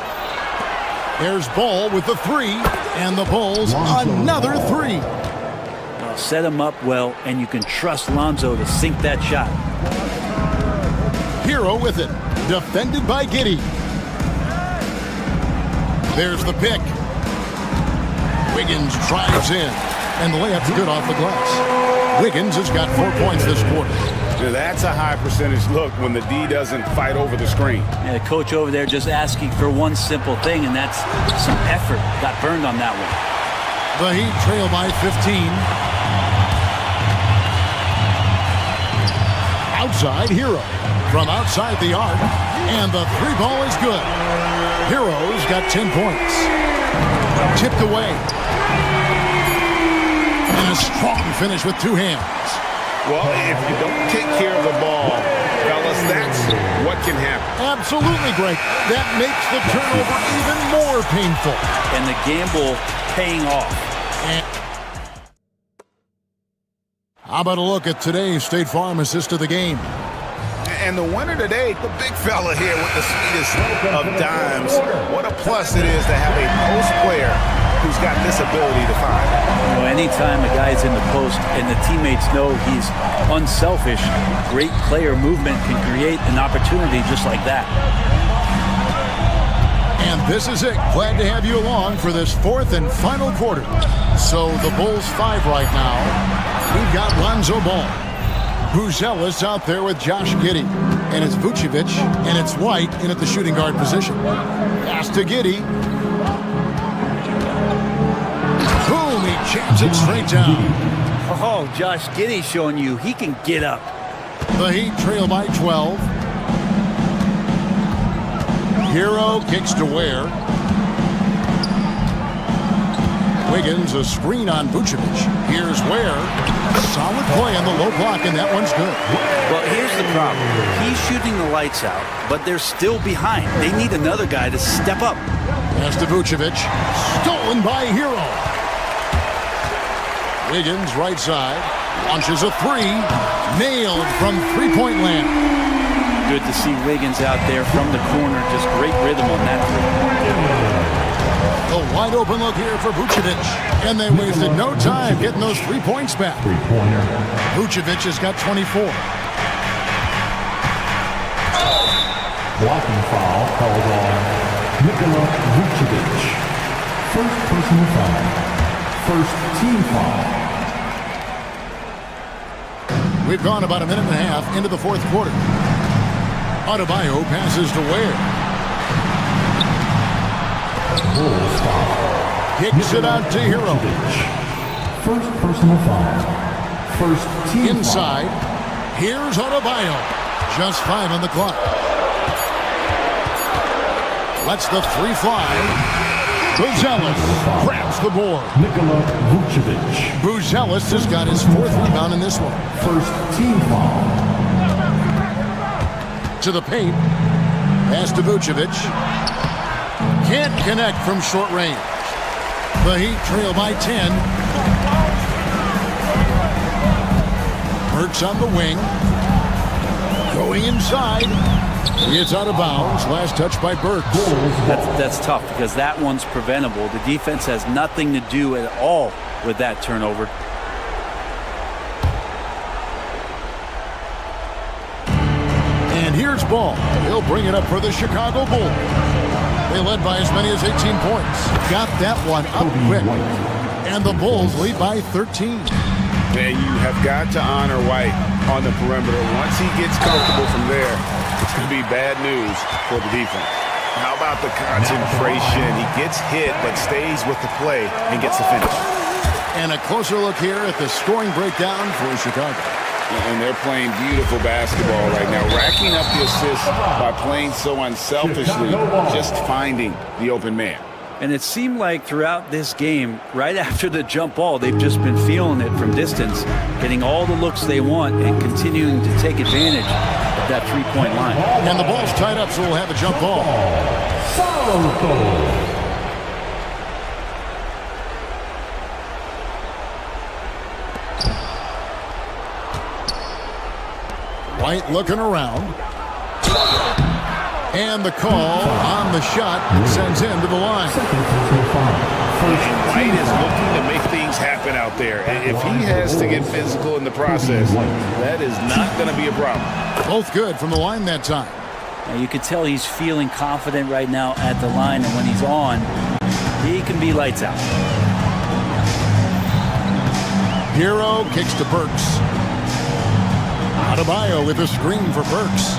There's Ball with the three, and the Bulls another three.
Well, set him up well, and you can trust Lonzo to sink that shot.
Hero with it, defended by Giddey. There's the pick. Wiggins drives in, and the layup's good off the glass. Wiggins has got 4 points this quarter.
That's a high percentage look when the D doesn't fight over the screen.
Yeah, the coach over there just asking for one simple thing, and that's some effort. Got burned on that one.
The Heat trail by 15. Outside, Hero. From outside the arc, and the three ball is good. Hero's got 10 points. Tipped away. And a strong finish with two hands.
Well, if you don't take care of the ball, fellas, that's what can happen.
Absolutely, Greg. That makes the turnover even more painful.
And the gamble paying off.
How about a look at today's State Farm assist of the game?
And the winner today, the big fella here with the sweetest of dimes. What a plus it is to have a post player who's got this ability to find.
You know, anytime a guy is in the post and the teammates know he's unselfish, great player movement can create an opportunity just like that.
And this is it. Glad to have you along for this fourth and final quarter. So the Bulls 5 right now. We've got Lonzo Ball. Buzelis out there with Josh Giddey. And it's Vucevic, and it's White in at the shooting guard position. Pass to Giddey. Boom, he jams it straight down.
Oh, Josh Giddey showing you he can get up.
The Heat trail by 12. Hero kicks to Ware. Wiggins, a screen on Vucevic. Here's Ware. Solid play on the low block, and that one's good.
Well, here's the problem. He's shooting the lights out, but they're still behind. They need another guy to step up.
Pass to Vucevic. Stolen by Hero. Wiggins, right side. Launches a three. Nailed from three-point land.
Good to see Wiggins out there from the corner. Just great rhythm on that three.
A wide open look here for Vucevic. And they wasted no time getting those 3 points back. Vucevic has got 24.
Blocking foul called on Nikola Vucevic. First personal foul. First team foul.
We've gone about a minute and a half into the fourth quarter. Adebayo passes to Ware.
Bulls foul.
Kicks it out to Hero.
First personal foul. First team
inside.
Foul.
Here's Adebayo. Just 5 on the clock. Lets the three fly. Buzelis grabs the board.
Nikola Vucevic.
Buzelis has got his fourth rebound in this one.
First team foul.
To the paint. Pass to Vucevic. Can't connect from short range. The Heat trail by 10. Hurts on the wing. Going inside. It's out of bounds. Last touch by Burks.
That's tough because that one's preventable. The defense has nothing to do at all with that turnover.
And here's Ball. He'll bring it up for the Chicago Bulls. They led by as many as 18 points. Got that one up quick. And the Bulls lead by 13.
And you have got to honor White on the perimeter. Once he gets comfortable from there, it's going to be bad news for the defense. How about the concentration? He gets hit, but stays with the play and gets the finish.
And a closer look here at the scoring breakdown for Chicago.
And they're playing beautiful basketball right now, racking up the assists by playing so unselfishly, just finding the open man.
And it seemed like throughout this game, right after the jump ball, they've just been feeling it from distance, getting all the looks they want and continuing to take advantage of that three-point line.
And the ball's tied up, so we'll have a jump ball. White looking around. And the call on the shot sends him to the line.
And White is looking to make things happen out there. If he has to get physical in the process, that is not going to be a problem.
Both good from the line that time.
Now you can tell he's feeling confident right now at the line, and when he's on, he can be lights out.
Hero kicks to Burks. Adebayo with a screen for Burks.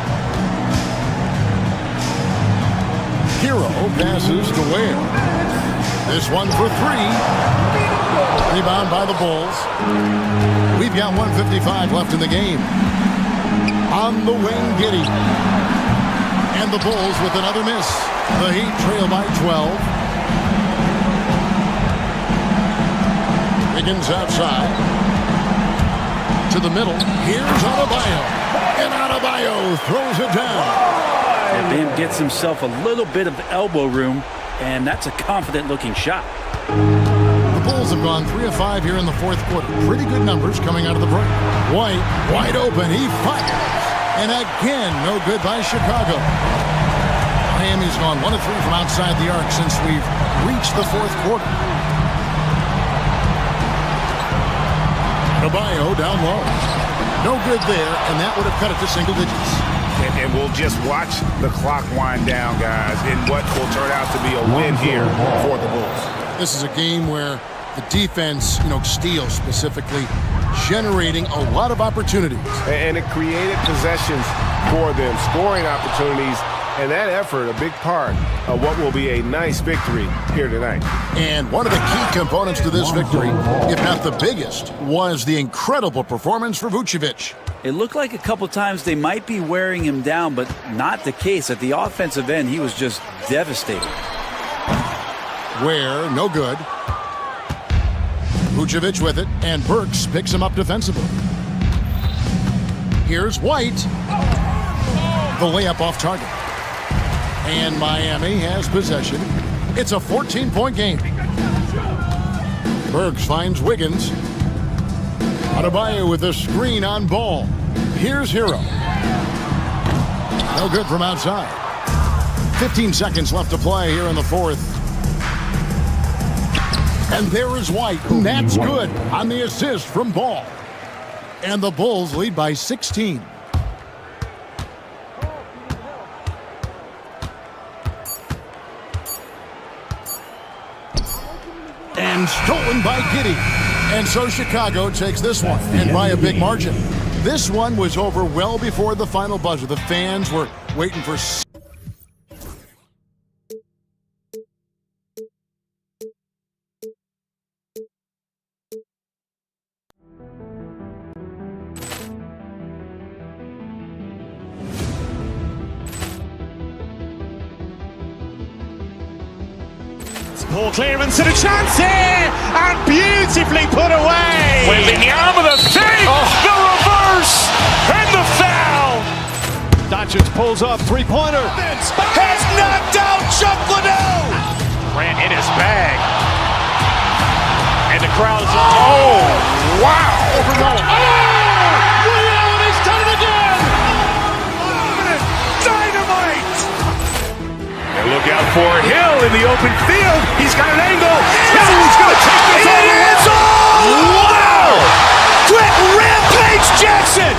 Hero passes to Ware. This one for three. Rebound by the Bulls. We've got 1:55 left in the game. On the wing, Giddey. And the Bulls with another miss. The Heat trail by 12. Wiggins outside. To the middle. Here's Adebayo. And Adebayo throws it down.
And Bam gets himself a little bit of elbow room, and that's a confident-looking shot.
The Bulls have gone 3 of 5 here in the fourth quarter. Pretty good numbers coming out of the break. White, wide open, he fires. And again, no good by Chicago. Miami's gone 1 of 3 from outside the arc since we've reached the fourth quarter. Adebayo down low. No good there, and that would have cut it to single digits.
And we'll just watch the clock wind down, guys, in what will turn out to be a win here for the Bulls.
This is a game where the defense, steals specifically, generating a lot of opportunities.
And it created possessions for them, scoring opportunities, and that effort, a big part of what will be a nice victory here tonight.
And one of the key components to this victory, if not the biggest, was the incredible performance for Vucevic.
It looked like a couple times they might be wearing him down, but not the case. At the offensive end, he was just devastating.
Ware, no good. Vucevic with it, and Burks picks him up defensively. Here's White. The layup off target. And Miami has possession. It's a 14-point game. Burks finds Wiggins. Adebayo with a screen on ball. Here's Hero. No good from outside. 15 seconds left to play here in the fourth. And there is White. That's good on the assist from Ball. And the Bulls lead by 16. And stolen by Giddey. And so Chicago takes this one, and by a big margin. This one was over well before the final buzzer. The fans were waiting for...
Ball clearance and a chance here, and beautifully put away. Wembanyama the fake, the reverse, and the foul. Doncic pulls up, three-pointer. Has knocked out Chuck Liddell. Ran in his bag. And the crowd is, oh, wow. Liddell has done it again. Dynamite. And look out for Hill in the open field. He's got an angle. Hill's going to take this all the way. Wow! Quick Rampage Jackson.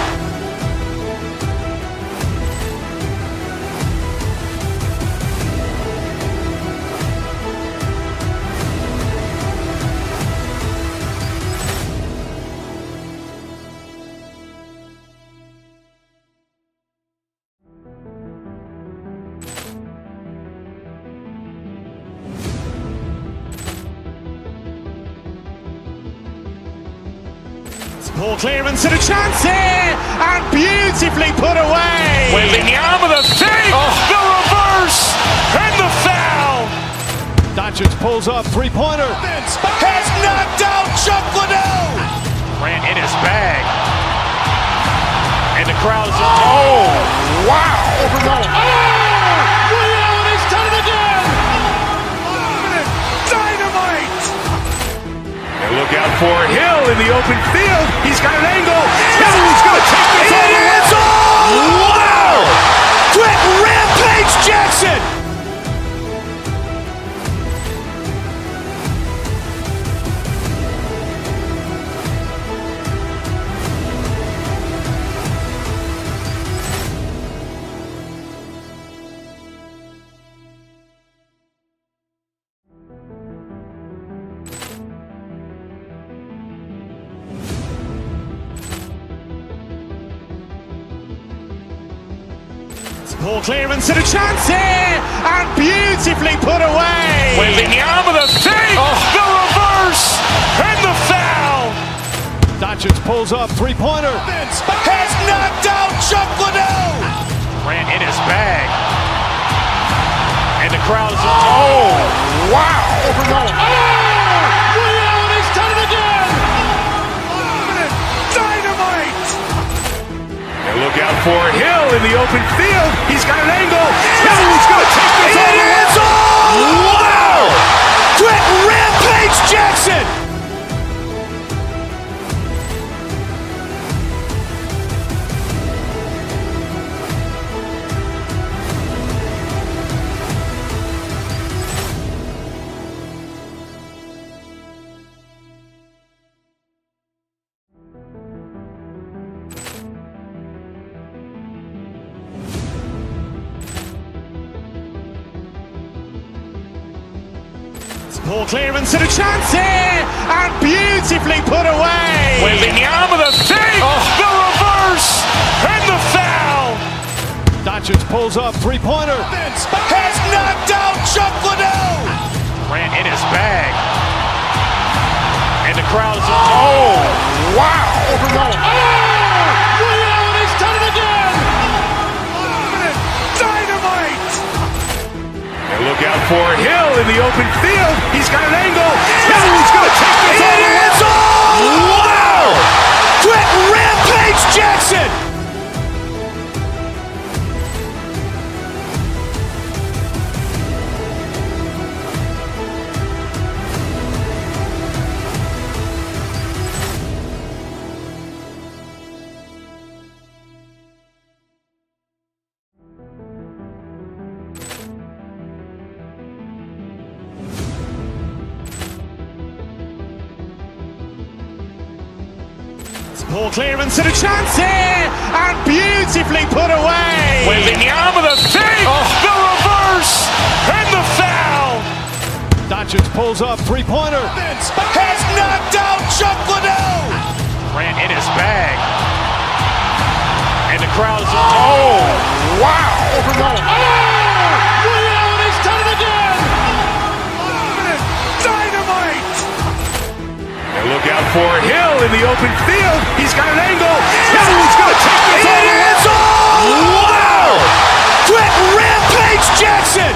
Ball clearance and a chance here, and beautifully put away. Wembanyama the fake, the reverse, and the foul. Doncic pulls up, three-pointer. Has knocked out Chuck Liddell. Grant in his bag. And the crowd is... Oh, wow. Overrun. Oh, Ray Allen has done it again. Dynamite. And look out for Hill in the open field. He's got an angle. Hill's going to take this all the way. Wow. Quick Rampage Jackson. Ball clearance and a chance here, and beautifully put away. Wembanyama the fake, the reverse, and the foul. Doncic pulls up, three-pointer. Has knocked out Chuck Liddell. Grant in his bag. And the crowd is... Oh, wow. Overrun. Oh, Ray Allen has done it again. Dynamite. And look out for Hill in the open field. He's got an angle. Hill's going to take this all the way. Wow! Quick Rampage Jackson. Ball clearance and a chance here, and beautifully put away. Wembanyama the fake, the reverse, and the foul. Doncic pulls up, three-pointer. Has knocked out Chuck Liddell. Grant in his bag. And the crowd is... Oh, wow. Overrun. Oh, Ray Allen has done it again. Dynamite. And look out for Hill in the open field. He's got an angle. Hill's going to take this all the way. Wow! Quick Rampage Jackson. Ball clearance and a chance here, and beautifully put away. Wembanyama the fake, the reverse, and the foul. Doncic pulls up, three-pointer. Has knocked out Chuck Liddell. Grant in his bag. And the crowd is... Oh, wow. Overrun. Oh, Ray Allen has done it again. Dynamite. And look out for Hill in the open field. He's got an angle. Hill's going to take this all the way. Wow! Quick Rampage Jackson.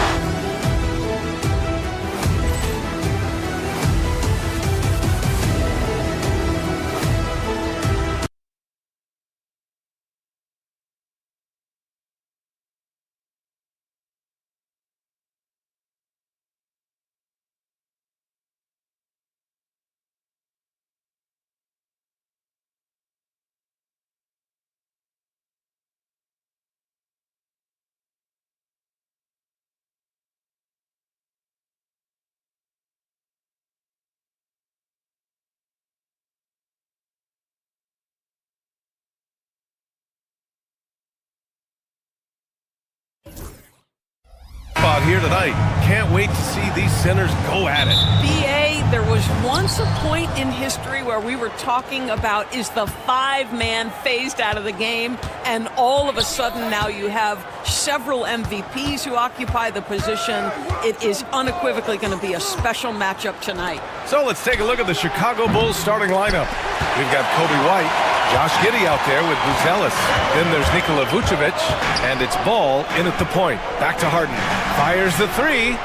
Out here tonight. Can't wait to see these centers go at it.
BA, there was once a point in history where we were talking about, is the five-man phased out of the game? And all of a sudden now you have several MVPs who occupy the position. It is unequivocally going to be a special matchup tonight.
So let's take a look at the Chicago Bulls starting lineup. We've got Kobe White, Josh Giddey out there with Buzelis. Then there's Nikola Vucevic, and it's Ball in at the point. Back to Harden. Fires the three.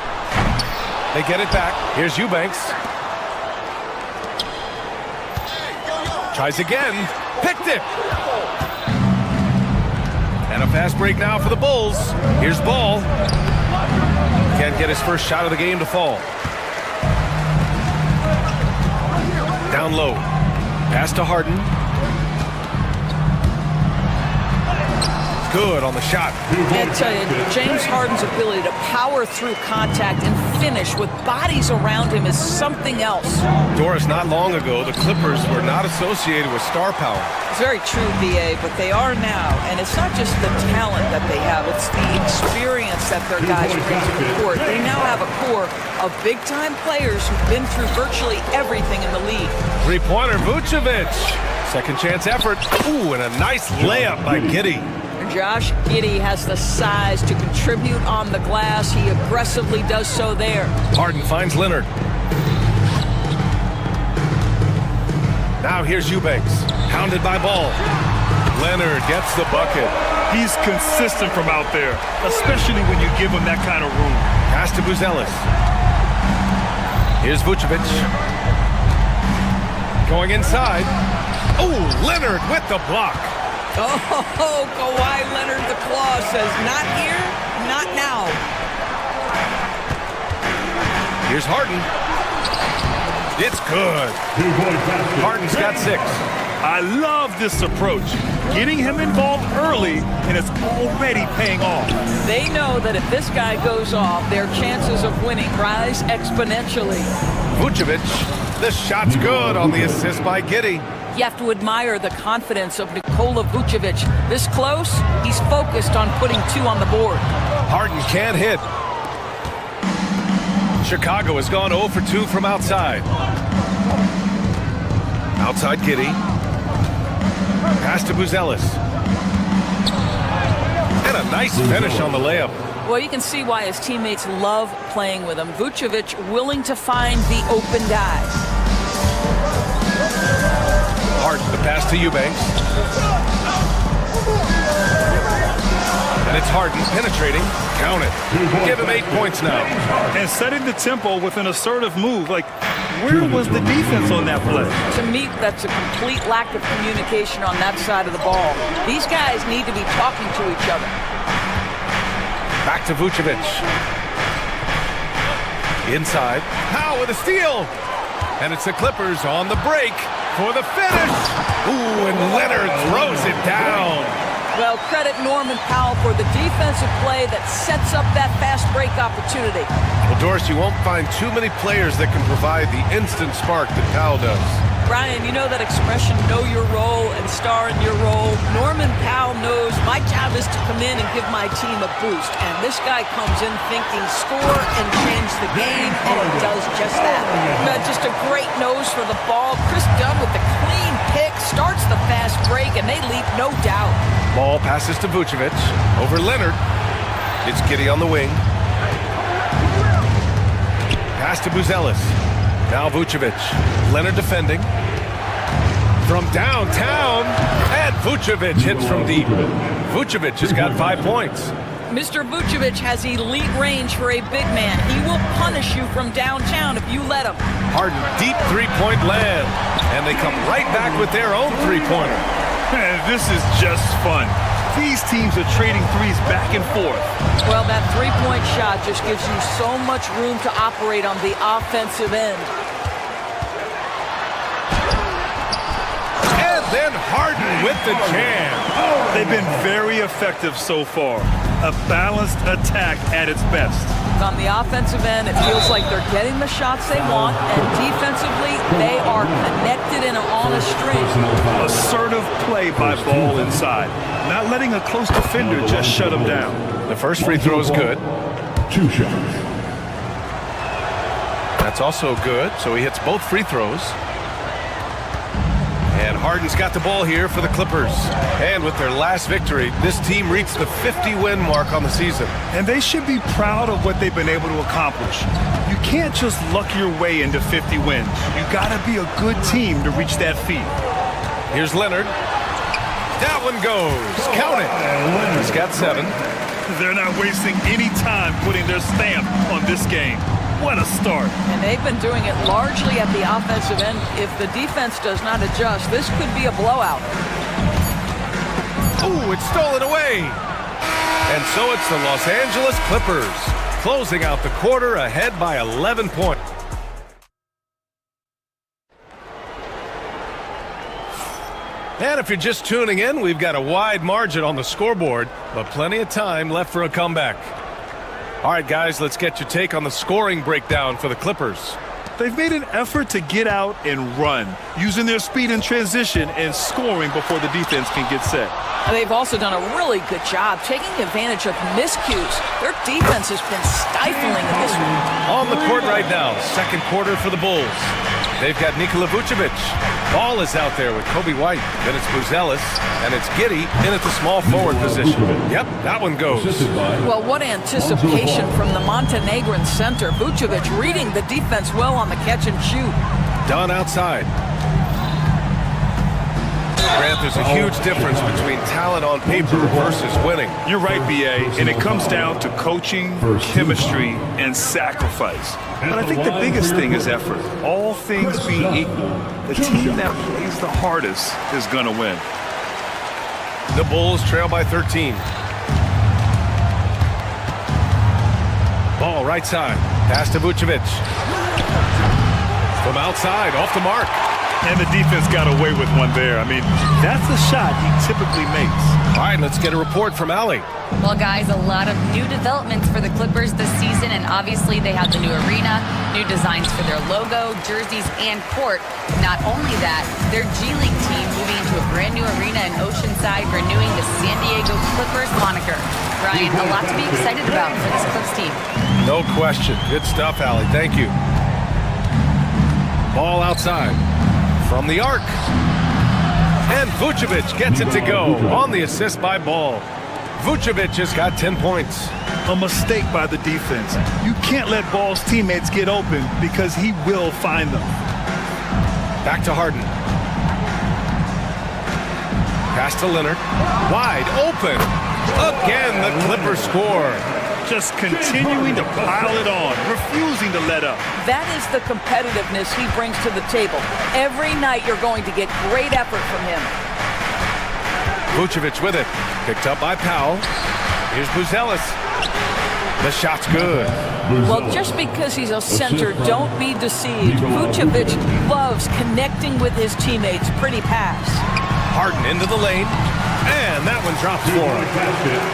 They get it back. Here's Eubanks. Tries again. Picked it. And a fast break now for the Bulls. Here's Ball. Can't get his first shot of the game to fall. Down low. Pass to Harden. Good on the shot.
I tell you, James Harden's ability to power through contact and finish with bodies around him is something else.
Doris, not long ago, the Clippers were not associated with star power.
It's very true, B.A., but they are now. And it's not just the talent that they have, it's the experience that their guys bring to the court. They now have a core of big-time players who've been through virtually everything in the league.
Three-pointer, Vucevic. Second chance effort. Ooh, and a nice layup by Giddey.
Josh Giddey has the size to contribute on the glass. He aggressively does so there.
Harden finds Leonard. Now here's Eubanks. Hounded by Ball. Leonard gets the bucket.
He's consistent from out there, especially when you give him that kind of room.
Pass to Buzelis. Here's Vucevic. Going inside. Oh, Leonard with the block.
Oh, Kawhi Leonard, the claw says, not here, not now.
Here's Harden. It's good. Harden's got 6.
I love this approach. Getting him involved early, and it's already paying off.
They know that if this guy goes off, their chances of winning rise exponentially.
Vucevic, the shot's good on the assist by Giddey.
You have to admire the confidence of Nikola Vucevic. This close, he's focused on putting 2 on the board.
Harden can't hit. Chicago has gone 0 for 2 from outside. Outside Giddey. Pass to Buzelis. And a nice finish on the layup.
Well, you can see why his teammates love playing with him. Vucevic willing to find the open guy.
Harden, the pass to Eubanks. And it's Harden penetrating. Count it. Give him 8 points now.
And setting the tempo with an assertive move. Like, where was the defense on that play?
To me, that's a complete lack of communication on that side of the ball. These guys need to be talking to each other.
Back to Vucevic. Inside. Powell with a steal. And it's the Clippers on the break for the finish. Ooh, and Leonard throws it down.
Well, credit Norman Powell for the defensive play that sets up that fast break opportunity.
Well, Doris, you won't find too many players that can provide the instant spark that Powell does.
Brian, you know that expression, know your role and star in your role. Norman Powell knows my job is to come in and give my team a boost. And this guy comes in thinking score and change the game, and he does just that. Just a great nose for the ball. Chris Dunn with the clean pick, starts the fast break, and they leap, no doubt.
Ball passes to Vucevic. Over Leonard. It's Giddey on the wing. Pass to Buzelis. Now Vucevic. Leonard defending. From downtown. And Vucevic hits from deep. Vucevic has got 5 points.
Mr. Vucevic has elite range for a big man. He will punish you from downtown if you let him.
Harden, deep three-point land. And they come right back with their own three-pointer.
Man, this is just fun. These teams are trading threes back and forth.
Well, that three-point shot just gives you so much room to operate on the offensive end.
And then Harden with the jam.
They've been very effective so far. A balanced attack at its best.
On the offensive end, it feels like they're getting the shots they want, and defensively, they are connected and on a string.
Assertive play by Ball inside. Not letting a close defender just shut him down.
The first free throw is good.
2 shots.
That's also good, so he hits both free throws. And Harden's got the ball here for the Clippers. And with their last victory, this team reached the 50-win mark on the season.
And they should be proud of what they've been able to accomplish. You can't just luck your way into 50 wins. You gotta be a good team to reach that feat.
Here's Leonard. That one goes. Count it. He's got 7.
They're not wasting any time putting their stamp on this game. What a start.
And they've been doing it largely at the offensive end. If the defense does not adjust, this could be a blowout.
Ooh, it's stolen away. And so it's the Los Angeles Clippers closing out the quarter ahead by 11 points. And if you're just tuning in, we've got a wide margin on the scoreboard, but plenty of time left for a comeback. All right, guys, let's get your take on the scoring breakdown for the Clippers.
They've made an effort to get out and run, using their speed in transition and scoring before the defense can get set.
They've also done a really good job taking advantage of miscues. Their defense has been stifling in this one.
On the court right now, second quarter for the Bulls. They've got Nikola Vucevic. Ball is out there with Kobe White. Then it's Buzelis, and it's Giddey in at the small forward position. Yep, that one goes.
Well, what anticipation from the Montenegrin center. Vucevic reading the defense well on the catch and shoot.
Done outside. Grant, there's a huge difference between talent on paper versus winning.
You're right, B.A., and it comes down to coaching, chemistry, and sacrifice. But I think the biggest thing is effort. All things being equal, the team that plays the hardest is going to win.
The Bulls trail by 13. Ball right side. Pass to Vucevic. From outside, off the mark.
And the defense got away with one there. I mean, that's the shot he typically makes.
All right, let's get a report from Allie.
Well, guys, a lot of new developments for the Clippers this season, and obviously they have the new arena, new designs for their logo, jerseys, and court. Not only that, their G League team moving into a brand new arena in Oceanside, renewing the San Diego Clippers moniker. Ryan, a lot to be excited about for this Clips team.
No question. Good stuff, Allie. Thank you. Ball outside. From the arc. And Vucevic gets it to go on the assist by Ball. Vucevic has got 10 points.
A mistake by the defense. You can't let Ball's teammates get open because he will find them.
Back to Harden. Pass to Leonard. Wide open. Again, the Clippers score.
Just continuing to pile it on, refusing to let up.
That is the competitiveness he brings to the table. Every night you're going to get great effort from him.
Vucevic with it. Picked up by Powell. Here's Buzelis. The shot's good.
Well, just because he's a center, don't be deceived. Vucevic loves connecting with his teammates. Pretty pass.
Harden into the lane. And that one drops for him.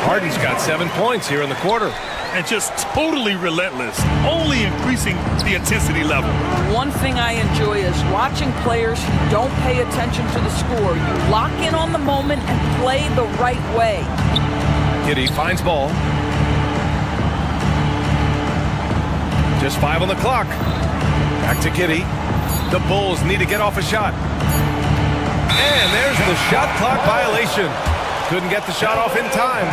Harden's got 7 points here in the quarter.
And just totally relentless, only increasing the intensity level.
One thing I enjoy is watching players who don't pay attention to the score. You lock in on the moment and play the right way.
Giddey finds Ball. Just 5 on the clock. Back to Giddey. The Bulls need to get off a shot. And there's the shot clock violation. Couldn't get the shot off in time.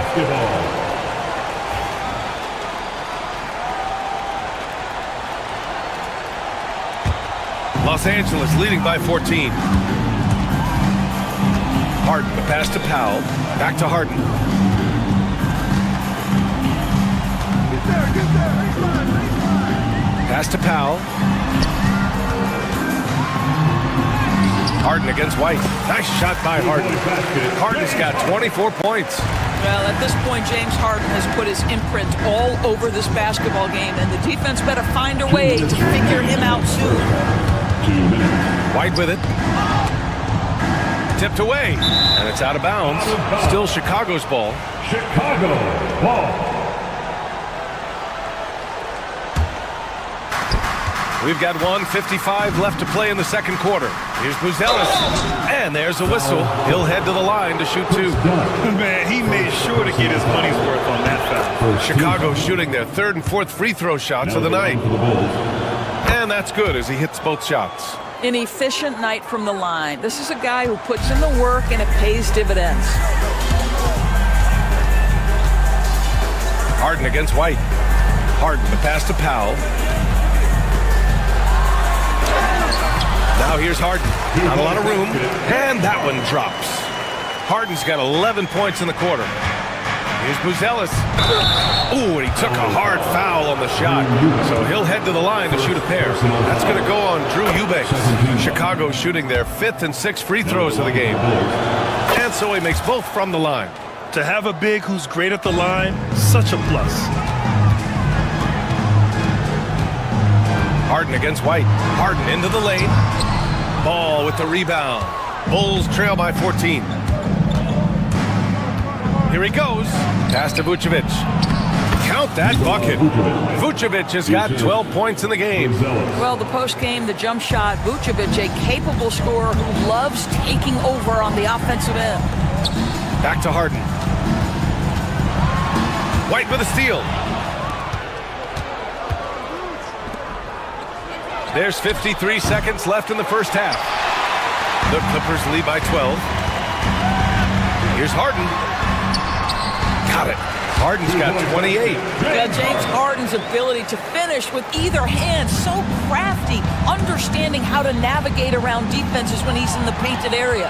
Los Angeles leading by 14. Harden, the pass to Powell. Back to Harden. Pass to Powell. Harden against White. Nice shot by Harden. Harden's got 24 points.
Well, at this point, James Harden has put his imprint all over this basketball game, and the defense better find a way to figure him out soon.
White with it. Tipped away, and it's out of bounds. Still Chicago's ball.
Chicago ball.
We've got 1:55 left to play in the second quarter. Here's Buzelis. And there's a whistle. He'll head to the line to shoot 2.
Man, he made sure to get his money's worth on that foul.
Chicago shooting their 3rd and 4th free throw shots of the night. And that's good as he hits both shots.
An efficient night from the line. This is a guy who puts in the work and it pays dividends.
Harden against White. Harden, the pass to Powell. Now here's Harden. Not a lot of room. And that one drops. Harden's got 11 points in the quarter. Here's Buzelis. Ooh, and he took a hard foul on the shot. So he'll head to the line to shoot a pair. That's going to go on Drew Eubanks. Chicago shooting their 5th and 6th free throws of the game. And so he makes both from the line.
To have a big who's great at the line, such a plus.
Harden against White. Harden into the lane. Ball with the rebound. Bulls trail by 14. Here he goes. Pass to Vucevic. Count that bucket. Vucevic has got 12 points in the game.
Well, the post-game, the jump shot, Vucevic, a capable scorer who loves taking over on the offensive end.
Back to Harden. White with a steal. There's 53 seconds left in the first half. The Clippers lead by 12. Here's Harden. Got it. Harden's got 28.
Yeah, James Harden's ability to finish with either hand, so crafty, understanding how to navigate around defenses when he's in the painted area.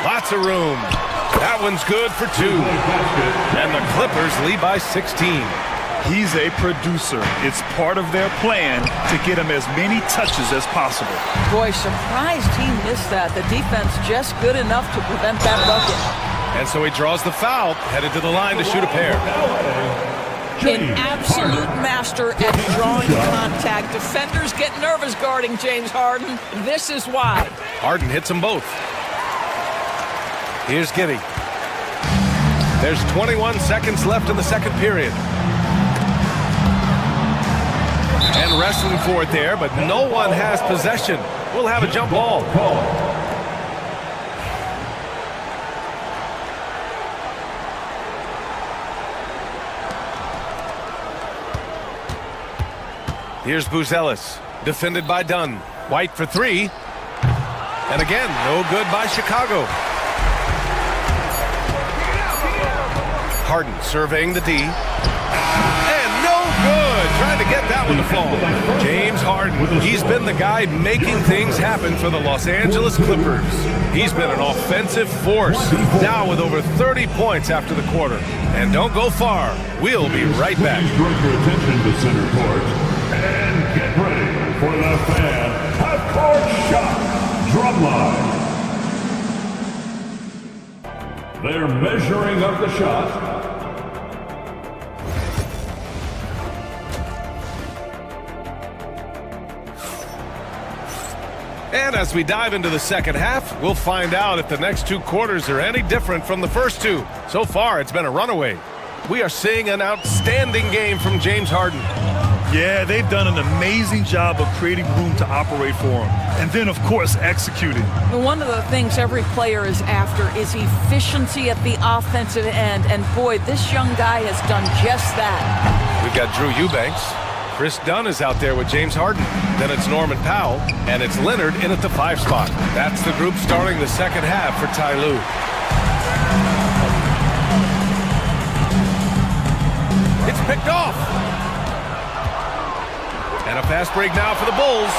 Lots of room. That one's good for 2. And the Clippers lead by 16.
He's a producer. It's part of their plan to get him as many touches as possible.
Boy, surprised he missed that. The defense just good enough to prevent that bucket.
And so he draws the foul, headed to the line to shoot a pair.
An absolute master at drawing contact. Defenders get nervous guarding James Harden. This is why.
Harden hits them both. Here's Giddey. There's 21 seconds left in the second period. And wrestling for it there, but no one has possession. We'll have a jump ball. Here's Buzelis, defended by Dunn. White for 3. And again, no good by Chicago. Harden surveying the D. And no good. Trying to get that one to fall. James Harden, he's been the guy making things happen for the Los Angeles Clippers. He's been an offensive force, now with over 30 points after the quarter. And don't go far. We'll be right back.
Direct your attention to center court. And get ready for the fan half-court shot drumline. They're measuring up the shot.
And as we dive into the second half, we'll find out if the next 2 quarters are any different from the first 2. So far, it's been a runaway. We are seeing an outstanding game from James Harden.
Yeah, they've done an amazing job of creating room to operate for him. And then, of course, executing.
One of the things every player is after is efficiency at the offensive end. And boy, this young guy has done just that.
We've got Drew Eubanks. Chris Dunn is out there with James Harden. Then it's Norman Powell, and it's Leonard in at the 5 spot. That's the group starting the second half for Ty Lue. It's picked off. And a fast break now for the Bulls.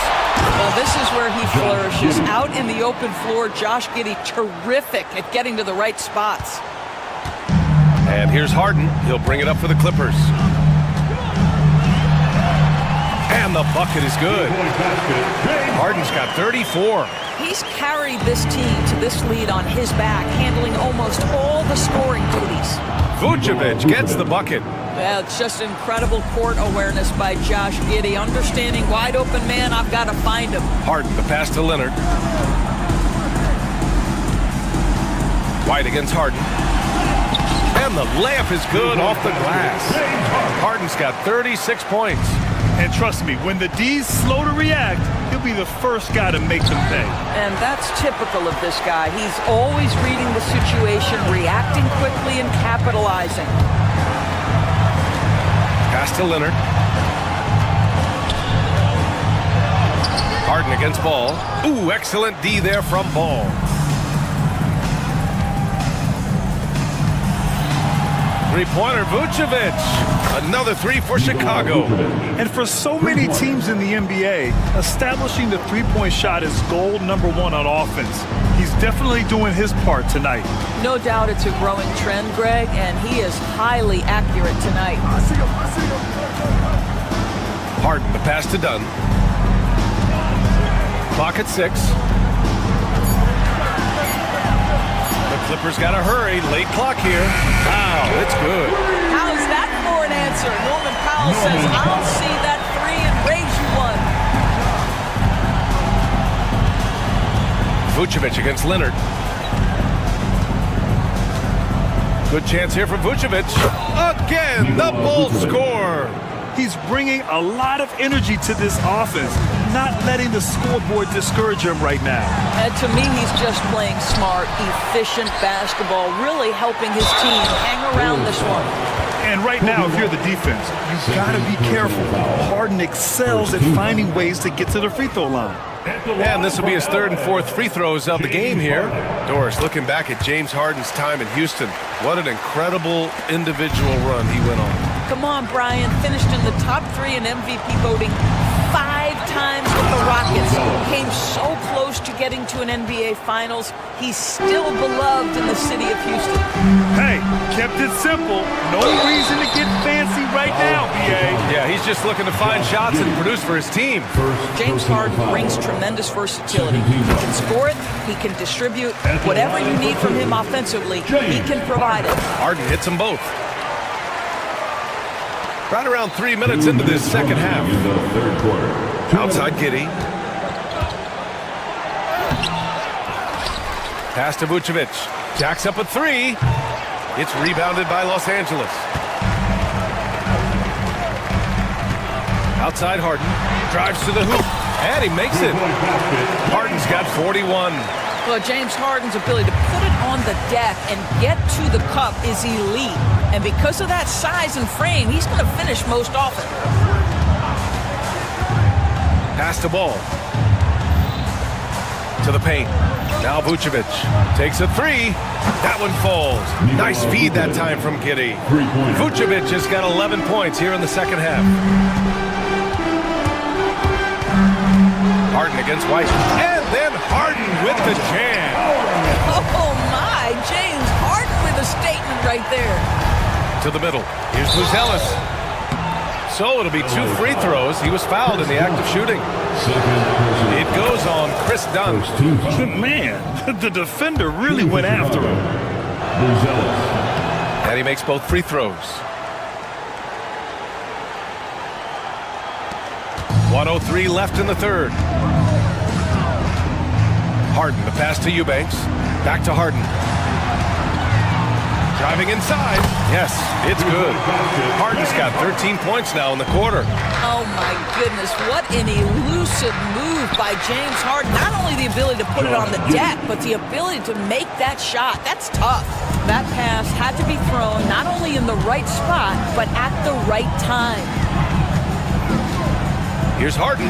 Well, this is where he flourishes. Out in the open floor, Josh Giddey terrific at getting to the right spots.
And here's Harden. He'll bring it up for the Clippers. And the bucket is good. Harden's got 34.
He's carried this team to this lead on his back, handling almost all the scoring duties.
Vucevic gets the bucket.
Well, it's just incredible court awareness by Josh Giddey, understanding wide open man, I've got to find him.
Harden, the pass to Leonard. White against Harden. And the layup is good off the glass. Harden's got 36 points.
And trust me, when the D's slow to react, he'll be the first guy to make them pay.
And that's typical of this guy. He's always reading the situation, reacting quickly and capitalizing.
Pass to Leonard. Harden against Ball. Ooh, excellent D there from Ball. Three-pointer, Vucevic. Another three for Chicago.
And for so many teams in the NBA, establishing the three-point shot is goal number one on offense. He's definitely doing his part tonight.
No doubt it's a growing trend, Greg, and he is highly accurate tonight.
Harden, the pass to Dunn. Clock at 6. The Clippers got to hurry. Late clock here. Wow, it's good.
How's that for an answer? Norman Powell says, I'll see that three and raise you one.
Vucevic against Leonard. Good chance here for Vucevic. Again, the Bulls score.
He's bringing a lot of energy to this offense, not letting the scoreboard discourage him right now.
And to me, he's just playing smart, efficient basketball, really helping his team hang around this one.
And right now, if you're the defense, you've got to be careful. Harden excels at finding ways to get to the free throw line.
And this will be his third and fourth free throws of the game here. Doris, looking back at James Harden's time in Houston, what an incredible individual run he went on.
Come on, Brian. Finished in the top 3 in MVP voting 5 times with the Rockets. Came so close to getting to an NBA Finals. He's still beloved in the city of Houston.
Hey, kept it simple. No reason to get fancy right now, BA.
Yeah, he's just looking to find shots and produce for his team.
James Harden brings tremendous versatility. He can score it. He can distribute. Whatever you need from him offensively, he can provide it.
Harden hits them both. Right around 3 minutes into this second half. Outside Giddey. Pass to Vucevic. Jacks up a three. It's rebounded by Los Angeles. Outside Harden. Drives to the hoop. And he makes it. Harden's got 41.
Well, James Harden's ability to put it on the deck and get to the cup is elite. And because of that size and frame, he's going to finish most often.
Pass the ball. To the paint. Now Vucevic takes a three. That one falls. Nice feed that time from Giddey. Vucevic has got 11 points here in the second half. Harden against White. And then Harden with the jam.
Oh, my. James Harden with a statement right there.
To the middle. Here's Buzelis. So it'll be 2 free throws. He was fouled in the act of shooting. It goes on Chris Dunn.
Man, the defender really went after him.
And he makes both free throws. 1:03 left in the third. Harden, the pass to Eubanks. Back to Harden. Driving inside. Yes, it's good. Harden's got 13 points now in the quarter.
Oh, my goodness. What an elusive move by James Harden. Not only the ability to put it on the deck, but the ability to make that shot. That's tough. That pass had to be thrown not only in the right spot, but at the right time.
Here's Harden.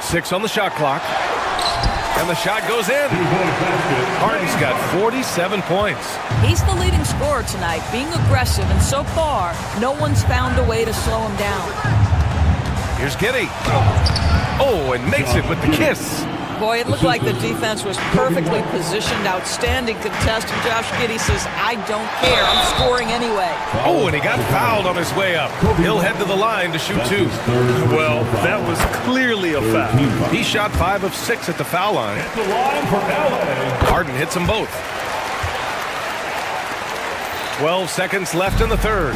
Six on the shot clock. And the shot goes in. Harden's got 47 points.
He's the leading scorer tonight, being aggressive, and so far, no one's found a way to slow him down.
Here's Giddey. Oh, and makes it with the kiss.
Boy, it looked like the defense was perfectly positioned. Outstanding contest. And Josh Giddey says, I don't care. I'm scoring anyway.
Oh, and he got fouled on his way up. He'll head to the line to shoot 2.
Well, that was clearly a foul.
He shot 5 of 6 at the foul line. Harden hits them both. 12 seconds left in the third.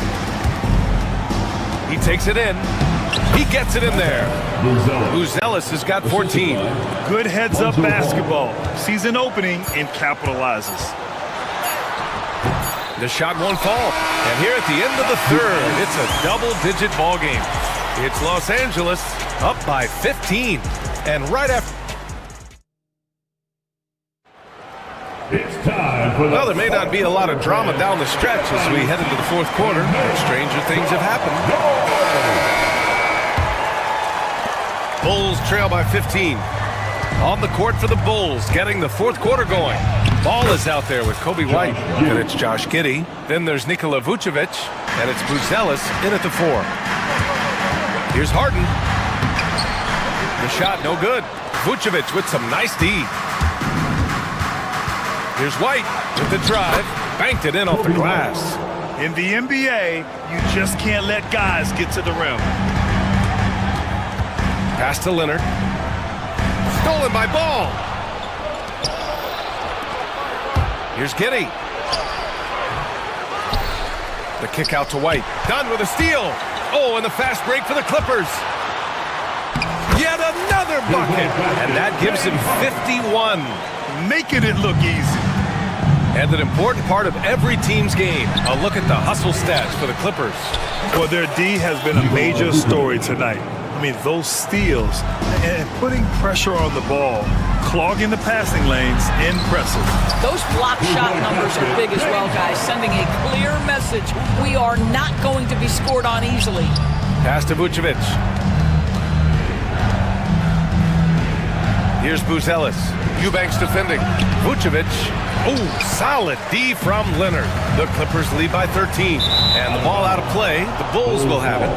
He takes it in. He gets it in there. Buzelis has got 14.
Good heads-up basketball. Sees an opening and capitalizes.
The shot won't fall. And here at the end of the third, it's a double-digit ball game. It's Los Angeles up by 15. And right after...
It's time for
well, there may not be a lot of drama down the stretch as we head into the fourth quarter. Stranger things have happened. Bulls trail by 15. On the court for the Bulls, getting the fourth quarter going. Ball is out there with Kobe White, and it's Josh Giddey. Then there's Nikola Vucevic, and it's Buzelis in at the 4. Here's Harden. The shot, no good. Vucevic with some nice D. Here's White with the drive. Banked it in off the glass.
In the NBA, you just can't let guys get to the rim.
Pass to Leonard. Stolen by Ball. Here's Giddey. The kick out to White. Done with a steal. Oh, and the fast break for the Clippers. Yet another bucket. And that gives him 51.
Making it look easy.
And an important part of every team's game. A look at the hustle stats for the Clippers.
Well, their D has been a major story tonight. I mean, those steals and putting pressure on the ball, clogging the passing lanes, impressive.
Those block shot numbers are big as well, guys, sending a clear message. We are not going to be scored on easily.
Pass to Vucevic. Here's Buzelis. Eubanks defending. Vucevic. Oh, solid D from Leonard. The Clippers lead by 13. And the ball out of play. The Bulls will have it.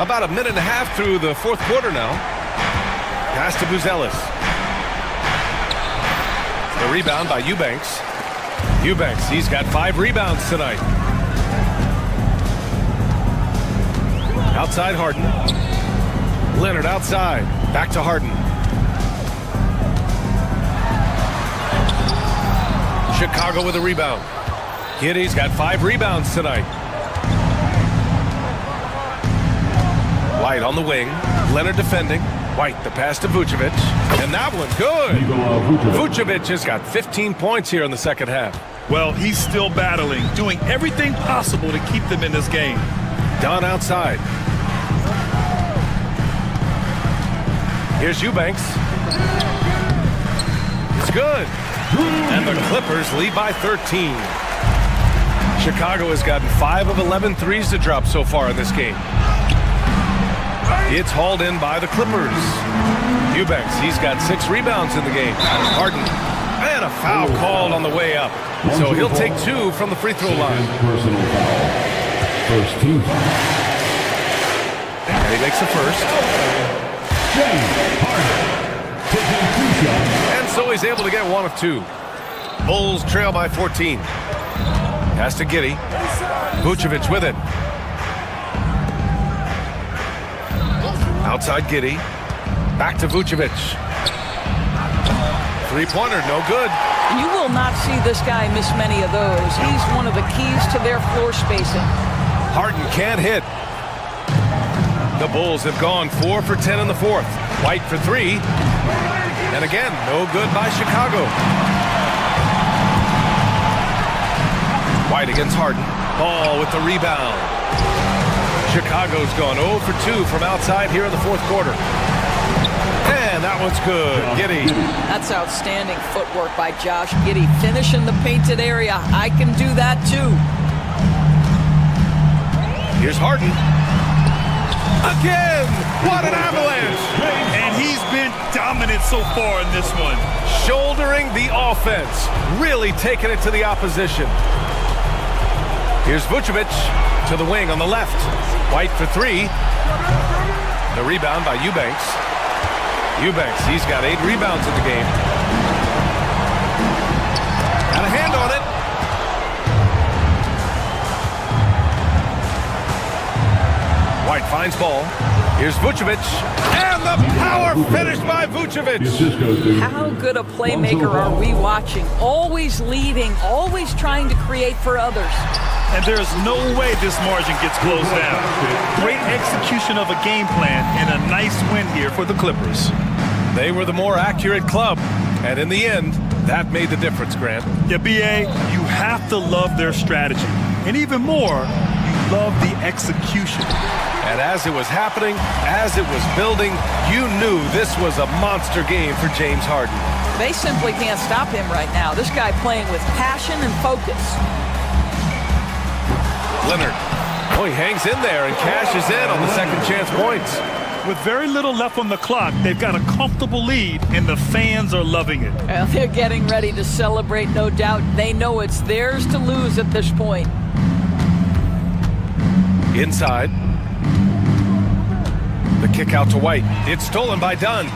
About a minute and a half through the fourth quarter now. Pass to Buzelis. The rebound by Eubanks. Eubanks, he's got 5 rebounds tonight. Outside Harden. Leonard outside. Back to Harden. Chicago with a rebound. Giddey's got 5 rebounds tonight. White on the wing. Leonard defending. White, the pass to Vucevic. And that one, good. Vucevic has got 15 points here in the second half.
Well, he's still battling, doing everything possible to keep them in this game.
Dunn outside. Here's Eubanks. It's good. And the Clippers lead by 13. Chicago has gotten 5 of 11 threes to drop so far in this game. It's hauled in by the Clippers. Eubanks, he's got 6 rebounds in the game. Harden, and a foul called on the way up. So he'll take 2 from the free throw line.
Personal foul. First team foul.
And he makes the first.
James Harden. Taking 2 shots.
And so he's able to get 1 of 2. Bulls trail by 14. Pass to Giddey. Vucevic with it. Outside Giddey. Back to Vucevic. 3-pointer, no good.
You will not see this guy miss many of those. He's one of the keys to their floor spacing.
Harden can't hit. The Bulls have gone 4 for 10 in the fourth. White for 3. And again, no good by Chicago. White against Harden. Ball with the rebound. Chicago's gone 0 for 2 from outside here in the fourth quarter. And that one's good. Giddey.
That's outstanding footwork by Josh Giddey. Finishing the painted area. I can do that too.
Here's Harden. Again! What an avalanche!
And he's been dominant so far in this one.
Shouldering the offense. Really taking it to the opposition. Here's Vucevic to the wing on the left. White for 3. The rebound by Eubanks. Eubanks, he's got 8 rebounds in the game. Got a hand on it. White finds ball. Here's Vucevic. And the power finish by Vucevic.
How good a playmaker are we watching? Always leading, always trying to create for others.
And there's no way this margin gets closed down. Great execution of a game plan and a nice win here for the Clippers.
They were the more accurate club. And in the end, that made the difference, Grant.
Yeah, B.A., you have to love their strategy. And even more, you love the execution.
And as it was happening, as it was building, you knew this was a monster game for James Harden.
They simply can't stop him right now. This guy playing with passion and focus.
Leonard. Oh, he hangs in there and cashes in on the second chance points.
With very little left on the clock, they've got a comfortable lead, and the fans are loving it.
Well, they're getting ready to celebrate, no doubt. They know it's theirs to lose at this point.
Inside. The kick out to White. It's stolen by Dunn.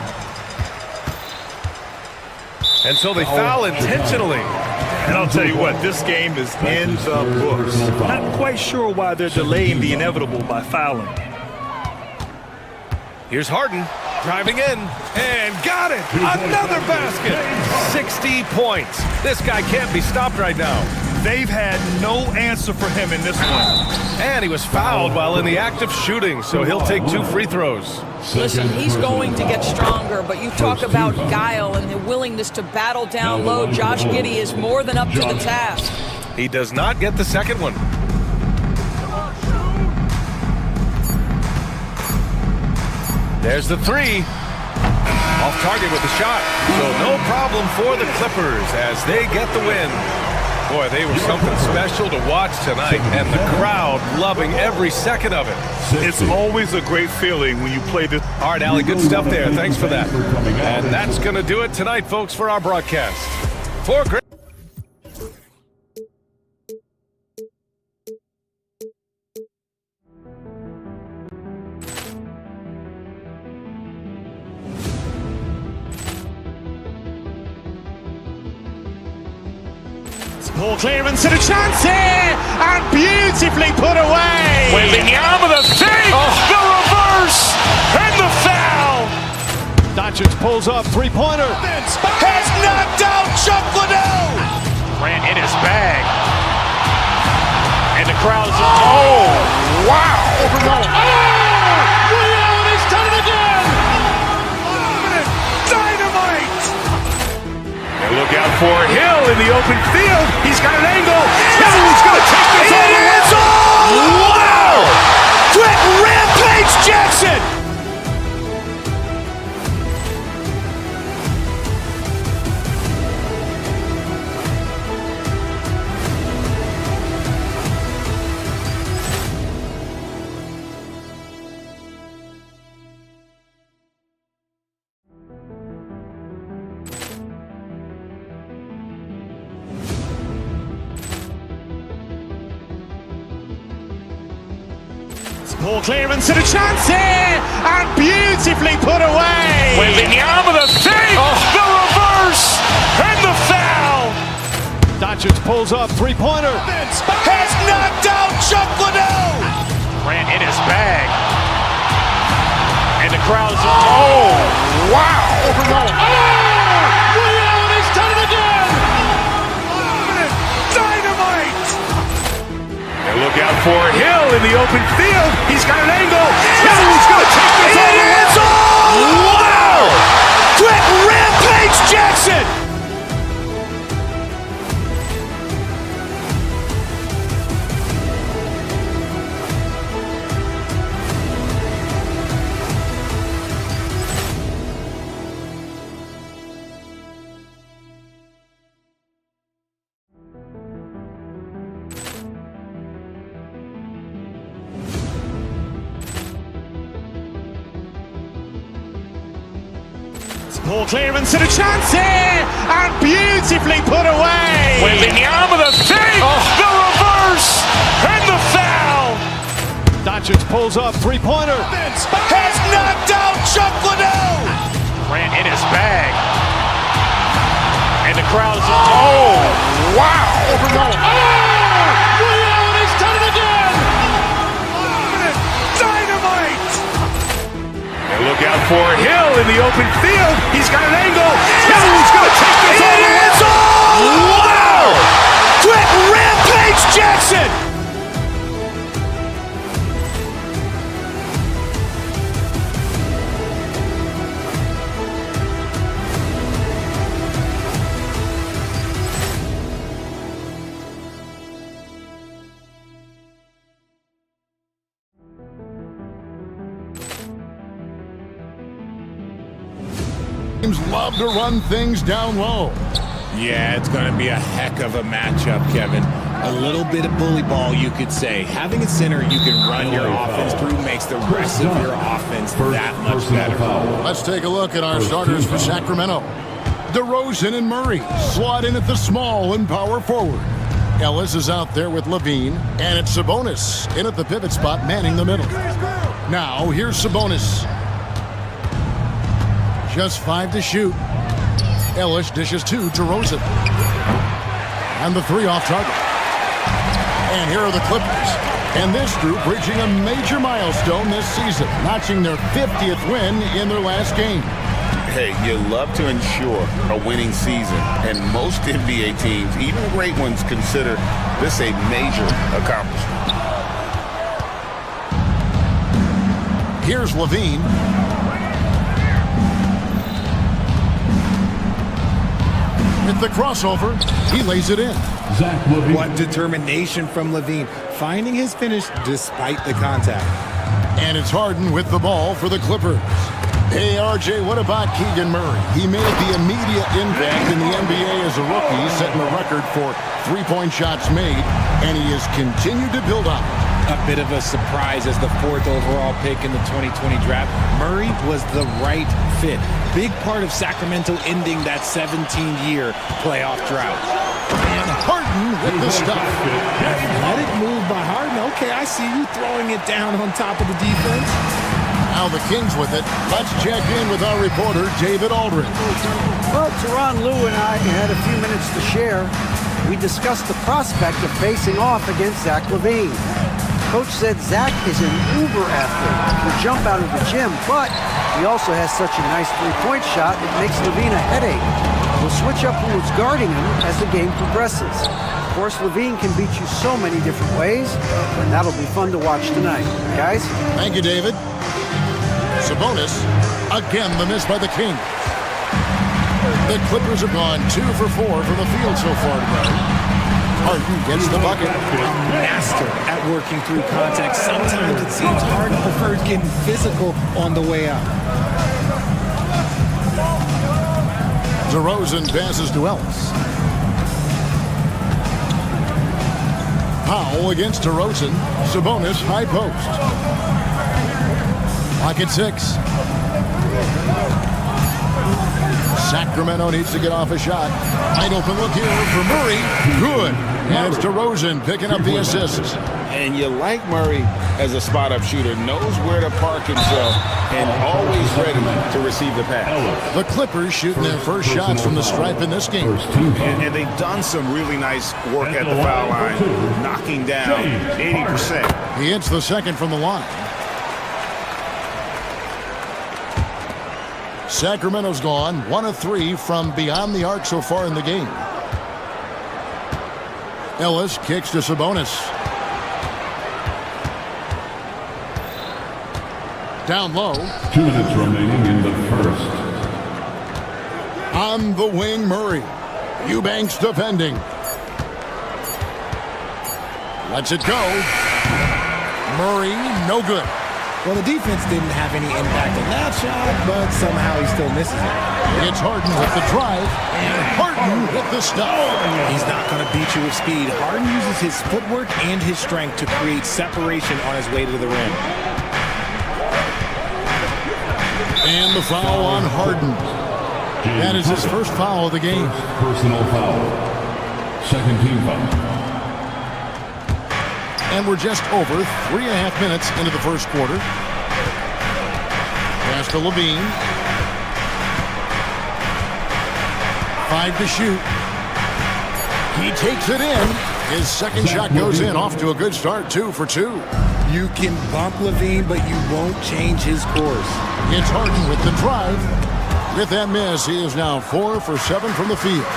And so they foul intentionally.
And I'll tell you what, this game is in the books. Not quite sure why they're delaying the inevitable by fouling.
Here's Harden driving in and got it. Another basket. 60 points. This guy can't be stopped right now.
They've had no answer for him in this one.
And he was fouled while in the act of shooting, so he'll take 2 free throws.
Listen, he's going to get stronger, but you talk about guile and the willingness to battle down low. Josh Giddey is more than up to the task.
He does not get the second one. There's the 3. Off target with the shot. So no problem for the Clippers as they get the win. Boy, they were something special to watch tonight, and the crowd loving every second of it.
It's always a great feeling when you play this.
All right, Allie, good stuff there. Thanks for that. And that's going to do it tonight, folks, for our broadcast. For great.
Ball clearance and a chance here, and beautifully put away. Wembanyama the fake, the reverse, and the foul.
Doncic pulls up, three-pointer.
Has knocked out Chuck Liddell. Ran in his bag. And the crowd is, oh, wow.
He's done it again.
Dynamite. And look out for Hill in the open field. He's got an angle. Hill's going to take this all the way. Wow! Quick Rampage Jackson. Ball clearance and a chance here, and beautifully put away. Wembanyama the fake, the reverse, and the foul.
Doncic pulls up, three-pointer.
Has knocked out Chuck Liddell. Ran in his bag. And the crowd is, oh, wow.
He's done it again.
Dynamite. And look out for Hill in the open field. He's got an angle. Hill's going to take this all the way. Wow! Quick Rampage Jackson. Ball clearance and a chance here, and beautifully put away. Wembanyama the fake, the reverse, and the foul.
Doncic pulls up, three-pointer.
Has knocked out Chuck Liddell. Ran in his bag. And the crowd is, oh, wow.
He's done it again.
Dynamite. And look out for Hill in the open field. He's got an angle. Hill's going to take this all the way. Wow! Quick Rampage Jackson.
Teams love to run things down low.
Yeah, it's going to be a heck of a matchup, Kevin. A little bit of bully ball, you could say. Having a center you can run your offense through makes the rest of your offense that much better.
Let's take a look at our starters for Sacramento. DeRozan and Murray slot in at the small and power forward. Ellis is out there with Levine, and it's Sabonis in at the pivot spot, manning the middle. Now, here's Sabonis. Just 5 to shoot. Ellis dishes to DeRozan. And the 3 off target. And here are the Clippers. And this group reaching a major milestone this season, notching their 50th win in their last game.
Hey, you love to ensure a winning season, and most NBA teams, even great ones, consider this a major accomplishment.
Here's Levine. With the crossover, he lays it in.
What determination from Levine, finding his finish despite the contact.
And it's Harden with the ball for the Clippers. Hey, RJ, what about Keegan Murray? He made the immediate impact in the NBA as a rookie, setting a record for three-point shots made, and he has continued to build on it.
A bit of a surprise as the 4th overall pick in the 2020 draft. Murray was the right fit. Big part of Sacramento ending that 17-year playoff drought.
And Harden with the stuff.
Let it move by Harden. Okay, I see you throwing it down on top of the defense.
Now the Kings with it. Let's check in with our reporter, David Aldridge.
Well, Teron Lou and I had a few minutes to share. We discussed the prospect of facing off against Zach LaVine. Coach said Zach is an uber athlete, will jump out of the gym, but he also has such a nice three-point shot that makes LaVine a headache. We'll switch up who's guarding him as the game progresses. Of course, LaVine can beat you so many different ways, and that'll be fun to watch tonight. Guys?
Thank you, David. Sabonis, again the miss by the Kings. The Clippers have gone 2 for 4 from the field so far tonight. Harden gets the bucket.
Master at working through contact. Sometimes it seems Harden prefers getting physical on the way up.
DeRozan passes to Ellis. Powell against DeRozan. Sabonis high post. Lock at 6. Sacramento needs to get off a shot. Wide open look here for Murray. Good. And it's DeRozan picking up the assist.
And you like Murray as a spot-up shooter. Knows where to park himself and always ready to receive the pass.
The Clippers shooting their first shots from the stripe in this game.
And they've done some really nice work at the foul line, knocking down 80%.
He hits the second from the line. Sacramento's gone 1 of 3 from beyond the arc so far in the game. Ellis kicks to Sabonis. Down low.
2 minutes remaining in the first.
On the wing, Murray. Eubanks defending. Lets it go. Murray, no good.
Well, the defense didn't have any impact on that shot, but somehow he still misses it.
It's Harden with the drive, and Harden with the stop.
He's not going to beat you with speed. Harden uses his footwork and his strength to create separation on his way to the rim.
And the foul on Harden. That is his first foul of the game.
Personal foul. Second team foul.
And we're just over 3.5 minutes into the first quarter. Pass to Levine. 5 to shoot. He takes it in. His second shot goes in. Off to a good start. 2 for 2.
You can bump Levine, but you won't change his course.
It's Harden with the drive. With that miss, he is now 4 for 7 from the field.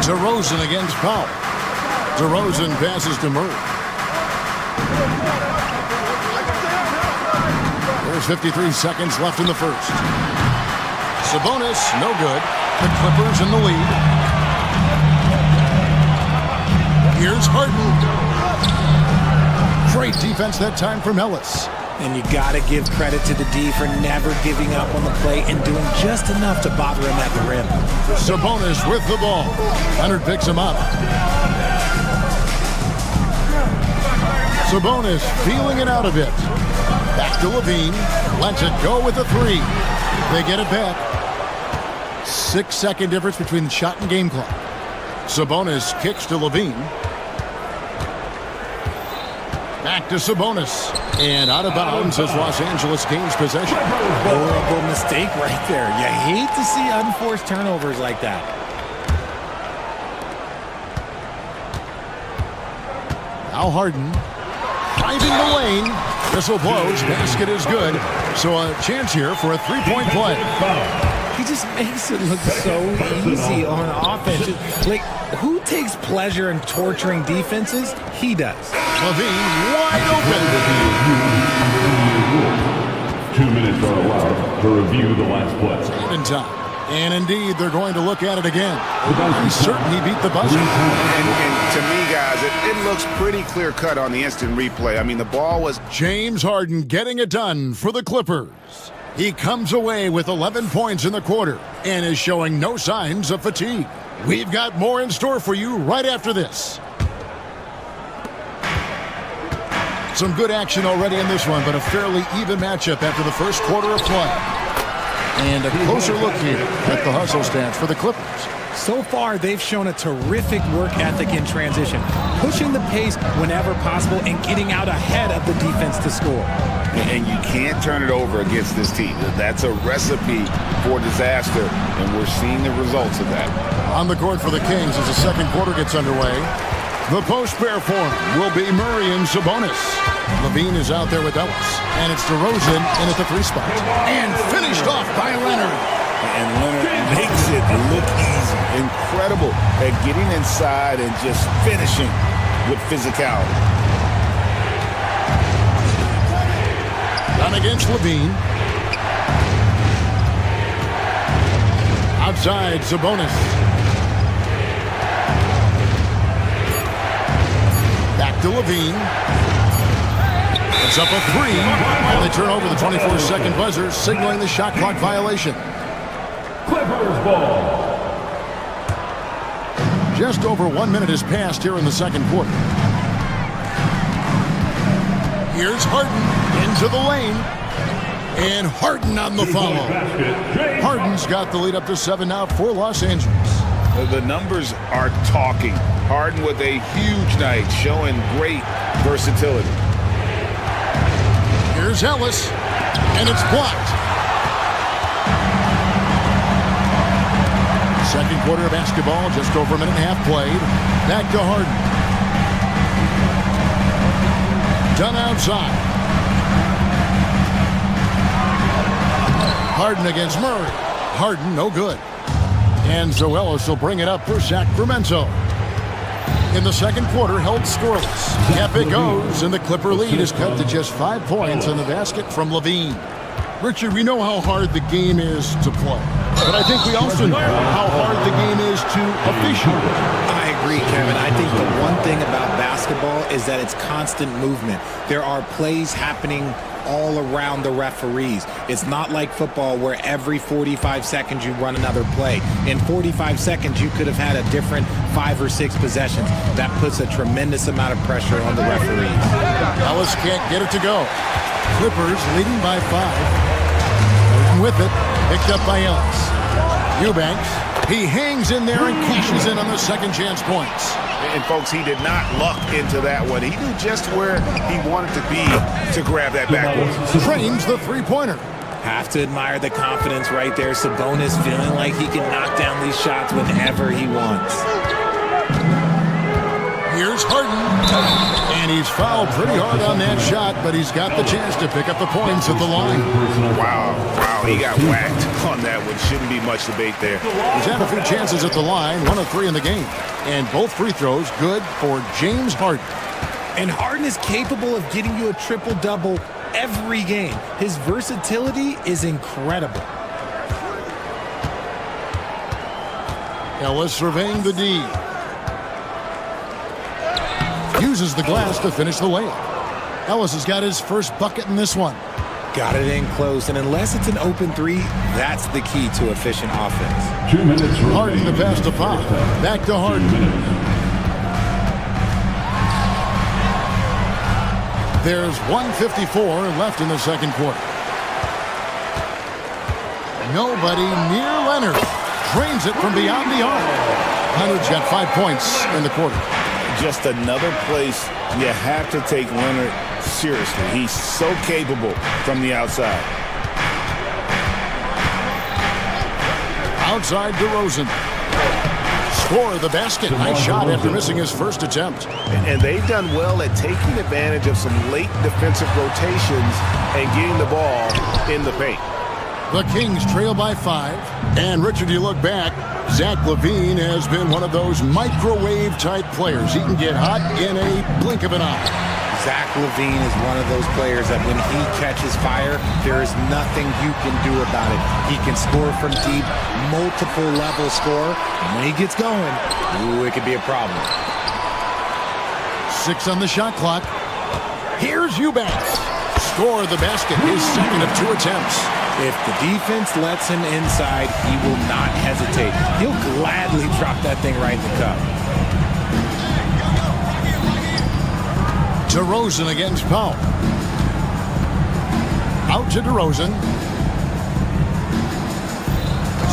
DeRozan against Powell. DeRozan passes to Murray. There's 53 seconds left in the first. Sabonis, no good. The Clippers in the lead. Here's Harden. Great defense that time from Ellis.
And you got to give credit to the D for never giving up on the play and doing just enough to bother him at the rim.
Sabonis with the ball. Leonard picks him up. Sabonis feeling it out a bit. Back to Levine. Lets it go with the three. They get it back. 6-second difference between the shot and game clock. Sabonis kicks to Levine. Back to Sabonis. And out of bounds as Los Angeles gains possession.
Horrible mistake right there. You hate to see unforced turnovers like that.
Now Harden. Driving the lane. Whistle blows. Basket is good. So a chance here for a three-point play.
He just makes it look so easy on offense. Like, who takes pleasure in torturing defenses? He does.
Levine wide open.
2 minutes are allowed to review the last play.
In time. And indeed, they're going to look at it again. I'm certain he beat the buzzer.
And to me, guys, it looks pretty clear-cut on the instant replay. I mean, the ball was...
James Harden getting it done for the Clippers. He comes away with 11 points in the quarter and is showing no signs of fatigue. We've got more in store for you right after this. Some good action already in this one, but a fairly even matchup after the first quarter of play. And a closer look here at the hustle stats for the Clippers.
So far, they've shown a terrific work ethic in transition, pushing the pace whenever possible and getting out ahead of the defense to score.
And you can't turn it over against this team. That's a recipe for disaster, and we're seeing the results of that.
On the court for the Kings as the second quarter gets underway. The post pair form will be Murray and Sabonis. Levine is out there with Ellis, and it's DeRozan in at the three spot. And finished off by Leonard.
And Leonard makes it look easy. Incredible at getting inside and just finishing with physicality.
Done against Levine. Outside, Sabonis. Back to Levine. It's up a three. And they turn over the 24-second buzzer, signaling the shot clock violation.
Clippers ball.
Just over 1 minute has passed here in the second quarter. Here's Harden into the lane. And Harden on the follow. Harden's got the lead up to 7 now for Los Angeles.
The numbers are talking. Harden with a huge night, showing great versatility.
Here's Ellis, and it's blocked. Second quarter of basketball, just over a minute and a half played. Back to Harden. Done outside. Harden against Murray. Harden, no good. And so Ellis will bring it up for Sacramento. In the second quarter, held scoreless. Up it goes, and the Clipper lead is cut to just 5 points on the basket from Levine. Richard, we know how hard the game is to play, but I think we also know how hard the game is to officiate.
I agree, Kevin. I think the one thing about basketball is that it's constant movement. There are plays happening all around the referees. It's not like football where every 45 seconds you run another play. In 45 seconds, you could have had a different 5 or 6 possessions. That puts a tremendous amount of pressure on the referees.
Ellis can't get it to go. Clippers leading by 5. With it, picked up by Ellis. Eubanks, he hangs in there and cashes in on the second chance points.
And folks, he did not luck into that one. He knew just where he wanted to be to grab that backboard.
Frames the three-pointer.
Have to admire the confidence right there. Sabonis feeling like he can knock down these shots whenever he wants.
Here's Harden. And he's fouled pretty hard on that shot, but he's got the chance to pick up the points at the line.
Wow, he got whacked on that one. Shouldn't be much debate there.
He's had a few chances at the line, 1 of 3 in the game. And both free throws good for James Harden.
And Harden is capable of getting you a triple-double every game. His versatility is incredible.
Ellis surveying the D. Uses the glass to finish the layup. Ellis has got his first bucket in this one.
Got it in close, and unless it's an open three, that's the key to efficient offense.
2 minutes remaining.
Harden the pass to Pop. Back to Harden. There's 1:54 left in the second quarter. Nobody near Leonard. Drains it from beyond the arc. Leonard's got 5 points in the quarter.
Just another place you have to take Leonard seriously. He's so capable from the outside.
Outside DeRozan. Score the basket. Nice shot after missing his first attempt.
And they've done well at taking advantage of some late defensive rotations and getting the ball in the paint.
The Kings trail by 5. And Richard, you look back, Zach LaVine has been one of those microwave-type players. He can get hot in a blink of an eye.
Zach LaVine is one of those players that when he catches fire, there is nothing you can do about it. He can score from deep, multiple level score, and when he gets going, ooh, it could be a problem.
6 on the shot clock. Here's Eubanks. Score the basket, his second of 2 attempts.
If the defense lets him inside, he will not hesitate. He'll gladly drop that thing right in the cup.
DeRozan against Powell. Out to DeRozan.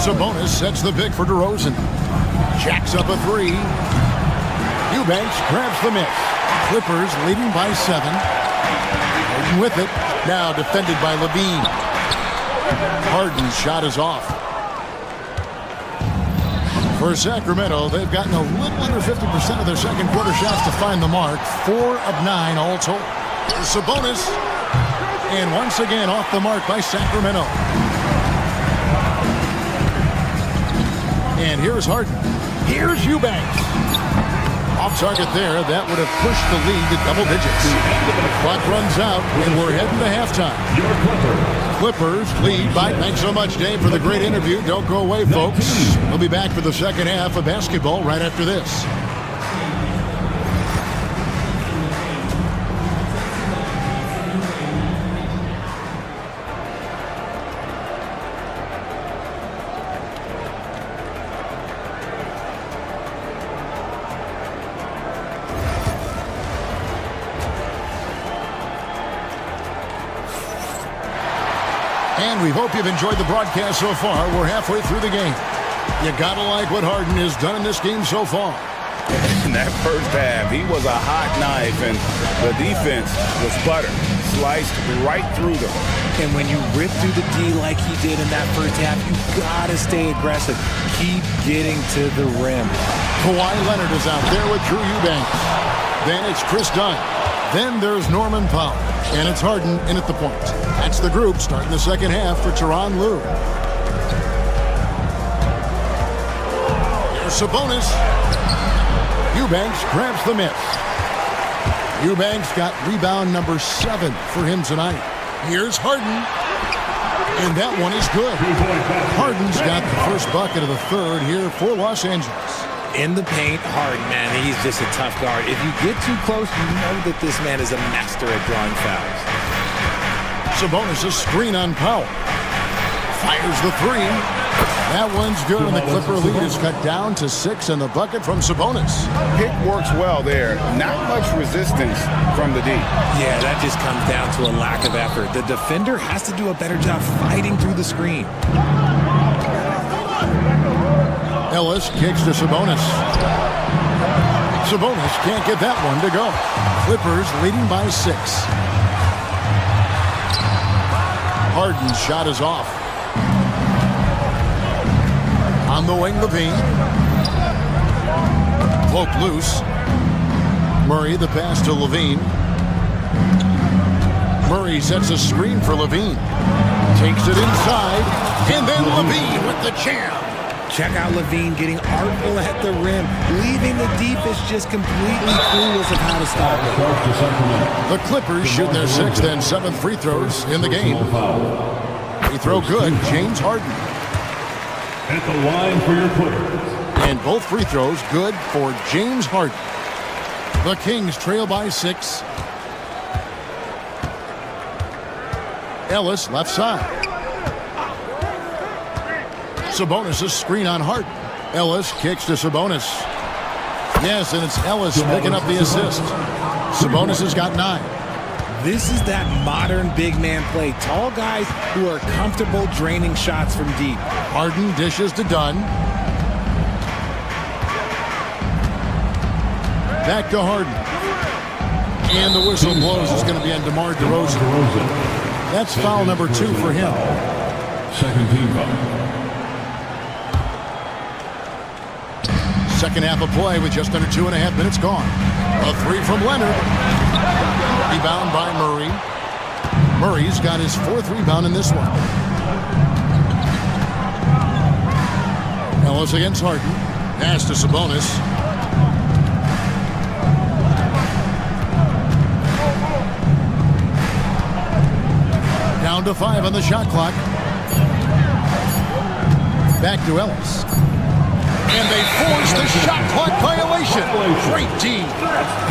Sabonis sets the pick for DeRozan. Jacks up a 3. Eubanks grabs the miss. Clippers leading by 7. Harden with it. Now defended by LaVine. Harden's shot is off. For Sacramento, they've gotten a little under 50% of their second quarter shots to find the mark. 4 of 9 all told. Here's Sabonis. And once again off the mark by Sacramento. And here's Harden. Here's Eubanks. Off target there. That would have pushed the lead to double digits. The clock runs out, and we're heading to halftime. Clippers lead by. Thanks so much, Dave, for the great interview. Don't go away, folks. We'll be back for the second half of basketball right after this. And we hope you've enjoyed the broadcast so far. We're halfway through the game. You gotta like what Harden has done in this game so far.
In that first half, he was a hot knife, and the defense was butter. Sliced right through them.
And when you rip through the D like he did in that first half, you gotta stay aggressive. Keep getting to the rim.
Kawhi Leonard is out there with Drew Eubanks. Then it's Chris Dunn. Then there's Norman Powell. And it's Harden in at the point. That's the group starting the second half for Tyronn Lue. There's Sabonis. Eubanks grabs the miss. Eubanks got rebound number 7 for him tonight. Here's Harden. And that one is good. Harden's got the first bucket of the third here for Los Angeles.
In the paint, Harden, man, he's just a tough guard. If you get too close, you know that this man is a master at drawing fouls.
Sabonis a screen on Powell. Fires the 3. That one's good, and the Clipper lead is cut down to 6 in the bucket from Sabonis.
Pick works well there. Not much resistance from the D.
Yeah, that just comes down to a lack of effort. The defender has to do a better job fighting through the screen.
Ellis kicks to Sabonis. Sabonis can't get that one to go. Clippers leading by 6. Harden's shot is off. On the wing, LaVine. Cloak loose. Murray the pass to LaVine. Murray sets a screen for LaVine. Takes it inside. And then LaVine with the jam.
Check out LaVine getting artful at the rim, leaving the defense just completely clueless of how to stop it.
The Clippers shoot their 6th and 7th free throws in the game. Free throw good, James Harden.
At the line for your Clippers.
And both free throws good for James Harden. The Kings trail by 6. Ellis left side. Sabonis' screen on Harden. Ellis kicks to Sabonis. Yes, and it's Ellis picking up the assist. Sabonis has got 9.
This is that modern big man play. Tall guys who are comfortable draining shots from deep.
Harden dishes to Dunn. Back to Harden. And the whistle blows. It's going to be on DeMar DeRozan. That's foul number 2 for him.
Second team foul.
Second half of play with just under 2.5 minutes gone. A 3 from Leonard. Rebound by Murray. Murray's got his 4th rebound in this one. Ellis against Harden. Pass to Sabonis. Down to 5 on the shot clock. Back to Ellis. And they force the shot clock violation. Great D.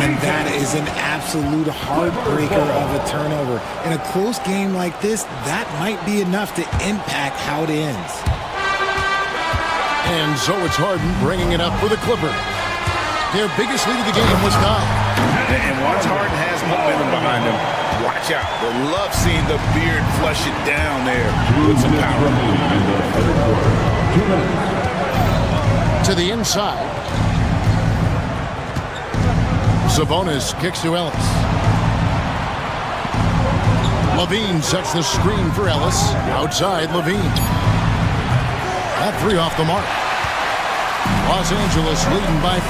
And that is an absolute heartbreaker of a turnover. In a close game like this, that might be enough to impact how it ends.
And so it's Harden bringing it up for the Clippers. Their biggest lead of the game was gone.
And once Harden has momentum behind him, watch out. They love seeing the beard flush it down there with some power.
To the inside. Sabonis kicks to Ellis. Levine sets the screen for Ellis. Outside, Levine. That 3 off the mark. Los Angeles leading by 5.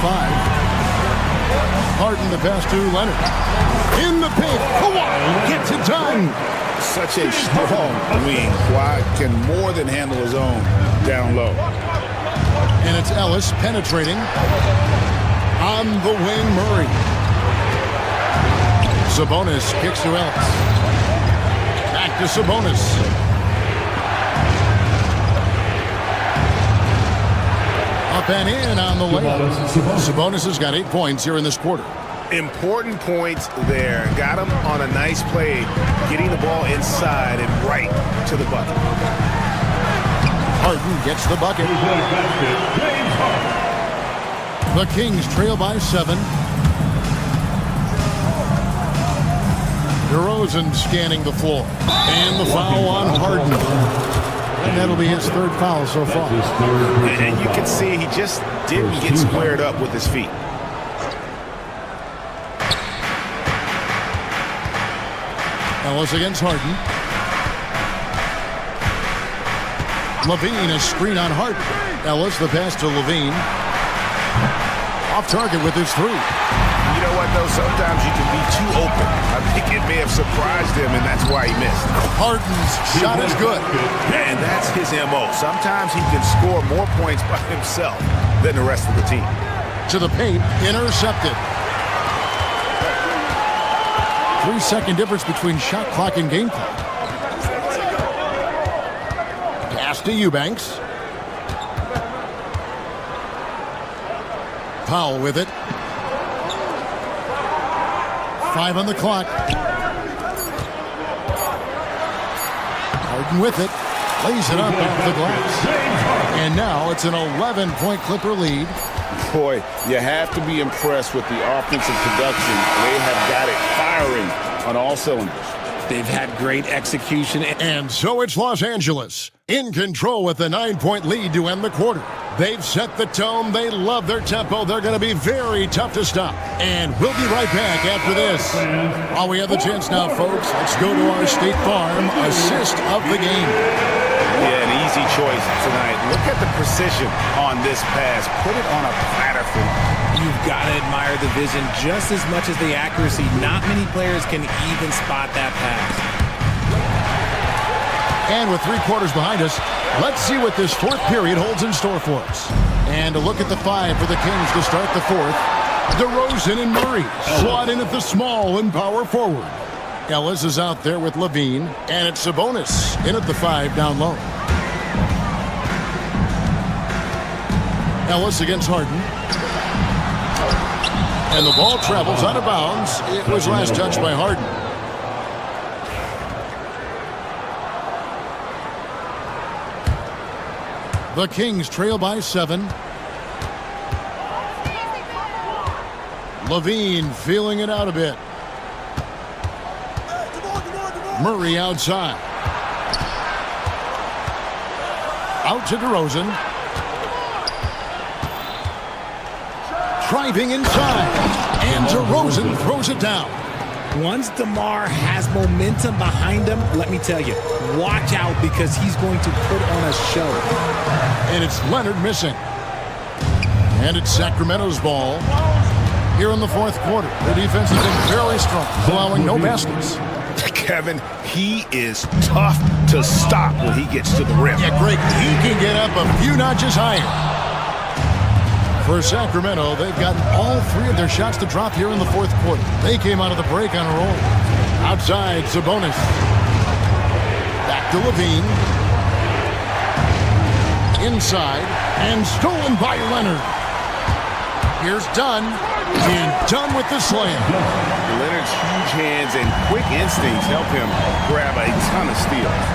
Harden the pass to Leonard. In the paint. Kawhi gets it done.
Such a strong wing. Kawhi can more than handle his own down low.
And it's Ellis penetrating. On the wing, Murray. Sabonis kicks to Ellis. Back to Sabonis. Up and in on the layup. Sabonis has got 8 points here in this quarter.
Important points there. Got him on a nice play, getting the ball inside and right to the bucket.
Harden gets the bucket. The Kings trail by 7. DeRozan scanning the floor. And the foul on Harden. And that'll be his 3rd foul so far.
And you can see he just didn't get squared up with his feet.
Ellis against Harden. Levine, a screen on Harden. Ellis, the pass to Levine. Off target with his 3.
You know what, though? Sometimes you can be too open. I think it may have surprised him, and that's why he missed.
Harden's shot is good.
And that's his M.O. Sometimes he can score more points by himself than the rest of the team.
To the paint, intercepted. 3-second difference between shot clock and game clock. Pass to Eubanks. Powell with it. 5 on the clock. Harden with it. Lays it up off the glass. And now it's an 11-point Clipper lead.
Boy, you have to be impressed with the offensive production. They have got it firing on all cylinders.
They've had great execution.
And so it's Los Angeles in control with a 9-point lead to end the quarter. They've set the tone. They love their tempo. They're going to be very tough to stop. And we'll be right back after this. While we have the chance now, folks, let's go to our State Farm assist of the game.
Yeah, an easy choice tonight. Look at the precision on this pass. Put it on a platter for him.
You've got to admire the vision just as much as the accuracy. Not many players can even spot that pass.
And with 3 quarters behind us, let's see what this 4th period holds in store for us. And a look at the 5 for the Kings to start the 4th. DeRozan and Murray slot in at the small and power forward. Ellis is out there with Levine, and it's Sabonis in at the 5 down low. Ellis against Harden. And the ball travels out of bounds. It was last touched by Harden. The Kings trail by 7. Levine feeling it out a bit. Murray outside. Out to DeRozan. Driving inside. And DeRozan throws it down.
Once DeMar has momentum behind him, let me tell you, watch out because he's going to put on a show.
And it's Leonard missing. And it's Sacramento's ball here in the fourth quarter. The defense has been very strong, allowing no baskets.
Kevin, he is tough to stop when he gets to the rim.
Yeah, Greg, he can get up a few notches higher. For Sacramento, they've gotten all 3 of their shots to drop here in the fourth quarter. They came out of the break on a roll. Outside, Sabonis. Back to Levine. Inside, and stolen by Leonard. Here's Dunn, and Dunn with the slam.
Leonard's huge hands and quick instincts help him grab a ton of steals.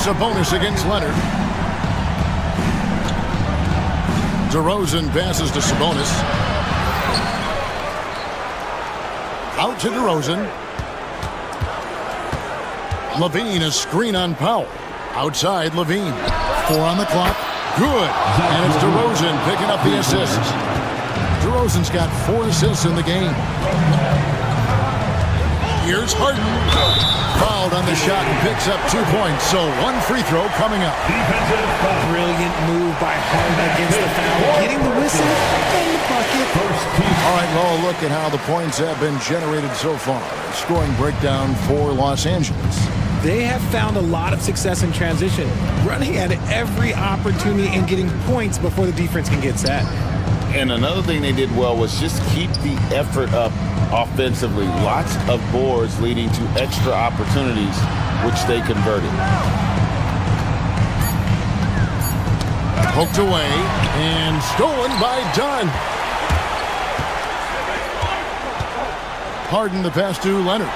Sabonis against Leonard. DeRozan passes to Sabonis. Out to DeRozan. Levine, a screen on Powell. Outside, Levine. 4 on the clock. Good. And it's DeRozan picking up the assist. DeRozan's got 4 assists in the game. Here's Harden. Fouled on the shot and picks up 2 points. So 1 free throw coming up.
Brilliant move by Harden against the foul. Getting the whistle and the bucket.
All right, well, look at how the points have been generated so far. Scoring breakdown for Los Angeles.
They have found a lot of success in transition, running at every opportunity and getting points before the defense can get set.
And another thing they did well was just keep the effort up offensively. Lots of boards leading to extra opportunities, which they converted.
Poked away and stolen by Dunn. Harden the pass to Leonard.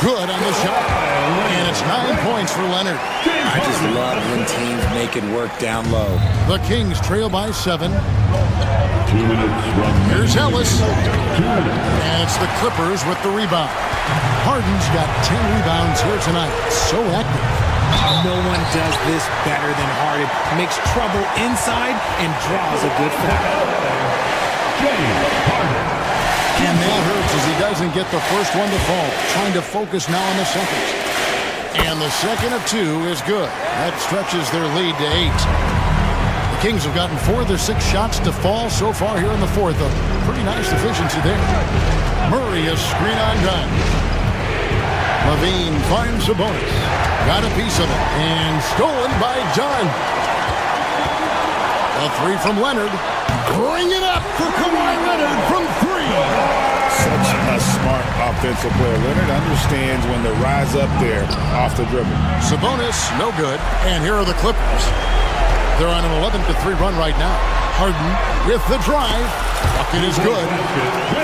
Good on the shot. And it's 9 points for Leonard.
I just love when teams make it work down low.
The Kings trail by 7.
2 minutes from
Here's Ellis. And it's the Clippers with the rebound. Harden's got 10 rebounds here tonight. So active.
No one does this better than Harden. Makes trouble inside and draws a good foul.
James Harden.
And that hurts as he doesn't get the first one to fall. Trying to focus now on the second. And the second of 2 is good. That stretches their lead to 8. The Kings have gotten 4 of their 6 shots to fall so far here in the fourth. A pretty nice efficiency there. Murray a screen on Dunn. Levine finds Sabonis. Got a piece of it. And stolen by Dunn. A 3 from Leonard. Bring it up for Kawhi Leonard from 3.
Such a smart offensive player. Leonard understands when to rise up there off the dribble.
Sabonis, no good. And here are the Clippers. They're on an 11-3 run right now. Harden with the drive. Bucket is good.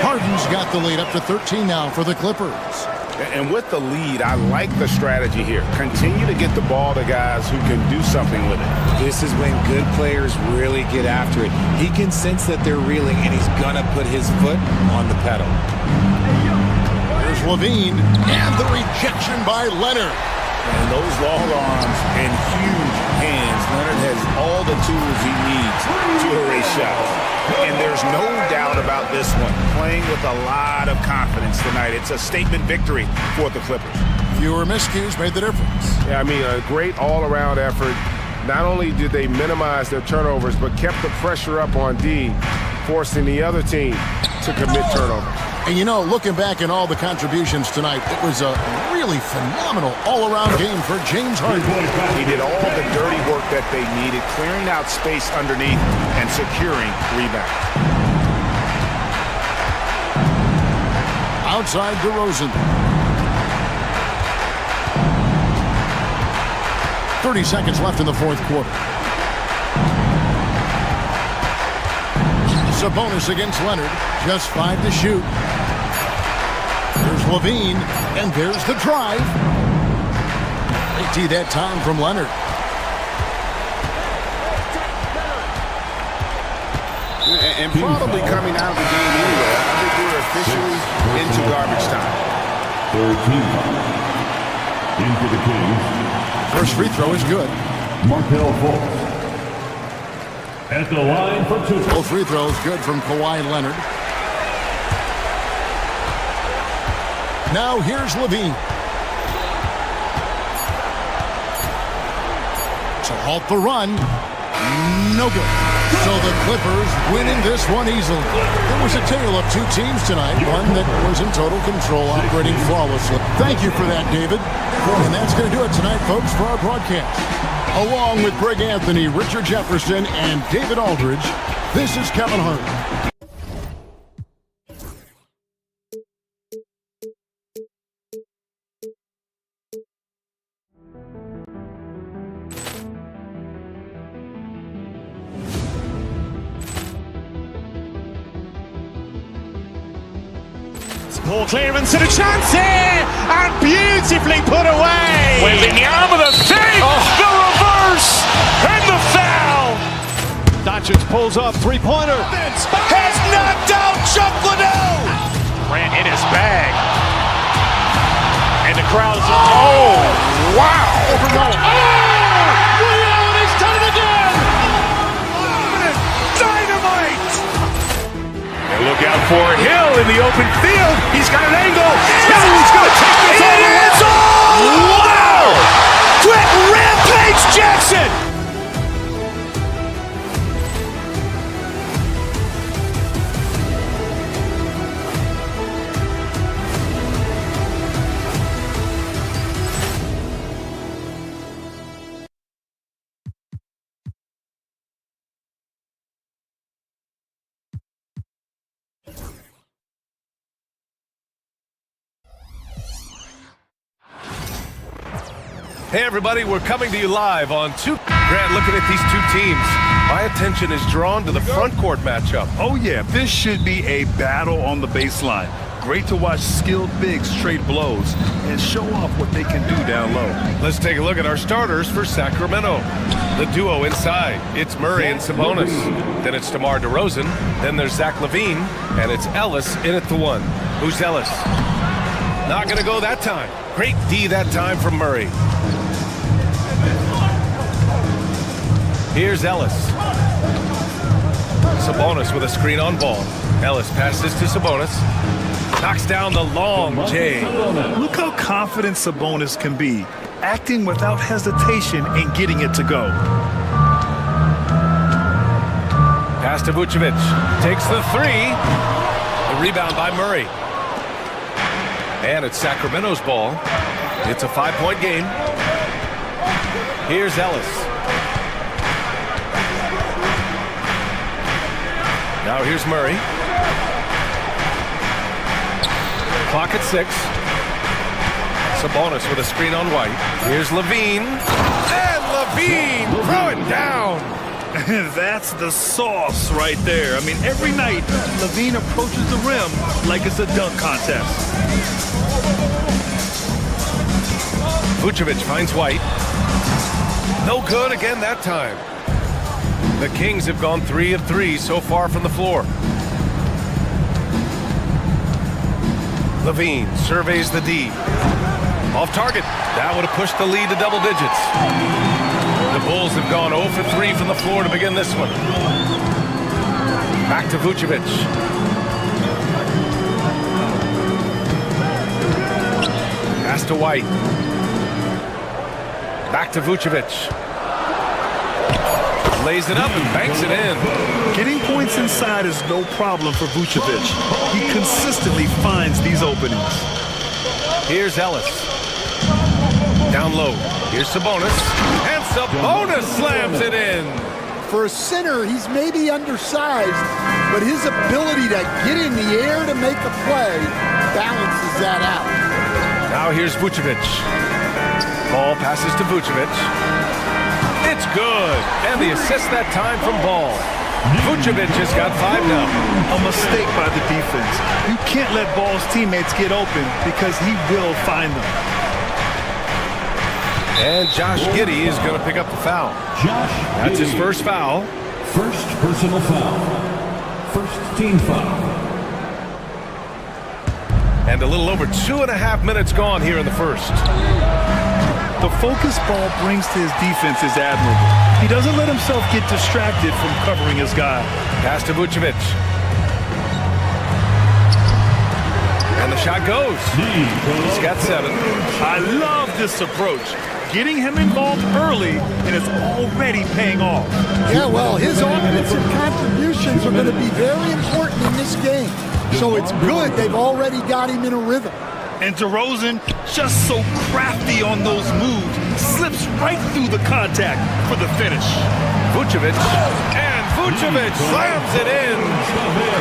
Harden's got the lead up to 13 now for the Clippers.
And with the lead, I like the strategy here. Continue to get the ball to guys who can do something with it.
This is when good players really get after it. He can sense that they're reeling, and he's going to put his foot on the pedal.
Here's Levine, and the rejection by Leonard.
And those long arms and huge hands, Leonard has all the tools he needs to erase shots. And there's no doubt about this one. Playing with a lot of confidence tonight. It's a statement victory for the Clippers.
Fewer miscues made the difference.
Yeah, I mean, a great all-around effort. Not only did they minimize their turnovers, but kept the pressure up on D, forcing the other team to commit turnovers.
And you know, looking back at all the contributions tonight, it was a really phenomenal all-around game for James Harden.
He did all the dirty work that they needed, clearing out space underneath and securing rebounds.
Outside DeRozan. 30 seconds left in the fourth quarter. Sabonis against Leonard. Just 5 to shoot. There's Levine, and there's the drive. Great D that time from Leonard.
And probably coming out of the game anyway. I think we're officially into garbage time.
Third team foul. Into the Kings.
First free throw is good.
Markel Fultz. At the line for two.
Both free throws good from Kawhi Leonard. Now here's Levine. To halt the run. No good. So the Clippers winning this one easily. It was a tale of two teams tonight. One that was in total control, operating flawlessly. Thank you for that, David. And that's going to do it tonight, folks, for our broadcast. Along with Greg Anthony, Richard Jefferson, and David Aldridge, this is Kevin Hart.
Poor clearance and a chance here, and beautifully put away. Wembanyama the fake, the reverse, and the foul. Doncic pulls up, three-pointer. Has knocked out Chuck Liddell. Ran in his bag, and the crowd is wow! Reality's done it again. Dynamite. And look out for Hill in the open field. He's got an angle. He's going to take this all the way. Wow! Quick rampage Jackson.
Hey everybody, we're coming to you live on Grant, looking at these two teams, my attention is drawn to the front court matchup.
Oh yeah, this should be a battle on the baseline. Great to watch skilled bigs trade blows and show off what they can do down low.
Let's take a look at our starters for Sacramento. The duo inside, it's Murray and Sabonis. Then it's DeMar DeRozan. Then there's Zach LaVine, and it's Ellis in at the one. Who's Ellis? Not gonna go that time. Great D that time from Murray. Here's Ellis. Sabonis with a screen on ball. Ellis passes to Sabonis. Knocks down the long J.
Look how confident Sabonis can be, acting without hesitation and getting it to go.
Pass to Vucevic. Takes the three. The rebound by Murray. And it's Sacramento's ball. It's a 5-point game. Here's Ellis. Now here's Murray. Clock at 6. Sabonis with a screen on White. Here's LaVine. And LaVine throwing down.
That's the sauce right there. I mean, every night, LaVine approaches the rim like it's a dunk contest.
Vucevic finds White. No good again that time. The Kings have gone 3 of 3 so far from the floor. LaVine surveys the D. Off target. That would have pushed the lead to double digits. The Bulls have gone 0 for 3 from the floor to begin this one. Back to Vucevic. Pass to White. Back to Vucevic. Lays it up and banks it in.
Getting points inside is no problem for Vucevic. He consistently finds these openings.
Here's Ellis. Down low. Here's Sabonis. And Sabonis slams it in.
For a center, he's maybe undersized, but his ability to get in the air to make a play balances that out.
Now here's Vucevic. Ball passes to Vucevic. It's good. And the assist that time from Ball. Vucevic has got 5 now.
A mistake by the defense. You can't let Ball's teammates get open because he will find them.
And Josh Giddey is going to pick up the foul. That's his first foul.
First personal foul. First team foul.
And a little over 2.5 minutes gone here in the first.
The focus ball brings to his defense is admirable. He doesn't let himself get distracted from covering his guy.
Pass to Vucevic. And the shot goes. He's got 7.
I love this approach. Getting him involved early, and it's already paying off.
Yeah, well, his offensive contributions are going to be very important in this game. So it's good they've already got him in a rhythm.
And DeRozan, just so crafty on those moves, slips right through the contact for the finish.
Vucevic, and Vucevic slams it in.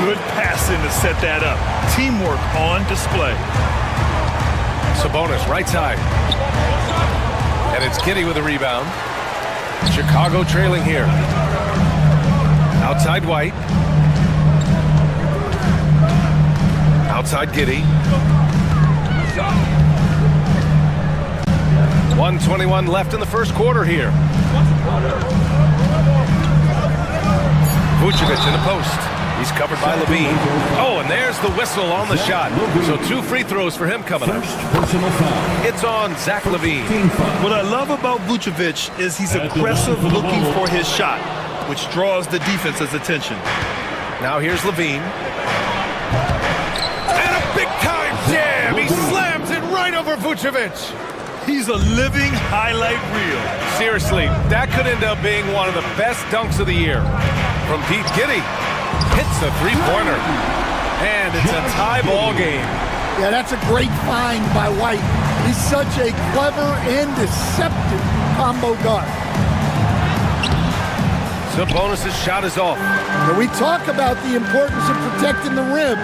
Good passing to set that up. Teamwork on display.
Sabonis, right side. And it's Giddey with a rebound. Chicago trailing here. Outside White. Outside Giddey. 1:21 left in the first quarter here. Vucevic in the post. He's covered by Levine. Oh, and there's the whistle on the shot. So 2 free throws for him coming up. It's on Zach Levine.
What I love about Vucevic is he's aggressive looking for his shot, which draws the defense's attention.
Now here's Levine. And a big-time jam. He slams it right over Vucevic.
He's a living highlight reel.
Seriously, that could end up being one of the best dunks of the year. From Pete Giddey. Hits the three-pointer. And it's a tie ball game.
Yeah, that's a great find by White. He's such a clever and deceptive combo guard.
Sabonis' shot is off.
Now we talk about the importance of protecting the rim.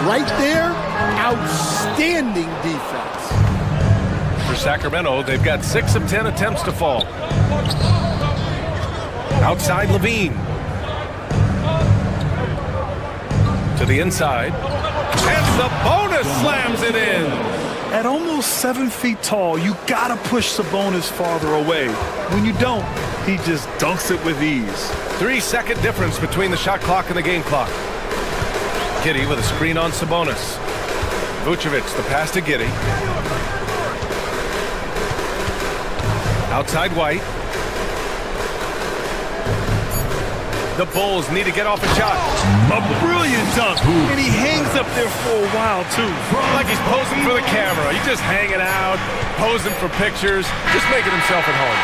Right there, outstanding defense.
For Sacramento, they've got 6 of 10 attempts to fall. Outside Levine. To the inside. And Sabonis slams it in.
At almost 7 feet tall, you gotta push Sabonis farther away. When you don't, he just dunks it with ease.
3-second difference between the shot clock and the game clock. Giddey with a screen on Sabonis. Vucevic, the pass to Giddey. Outside White. The Bulls need to get off a shot.
A brilliant dunk, and he hangs up there for a while, too.
Like he's posing for the camera. He's just hanging out, posing for pictures, just making himself at home.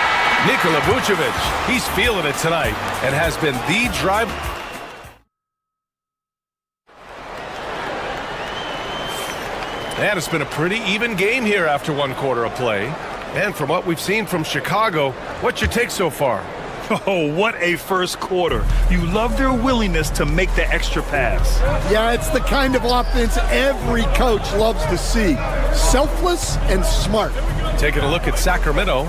Nikola Vucevic, he's feeling it tonight and has been the drive. And it's been a pretty even game here after 1 quarter of play. And from what we've seen from Chicago, what's your take so far?
Oh, what a first quarter. You love their willingness to make the extra pass.
Yeah, it's the kind of offense every coach loves to see. Selfless and smart.
Taking a look at Sacramento,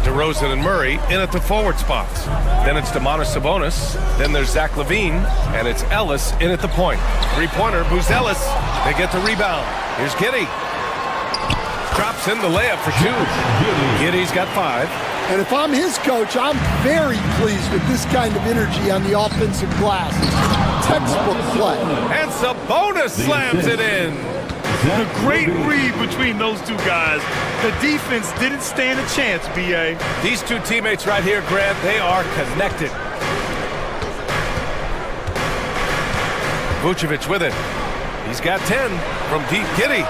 DeRozan and Murray in at the forward spots. Then it's Domantas Sabonis. Then there's Zach Levine. And it's Ellis in at the point. Three-pointer, Ellis. They get the rebound. Here's Giddey. Drops in the layup for 2. Giddey's got 5.
And if I'm his coach, I'm very pleased with this kind of energy on the offensive glass. Textbook play.
And Sabonis slams it in.
A great read between those two guys. The defense didn't stand a chance, B.A.
These two teammates right here, Grant, they are connected. Vucevic with it. He's got 10 from deep. Giddey.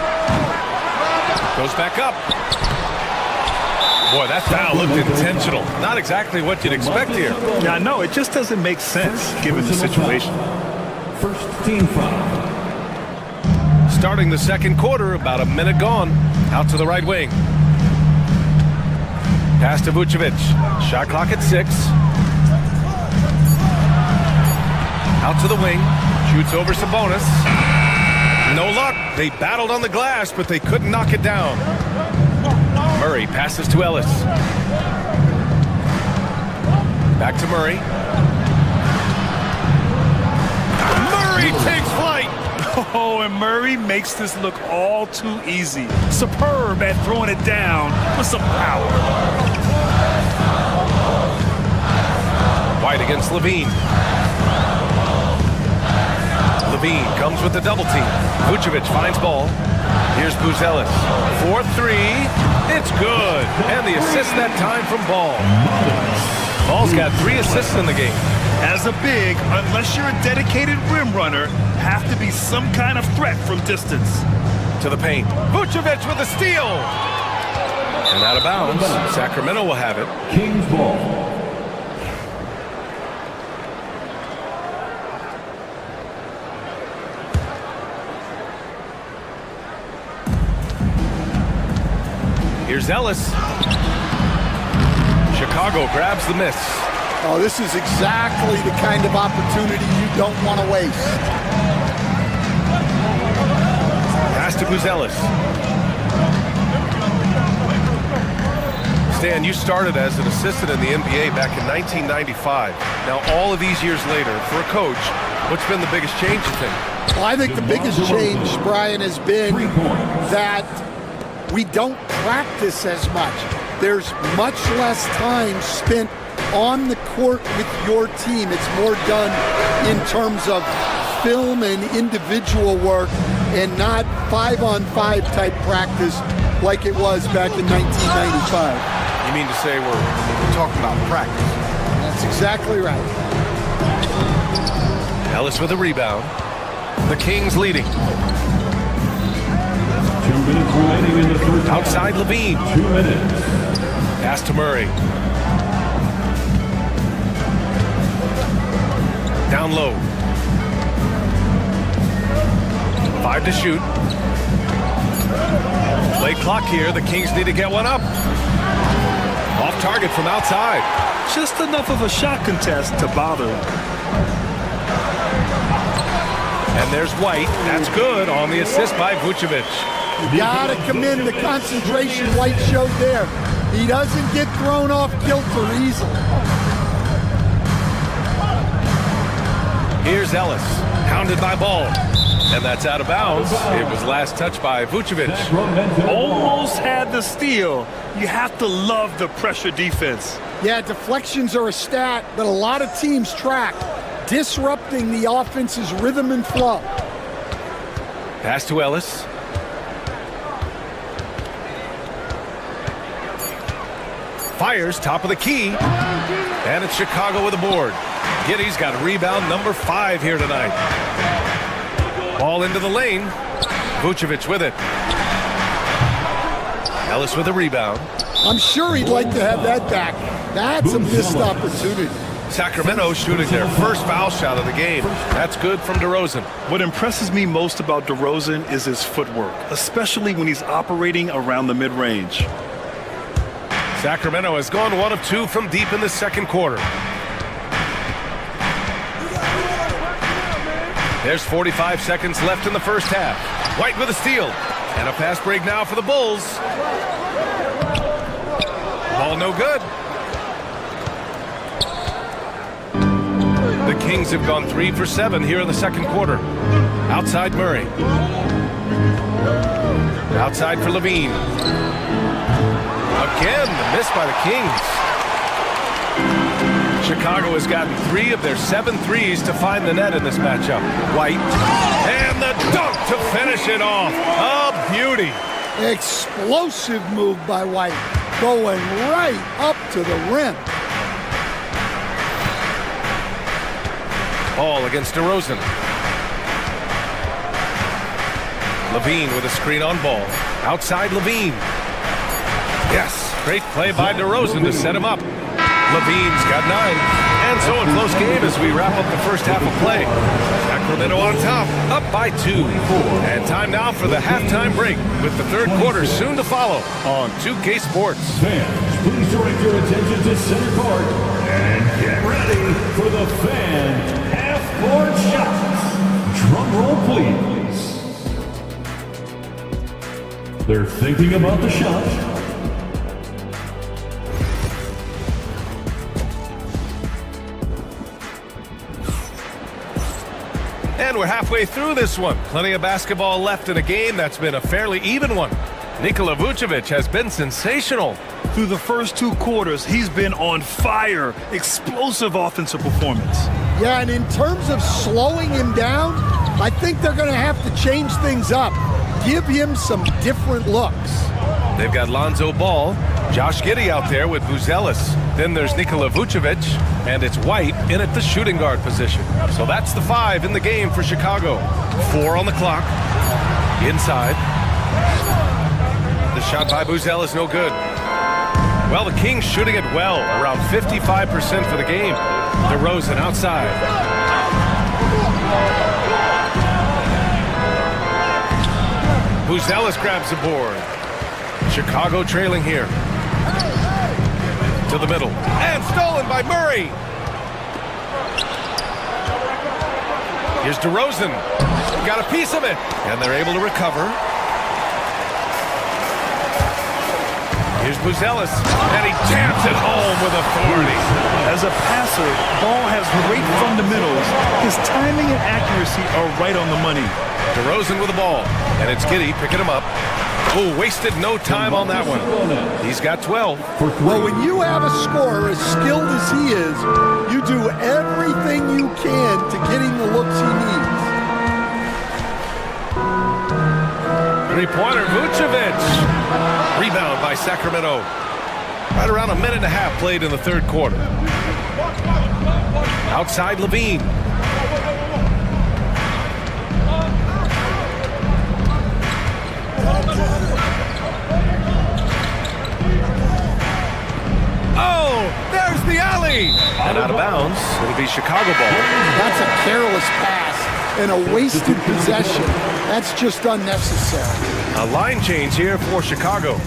Goes back up. Boy, that foul looked intentional. Not exactly what you'd expect here.
Yeah, I know. It just doesn't make sense given the situation.
First team foul.
Starting the second quarter, about a minute gone. Out to the right wing. Pass to Vucevic. Shot clock at 6. Out to the wing. Shoots over Sabonis. No luck. They battled on the glass, but they couldn't knock it down. Murray passes to Ellis. Back to Murray. Murray takes flight.
Oh, and Murray makes this look all too easy. Superb at throwing it down with some power.
White against Levine. Levine comes with the double team. Vucevic finds ball. Here's Buzelis. 4-3. It's good. And the assist that time from Ball. Ball's got 3 assists in the game.
As a big, unless you're a dedicated rim runner, have to be some kind of threat from distance.
To the paint. Vucevic with a steal. And out of bounds. Sacramento will have it.
Kings ball.
Here's Ellis. Chicago grabs the miss.
Oh, this is exactly the kind of opportunity you don't want to waste.
Pass to Buzelis. Stan, you started as an assistant in the NBA back in 1995. Now, all of these years later, for a coach, what's been the biggest change, you think?
Well, I think the biggest change, Brian, has been that we don't practice as much. There's much less time spent on the court with your team. It's more done in terms of film and individual work and not 5-on-5 type practice like it was back in 1995.
You mean to say we're talking about practice?
That's exactly right.
Ellis with a rebound. The Kings leading.
2 minutes remaining in the third.
Outside Levine.
2 minutes.
Pass to Murray. Down low. 5 to shoot. Late clock here. The Kings need to get one up. Off target from outside.
Just enough of a shot contest to bother him.
And there's White. That's good on the assist by Vucevic.
You gotta commend the concentration White showed there. He doesn't get thrown off kilter easily.
Here's Ellis, hounded by Ball. And that's out of bounds. It was last touched by Vucevic.
Almost had the steal. You have to love the pressure defense.
Yeah, deflections are a stat that a lot of teams track, disrupting the offense's rhythm and flow.
Pass to Ellis. Fires, top of the key. And it's Chicago with a board. Giddey's got rebound number 5 here tonight. Ball into the lane. Vucevic with it. Ellis with a rebound.
I'm sure he'd like to have that back. That's a missed opportunity.
Sacramento shooting their first foul shot of the game. That's good from DeRozan.
What impresses me most about DeRozan is his footwork, especially when he's operating around the mid-range.
Sacramento has gone 1 of 2 from deep in the second quarter. There's 45 seconds left in the first half. White with a steal. And a fast break now for the Bulls. Ball no good. The Kings have gone 3 for 7 here in the second quarter. Outside Murray. Outside for Levine. Again, the miss by the Kings. Chicago has gotten 3 of their 7 threes to find the net in this matchup. White. And the dunk to finish it off. A beauty.
Explosive move by White, going right up to the rim.
Ball against DeRozan. Levine with a screen on Ball. Outside Levine. Yes, great play by DeRozan to set him up. Levine's got 9. And so a close game as we wrap up the first half of play. Sacramento on top, up by 2. And time now for the halftime break with the third quarter soon to follow on 2K Sports.
Fans, please direct your attention to center court and get ready for the fan half-court shots. Drum roll, please. They're thinking about the shot.
And we're halfway through this one. Plenty of basketball left in a game that's been a fairly even one. Nikola Vucevic has been sensational.
Through the first 2 quarters, he's been on fire. Explosive offensive performance.
Yeah, and in terms of slowing him down, I think they're going to have to change things up. Give him some different looks.
They've got Lonzo Ball, Josh Giddey out there with Buzelis. Then there's Nikola Vucevic, and it's White in at the shooting guard position. So that's the 5 in the game for Chicago. 4 on the clock. Inside. The shot by Buzelis, no good. Well, the Kings shooting it well, around 55% for the game. DeRozan outside. Buzelis grabs the board. Chicago trailing here. To the middle. And stolen by Murray. Here's DeRozan. Got a piece of it. And they're able to recover. Here's Buzelis. And he jams it home with authority.
As a passer, Ball has great fundamentals. His timing and accuracy are right on the money.
DeRozan with the ball. And it's Giddey picking him up. Oh, wasted no time on that one. He's got 12.
Well, when you have a scorer as skilled as he is, you do everything you can to get him the looks he needs.
Three-pointer, Vucevic. Rebound by Sacramento. Right around a minute and a half played in the third quarter. Outside Levine. Oh, there's the alley. And out of bounds, it'll be Chicago ball.
That's a careless pass and a wasted possession. That's just unnecessary.
A line change here for Chicago.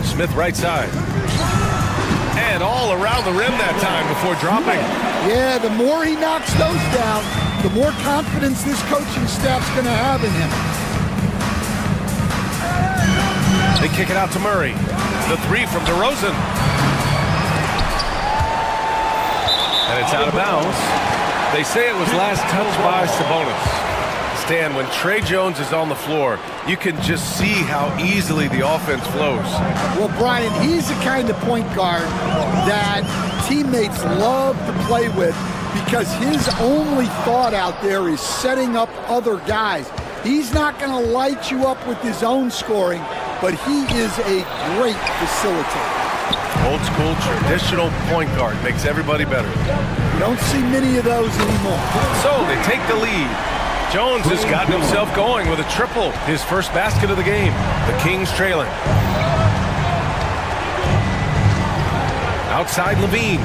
Smith right side. And all around the rim that time before dropping.
Yeah, the more he knocks those down, the more confidence this coaching staff's going to have in him.
They kick it out to Murray. The 3 from DeRozan. And it's out of bounds. They say it was last touched by Sabonis. Stan, when Trey Jones is on the floor, you can just see how easily the offense flows.
Well, Brian, he's the kind of point guard that teammates love to play with because his only thought out there is setting up other guys. He's not going to light you up with his own scoring, but he is a great facilitator.
Old school traditional point guard makes everybody better.
You don't see many of those anymore.
So they take the lead. Jones has gotten himself going with a triple, his first basket of the game. The Kings trailing. Outside Levine.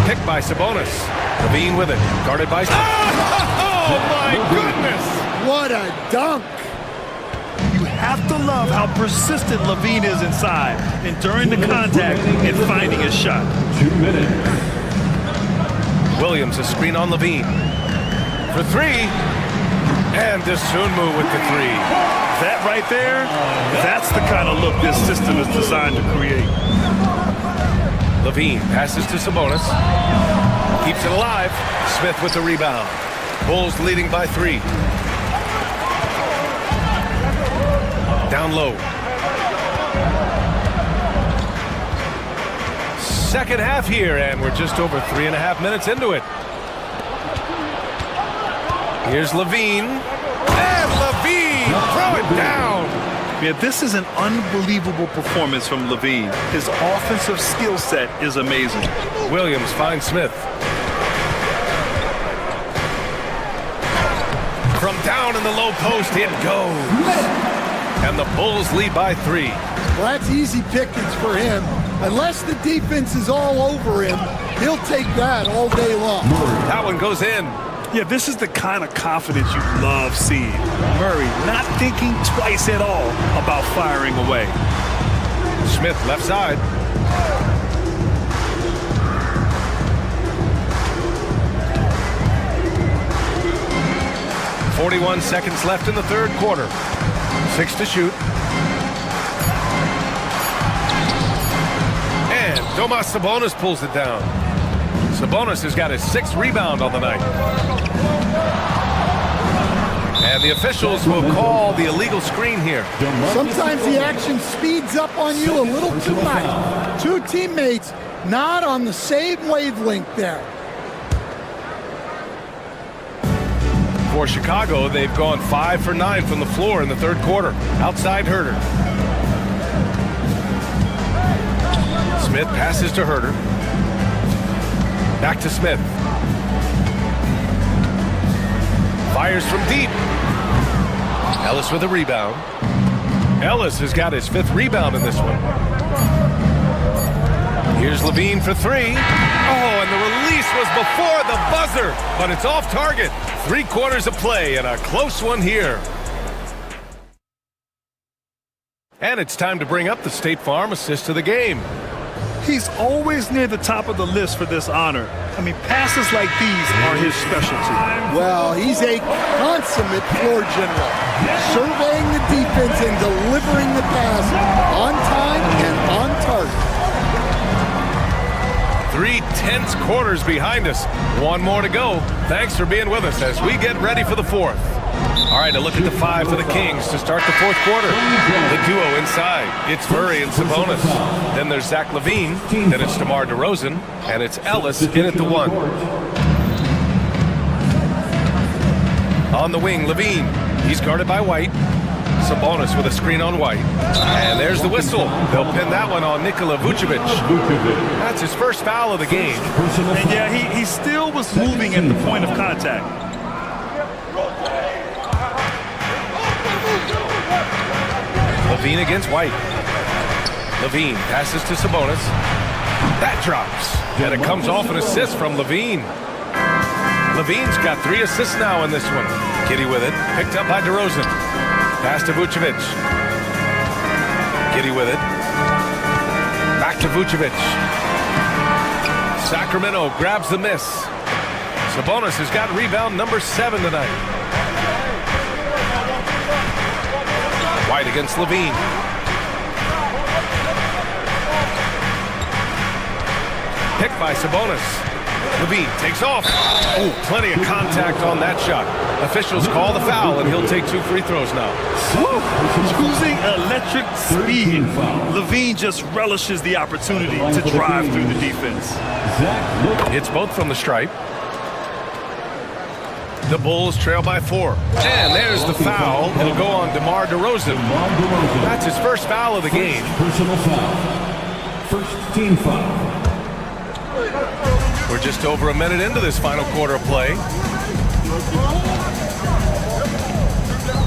Picked by Sabonis. Levine with it. Guarded by... Oh, my goodness!
What a dunk!
You have to love how persistent Levine is inside and during the contact and finding his shot.
2 minutes.
Williams, a screen on Levine. For 3. And Dosunmu with the 3.
That right there, that's the kind of look this system is designed to create.
Levine passes to Sabonis. Keeps it alive. Smith with the rebound. Bulls leading by 3. Down low. Second half here, and we're just over 3.5 minutes into it. Here's Levine. And Levine, throw it down.
Yeah, this is an unbelievable performance from Levine. His offensive skill set is amazing.
Williams finds Smith. From down in the low post, it goes. And the Bulls lead by 3.
Well, that's easy pickings for him. Unless the defense is all over him, he'll take that all day long.
That one goes in.
Yeah, this is the kind of confidence you love seeing. Murray not thinking twice at all about firing away.
Smith left side. .41 seconds left in the third quarter. 6 to shoot. And Domas Sabonis pulls it down. Sabonis has got his 6th rebound on the night. And the officials will call the illegal screen here.
Sometimes the action speeds up on you a little too much. Two teammates not on the same wavelength there.
For Chicago, they've gone 5 for 9 from the floor in the third quarter. Outside Herter. Smith passes to Herter. Back to Smith. Fires from deep. Ellis with a rebound. Ellis has got his 5th rebound in this one. Here's Levine for 3. Oh, and the release was before the buzzer, but it's off target. 3 quarters of play and a close one here. And it's time to bring up the State Farm assist of the game.
He's always near the top of the list for this honor. I mean, passes like these are his specialty.
Well, he's a consummate floor general, surveying the defense and delivering the pass on time and on target.
3 tense quarters behind us. 1 more to go. Thanks for being with us as we get ready for the 4th. All right, a look at the 5 for the Kings to start the 4th quarter. The duo inside. It's Murray and Sabonis. Then there's Zach LaVine. Then it's DeMar DeRozan. And it's Ellis in at the 1. On the wing, LaVine. He's guarded by White. Sabonis with a screen on White. And there's the whistle. They'll pin that one on Nikola Vucevic. That's his first foul of the game.
And yeah, he still was moving at the point of contact.
Levine against White. Levine passes to Sabonis. That drops. And it comes off an assist from Levine. Levine's got 3 assists now in this one. Giddy with it. Picked up by DeRozan. Pass to Vucevic. Giddy with it. Back to Vucevic. Sacramento grabs the miss. Sabonis has got rebound number 7 tonight. White against Levine. Picked by Sabonis. Levine takes off. Oh, plenty of contact on that shot. Officials call the foul, and he'll take 2 free throws now.
Woo! Choosing electric speed. Levine just relishes the opportunity to drive through the defense.
It's both from the stripe. The Bulls trail by 4. And there's the foul. It'll go on DeMar DeRozan. That's his first foul of the game.
Personal foul. First team foul.
We're just over a minute into this final quarter of play.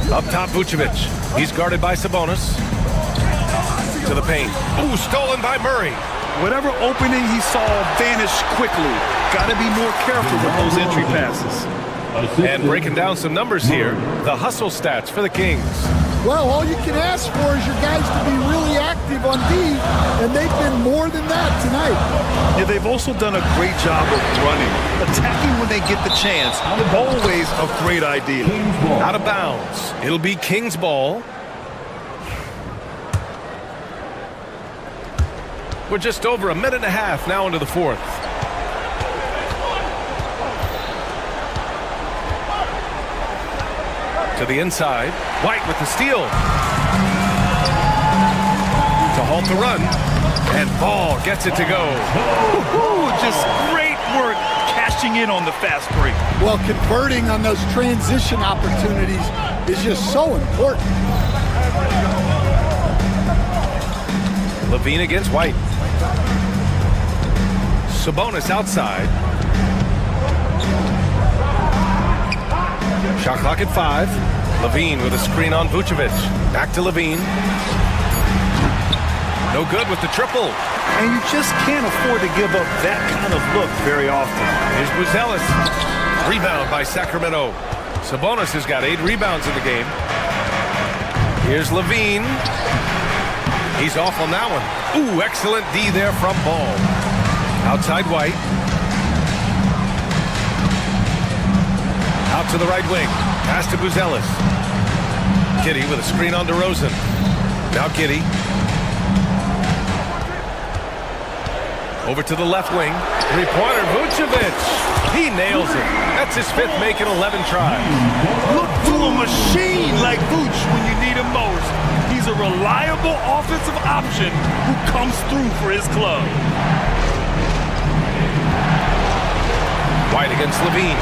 Up top, Vucevic. He's guarded by Sabonis. To the paint. Ooh, stolen by Murray.
Whatever opening he saw vanished quickly. Got to be more careful with those entry passes.
And breaking down some numbers here, the hustle stats for the Kings.
Well, all you can ask for is your guys to be really active on D, and they've been more than that tonight.
Yeah, they've also done a great job of running. Attacking when they get the chance, always a great idea.
Out of bounds. It'll be Kings ball. We're just over a minute and a half now into the 4th. To the inside. White with the steal. To halt the run. And Ball gets it to go.
Just great work cashing in on the fast break.
Well, converting on those transition opportunities is just so important.
Levine against White. Sabonis outside. Shot clock at 5. Levine with a screen on Vucevic. Back to Levine. No good with the triple.
And you just can't afford to give up that kind of look very often.
Here's Buzelis. Rebound by Sacramento. Sabonis has got 8 rebounds in the game. Here's Levine. He's off on that one. Ooh, excellent D there from Ball. Outside White. Out to the right wing. Pass to Buzelis. Giddy with a screen on DeRozan. Now Giddy. Over to the left wing. Three-pointer, Vucevic. He nails it. That's his fifth make in 11 tries.
Look to a machine like Vooch when you need him most. He's a reliable offensive option who comes through for his club.
White against Levine.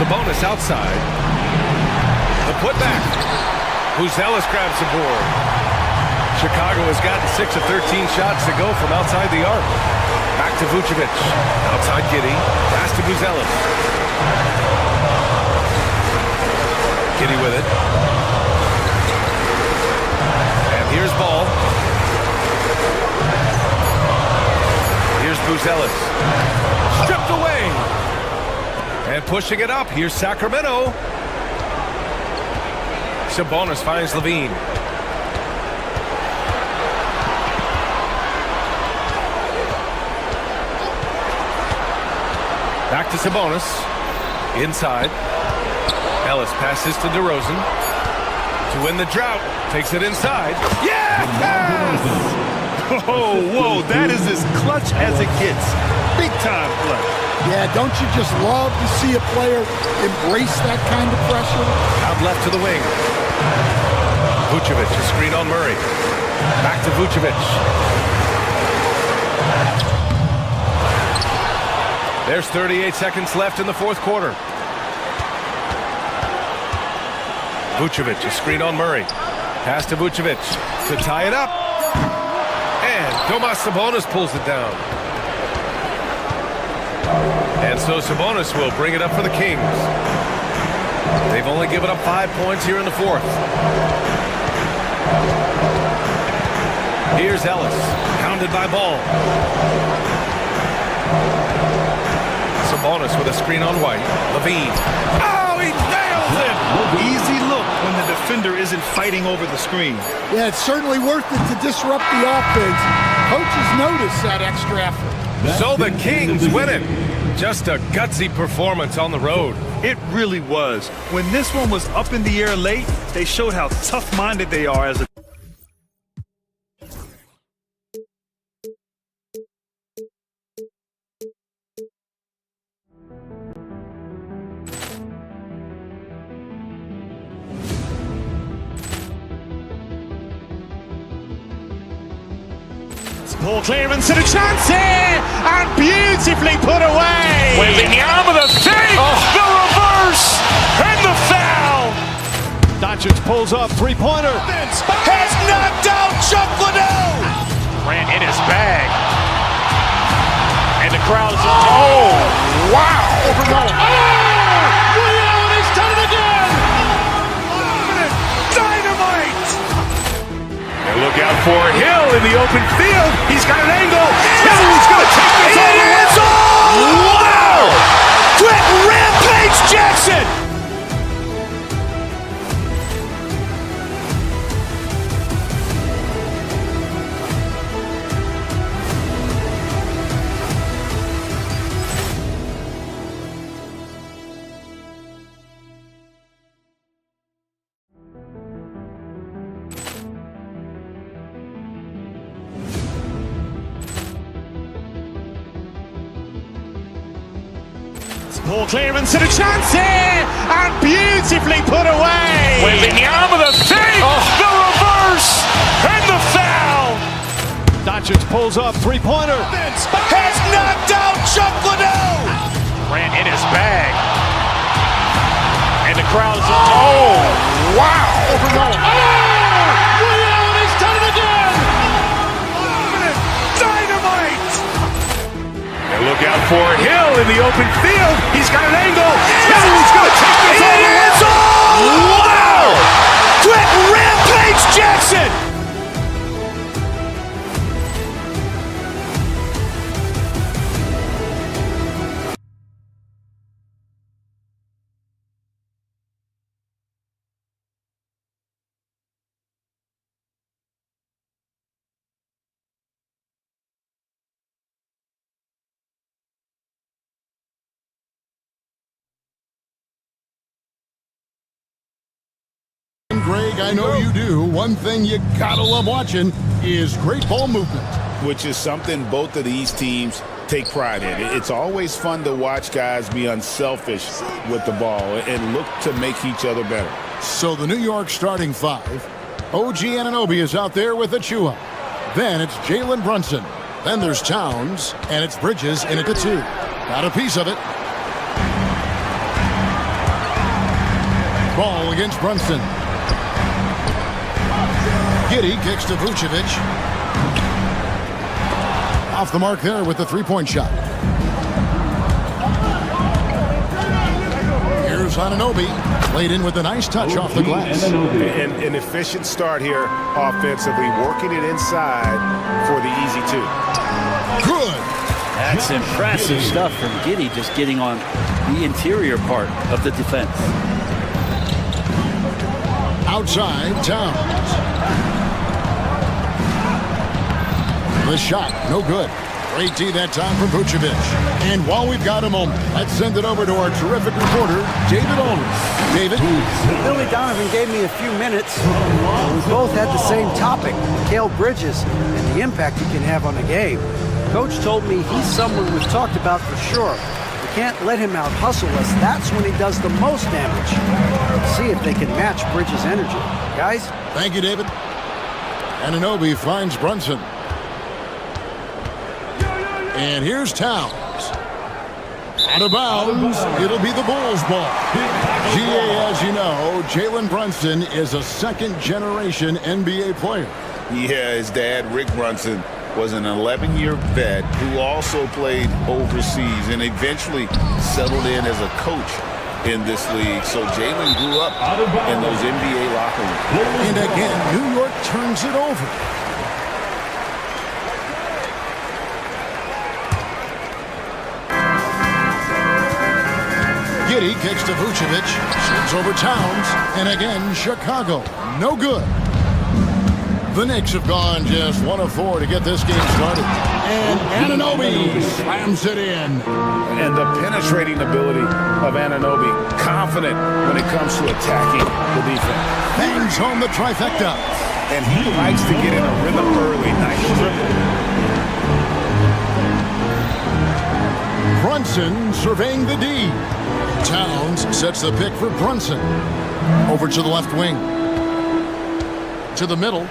Sabonis outside. The putback. Buzelis grabs the board. Chicago has gotten 6 of 13 shots to go from outside the arc. Back to Vucevic. Outside Giddey. Pass to Buzelis. Giddey with it. And here's Ball. Here's Buzelis. Stripped away. And pushing it up. Here's Sacramento. Sabonis finds Levine. Back to Sabonis. Inside. Ellis passes to DeRozan. To win the drought. Takes it inside.
Yeah! Oh, whoa, that is as clutch as it gets. Big time clutch.
Yeah, don't you just love to see a player embrace that kind of pressure?
Out left to the wing. Vucevic, a screen on Murray. Back to Vucevic. There's 38 seconds left in the fourth quarter. Vucevic, a screen on Murray. Pass to Vucevic to tie it up. And Domas Sabonis pulls it down. And so Sabonis will bring it up for the Kings. They've only given up 5 points here in the fourth. Here's Ellis, pounded by Ball. Sabonis with a screen on White. Levine. Oh, he nails it!
Easy look when the defender isn't fighting over the screen.
Yeah, it's certainly worth it to disrupt the offense. Coaches notice that extra effort.
So the Kings win it. Just a gutsy performance on the road.
It really was. When this one was up in the air late, they showed how tough-minded they are as a
Ball clearance and a chance here, and beautifully put away. Wembanyama the fake, the reverse, and the foul.
Doncic pulls up, three-pointer.
Has knocked out Chuck Liddell. Ran in his bag, and the crowd is. Oh, wow!
Rio, and he's done it again.
Dynamite! And look out for Hill in the open field. He's got an angle. Hill's going to take this all the way. Wow! Quick Rampage Jackson! Ball clearance and a chance here, and beautifully put away. Wembanyama the fake, the reverse, and the foul.
Doncic pulls up, three-pointer.
Has knocked out Chuck Liddell. Ran in his bag, and the crowd is. Oh, wow!
Rio, and he's done it again.
Dynamite! And look out for Hill in the open field. He's got an angle. Hill's going to take this all the way. Wow! Quick Rampage Jackson!
Greg, I know you do. One thing you gotta love watching is great ball movement.
which is something both of these teams take pride in. It's always fun to watch guys be unselfish with the ball and look to make each other better.
So the New York starting five. OG Anunoby is out there with Achua. Then it's Jalen Brunson. Then there's Towns, and it's Bridges in at the 2. Got a piece of it. Ball against Brunson. Giddey kicks to Vucevic. Off the mark there with the three-point shot. Here's Anunoby. Played in with a nice touch off the glass.
An efficient start here offensively, working it inside for the easy 2.
Good.
That's impressive stuff from Giddey, just getting on the interior part of the defense.
Outside, Towns. The shot, no good. Great D that time from Vucevic. And while we've got a moment, let's send it over to our terrific reporter, David Olney. David?
Billy Donovan gave me a few minutes. We both had the same topic, Mikal Bridges, and the impact he can have on the game. Coach told me he's someone we've talked about for sure. We can't let him out-hustle us. That's when he does the most damage. See if they can match Bridges' energy. Guys?
Thank you, David. Anunoby finds Brunson. And here's Towns. Out of bounds. It'll be the Bulls' ball. GA, as you know, Jalen Brunson is a second-generation NBA player.
Yeah, his dad, Rick Brunson, was an 11-year vet who also played overseas and eventually settled in as a coach in this league. So Jalen grew up in those NBA locker rooms.
And again, New York turns it over. Giddey kicks to Vucevic, shoots over Towns, and again, Chicago, no good. The Knicks have gone just 1 of 4 to get this game started. And Anunoby slams it in.
And the penetrating ability of Anunoby, confident when it comes to attacking the defense.
Bangs home the trifecta.
And he likes to get in a rhythm early. Nice dribble.
Brunson surveying the D. Towns sets the pick for Brunson. Over to the left wing. To the middle.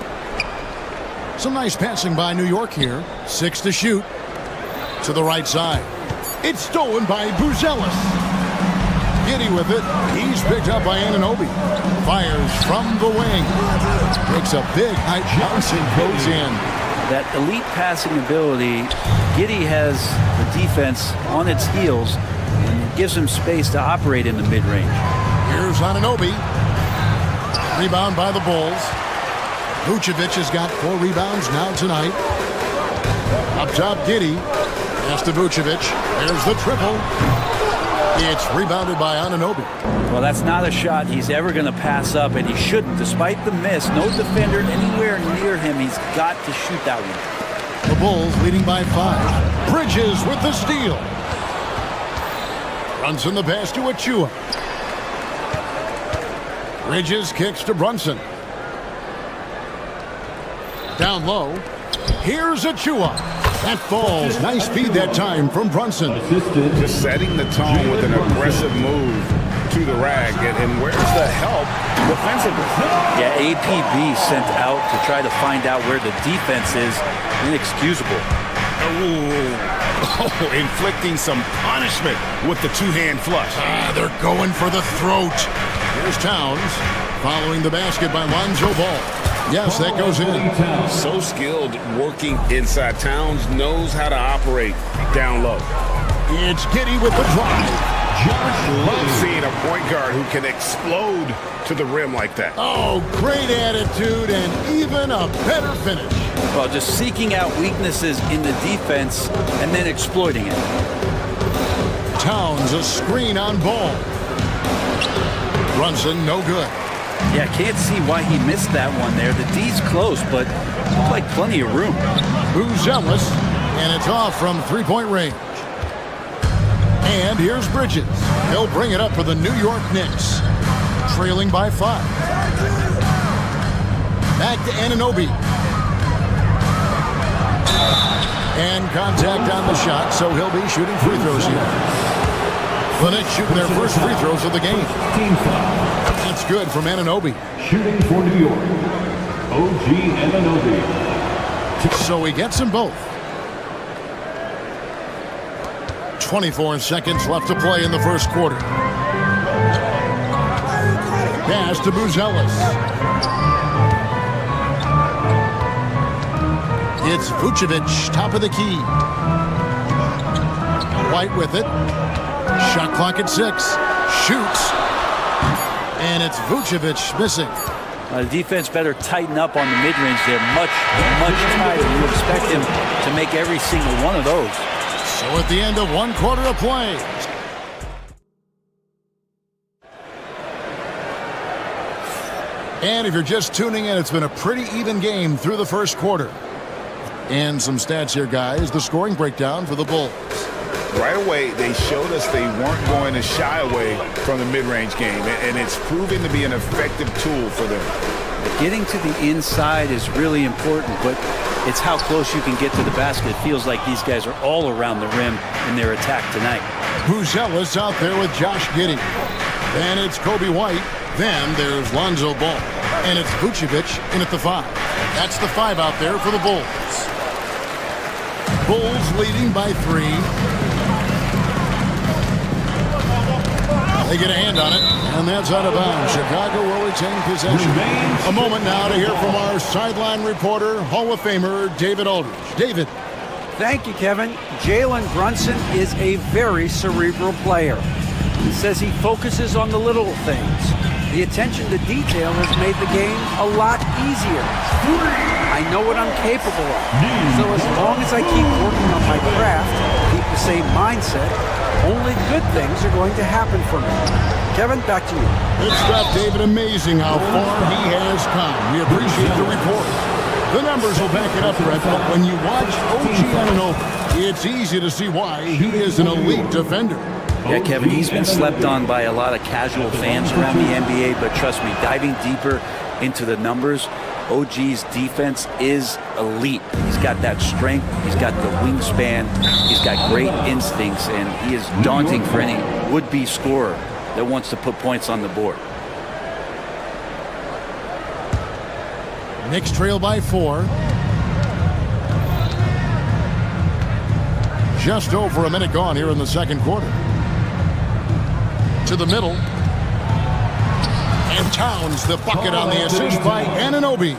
Some nice passing by New York here. 6 to shoot. To the right side. It's stolen by Buzelis. Giddey with it. He's picked up by Anunoby. Fires from the wing. Takes a big height bounce and goes in.
That elite passing ability, Giddey has the defense on its heels and gives him space to operate in the mid-range.
Here's Anunoby. Rebound by the Bulls. Vucevic has got 4 rebounds now tonight. Up top, Giddey. Pass to Vucevic. There's the triple. It's rebounded by Anunoby.
Well, that's not a shot he's ever going to pass up, and he shouldn't. Despite the miss, no defender anywhere near him. He's got to shoot that one.
The Bulls leading by 5. Bridges with the steal. Brunson the pass to Achua. Bridges kicks to Brunson. Down low. Here's Achua. That falls. Nice feed that time from Brunson.
Just setting the tone with an aggressive move to the rack. And where's the help defensively?
Yeah, APB sent out to try to find out where the defense is. Inexcusable.
Inflicting some punishment with the two-hand flush.
They're going for the throat. Here's Towns following the basket by Lonzo Ball. Yes, that goes in.
So skilled working inside. Towns knows how to operate down low.
It's Giddey with the drive.
Love seeing a point guard who can explode to the rim like that.
Oh, great attitude and even a better finish.
Well, just seeking out weaknesses in the defense and then exploiting it.
Towns a screen on Ball. Brunson no good.
Yeah, can't see why he missed that one there. The D's close, but looked like plenty of room.
Buzelis, and it's off from three-point range. And here's Bridges. He'll bring it up for the New York Knicks. Trailing by 5. Back to Anunoby. And contact on the shot, so he'll be shooting free throws here. The Knicks shooting their first free throws of the game.
Team foul.
That's good from Anunoby.
Shooting for New York, OG Anunoby.
So he gets them both. 24 seconds left to play in the first quarter. Pass to Buzelis. It's Vucevic, top of the key. White with it. Shot clock at 6. Shoots. And it's Vucevic missing.
The defense better tighten up on the mid-range. They're much tighter. You expect him to make every single one of those.
So at the end of one quarter of play. And if you're just tuning in, it's been a pretty even game through the first quarter. And some stats here, guys. The scoring breakdown for the Bulls.
Right away, they showed us they weren't going to shy away from the mid-range game, and it's proven to be an effective tool for them.
Getting to the inside is really important, but it's how close you can get to the basket. It feels like these guys are all around the rim in their attack tonight.
Buzelis out there with Josh Giddey. And it's Kobe White. Then there's Lonzo Ball. And it's Vucevic in at the 5. That's the 5 out there for the Bulls. Bulls leading by 3. They get a hand on it, and that's out of bounds. Chicago will retain possession. A moment now to hear from our sideline reporter, Hall of Famer David Aldridge. David.
Thank you, Kevin. Jalen Brunson is a very cerebral player. He says he focuses on the little things. The attention to detail has made the game a lot easier. I know what I'm capable of. So as long as I keep working on my craft, keep the same mindset, only good things are going to happen for me. Kevin, back to you.
Good stuff, David. Amazing how far he has come. We appreciate the report. The numbers will back it up, Brett, but when you watch OG Anunoby, it's easy to see why he is an elite defender.
Yeah, Kevin, he's been slept on by a lot of casual fans around the NBA, but trust me, diving deeper into the numbers, OG's defense is elite. He's got that strength, he's got the wingspan, he's got great instincts, and he is daunting for any would-be scorer that wants to put points on the board.
Knicks trail by 4. Just over a minute gone here in the second quarter. To the middle. And Towns the bucket on the assist by Anunoby.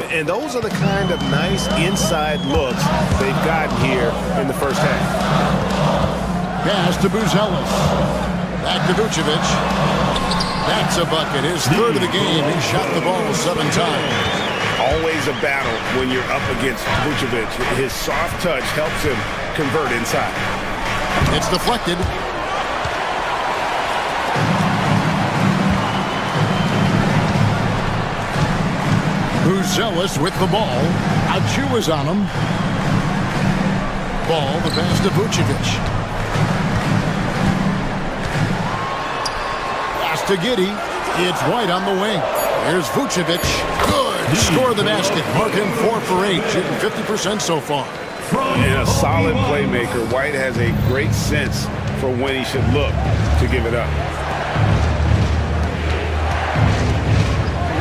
And those are the kind of nice inside looks they've gotten here in the first half.
Pass to Buzelis. Back to Vucevic. That's a bucket. His third of the game. He shot the ball 7 times.
Always a battle when you're up against Vucevic. His soft touch helps him convert inside.
It's deflected. Buzelis with the ball. Achua's on him. Ball, the pass to Vucevic. Pass to Giddey. It's White on the wing. Here's Vucevic. Good. Score the basket. Marking 4 for 8. Shooting 50% so far.
And a solid playmaker. White has a great sense for when he should look to give it up.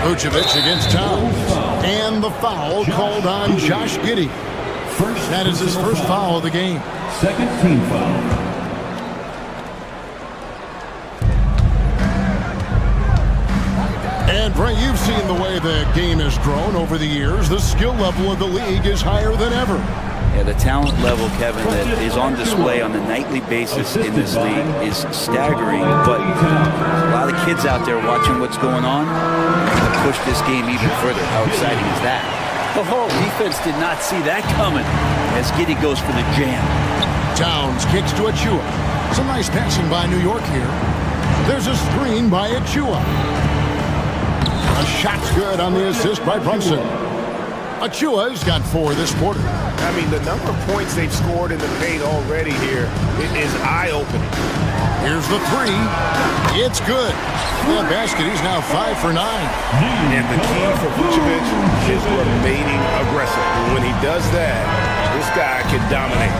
Vucevic against Towns. And the foul called on Josh Giddey. That is his first foul of the game.
Second team foul.
And Brett, you've seen the way the game has grown over the years. The skill level of the league is higher than ever.
Yeah, the talent level, Kevin, that is on display on a nightly basis in this league is staggering. But a lot of kids out there watching what's going on to push this game even further. How exciting is that? The whole defense did not see that coming as Giddey goes for the jam.
Towns kicks to Achua. Some nice passing by New York here. There's a screen by Achua. A shot's good on the assist by Brunson. Achua's got 4 this quarter.
I mean, the number of points they've scored in the paint already here is eye-opening.
Here's the 3. It's good. The basket, he's now 5 for 9.
And the key for Vucevic is remaining aggressive. When he does that, guy can dominate.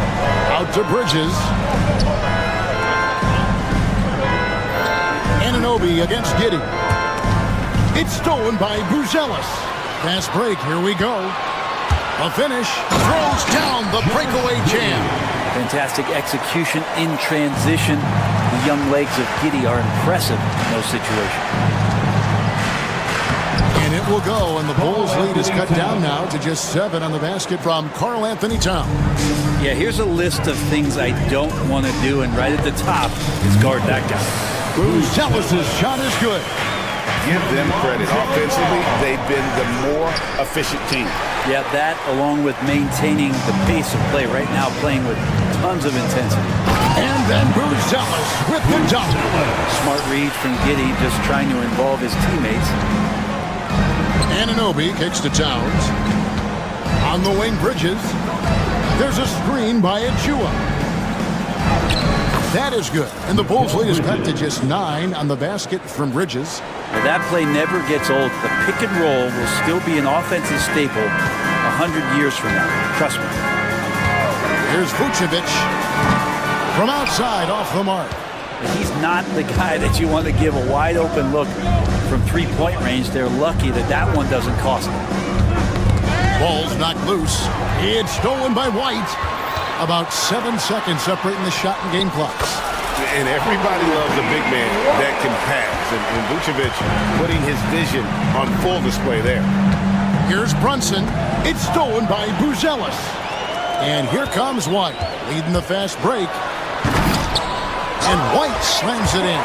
Out to Bridges. Anunoby against Giddey. It's stolen by Buzelis. Fast break, here we go. A finish, throws down the breakaway jam.
Fantastic execution in transition. The young legs of Giddey are impressive in those situations.
And it will go, and the Bulls lead is cut down now to just 7 on the basket from Karl Anthony Towns.
Yeah, here's a list of things I don't want to do, and right at the top is guard that guy.
Buzelis' shot is good.
Give them credit. Offensively, they've been the more efficient team.
Yeah, that along with maintaining the pace of play right now, playing with tons of intensity.
And then Buzelis with the dunk.
Smart read from Giddey, just trying to involve his teammates.
Anunoby kicks to Towns. On the wing, Bridges. There's a screen by Achua. That is good. And the Bulls lead is cut to just 9 on the basket from Bridges.
Well, that play never gets old. The pick and roll will still be an offensive staple 100 years from now. Trust me.
Here's Vucevic from outside off the mark.
He's not the guy that you want to give a wide open look from three-point range. They're lucky that that one doesn't cost them.
Ball's knocked loose. It's stolen by White. About 7 seconds separating the shot and game clocks.
And everybody loves a big man that can pass. And Vucevic putting his vision on full display there.
Here's Brunson. It's stolen by Buzelis. And here comes White, leading the fast break. And White slams it in.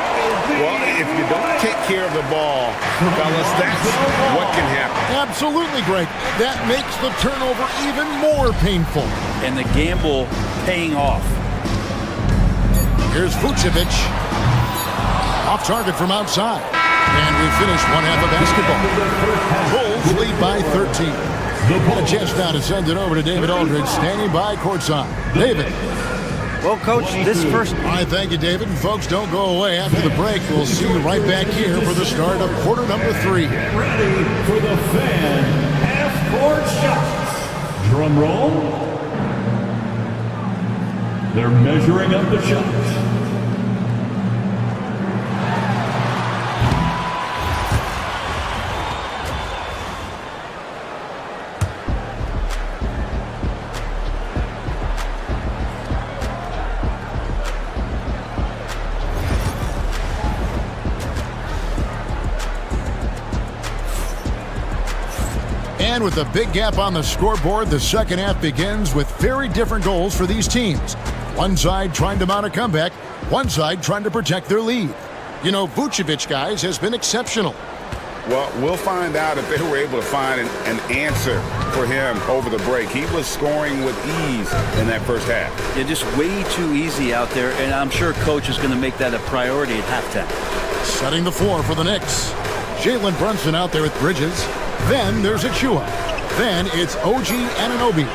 Well, if you don't take care of the ball, fellas, that's what can happen.
Absolutely, Greg. That makes the turnover even more painful.
And the gamble paying off.
Here's Vucevic. Off target from outside. And we finish one half of basketball. Bulls lead by 13. A chance now to send it over to David Aldridge, standing by courtside. David.
Well, Coach, this first...
I thank you, David. And folks, don't go away. After the break, we'll see you right back here for the start of quarter number 3.
Get ready for the fan half-court shots. Drum roll. They're measuring up the shots.
And with a big gap on the scoreboard, the second half begins with very different goals for these teams. One side trying to mount a comeback, one side trying to protect their lead. You know, Vucevic, guys, has been exceptional.
Well, we'll find out if they were able to find an answer for him over the break. He was scoring with ease in that first half.
Yeah, just way too easy out there, and I'm sure Coach is going to make that a priority at halftime.
Setting the floor for the Knicks. Jalen Brunson out there with Bridges. Then there's Achua. Then it's OG Anunoby.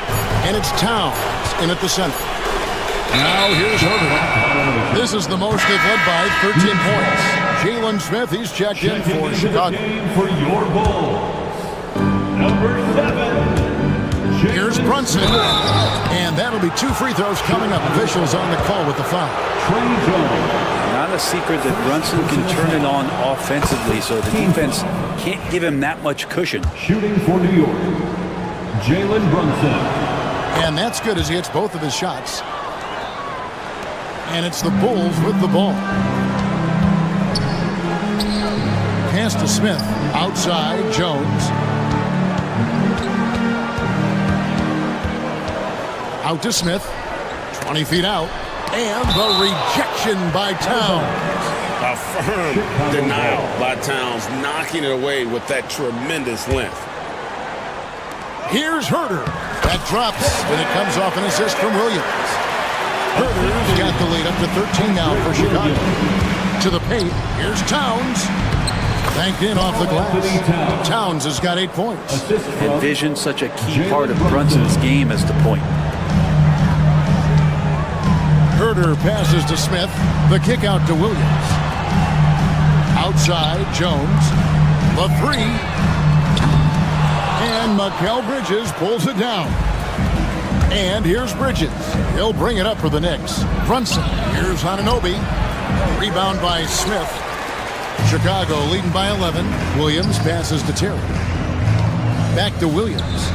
And it's Towns in at the center. Now here's Herder. This is the most they've led by 13 points. Jalen Smith, he's checked in for Chicago.
For your Bulls. Number 7.
Here's Brunson. And that'll be 2 free throws coming up. Officials on the call with the foul.
Not a secret that Brunson can turn it on offensively, so the defense can't give him that much cushion.
Shooting for New York, Jalen Brunson.
And that's good as he hits both of his shots. And it's the Bulls with the ball. Pass to Smith. Outside, Jones. Out to Smith. 20 feet out. And the rejection by Towns.
A firm denial by Towns, knocking it away with that tremendous length.
Here's Herder. That drops, and it comes off an assist from Williams. Herder's got the lead up to 13 now for Chicago. To the paint, here's Towns. Banked in off the glass. Towns has got 8 points.
Envision such a key part of Brunson's game as the point.
Herder passes to Smith. The kick out to Williams. Outside, Jones. The 3. And Mikal Bridges pulls it down. And here's Bridges. He'll bring it up for the Knicks. Brunson. Here's Anunoby. Rebound by Smith. Chicago leading by 11. Williams passes to Terry. Back to Williams.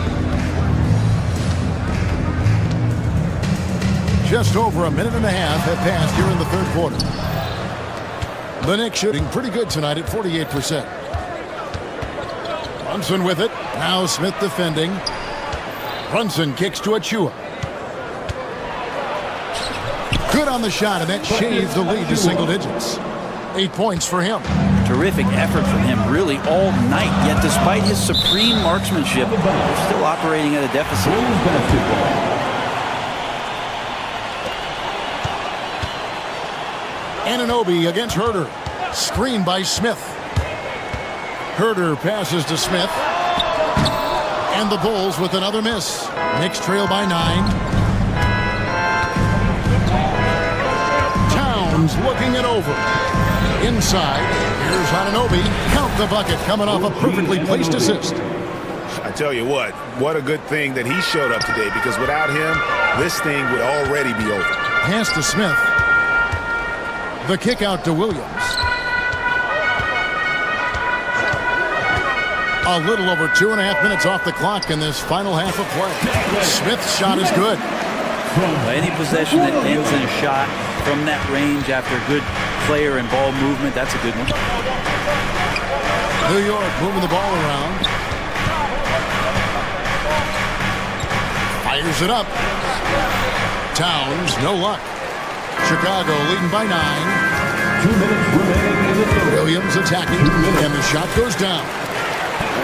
Just over a minute and a half have passed here in the third quarter. The Knicks shooting pretty good tonight at 48%. Brunson with it. Now Smith defending. Brunson kicks to Achua. Good on the shot, and that shaves the lead to single digits. 8 points for him.
Terrific effort from him really all night, yet despite his supreme marksmanship, they're still operating at a deficit.
Anunoby against Herter. Screen by Smith. Herter passes to Smith. And the Bulls with another miss. Knicks trail by 9. Towns looking it over. Inside, here's Anunoby. Count the bucket coming off a perfectly placed assist.
I tell you what a good thing that he showed up today, because without him, this thing would already be over.
Pass to Smith. The kick out to Williams. A little over 2.5 minutes off the clock in this final half of play. Smith's shot is good.
Any possession that ends in a shot from that range after good player and ball movement, that's a good one.
New York moving the ball around. Fires it up. Towns, no luck. Chicago leading by 9.
2 minutes remaining in the third.
Williams attacking, and the shot goes down.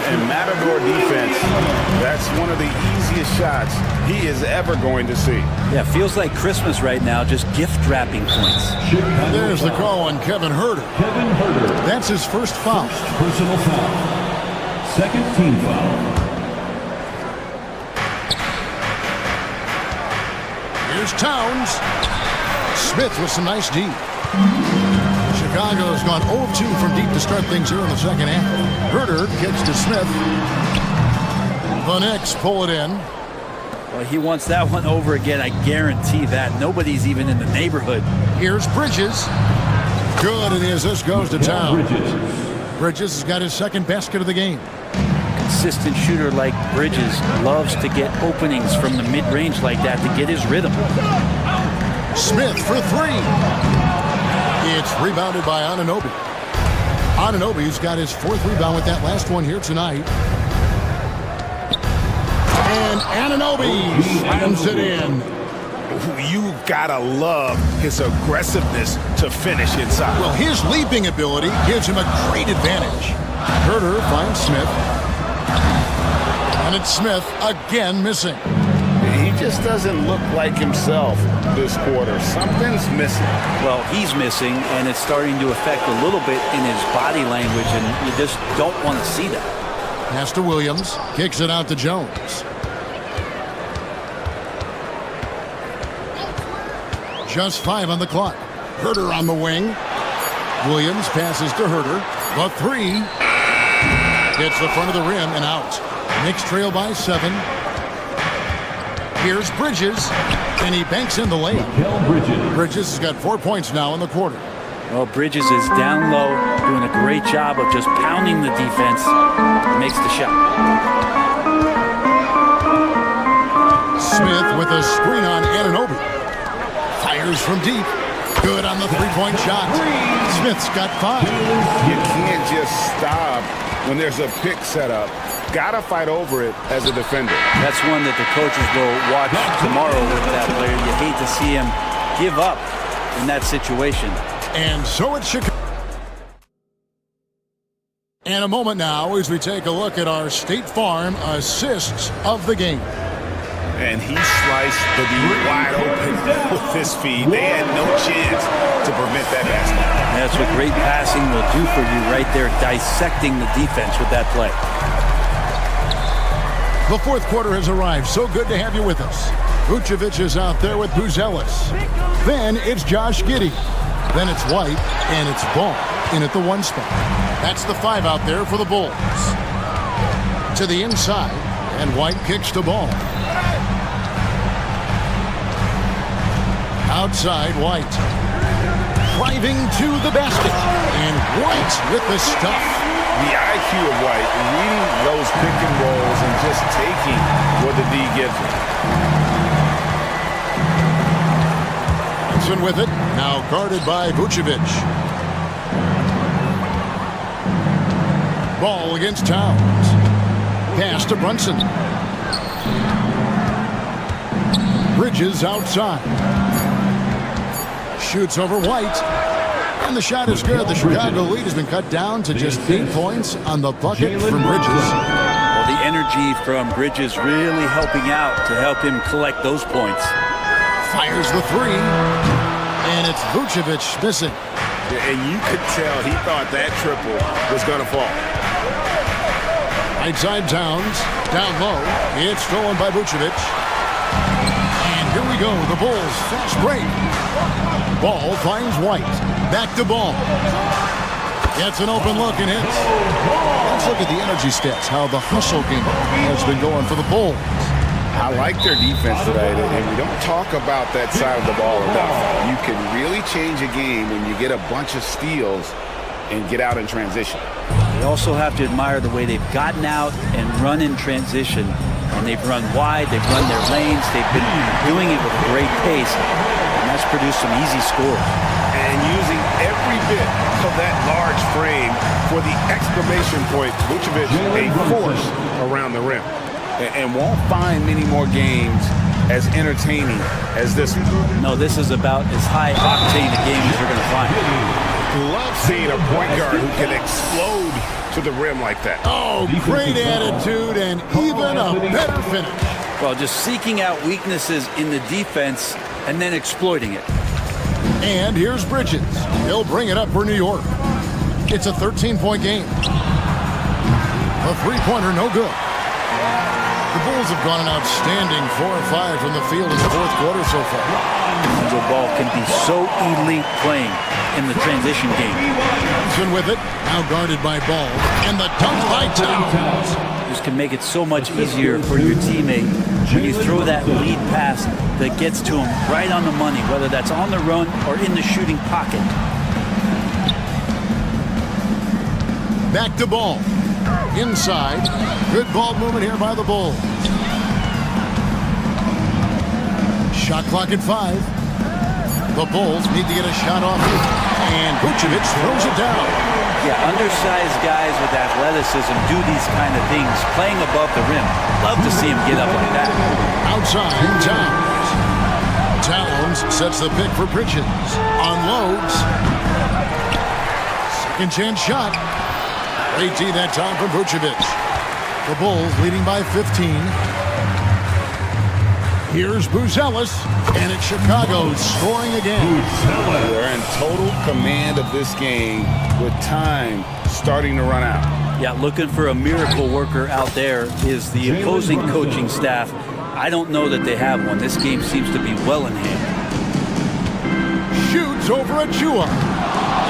And Matador defense, that's one of the easiest shots he is ever going to see.
Yeah, feels like Christmas right now, just gift wrapping points.
And there's the call on Kevin Herter.
Kevin Herter.
That's his first foul.
First personal foul. Second team foul.
Here's Towns. Smith with some nice D. Chicago's gone 0-2 from deep to start things here in the second half. Herter kicks to Smith. The Knicks pull it in.
Well, he wants that one over again, I guarantee that. Nobody's even in the neighborhood.
Here's Bridges. Good, and the assist goes to Towns. Bridges has got his second basket of the game.
Consistent shooter like Bridges loves to get openings from the mid-range like that to get his rhythm.
Smith for 3. It's rebounded by Anunoby. Anunoby's got his 4th rebound with that last one here tonight. And Anunoby slams it in.
You gotta love his aggressiveness to finish inside.
Well, his leaping ability gives him a great advantage. Herter finds Smith. And it's Smith again missing.
He just doesn't look like himself this quarter. Something's missing.
Well, he's missing, and it's starting to affect a little bit in his body language, and you just don't want to see that.
Pass to Williams. Kicks it out to Jones. Just 5 on the clock. Herter on the wing. Williams passes to Herter. The 3. Hits the front of the rim and out. Knicks trail by 7. Here's Bridges, and he banks in the layup. Bridges has got 4 points now in the quarter.
Well, Bridges is down low, doing a great job of just pounding the defense. Makes the shot.
Smith with a screen on Anunoby. Fires from deep. Good on the 3-point shot. Smith's got 5.
You can't just stop when there's a pick set up. Gotta fight over it as a defender.
That's one that the coaches will watch tomorrow with that player. You hate to see him give up in that situation.
And so it's Chicago. And a moment now as we take a look at our State Farm assists of the game.
And he sliced the D wide open with this feed. They had no chance to prevent that basket.
That's what great passing will do for you right there, dissecting the defense with that play.
The fourth quarter has arrived. So good to have you with us. Vucevic is out there with Buzelis. Then it's Josh Giddey. Then it's White, and it's Ball in at the 1 spot. That's the 5 out there for the Bulls. To the inside, and White kicks to Ball. Outside, White. Driving to the basket. And White with the stuff.
The IQ of White, reading those pick and rolls and just taking what the D gives him.
Brunson with it, now guarded by Vucevic. Ball against Towns. Pass to Brunson. Bridges outside. Shoots over White. And the shot is good. The Chicago lead has been cut down to just 8 points on the bucket from Bridges.
Well, the energy from Bridges really helping out to help him collect those points.
Fires the three. And it's Vucevic missing.
And you could tell he thought that triple was going to fall.
Right side Towns. Down low. It's stolen by Vucevic. And here we go. The Bulls fast break. Ball finds White. Back to Ball. Gets an open look and hits. Let's look at the energy stats, how the hustle game has been going for the Bulls.
I like their defense today, and we don't talk about that side of the ball enough. You can really change a game when you get a bunch of steals and get out in transition.
You also have to admire the way they've gotten out and run in transition. And they've run wide, they've run their lanes, they've been doing it with a great pace. And that's produced some easy scores.
And using every bit of that large frame for the exclamation point, Vucevic a force around the rim. And won't find many more games as entertaining as this one.
No, this is about as high octane a game as you're going to find.
Love seeing a point guard who can explode to the rim like that.
Oh, great attitude and even a better finish.
Well, just seeking out weaknesses in the defense and then exploiting it.
And here's Bridges. He'll bring it up for New York. It's a 13-point game. A three-pointer, no good. The Bulls have gone an outstanding 4 or 5 from the field in the fourth quarter so far.
The ball can be so elite playing in the transition game.
Brunson with it, now guarded by Ball, and the dunk by Towns.
This can make it so much easier for your teammate when you throw that lead pass that gets to him right on the money, whether that's on the run or in the shooting pocket.
Back to Ball. Inside. Good ball movement here by the Bulls. Shot clock at 5. The Bulls need to get a shot off here. And Vucevic throws it down.
Yeah, undersized guys with athleticism do these kind of things, playing above the rim. Love to see him get up like that.
Outside, Towns. Towns sets the pick for Bridges. Unloads. Second chance shot. Great D that time from Vucevic. The Bulls leading by 15. Here's Buzelis, and it's Chicago scoring again.
They're in total command of this game with time starting to run out.
Yeah, looking for a miracle worker out there is the opposing coaching staff. I don't know that they have one. This game seems to be well in hand.
Shoots over Achua.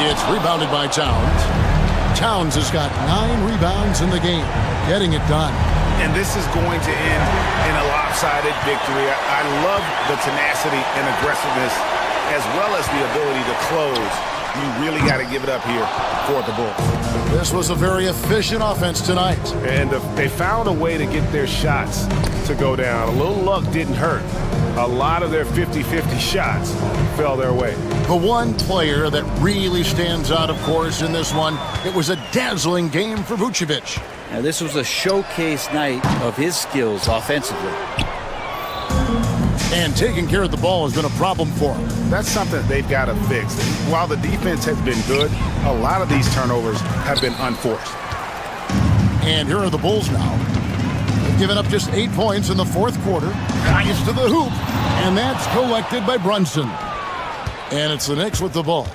It's rebounded by Towns. Towns has got 9 rebounds in the game, getting it done.
And this is going to end in a lopsided victory. I love the tenacity and aggressiveness as well as the ability to close. You really got to give it up here for the Bulls.
This was a very efficient offense tonight.
And they found a way to get their shots to go down. A little luck didn't hurt. A lot of their 50-50 shots fell their way.
The one player that really stands out, of course, in this one, it was a dazzling game for Vucevic.
Now, this was a showcase night of his skills offensively.
And taking care of the ball has been a problem for him.
That's something they've got to fix. While the defense has been good, a lot of these turnovers have been unforced.
And here are the Bulls now. They've given up just 8 points in the fourth quarter. Drives to the hoop, and that's collected by Brunson. And it's the Knicks with the ball.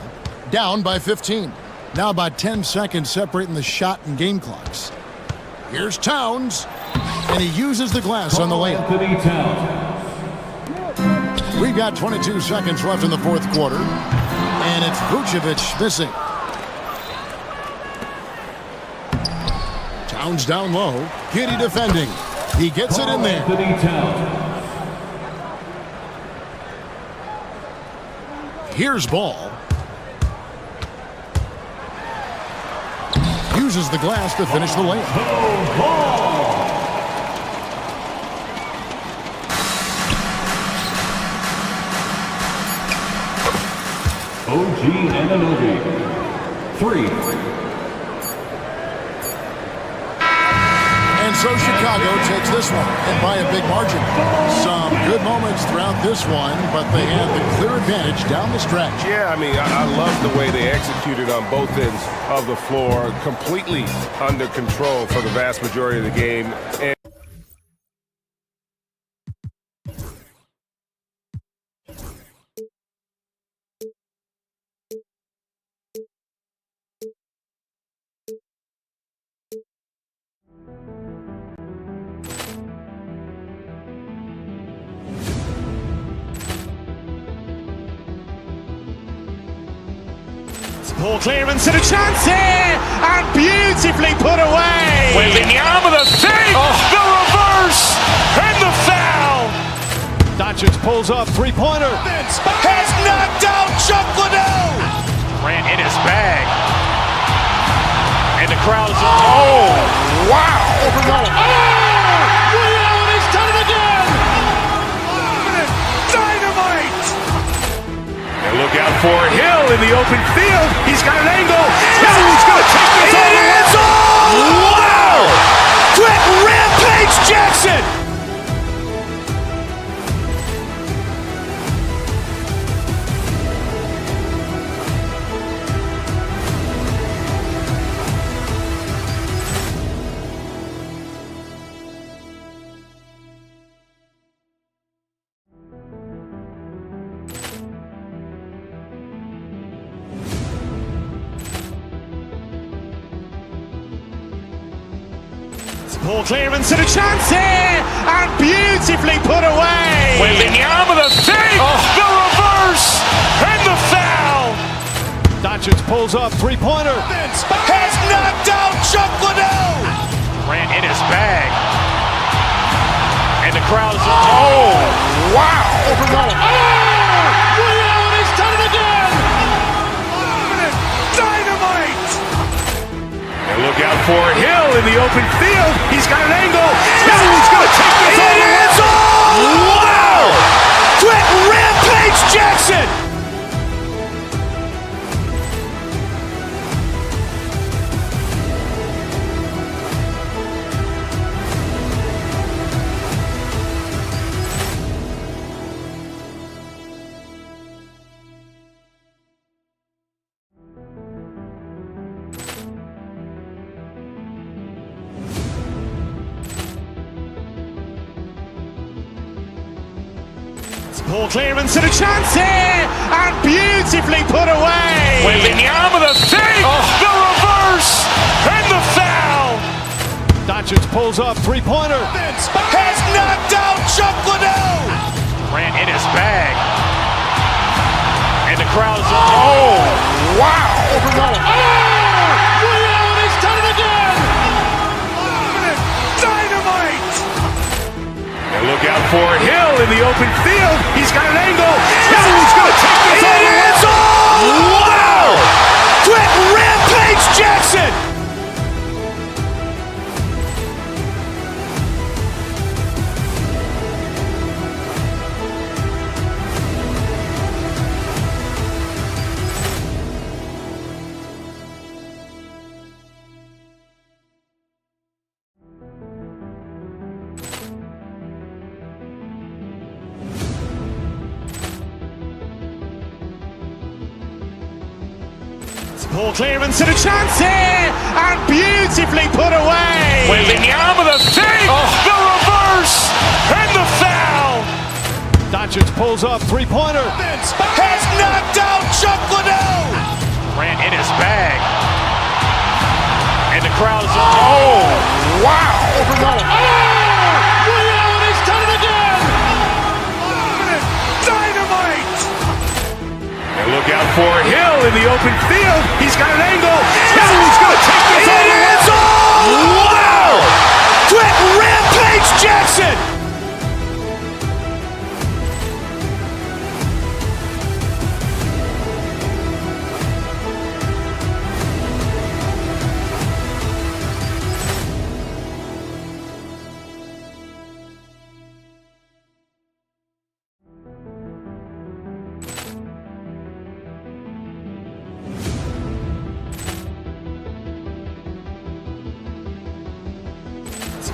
Down by 15. Now about 10 seconds separating the shot and game clocks. Here's Towns, and he uses the glass on the layup. We've got 22 seconds left in the fourth quarter, and it's Vucevic missing. Towns down low, Giddy defending. He gets it in there. Here's ball. Uses the glass to finish the layup.
OG Anunoby. 3.
And so Chicago takes this one, and by a big margin. Some good moments throughout this one, but they had the clear advantage down the stretch.
Yeah, I mean, I love the way they executed on both ends of the floor, completely under control for the vast majority of the game. And
Ball clearance and a chance here, and beautifully put away. Wembanyama the fake, the reverse, and the foul.
Doncic pulls up, three-pointer.
Has knocked out Chuck Liddell. Ran in his bag. And the crowd is, oh, wow. Reality's done it again. Dynamite. And look out for Hill in the open field. He's got an angle. He's going to take this all the way. Wow! Quick Rampage Jackson. Ball clearance and a chance here, and beautifully put away. Wembanyama the fake, the reverse, and the foul.
Doncic pulls up, three-pointer.
Has knocked out Chuck Liddell. Ran in his bag. And the crowd is, oh, wow. Reality's done it again. Dynamite. And look out for Hill in the open field. He's got an angle. He's going to take this all the way. Wow! Quick Rampage Jackson. Ball clearance and a chance here, and beautifully put away. Wembanyama the fake, the reverse, and the foul.
Doncic pulls up, three-pointer.
Has knocked out Chuck Liddell. Ran in his bag. And the crowd is, oh, wow. Reality's done it again. Dynamite. And look out for Hill in the open field. He's got an angle. He's going to take this all the way. Wow! Quick Rampage Jackson. Ball clearance and a chance here, and beautifully put away. Wembanyama the fake, the reverse, and the foul.
Doncic pulls up, three-pointer.
Has knocked out Chuck Liddell. Ran in his bag. And the crowd is, oh, wow. Reality's done it again. Dynamite. And look out for Hill in the open field. He's got an angle. He's going to take this all the way. Wow! Quick Rampage Jackson.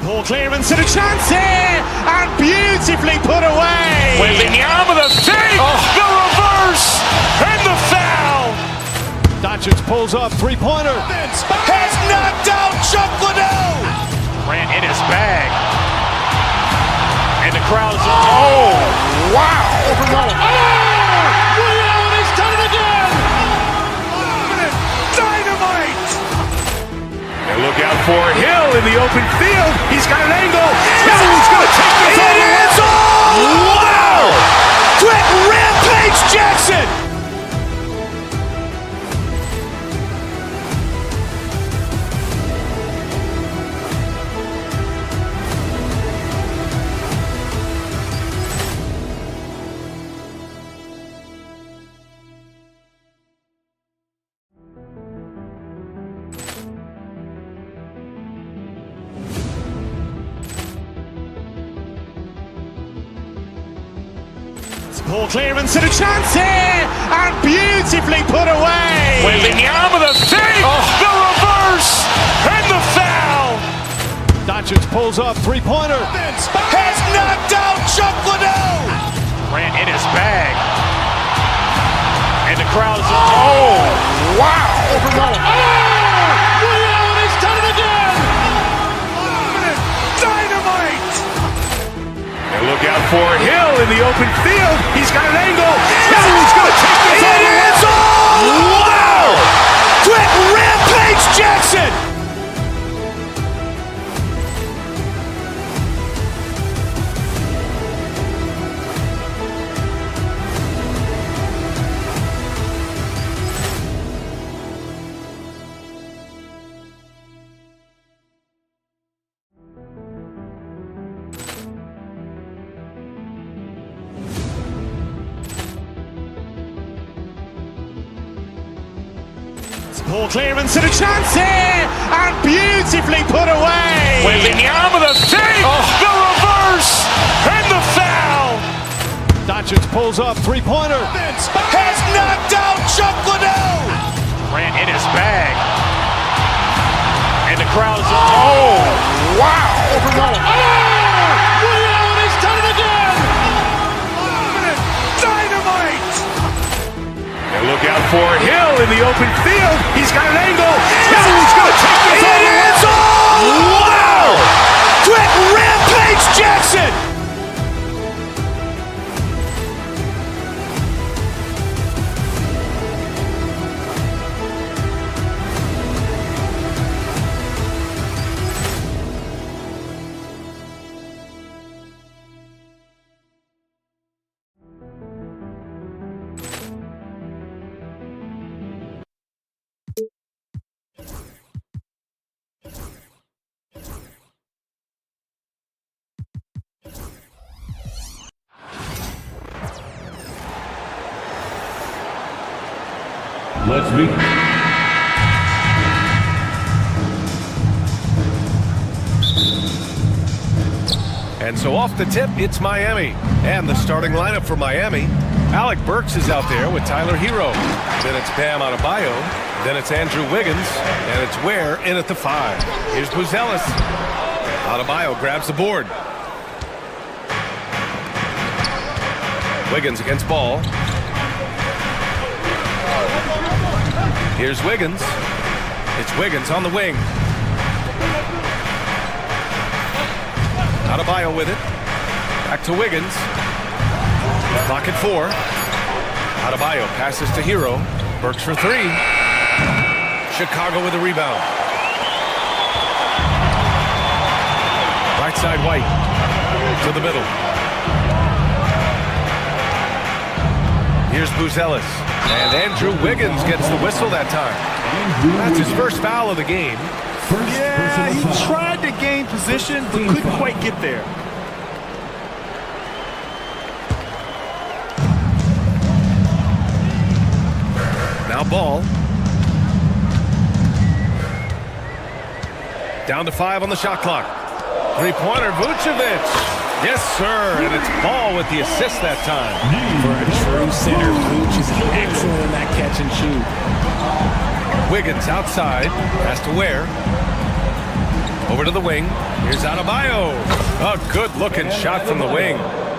Ball clearance and a chance here, and beautifully put away. Wembanyama the fake, the reverse, and the foul.
Doncic pulls up, three-pointer.
Has knocked out Chuck Liddell. Ran in his bag. And the crowd is, oh, wow.
Liddell, he's done it again.
Dynamite.
And look out for Hill in the open field. He's got an angle. Hill's going to take this all the way.
Wow. Quick Rampage Jackson. Ball clearance and a chance here, and beautifully put away. Wembanyama the fake, the reverse, and the foul.
Doncic pulls up, three-pointer.
Has knocked out Chuck Liddell. Ran in his bag. And the crowd is, oh, wow.
Liddell, he's done it again.
Dynamite.
And look out for Hill in the open field. He's got an angle. Hill's going to take this all the way.
Wow. Quick Rampage Jackson. Ball clearance and a chance here, and beautifully put away. Wembanyama the fake, the reverse, and the foul.
Doncic pulls up, three-pointer.
Has knocked out Chuck Liddell. Ran in his bag. And the crowd is, oh, wow.
Liddell, he's done it again.
Dynamite.
And look out for Hill in the open field. He's got an angle. Hill's going to take this all the way.
Wow. Quick Rampage Jackson.
Let's meet.
And so off the tip, it's Miami. And the starting lineup for Miami. Alec Burks is out there with Tyler Hero. Then it's Bam Adebayo. Then it's Andrew Wiggins. And it's Ware in at the 5. Here's Buzelis. Adebayo grabs the board. Wiggins against Ball. Here's Wiggins. It's Wiggins on the wing. Adebayo with it. Back to Wiggins. Clock at 4. Adebayo passes to Hero. Burks for 3. Chicago with a rebound. Right side White. To the middle. Here's Buzelis. And Andrew Wiggins gets the whistle that time. That's his first foul of the game.
Yeah, he tried to gain position, but couldn't quite get there.
Now Ball. Down to 5 on the shot clock. Three-pointer, Vucevic. Yes, sir, and it's Ball with the assist that time.
For a true center, Vooch is excellent in that catch and shoot.
Wiggins outside, has to Ware. Over to the wing. Here's Adebayo. A good-looking shot from the wing.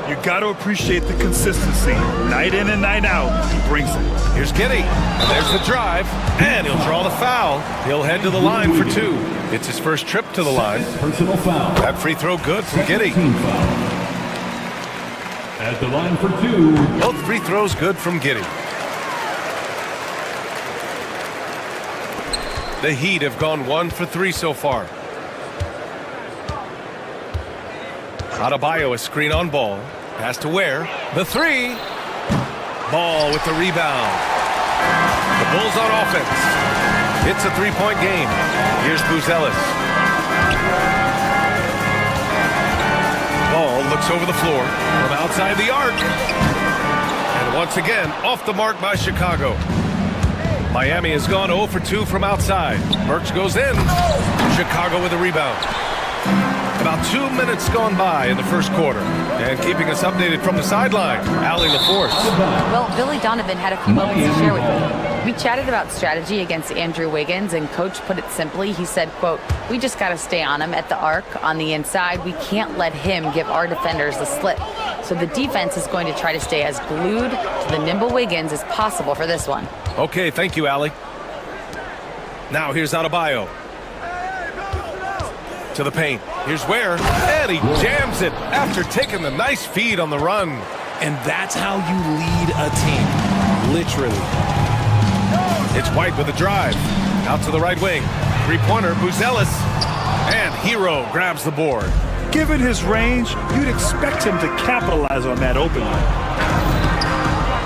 You got to appreciate the consistency. Night in and night out, he brings it.
Here's Giddey. And there's the drive. And he'll draw the foul. He'll head to the line for two. It's his first trip to the line.
Personal foul.
That free throw good from Giddey.
At the line for two.
Both free throws good from Giddey. The Heat have gone 1 for 3 so far. Adebayo, a screen on Ball. Pass to Ware. The three. Ball with the rebound. The Bulls on offense. It's a three-point game. Here's Buzelis. Ball looks over the floor from outside the arc. And once again, off the mark by Chicago. Miami has gone 0 for 2 from outside. Burks goes in. Chicago with a rebound. About 2 minutes gone by in the first quarter. And keeping us updated from the sideline, Allie LaForce.
Well, Billy Donovan had a few moments to share with me. We chatted about strategy against Andrew Wiggins, and Coach put it simply. He said, quote, "We just got to stay on him at the arc, on the inside. We can't let him give our defenders the slip. So the defense is going to try to stay as glued to the nimble Wiggins as possible for this one."
Okay, thank you, Allie. Now here's Adebayo. To the paint. Here's Ware. And he jams it after taking the nice feed on the run.
And that's how you lead a team. Literally.
It's White with a drive. Out to the right wing. Three-pointer, Buzelis. And Hero grabs the board.
Given his range, you'd expect him to capitalize on that openly.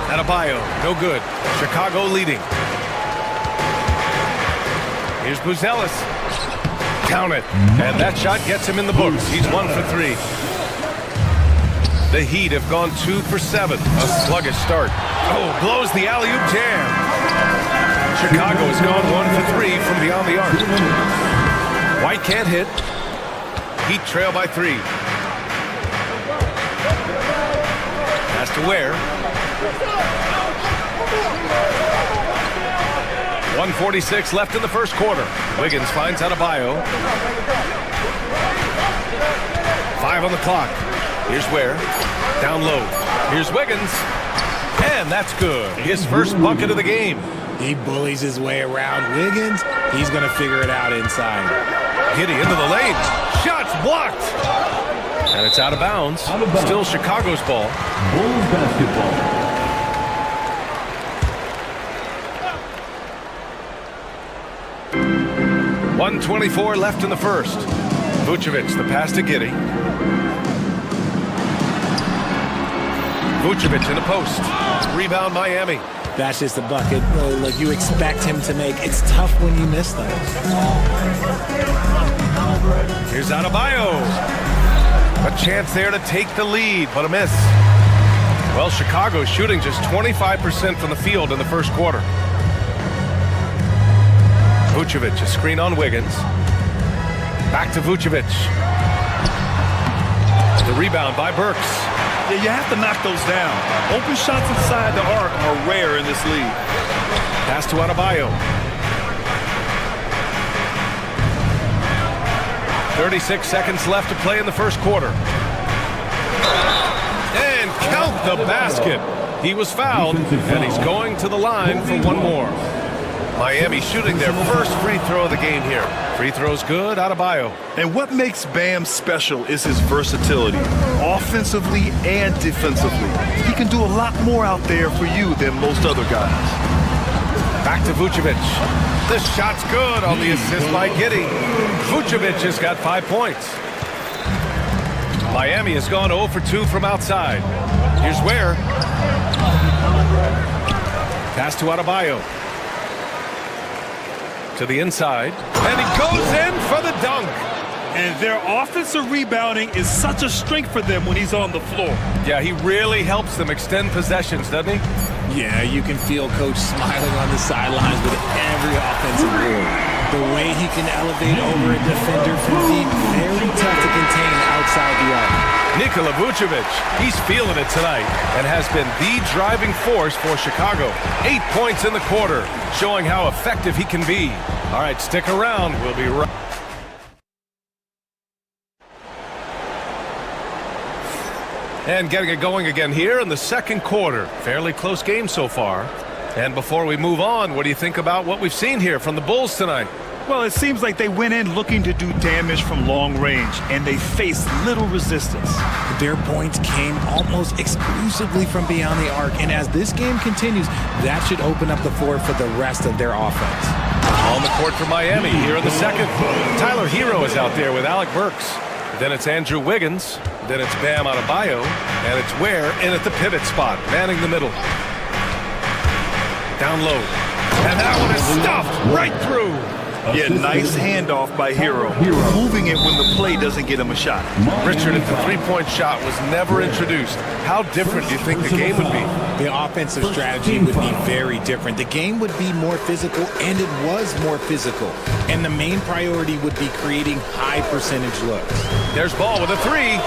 Adebayo, no good. Chicago leading. Here's Buzelis. Count it. And that shot gets him in the books. He's 1 for 3. The Heat have gone 2 for 7. A sluggish start. Oh, blows the alley-oop jam. Chicago has gone 1 for 3 from beyond the arc. White can't hit. Heat trail by 3. Pass to Ware. 1:46 left in the first quarter. Wiggins finds Adebayo. 5 on the clock. Here's Ware. Down low. Here's Wiggins. And that's good. His first bucket of the game.
He bullies his way around Wiggins. He's going to figure it out inside.
Giddey into the lane. Shots blocked. And it's out of bounds. Still Chicago's ball.
Bulls basketball.
1:24 left in the first. Vucevic, the pass to Giddey. Vucevic in the post. Rebound Miami.
That's just a bucket. Look, you expect him to make. It's tough when you miss those.
Here's Adebayo. A chance there to take the lead, but a miss. Well, Chicago's shooting just 25% from the field in the first quarter. Vucevic, a screen on Wiggins. Back to Vucevic. The rebound by Burks.
Yeah, you have to knock those down. Open shots inside the arc are rare in this league.
Pass to Adebayo. 36 seconds left to play in the first quarter. And count the basket. He was fouled, and he's going to the line for one more. Miami shooting their first free throw of the game here. Free throw's good, Adebayo.
And what makes Bam special is his versatility, offensively and defensively. He can do a lot more out there for you than most other guys.
Back to Vucevic. This shot's good on the assist by Giddey. Vucevic has got 5 points. Miami has gone 0 for 2 from outside. Here's Ware. Pass to Adebayo. To the inside, and he goes in for the dunk.
And their offensive rebounding is such a strength for them when he's on the floor.
Yeah, he really helps them extend possessions, doesn't he?
Yeah, you can feel Coach smiling on the sidelines with every offensive board. The way he can elevate over a defender from deep, very tough to contain outside the arc.
Nikola Vucevic, he's feeling it tonight and has been the driving force for Chicago. 8 points in the quarter, showing how effective he can be. All right, stick around. We'll be right And getting it going again here in the second quarter. Fairly close game so far. And before we move on, what do you think about what we've seen here from the Bulls tonight?
Well, it seems like they went in looking to do damage from long range, and they faced little resistance.
Their points came almost exclusively from beyond the arc, and as this game continues, that should open up the floor for the rest of their offense.
On the court for Miami here in the second. Tyler Hero is out there with Alec Burks. Then it's Andrew Wiggins. Then it's Bam Adebayo. And it's Ware in at the pivot spot, manning the middle. Down low. And that one is stuffed right through.
Yeah, nice handoff by Hero. Moving it when the play doesn't get him a shot.
Richard, if the three-point shot was never introduced, how different do you think the game would be?
The offensive strategy would be very different. The game would be more physical, and it was more physical. And the main priority would be creating high percentage looks.
There's Ball with a three.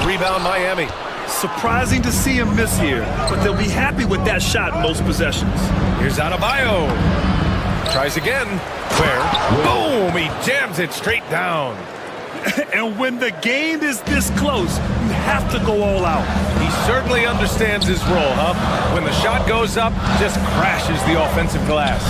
Rebound Miami.
Surprising to see him miss here, but they'll be happy with that shot most possessions.
Here's Adebayo. Tries again. Where? Boom! He jams it straight down.
And when the game is this close, you have to go all out.
He certainly understands his role, huh? When the shot goes up, just crashes the offensive glass.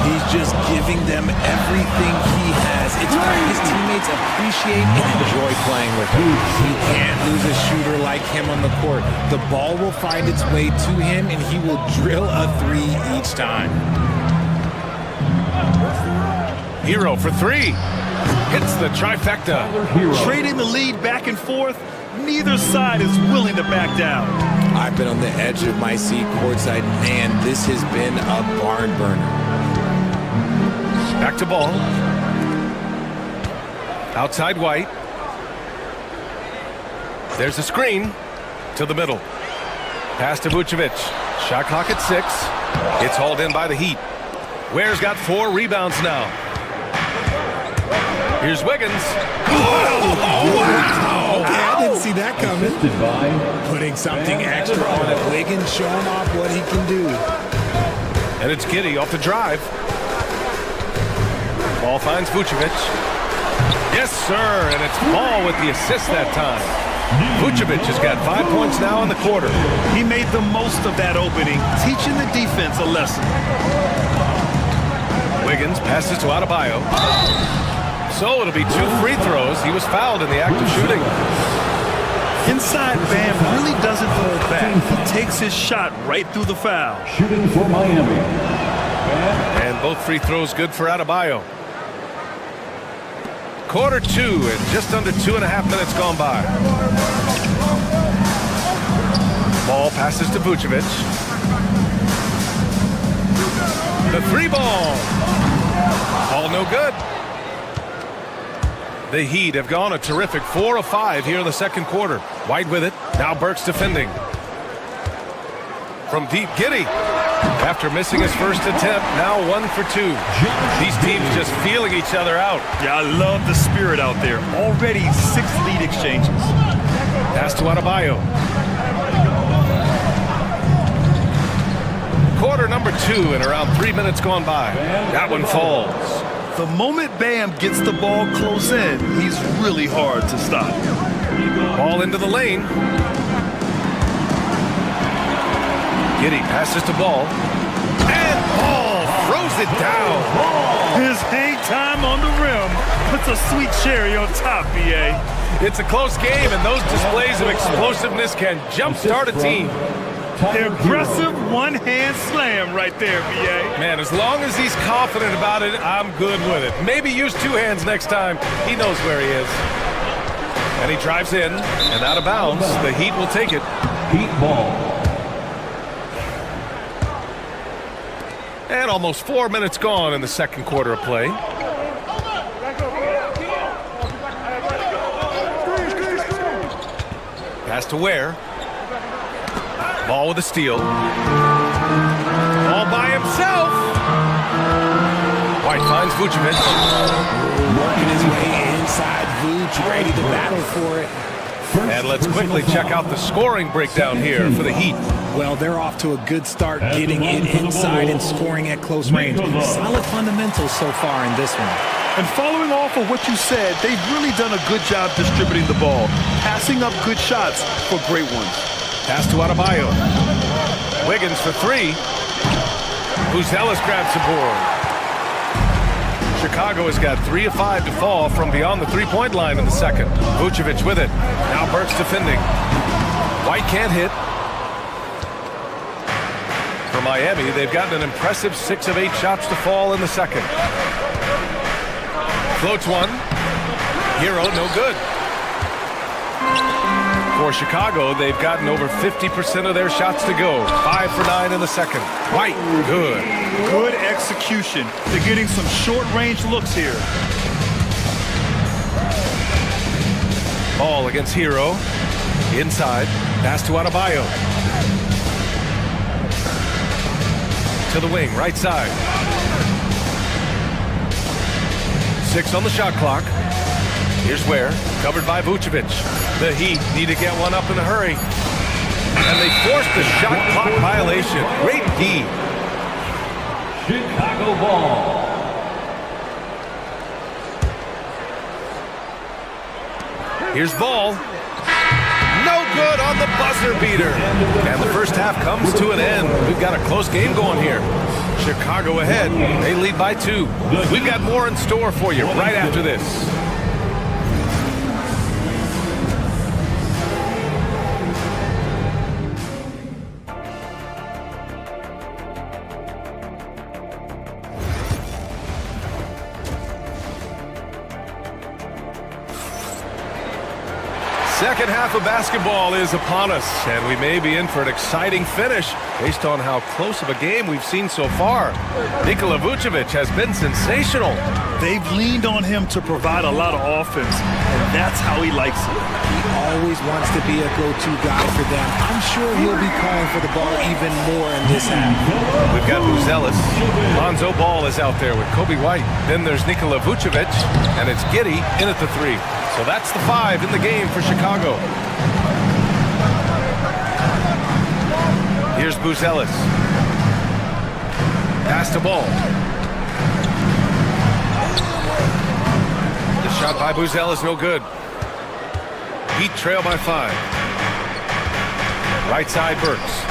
He's just giving them everything he has. It's why his teammates appreciate and enjoy playing with him. You can't lose a shooter like him on the court. The ball will find its way to him, and he will drill a three each time.
Hero for three. Hits the trifecta.
Trading the lead back and forth, neither side is willing to back down.
I've been on the edge of my seat courtside. Man, this has been a barn burner.
Back to Ball. Outside White. There's a screen to the middle. Pass to Vucevic. Shot clock at 6. It's hauled in by the Heat. Ware's got 4 rebounds now. Here's Wiggins.
Oh, wow! Okay, I didn't see that coming. Putting something extra on it. Wiggins showing off what he can do.
And it's Giddey off the drive. Ball finds Vucevic. Yes, sir. And it's Ball with the assist that time. Vucevic has got 5 points now in the quarter.
He made the most of that opening, teaching the defense a lesson.
Wiggins passes to Adebayo. So it'll be 2 free throws. He was fouled in the act of shooting.
Inside, Bam really doesn't hold back. He takes his shot right through the foul.
Shooting for Miami.
And both free throws good for Adebayo. Quarter 2 and just under 2.5 minutes gone by. Ball passes to Vucevic. The 3 ball. Ball no good. The Heat have gone a terrific 4 of 5 here in the second quarter. White with it. Now Burks defending. From deep, Giddey. After missing his first attempt, now 1 for 2. These teams just feeling each other out.
Yeah, I love the spirit out there. Already 6 lead exchanges.
Pass to Adebayo. Quarter number 2 and around 3 minutes gone by. That one falls.
The moment Bam gets the ball close in, he's really hard to stop.
Ball into the lane. Giddey passes to Ball. And Ball throws it down.
His hang time on the rim puts a sweet cherry on top, BA.
It's a close game, and those displays of explosiveness can jumpstart a team.
Aggressive one-hand slam right there, BA.
Man, as long as he's confident about it, I'm good with it. Maybe use 2 hands next time. He knows where he is. And he drives in, and out of bounds. The Heat will take it.
Heat ball.
And almost 4 minutes gone in the second quarter of play. Pass to Ware. Ball with a steal. All by himself. White finds Vucevic.
Working his way inside Vuce, ready to battle for it.
And let's quickly check out the scoring breakdown here for the Heat.
Well, they're off to a good start getting it inside and scoring at close range. Solid fundamentals so far in this one.
And following off of what you said, they've really done a good job distributing the ball, passing up good shots for great ones.
Pass to Adebayo. Wiggins for three. Buzelis grabs the board. Chicago has got 3 of 5 to fall from beyond the three-point line in the second. Vucevic with it. Now Burks defending. White can't hit. For Miami, they've gotten an impressive 6 of 8 shots to fall in the second. Floats one. Hero, no good. For Chicago, they've gotten over 50% of their shots to go. 5 for 9 in the second. White, good.
Good execution. They're getting some short-range looks here.
Ball against Hero. Inside. Pass to Adebayo. To the wing, right side. 6 on the shot clock. Here's where, covered by Vucevic. The Heat need to get one up in a hurry. And they forced the shot clock violation. Great D.
Chicago ball.
Here's Ball. No good on the buzzer beater. And the first half comes to an end. We've got a close game going here. Chicago ahead. They lead by 2. We've got more in store for you right after this. Second half of basketball is upon us, and we may be in for an exciting finish based on how close of a game we've seen so far. Nikola Vucevic has been sensational.
They've leaned on him to provide a lot of offense, and that's how he likes it.
He always wants to be a go-to guy for them. I'm sure he'll be calling for the ball even more in this half.
We've got Buzelis. Lonzo Ball is out there with Kobe White. Then there's Nikola Vucevic, and it's Giddey in at the 3. So that's the 5 in the game for Chicago. Here's Buzelis. Pass to Ball. The shot by Buzelis, no good. Heat trail by 5. Right side, Burks.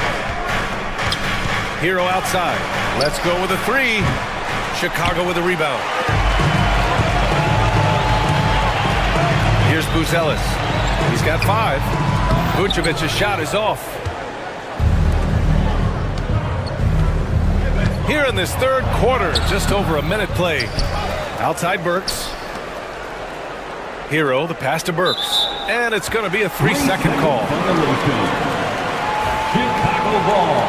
Hero outside. Let's go with a 3. Chicago with a rebound. Here's Buzelis. He's got 5. Vucevic's shot is off. Here in this third quarter, just over a minute play. Outside Burks. Hero, the pass to Burks. And it's going to be a 3-second call.
Chicago ball.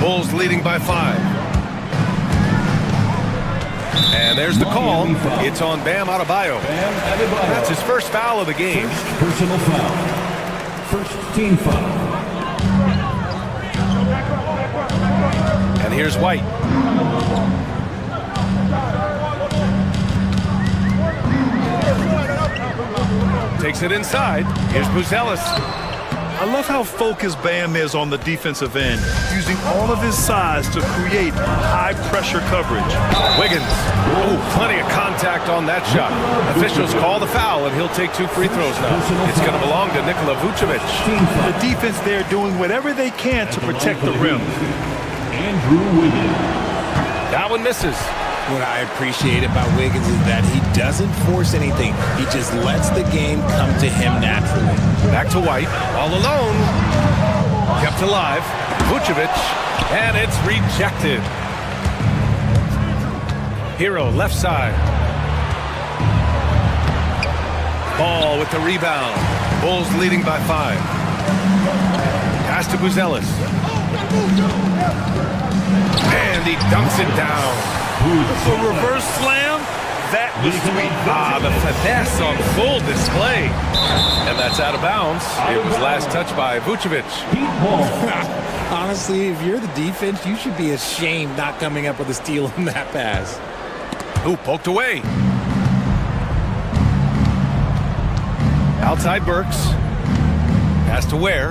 Bulls leading by 5. And there's the call. It's on Bam Adebayo. That's his first foul of the game.
First personal foul. First team foul.
And here's White. Takes it inside. Here's Buzelis.
I love how focused Bam is on the defensive end, using all of his size to create high-pressure coverage.
Wiggins. Oh, plenty of contact on that shot. Officials call the foul, and he'll take 2 free throws now. It's going to belong to Nikola Vucevic.
The defense there doing whatever they can to protect the rim.
Andrew Wiggins.
That one misses.
What I appreciate about Wiggins is that he doesn't force anything. He just lets the game come to him naturally.
Back to White, all alone. Kept alive. Vucevic, and it's rejected. Hero, left side. Ball with the rebound. Bulls leading by 5. Pass to Buzelis. And he dumps it down.
The reverse slam, that was sweet.
The finesse on full display. And that's out of bounds. It was last touched by Vucevic.
Honestly, if you're the defense, you should be ashamed not coming up with a steal on that pass.
Ooh, poked away. Outside Burks. Pass to Ware.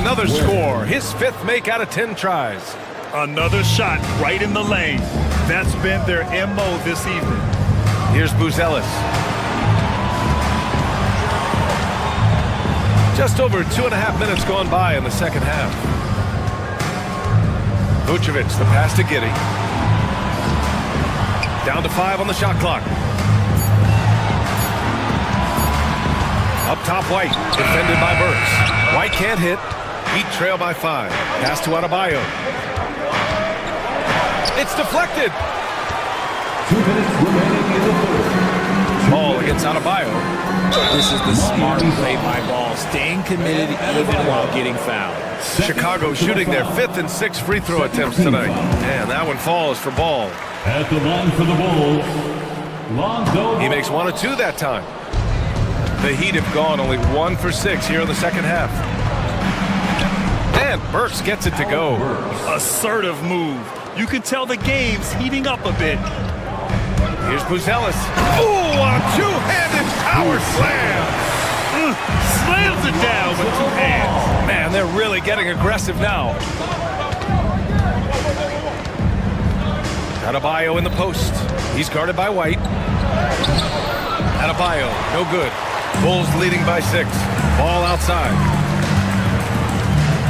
Another score. His 5th make out of 10 tries.
Another shot right in the lane. That's been their MO this evening.
Here's Buzelis. Just over 2.5 minutes gone by in the second half. Vucevic, the pass to Giddey. Down to 5 on the shot clock. Up top, White. Defended by Burks. White can't hit. Heat trail by 5. Pass to Adebayo. It's deflected.
2 minutes remaining in the third.
Ball against Adebayo.
This is the smart play by Ball, staying committed even while getting fouled.
Chicago shooting their 5th and 6th free throw attempts tonight. And that one falls for Ball.
At the line for the Bulls, Lonzo.
He makes 1 of 2 that time. The Heat have gone only 1 for 6 here in the second half. And Burks gets it to go.
Assertive move. You can tell the game's heating up a bit.
Here's Buzelis. Ooh, a two-handed power slam.
Slams it down with 2 hands.
Man, they're really getting aggressive now. Adebayo in the post. He's guarded by White. Adebayo, no good. Bulls leading by 6. Ball outside.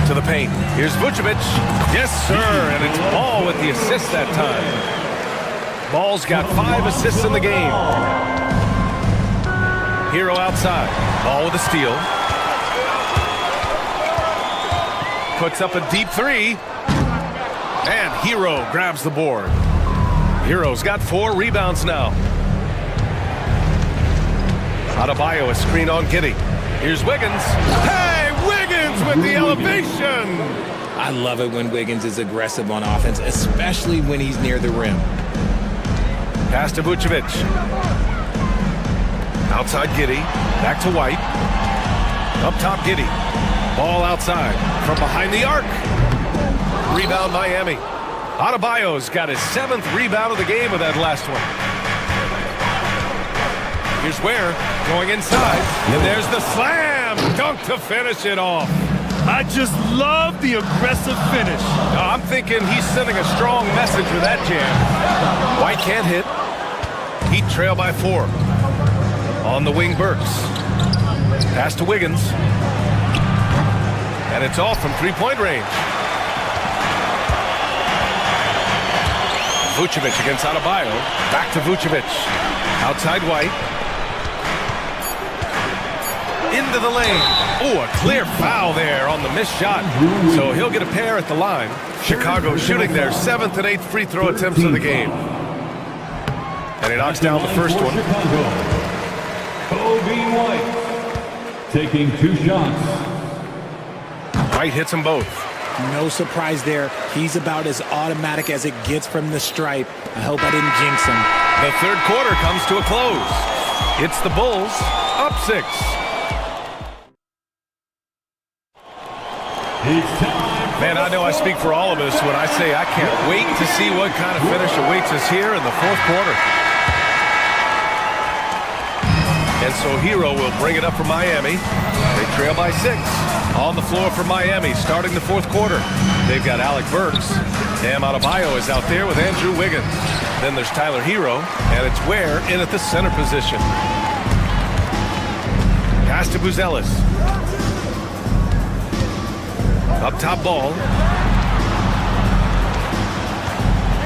To the paint. Here's Vucevic. Yes, sir. And it's Ball with the assist that time. Ball's got 5 assists in the game. Hero outside. Ball with a steal. Puts up a deep 3. And Hero grabs the board. Hero's got 4 rebounds now. Adebayo, a screen on Giddey. Here's Wiggins. Hey, Wiggins with the elevation!
I love it when Wiggins is aggressive on offense, especially when he's near the rim.
Pass to Vucevic. Outside Giddey. Back to White. Up top Giddey. Ball outside. From behind the arc. Rebound Miami. Adebayo's got his 7th rebound of the game with that last one. Here's Ware going inside. And there's the slam. Dunk to finish it off.
I just love the aggressive finish.
I'm thinking he's sending a strong message with that jam. White can't hit. Heat trail by 4. On the wing, Burks. Pass to Wiggins. And it's off from 3-point range. Vucevic against Adebayo. Back to Vucevic. Outside White. Into the lane. Oh, a clear foul there on the missed shot. So he'll get a pair at the line. Chicago shooting their 7th and 8th free throw attempts of the game. And he knocks down the first one.
Kobe White taking 2 shots.
White hits them both.
No surprise there. He's about as automatic as it gets from the stripe. I hope I didn't jinx him.
The third quarter comes to a close. It's the Bulls up 6. Man, I know I speak for all of us when I say I can't wait to see what kind of finish awaits us here in the fourth quarter. And so Hero will bring it up for Miami. They trail by 6. On the floor for Miami, starting the fourth quarter. They've got Alec Burks. Bam Adebayo is out there with Andrew Wiggins. Then there's Tyler Hero, and it's Ware in at the center position. Pass to Buzelis. Up top Ball.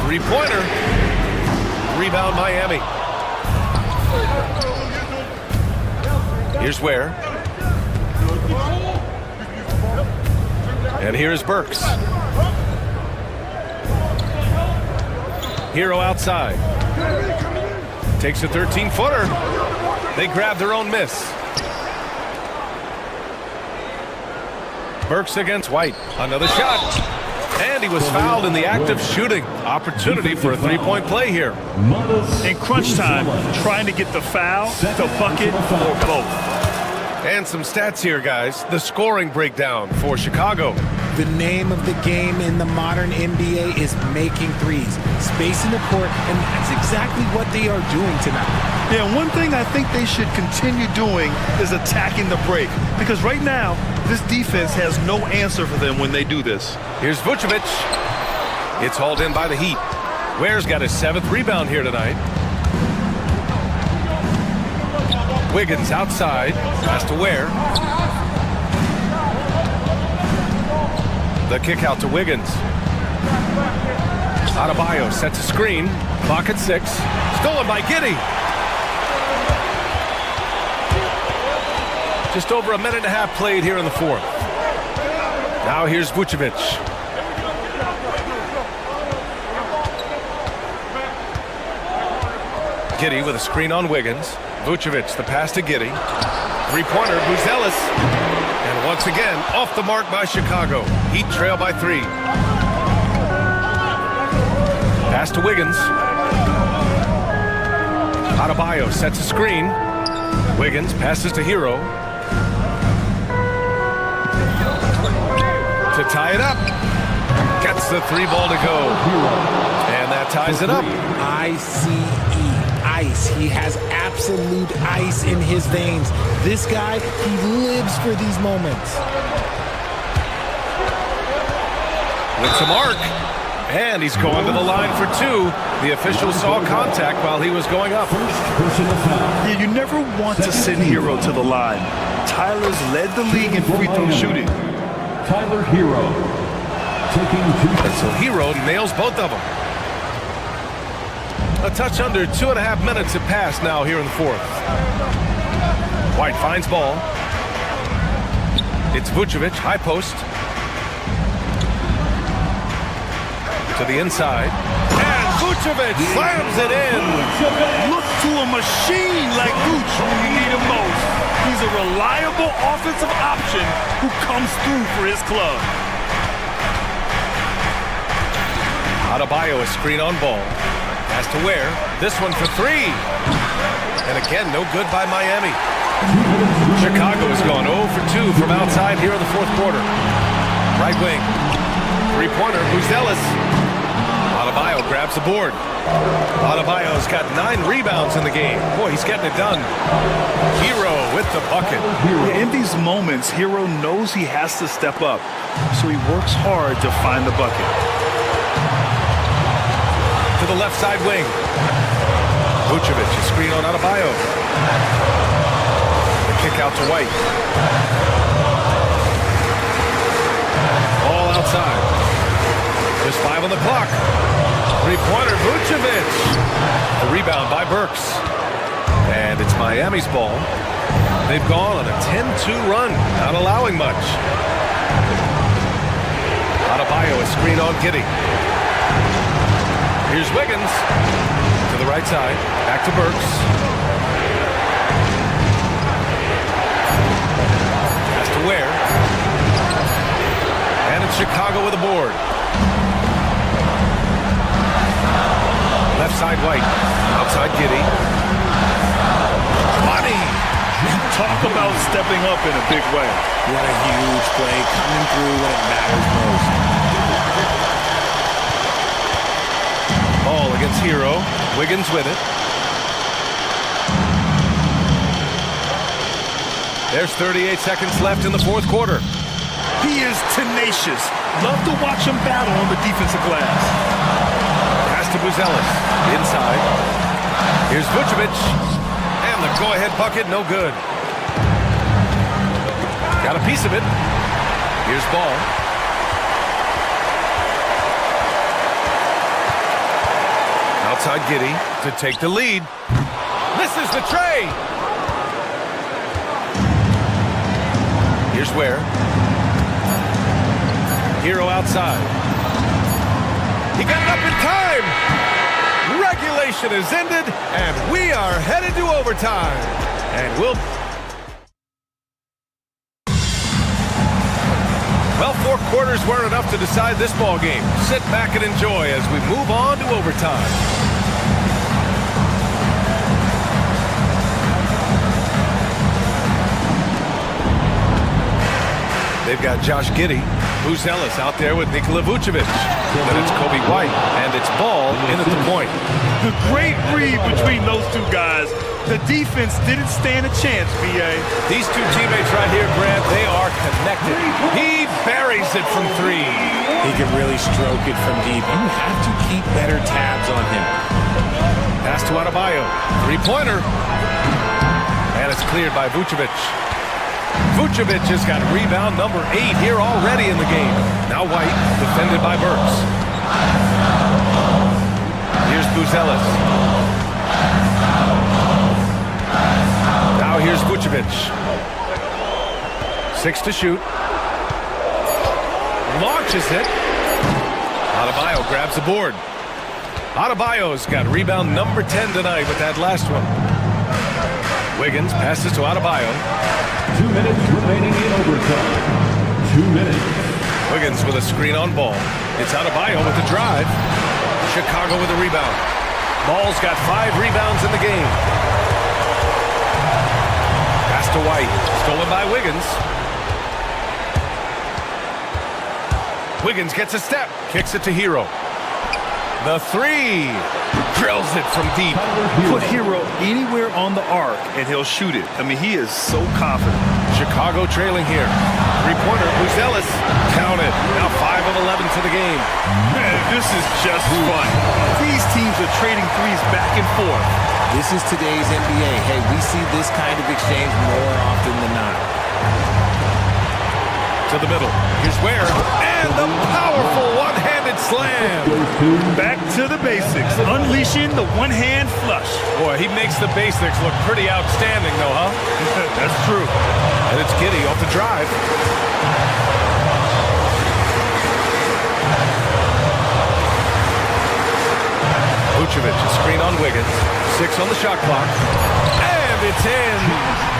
3-pointer. Rebound Miami. Here's Ware. And here's Burks. Hero outside. Takes a 13-footer. They grab their own miss. Burks against White. Another shot. And he was fouled in the act of shooting. Opportunity for a 3-point play here.
In crunch time, trying to get the foul, the bucket, or both.
And some stats here, guys. The scoring breakdown for Chicago.
The name of the game in the modern NBA is making threes, spacing the court, and that's exactly what they are doing tonight.
Yeah, one thing I think they should continue doing is attacking the break. Because right now, this defense has no answer for them when they do this.
Here's Vucevic. It's hauled in by the Heat. Ware's got his 7th rebound here tonight. Wiggins outside. Pass to Ware. The kick out to Wiggins. Adebayo sets a screen. Clock at 6. Stolen by Giddey. Just over a minute and a half played here in the 4th. Now here's Vucevic. Giddey with a screen on Wiggins. Vucevic, the pass to Giddey. Three-pointer, Buzelis. And once again, off the mark by Chicago. Heat trail by 3. Pass to Wiggins. Adebayo sets a screen. Wiggins passes to Hero. To tie it up. Gets the 3 ball to go. And that ties it up.
ICE. Ice. He has absolute ice in his veins. This guy, he lives for these moments.
With some arc. And he's going to the line for 2. The official saw contact while he was going up.
Yeah, you never want to send Hero to the line. Tyler's led the league in free throw shooting.
Tyler Hero taking 2.
And so Hero nails both of them. A touch under 2.5 minutes have passed now here in the 4th. White finds ball. It's Vucevic, high post. To the inside. And Vucevic slams it in.
Look to a machine like Vooch when you need him most. He's a reliable offensive option who comes through for his club.
Adebayo a screen on ball. Pass to Ware. This one for 3. And again, no good by Miami. Chicago has gone 0 for 2 from outside here in the 4th quarter. Right wing. Three-pointer, Buzelis. Adebayo grabs the board. Adebayo's got 9 rebounds in the game. Boy, he's getting it done. Hero with the bucket.
In these moments, Hero knows he has to step up, so he works hard to find the bucket.
To the left side wing. Vucevic, a screen on Adebayo. The kick out to White. All outside. Just 5 on the clock. Three-pointer, Vucevic. The rebound by Burks. And it's Miami's ball. They've gone on a 10-2 run, not allowing much. Adebayo, a screen on Giddey. Here's Wiggins to the right side. Back to Burks. Pass to Ware. And it's Chicago with a board. Left side White. Outside Giddey. Money!
Talk about stepping up in a big way.
What a huge play coming through when it matters most.
Ball against Hero. Wiggins with it. There's 38 seconds left in the 4th quarter.
He is tenacious. Love to watch him battle on the defensive glass.
Pass to Buzelis. Inside. Here's Vucevic. And the go-ahead bucket, no good. Got a piece of it. Here's ball. Outside Giddey to take the lead. Misses the tray. Here's Ware. Hero outside. He got it up in time. Regulation is ended, and we are headed to overtime. And we'll... Well, 4 quarters weren't enough to decide this ball game. Sit back and enjoy as we move on to overtime. They've got Josh Giddey. Buzelis out there with Nikola Vucevic. Then it's Kobe White, and it's Ball in at the point.
The great read between those two guys. The defense didn't stand a chance, B.A.
These two teammates right here, Grant, they are connected. He buries it from three.
He can really stroke it from deep. You have to keep better tabs on him.
Pass to Adebayo. Three-pointer. And it's cleared by Vucevic. Vucevic has got rebound number 8 here already in the game. Now White, defended by Burks. Here's Buzelis. Now here's Vucevic. 6 to shoot. Launches it. Adebayo grabs the board. Adebayo's got rebound number 10 tonight with that last one. Wiggins passes to Adebayo.
2 minutes remaining in overtime. 2 minutes.
Wiggins with a screen on Ball. It's Adebayo with the drive. Chicago with a rebound. Ball's got 5 rebounds in the game. Pass to White. Stolen by Wiggins. Wiggins gets a step. Kicks it to Hero. The 3. Drills it from deep.
Put Hero anywhere on the arc, and he'll shoot it. I mean, he is so confident.
Chicago trailing here. Three-pointer, Buzelis. Counted. Now 5 of 11 to the game.
Man, this is just fun. These teams are trading threes back and forth.
This is today's NBA. Hey, we see this kind of exchange more often than not.
To the middle. Here's Ware. And the powerful one-handed slam.
Back to the basics. Unleashing the one-hand flush.
Boy, he makes the basics look pretty outstanding, though, huh?
That's true.
And it's Giddey off the drive. Vucevic, a screen on Wiggins. 6 on the shot clock. And it's in.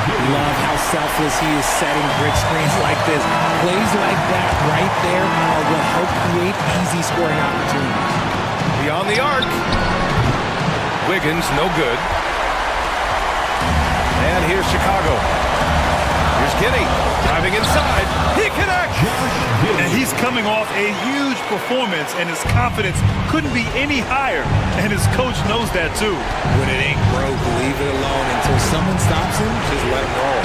Love how selfless he is setting brick screens like this. Plays like that right there are what help create easy scoring opportunities.
Beyond the arc. Wiggins, no good. And here's Chicago. Here's Giddey, driving inside. He connects.
And he's coming off a huge performance, and his confidence couldn't be any higher. And his coach knows that, too.
When it ain't broke, leave it alone. Until someone stops him, just let him roll.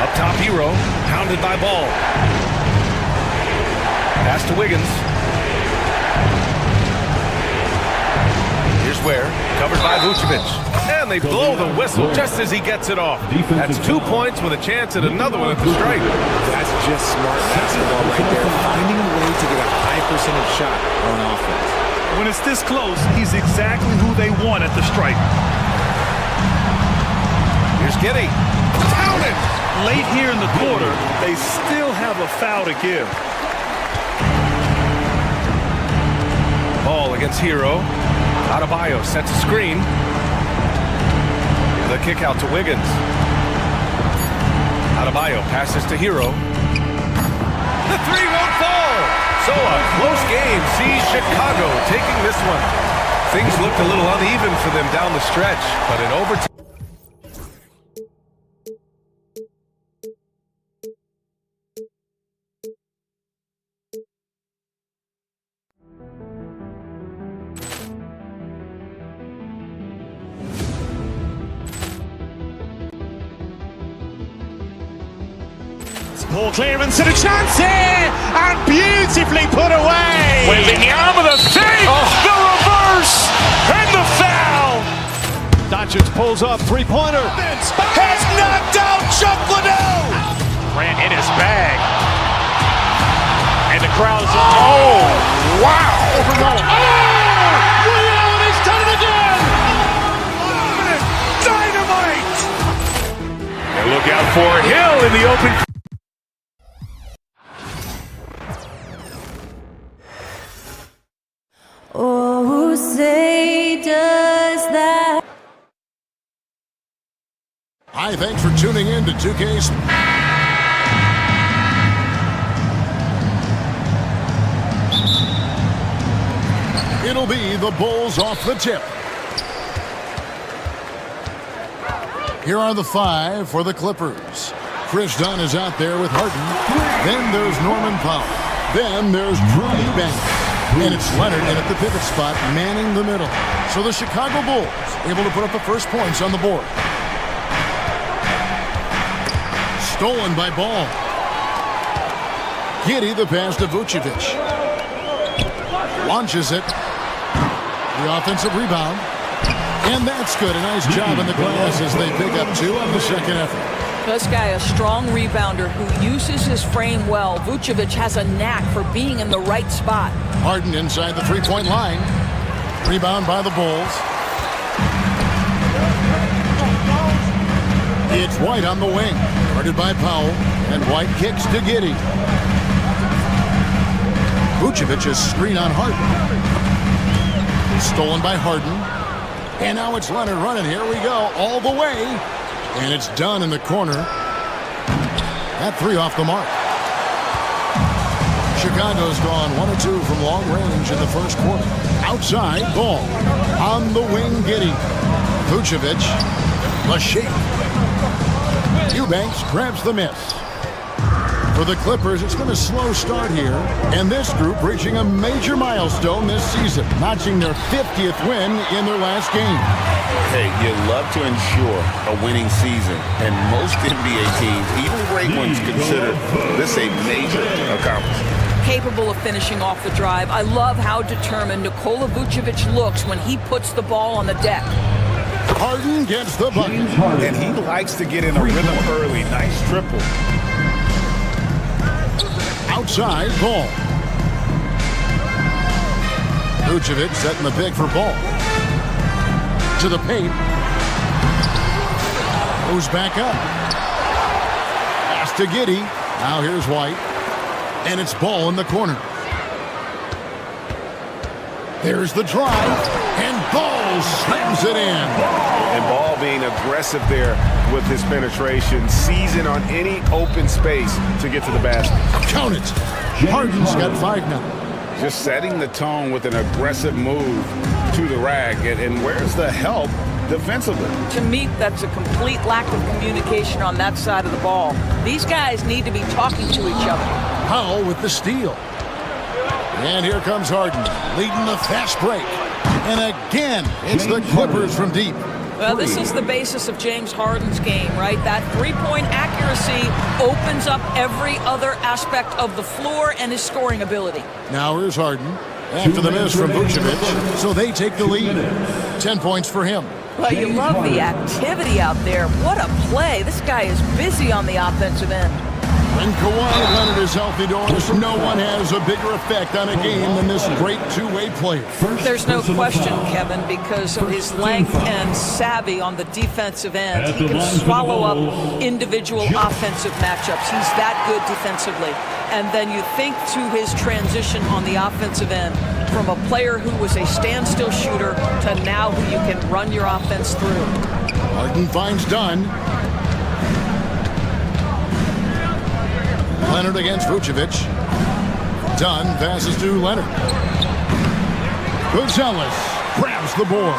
Up top, Hero, pounded by Ball. Pass to Wiggins. Here's Ware, covered by Vucevic. And they blow the whistle just as he gets it off. That's 2 points with a chance at another one at the stripe.
That's just smart basketball right there. Finding a way to get a high percentage shot on offense.
When it's this close, he's exactly who they want at the stripe.
Here's Giddey. Down it!
Late here in the quarter, they still have a foul to give.
Ball against Hero. Adebayo sets a screen. The kick out to Wiggins. Adebayo passes to Hero. The 3 won't fall. So a close game sees Chicago taking this one. Things looked a little uneven for them down the stretch, but in overtime.
Ball clearance and a chance here, and beautifully put away. Wembanyama the fake, the reverse, and the foul.
Doncic pulls up, three-pointer.
Has knocked out Chuck Liddell. Grant in his bag, and the crowd is. Oh, wow! Ray Allen has done it again. Dynamite! And look out for Hill in the open.
Oh, say does that.
Hi, thanks for tuning in to 2K. It'll be the Bulls off the tip. Here are the 5 for the Clippers. Chris Dunn is out there with Harden. Then there's Norman Powell. Then there's Drew Eubanks. And it's Leonard in at the pivot spot, manning the middle. So the Chicago Bulls able to put up the first points on the board. Stolen by Ball. Giddey the pass to Vucevic. Launches it. The offensive rebound. And that's good. A nice job in the glass as they pick up 2 on the second effort.
This guy, a strong rebounder who uses his frame well. Vucevic has a knack for being in the right spot.
Harden inside the three-point line. Rebound by the Bulls. It's White on the wing. Guarded by Powell. And White kicks to Giddey. Vucevic's screen on Harden. Stolen by Harden. And now it's Leonard running. Here we go. All the way. And it's done in the corner. That 3 off the mark. Chicago's gone 1 of 2 from long range in the first quarter. Outside, Ball. On the wing, Giddey. Vucevic. Lachey. Eubanks grabs the miss. For the Clippers, it's been a slow start here. And this group reaching a major milestone this season, notching their 50th win in their last game.
Hey, you love to ensure a winning season, and most NBA teams, even great ones, consider this a major accomplishment.
Capable of finishing off the drive. I love how determined Nikola Vucevic looks when he puts the ball on the deck.
Harden gets the bucket.
And he likes to get in a rhythm early. Nice triple.
Outside, Ball. Vucevic setting the pick for Ball. To the paint. Goes back up. Pass to Giddey. Now here's White. And it's Ball in the corner. There's the drive. And Ball slams it in.
And Ball being aggressive there with his penetration. Seizing on any open space to get to the basket.
Count it. Harden's got 5 now.
Just setting the tone with an aggressive move to the rack. And where's the help defensively?
To me, that's a complete lack of communication on that side of the ball. These guys need to be talking to each other.
Powell with the steal. And here comes Harden, leading the fast break. And again, it's the Clippers from deep.
Well, this is the basis of James Harden's game, right? That three-point accuracy opens up every other aspect of the floor and his scoring ability.
Now here's Harden after the miss from Vucevic, so they take the lead. 10 points for him.
Well, you love the activity out there. What a play. This guy is busy on the offensive end.
When Kawhi Leonard is healthy, Doris, no one has a bigger effect on a game than this great two-way player.
There's no question, Kevin, because of his length and savvy on the defensive end. He can swallow up individual offensive matchups. He's that good defensively. And then you think to his transition on the offensive end from a player who was a standstill shooter to now who you can run your offense through.
Harden finds Dunn. Leonard against Vucevic. Dunn passes to Leonard. Gonzalez grabs the board.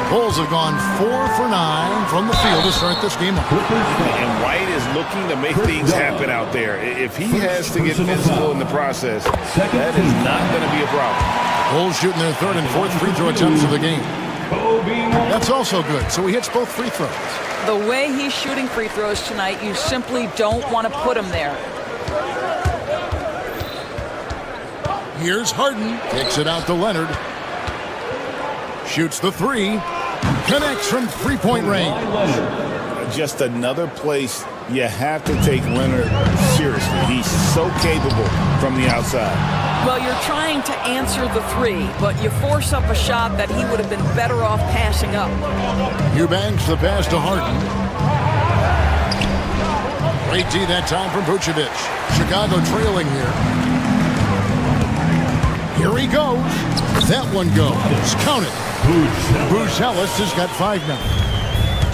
The Bulls have gone 4 for 9 from the field to start this game.
And White is looking to make things happen out there. If he has to get physical in the process, that is not going to be a problem.
Bulls shooting their third and fourth free throw attempts of the game. That's also good, so he hits both free throws.
The way he's shooting free throws tonight, you simply don't want to put him there.
Here's Harden. Kicks it out to Leonard. Shoots the three. Connects from three-point range.
Just another place you have to take Leonard seriously. He's so capable from the outside.
Well, you're trying to answer the three, but you force up a shot that he would have been better off passing up.
Eubanks the pass to Harden. Great D that time from Vucevic. Chicago trailing here. Here he goes. That one goes. Count it. Vucevic has got 5 now.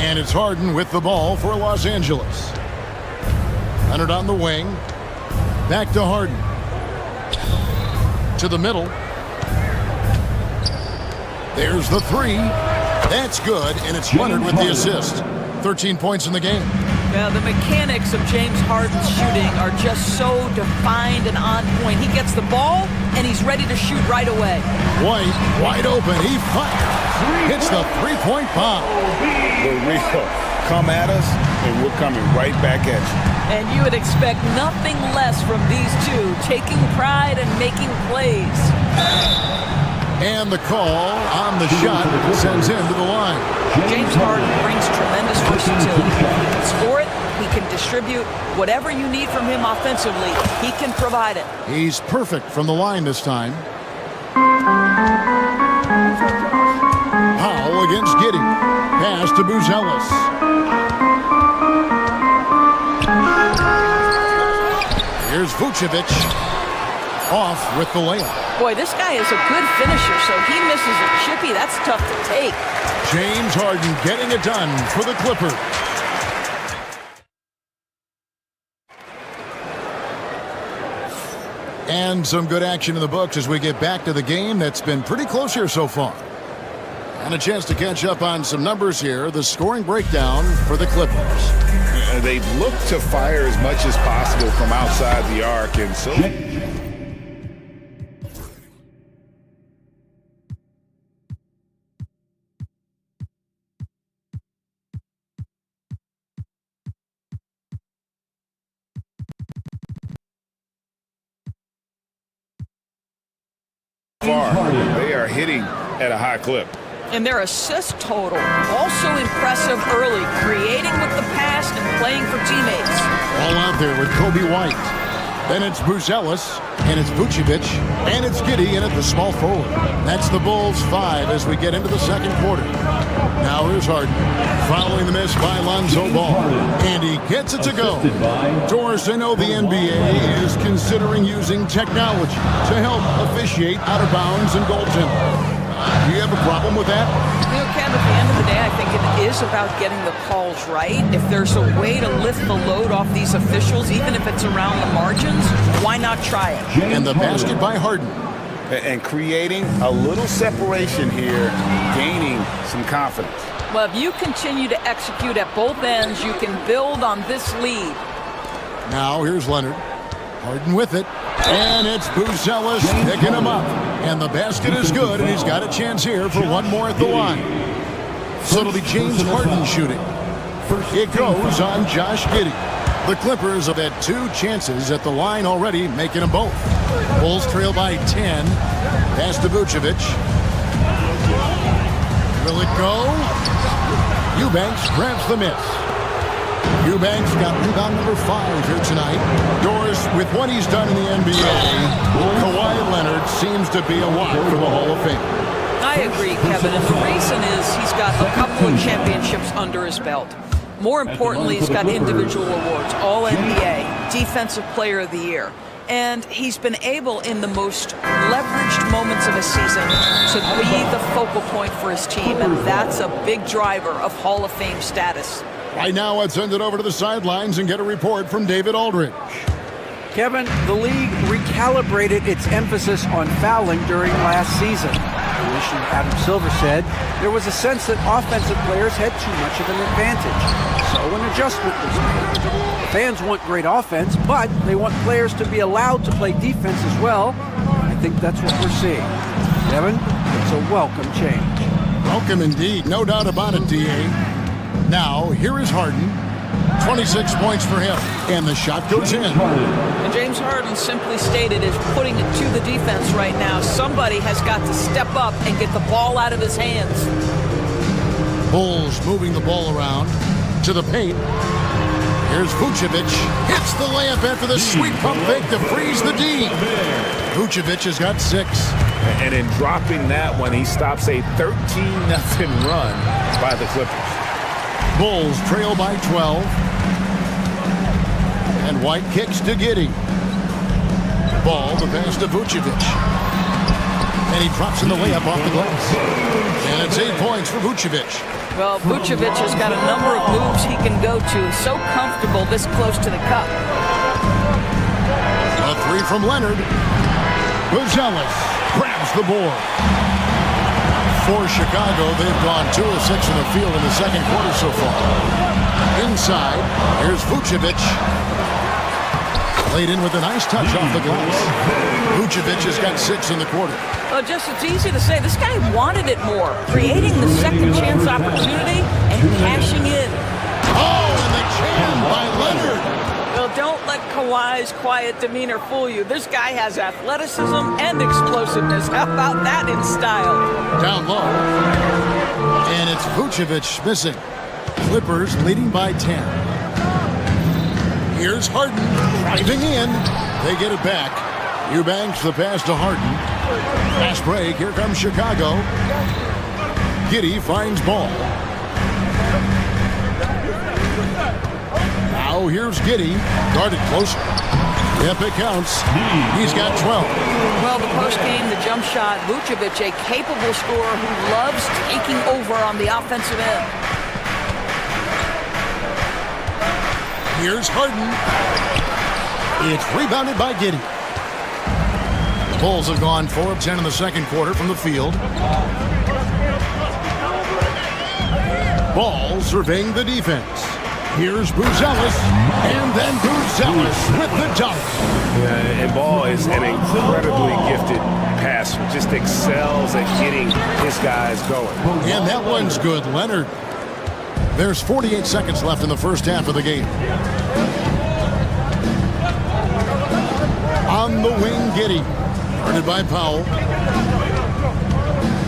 And it's Harden with the ball for Los Angeles. Leonard on the wing. Back to Harden. To the middle. There's the three. That's good, and it's Leonard with the assist. 13 points in the game.
Yeah, the mechanics of James Harden's shooting are just so defined and on point. He gets the ball, and he's ready to shoot right away.
White, wide open. He fires. Hits the three-point bomb.
For real. Come at us, and we're coming right back at you.
And you would expect nothing less from these two, taking pride and making plays.
And the call on the shot sends him to the line.
James Harden brings tremendous versatility. He can score it, he can distribute. Whatever you need from him offensively, he can provide it.
He's perfect from the line this time. Powell against Giddey. Pass to Buzelis. Here's Vucevic. Off with the layup.
Boy, this guy is a good finisher, so he misses a chippy. That's tough to take.
James Harden getting it done for the Clippers. And some good action in the books as we get back to the game that's been pretty close here so far. And a chance to catch up on some numbers here. The scoring breakdown for the Clippers.
They've looked to fire as much as possible from outside the arc, and so... They are hitting at a high clip.
And their assist total, also impressive early, creating with the pass and playing for teammates.
All out there with Kobe White. Then it's Buzelis, and it's Vucevic, and it's Giddey in at the small forward. That's the Bulls 5 as we get into the second quarter. Now here's Harden, following the miss by Lonzo Ball, and he gets it to go. Doris, I know the NBA is considering using technology to help officiate out of bounds and goaltending. Do you have a problem with that?
You know, Ken, at the end of the day, I think it is about getting the calls right. If there's a way to lift the load off these officials, even if it's around the margins, why not try it?
And the basket by Harden.
And creating a little separation here, gaining some confidence.
Well, if you continue to execute at both ends, you can build on this lead.
Now here's Leonard. Harden with it. And it's Buzelis picking him up. And the basket is good, and he's got a chance here for one more at the line. So it'll be James Harden shooting. It goes on Josh Giddey. The Clippers have had 2 chances at the line already, making them both. Bulls trail by 10. Pass to Vucevic. Will it go? Eubanks grabs the miss. Eubanks got rebound number 5 here tonight. Doris, with what he's done in the NBA, Kawhi Leonard seems to be a lock for the Hall of Fame.
I agree, Kevin, and the reason is he's got a couple of championships under his belt. More importantly, he's got individual awards, All-NBA, Defensive Player of the Year. And he's been able, in the most leveraged moments of a season, to be the focal point for his team, and that's a big driver of Hall of Fame status.
Right now, let's send it over to the sidelines and get a report from David Aldridge.
Kevin, the league recalibrated its emphasis on fouling during last season. Commissioner Adam Silver said there was a sense that offensive players had too much of an advantage, so an adjustment was made. Fans want great offense, but they want players to be allowed to play defense as well. I think that's what we're seeing. Kevin, it's a welcome change.
Welcome indeed, no doubt about it, D.A. Now, here is Harden. 26 points for him, and the shot goes in.
And James Harden, simply stated, is putting it to the defense right now. Somebody has got to step up and get the ball out of his hands.
Bulls moving the ball around to the paint. Here's Vucevic. Hits the layup after the sweet pump fake to freeze the D. Vucevic has got 6.
And in dropping that one, he stops a 13-0 run by the Clippers.
Bulls trail by 12. And White kicks to Giddey. Ball, the pass to Vucevic. And he drops in the layup off the glass. And it's 8 points for Vucevic.
Well, Vucevic has got a number of moves he can go to. So comfortable this close to the cup.
A 3 from Leonard. Buzelis grabs the board. For Chicago, they've gone 2 of 6 in the field in the second quarter so far. Inside, here's Vucevic. Laid in with a nice touch off the glass. Vucevic has got 6 in the quarter.
Well, just it's easy to say. This guy wanted it more, creating the second chance opportunity and cashing in.
Oh, and the jam by Leonard.
Well, don't let Kawhi's quiet demeanor fool you. This guy has athleticism and explosiveness. How about that in style?
Down low. And it's Vucevic missing. Clippers leading by 10. Here's Harden driving in. They get it back. Eubanks the pass to Harden. Fast break. Here comes Chicago. Giddey finds ball. Now here's Giddey. Guarded closer. Yep, it counts. He's got 12.
Well, the post game, the jump shot. Vucevic, a capable scorer who loves taking over on the offensive end.
Here's Harden. It's rebounded by Giddey. The Bulls have gone 4 of 10 in the second quarter from the field. Ball surveying the defense. Here's Buzelis, and then Buzelis with the dunk.
Yeah, and Ball is an incredibly gifted passer. Just excels at getting his guys going.
And that one's good, Leonard. There's 48 seconds left in the first half of the game. On the wing, Giddey. Guarded by Powell.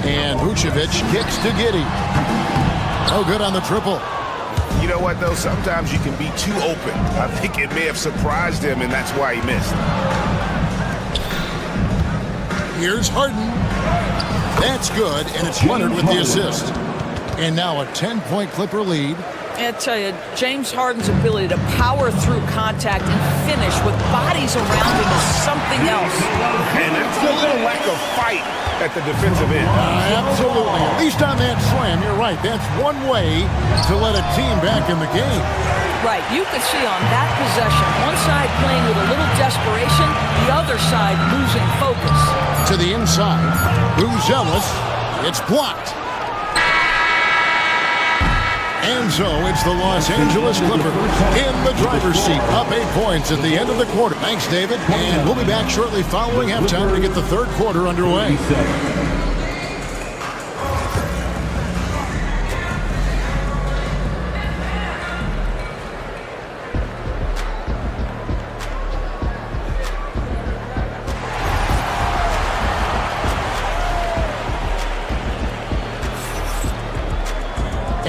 And Vucevic kicks to Giddey. No good on the triple.
You know what, though? Sometimes you can be too open. I think it may have surprised him, and that's why he missed.
Here's Harden. That's good, and it's Leonard with the assist. And now a 10-point Clipper lead.
I tell you, James Harden's ability to power through contact and finish with bodies around him is something else.
And that's a little lack of fight at the defensive end.
Absolutely. At least on that slam, you're right. That's one way to let a team back in the game.
Right. You could see on that possession, one side playing with a little desperation, the other side losing focus.
To the inside, Buzelis. It's blocked. And so it's the Los Angeles Clippers in the driver's seat, up 8 points at the end of the quarter. Thanks, David. And we'll be back shortly following halftime to get the third quarter underway.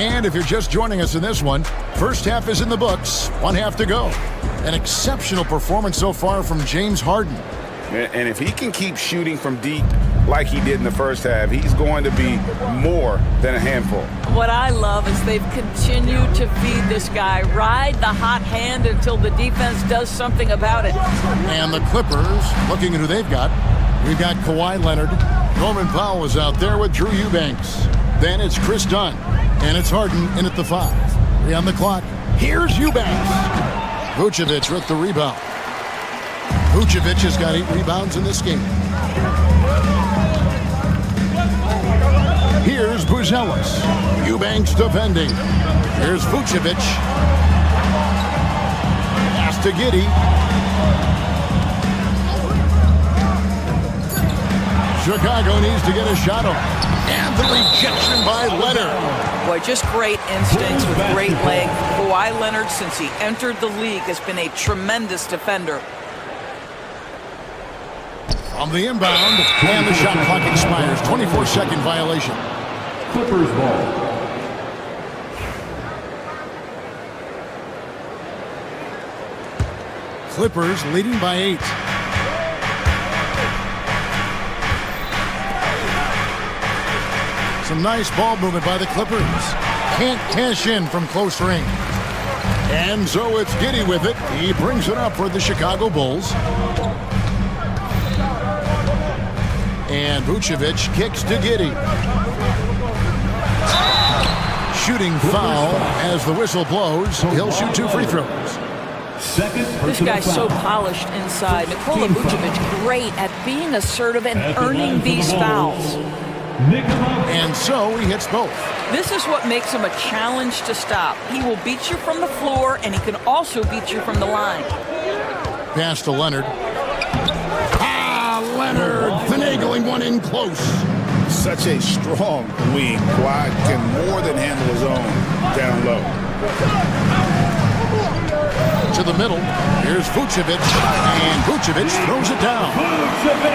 And if you're just joining us in this one, first half is in the books, 1 half to go. An exceptional performance so far from James Harden.
And if he can keep shooting from deep like he did in the first half, he's going to be more than a handful.
What I love is they've continued to feed this guy, ride the hot hand until the defense does something about it.
And the Clippers, looking at who they've got, we've got Kawhi Leonard. Norman Powell is out there with Drew Eubanks. Then it's Chris Dunn. And it's Harden in at the 5. 3 on the clock. Here's Eubanks. Vucevic with the rebound. Vucevic has got 8 rebounds in this game. Here's Buzelis. Eubanks defending. Here's Vucevic. Pass to Giddey. Chicago needs to get a shot on. And the rejection by Leonard.
Boy, just great instincts with great length. Kawhi Leonard, since he entered the league, has been a tremendous defender.
On the inbound, and the shot clock expires. 24-second violation.
Clippers ball.
Clippers leading by 8. Some nice ball movement by the Clippers. Can't cash in from close range. And so it's Giddey with it. He brings it up for the Chicago Bulls. And Vucevic kicks to Giddey. Shooting foul as the whistle blows. He'll shoot 2 free throws.
This guy's so polished inside. Nikola Vucevic, great at being assertive and earning these fouls.
And so he hits both.
This is what makes him a challenge to stop. He will beat you from the floor, and he can also beat you from the line.
Pass to Leonard. Leonard finagling one in close.
Such a strong wing. Kawhi can more than handle his own down low.
To the middle. Here's Vucevic. And Vucevic throws it down.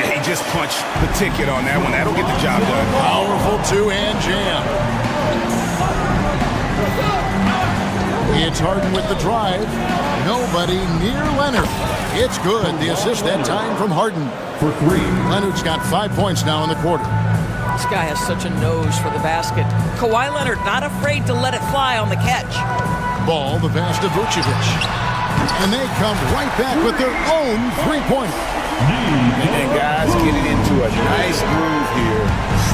He just punched the ticket on that one. That'll get the job done.
Powerful two-hand jam. It's Harden with the drive. Nobody near Leonard. It's good. The assist that time from Harden.
For 3.
Leonard's got 5 points now in the quarter.
This guy has such a nose for the basket. Kawhi Leonard not afraid to let it fly on the catch.
Ball, the pass to Vucevic. And they come right back with their own three-pointer.
And guys getting into a nice groove here,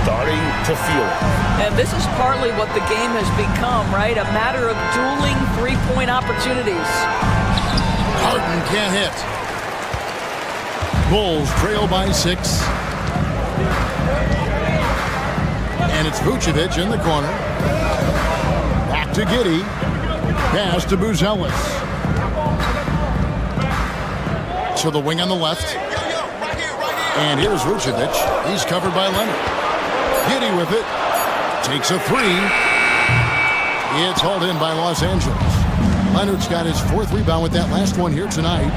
starting to feel it.
And this is partly what the game has become, right? A matter of dueling three-point opportunities.
Harden can't hit. Bulls trail by 6. And it's Vucevic in the corner. Back to Giddey. Pass to Buzelis. To the wing on the left. And here's Vucevic. He's covered by Leonard. Giddey with it. Takes a 3. It's hauled in by Los Angeles. Leonard's got his 4th rebound with that last one here tonight.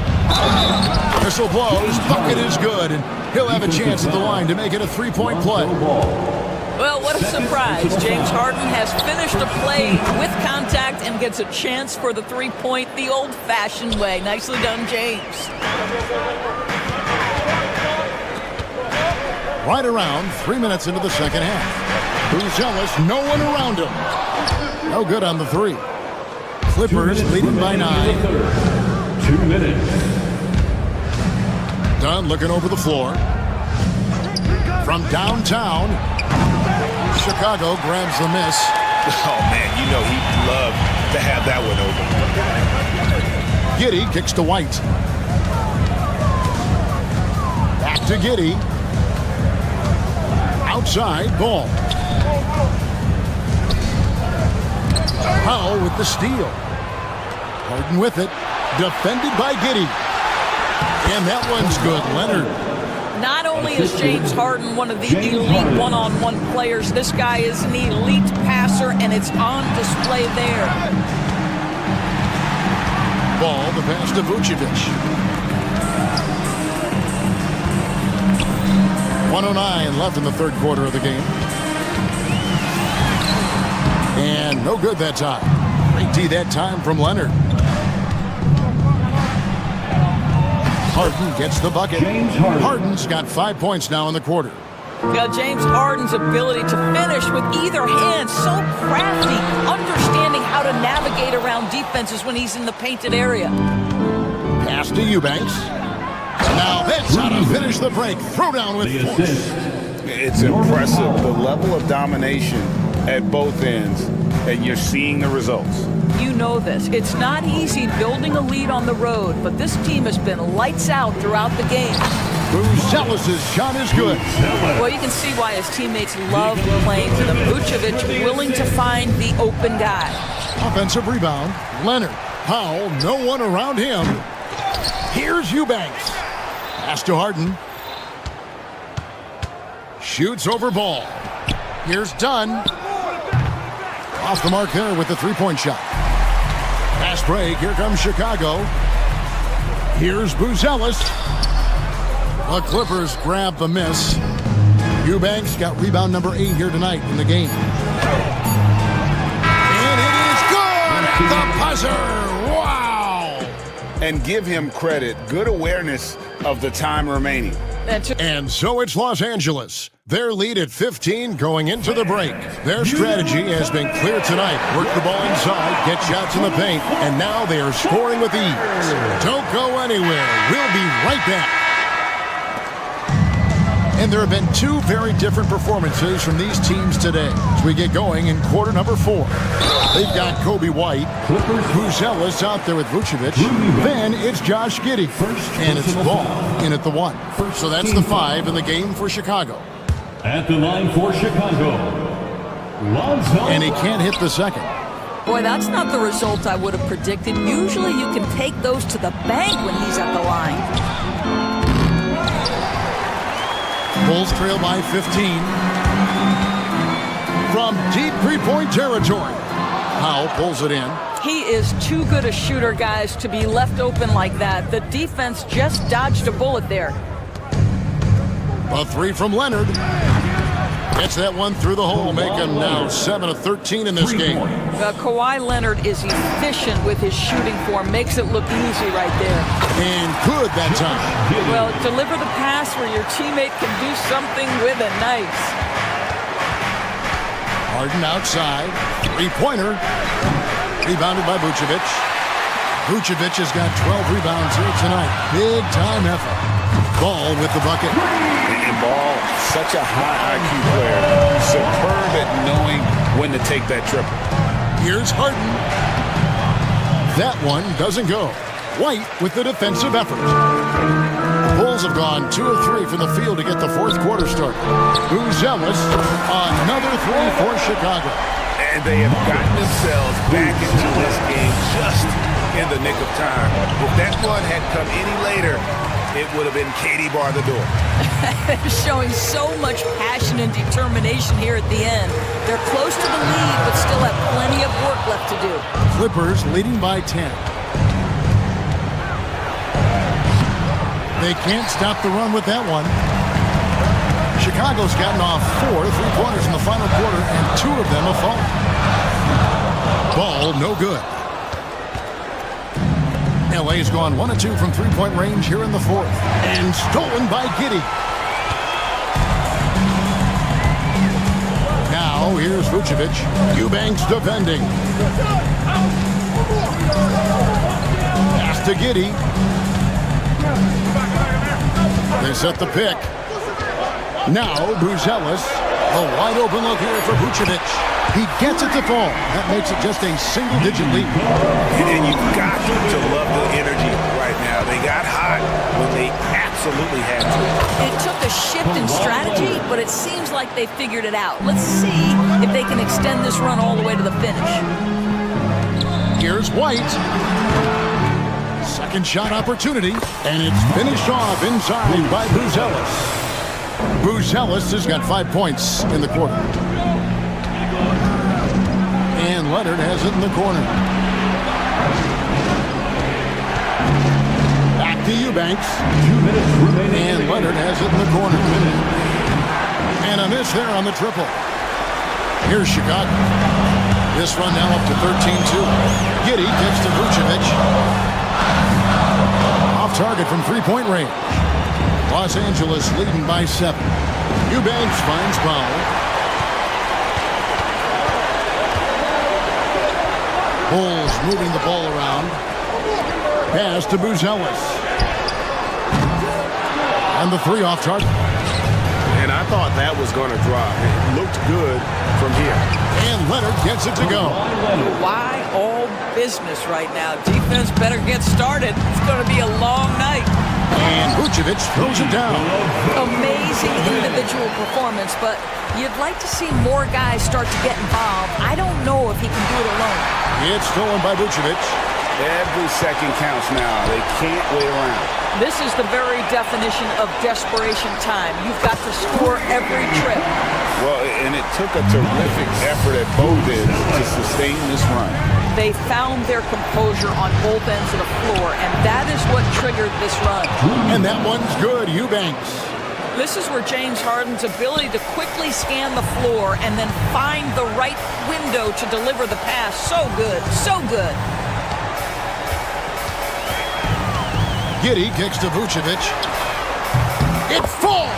Whistle blows. Bucket is good. And he'll have a chance at the line to make it a 3-point play.
Well, what a surprise. James Harden has finished a play with contact and gets a chance for the 3-point the old-fashioned way. Nicely done, James.
Right around 3 minutes into the second half. Buzelis, no one around him. No good on the 3. Clippers leading by 9.
2 minutes.
Dunn looking over the floor. From downtown, Chicago grabs the miss.
Oh, man, you know he'd love to have that one open.
Giddey kicks to White. Back to Giddey. Outside, Ball. Powell with the steal. Harden with it. Defended by Giddey. And that one's good. Leonard.
Not only is James Harden one of the elite one-on-one players, this guy is an elite passer, and it's on display there.
Ball, the pass to Vucevic. 1:09 left in the third quarter of the game. And no good that time. Great D that time from Leonard. Harden gets the bucket. Harden's got 5 points now in the quarter.
James Harden's ability to finish with either hand, so crafty, understanding how to navigate around defenses when he's in the painted area.
Pass to Eubanks. Now that's how to finish the break. Throw down with force.
It's impressive, the level of domination at both ends, and you're seeing the results.
You know this. It's not easy building a lead on the road, but this team has been lights out throughout the game.
Buzelis' shot is good.
Well, you can see why his teammates love playing to them. Vucevic willing to find the open guy.
Offensive rebound. Leonard. Powell, no one around him. Here's Eubanks. Pass to Harden. Shoots over Ball. Here's Dunn. Off the mark there with the three-point shot. Fast break. Here comes Chicago. Here's Buzelis. The Clippers grab the miss. Eubanks got rebound number 8 here tonight in the game. And it is good at the buzzer. Wow.
And give him credit. Good awareness of the time remaining.
And so it's Los Angeles. Their lead at 15 going into the break. Their strategy has been clear tonight. Work the ball inside, get shots in the paint, and now they are scoring with ease. Don't go anywhere. We'll be right back. And there have been two very different performances from these teams today as we get going in quarter number 4. They've got Kobe White, Buzelis out there with Vucevic. Then it's Josh Giddey. And it's Ball in at the 1. So that's the 5 in the game for Chicago.
At the line for Chicago, Lonzo.
And he can't hit the second.
Boy, that's not the result I would have predicted. Usually you can take those to the bank when he's at the line.
Bulls trail by 15. From deep three-point territory, Powell pulls it in.
He is too good a shooter, guys, to be left open like that. The defense just dodged a bullet there.
A three from Leonard. Gets that one through the hole, make him now 7 of 13 in this game.
Kawhi Leonard is efficient with his shooting form, makes it look easy right there.
And good that time.
Well, deliver the pass where your teammate can do something with it. Nice.
Harden outside, three-pointer. Rebounded by Vucevic. Vucevic has got 12 rebounds here tonight. Big-time effort. Ball with the bucket.
And Ball, such a high IQ player. Superb at knowing when to take that triple.
Here's Harden. That one doesn't go. White with the defensive effort. The Bulls have gone 2 of 3 from the field to get the fourth quarter started. Buzelis, another three for Chicago.
And they have gotten themselves back into this game just in the nick of time. If that one had come any later, it would have been Katie bar the door.
They're showing so much passion and determination here at the end. They're close to the lead, but still have plenty of work left to do.
Clippers leading by 10. They can't stop the run with that one. Chicago's gotten off 4 3-pointers in the final quarter, and 2 of them have fallen. Ball no good. LA's gone 1 of 2 from three-point range here in the fourth. And stolen by Giddey. Now here's Vucevic. Eubanks defending. Pass to Giddey. They set the pick. Now Buzelis. A wide open look here for Vucevic. He gets it to fall. That makes it just a single-digit lead.
And you've got to love the energy right now. They got hot when they absolutely had to.
It took a shift in strategy, but it seems like they figured it out. Let's see if they can extend this run all the way to the finish.
Here's White. Second shot opportunity, and it's finished off inside by Buzelis. Buzelis has got 5 points in the quarter. And Leonard has it in the corner. Back to Eubanks.
2 minutes remaining.
And Leonard has it in the corner. And a miss there on the triple. Here's Chicago. This run now up to 13-2. Giddey gets to Vucevic. Off target from three-point range. Los Angeles leading by 7. Eubanks finds Powell. Bulls moving the ball around. Pass to Buzelis. And the three off target.
And I thought that was going to drop. It looked good from here.
And Leonard gets it to go.
Why all business right now? Defense better get started. It's going to be a long night.
And Vucevic throws it down.
Amazing individual performance, but you'd like to see more guys start to get involved. I don't know if he can do it alone.
It's stolen by Vucevic.
Every second counts now. They can't wait around.
This is the very definition of desperation time. You've got to score every trip.
Well, and it took a terrific effort at both ends to sustain this run.
They found their composure on both ends of the floor, and that is what triggered this run.
And that one's good, Eubanks.
This is where James Harden's ability to quickly scan the floor and then find the right window to deliver the pass. So good, so good.
Giddey kicks to Vucevic. It falls!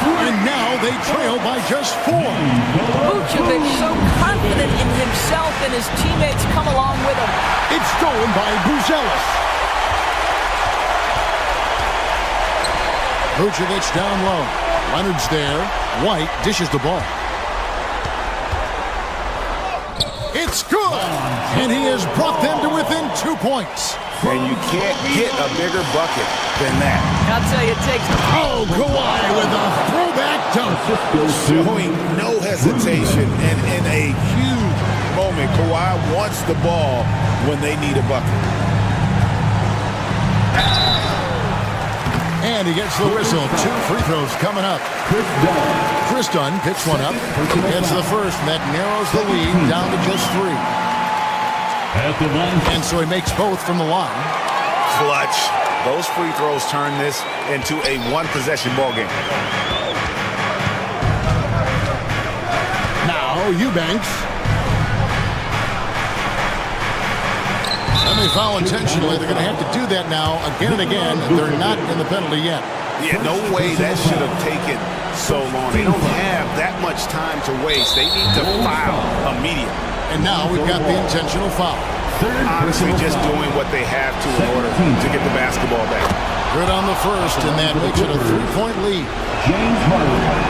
And now they trail by just 4.
Vucevic so confident in himself, and his teammates come along with him.
It's stolen by Buzelis. Vucevic down low. Leonard's there. White dishes the ball. It's good! And he has brought them to within 2 points.
And you can't hit a bigger bucket than that.
I'll tell you, it takes...
Oh, Kawhi with a throwback dunk.
Showing no hesitation, and in a huge moment, Kawhi wants the ball when they need a bucket.
And he gets the whistle. 2 free throws coming up. Chris Dunn picks one up. Gets the first, and that narrows the lead down to just 3. And so he makes both from the line.
Clutch. Those free throws turn this into a one-possession ball game.
Now Eubanks. And they foul intentionally. They're going to have to do that now again and again. They're not in the penalty yet.
Yeah, no way that should have taken so long. They don't have that much time to waste. They need to foul immediately.
And now we've got the intentional foul.
Honestly, just doing what they have to in order to get the basketball back.
Good on the first, and that makes it a 3-point lead.
James Harden.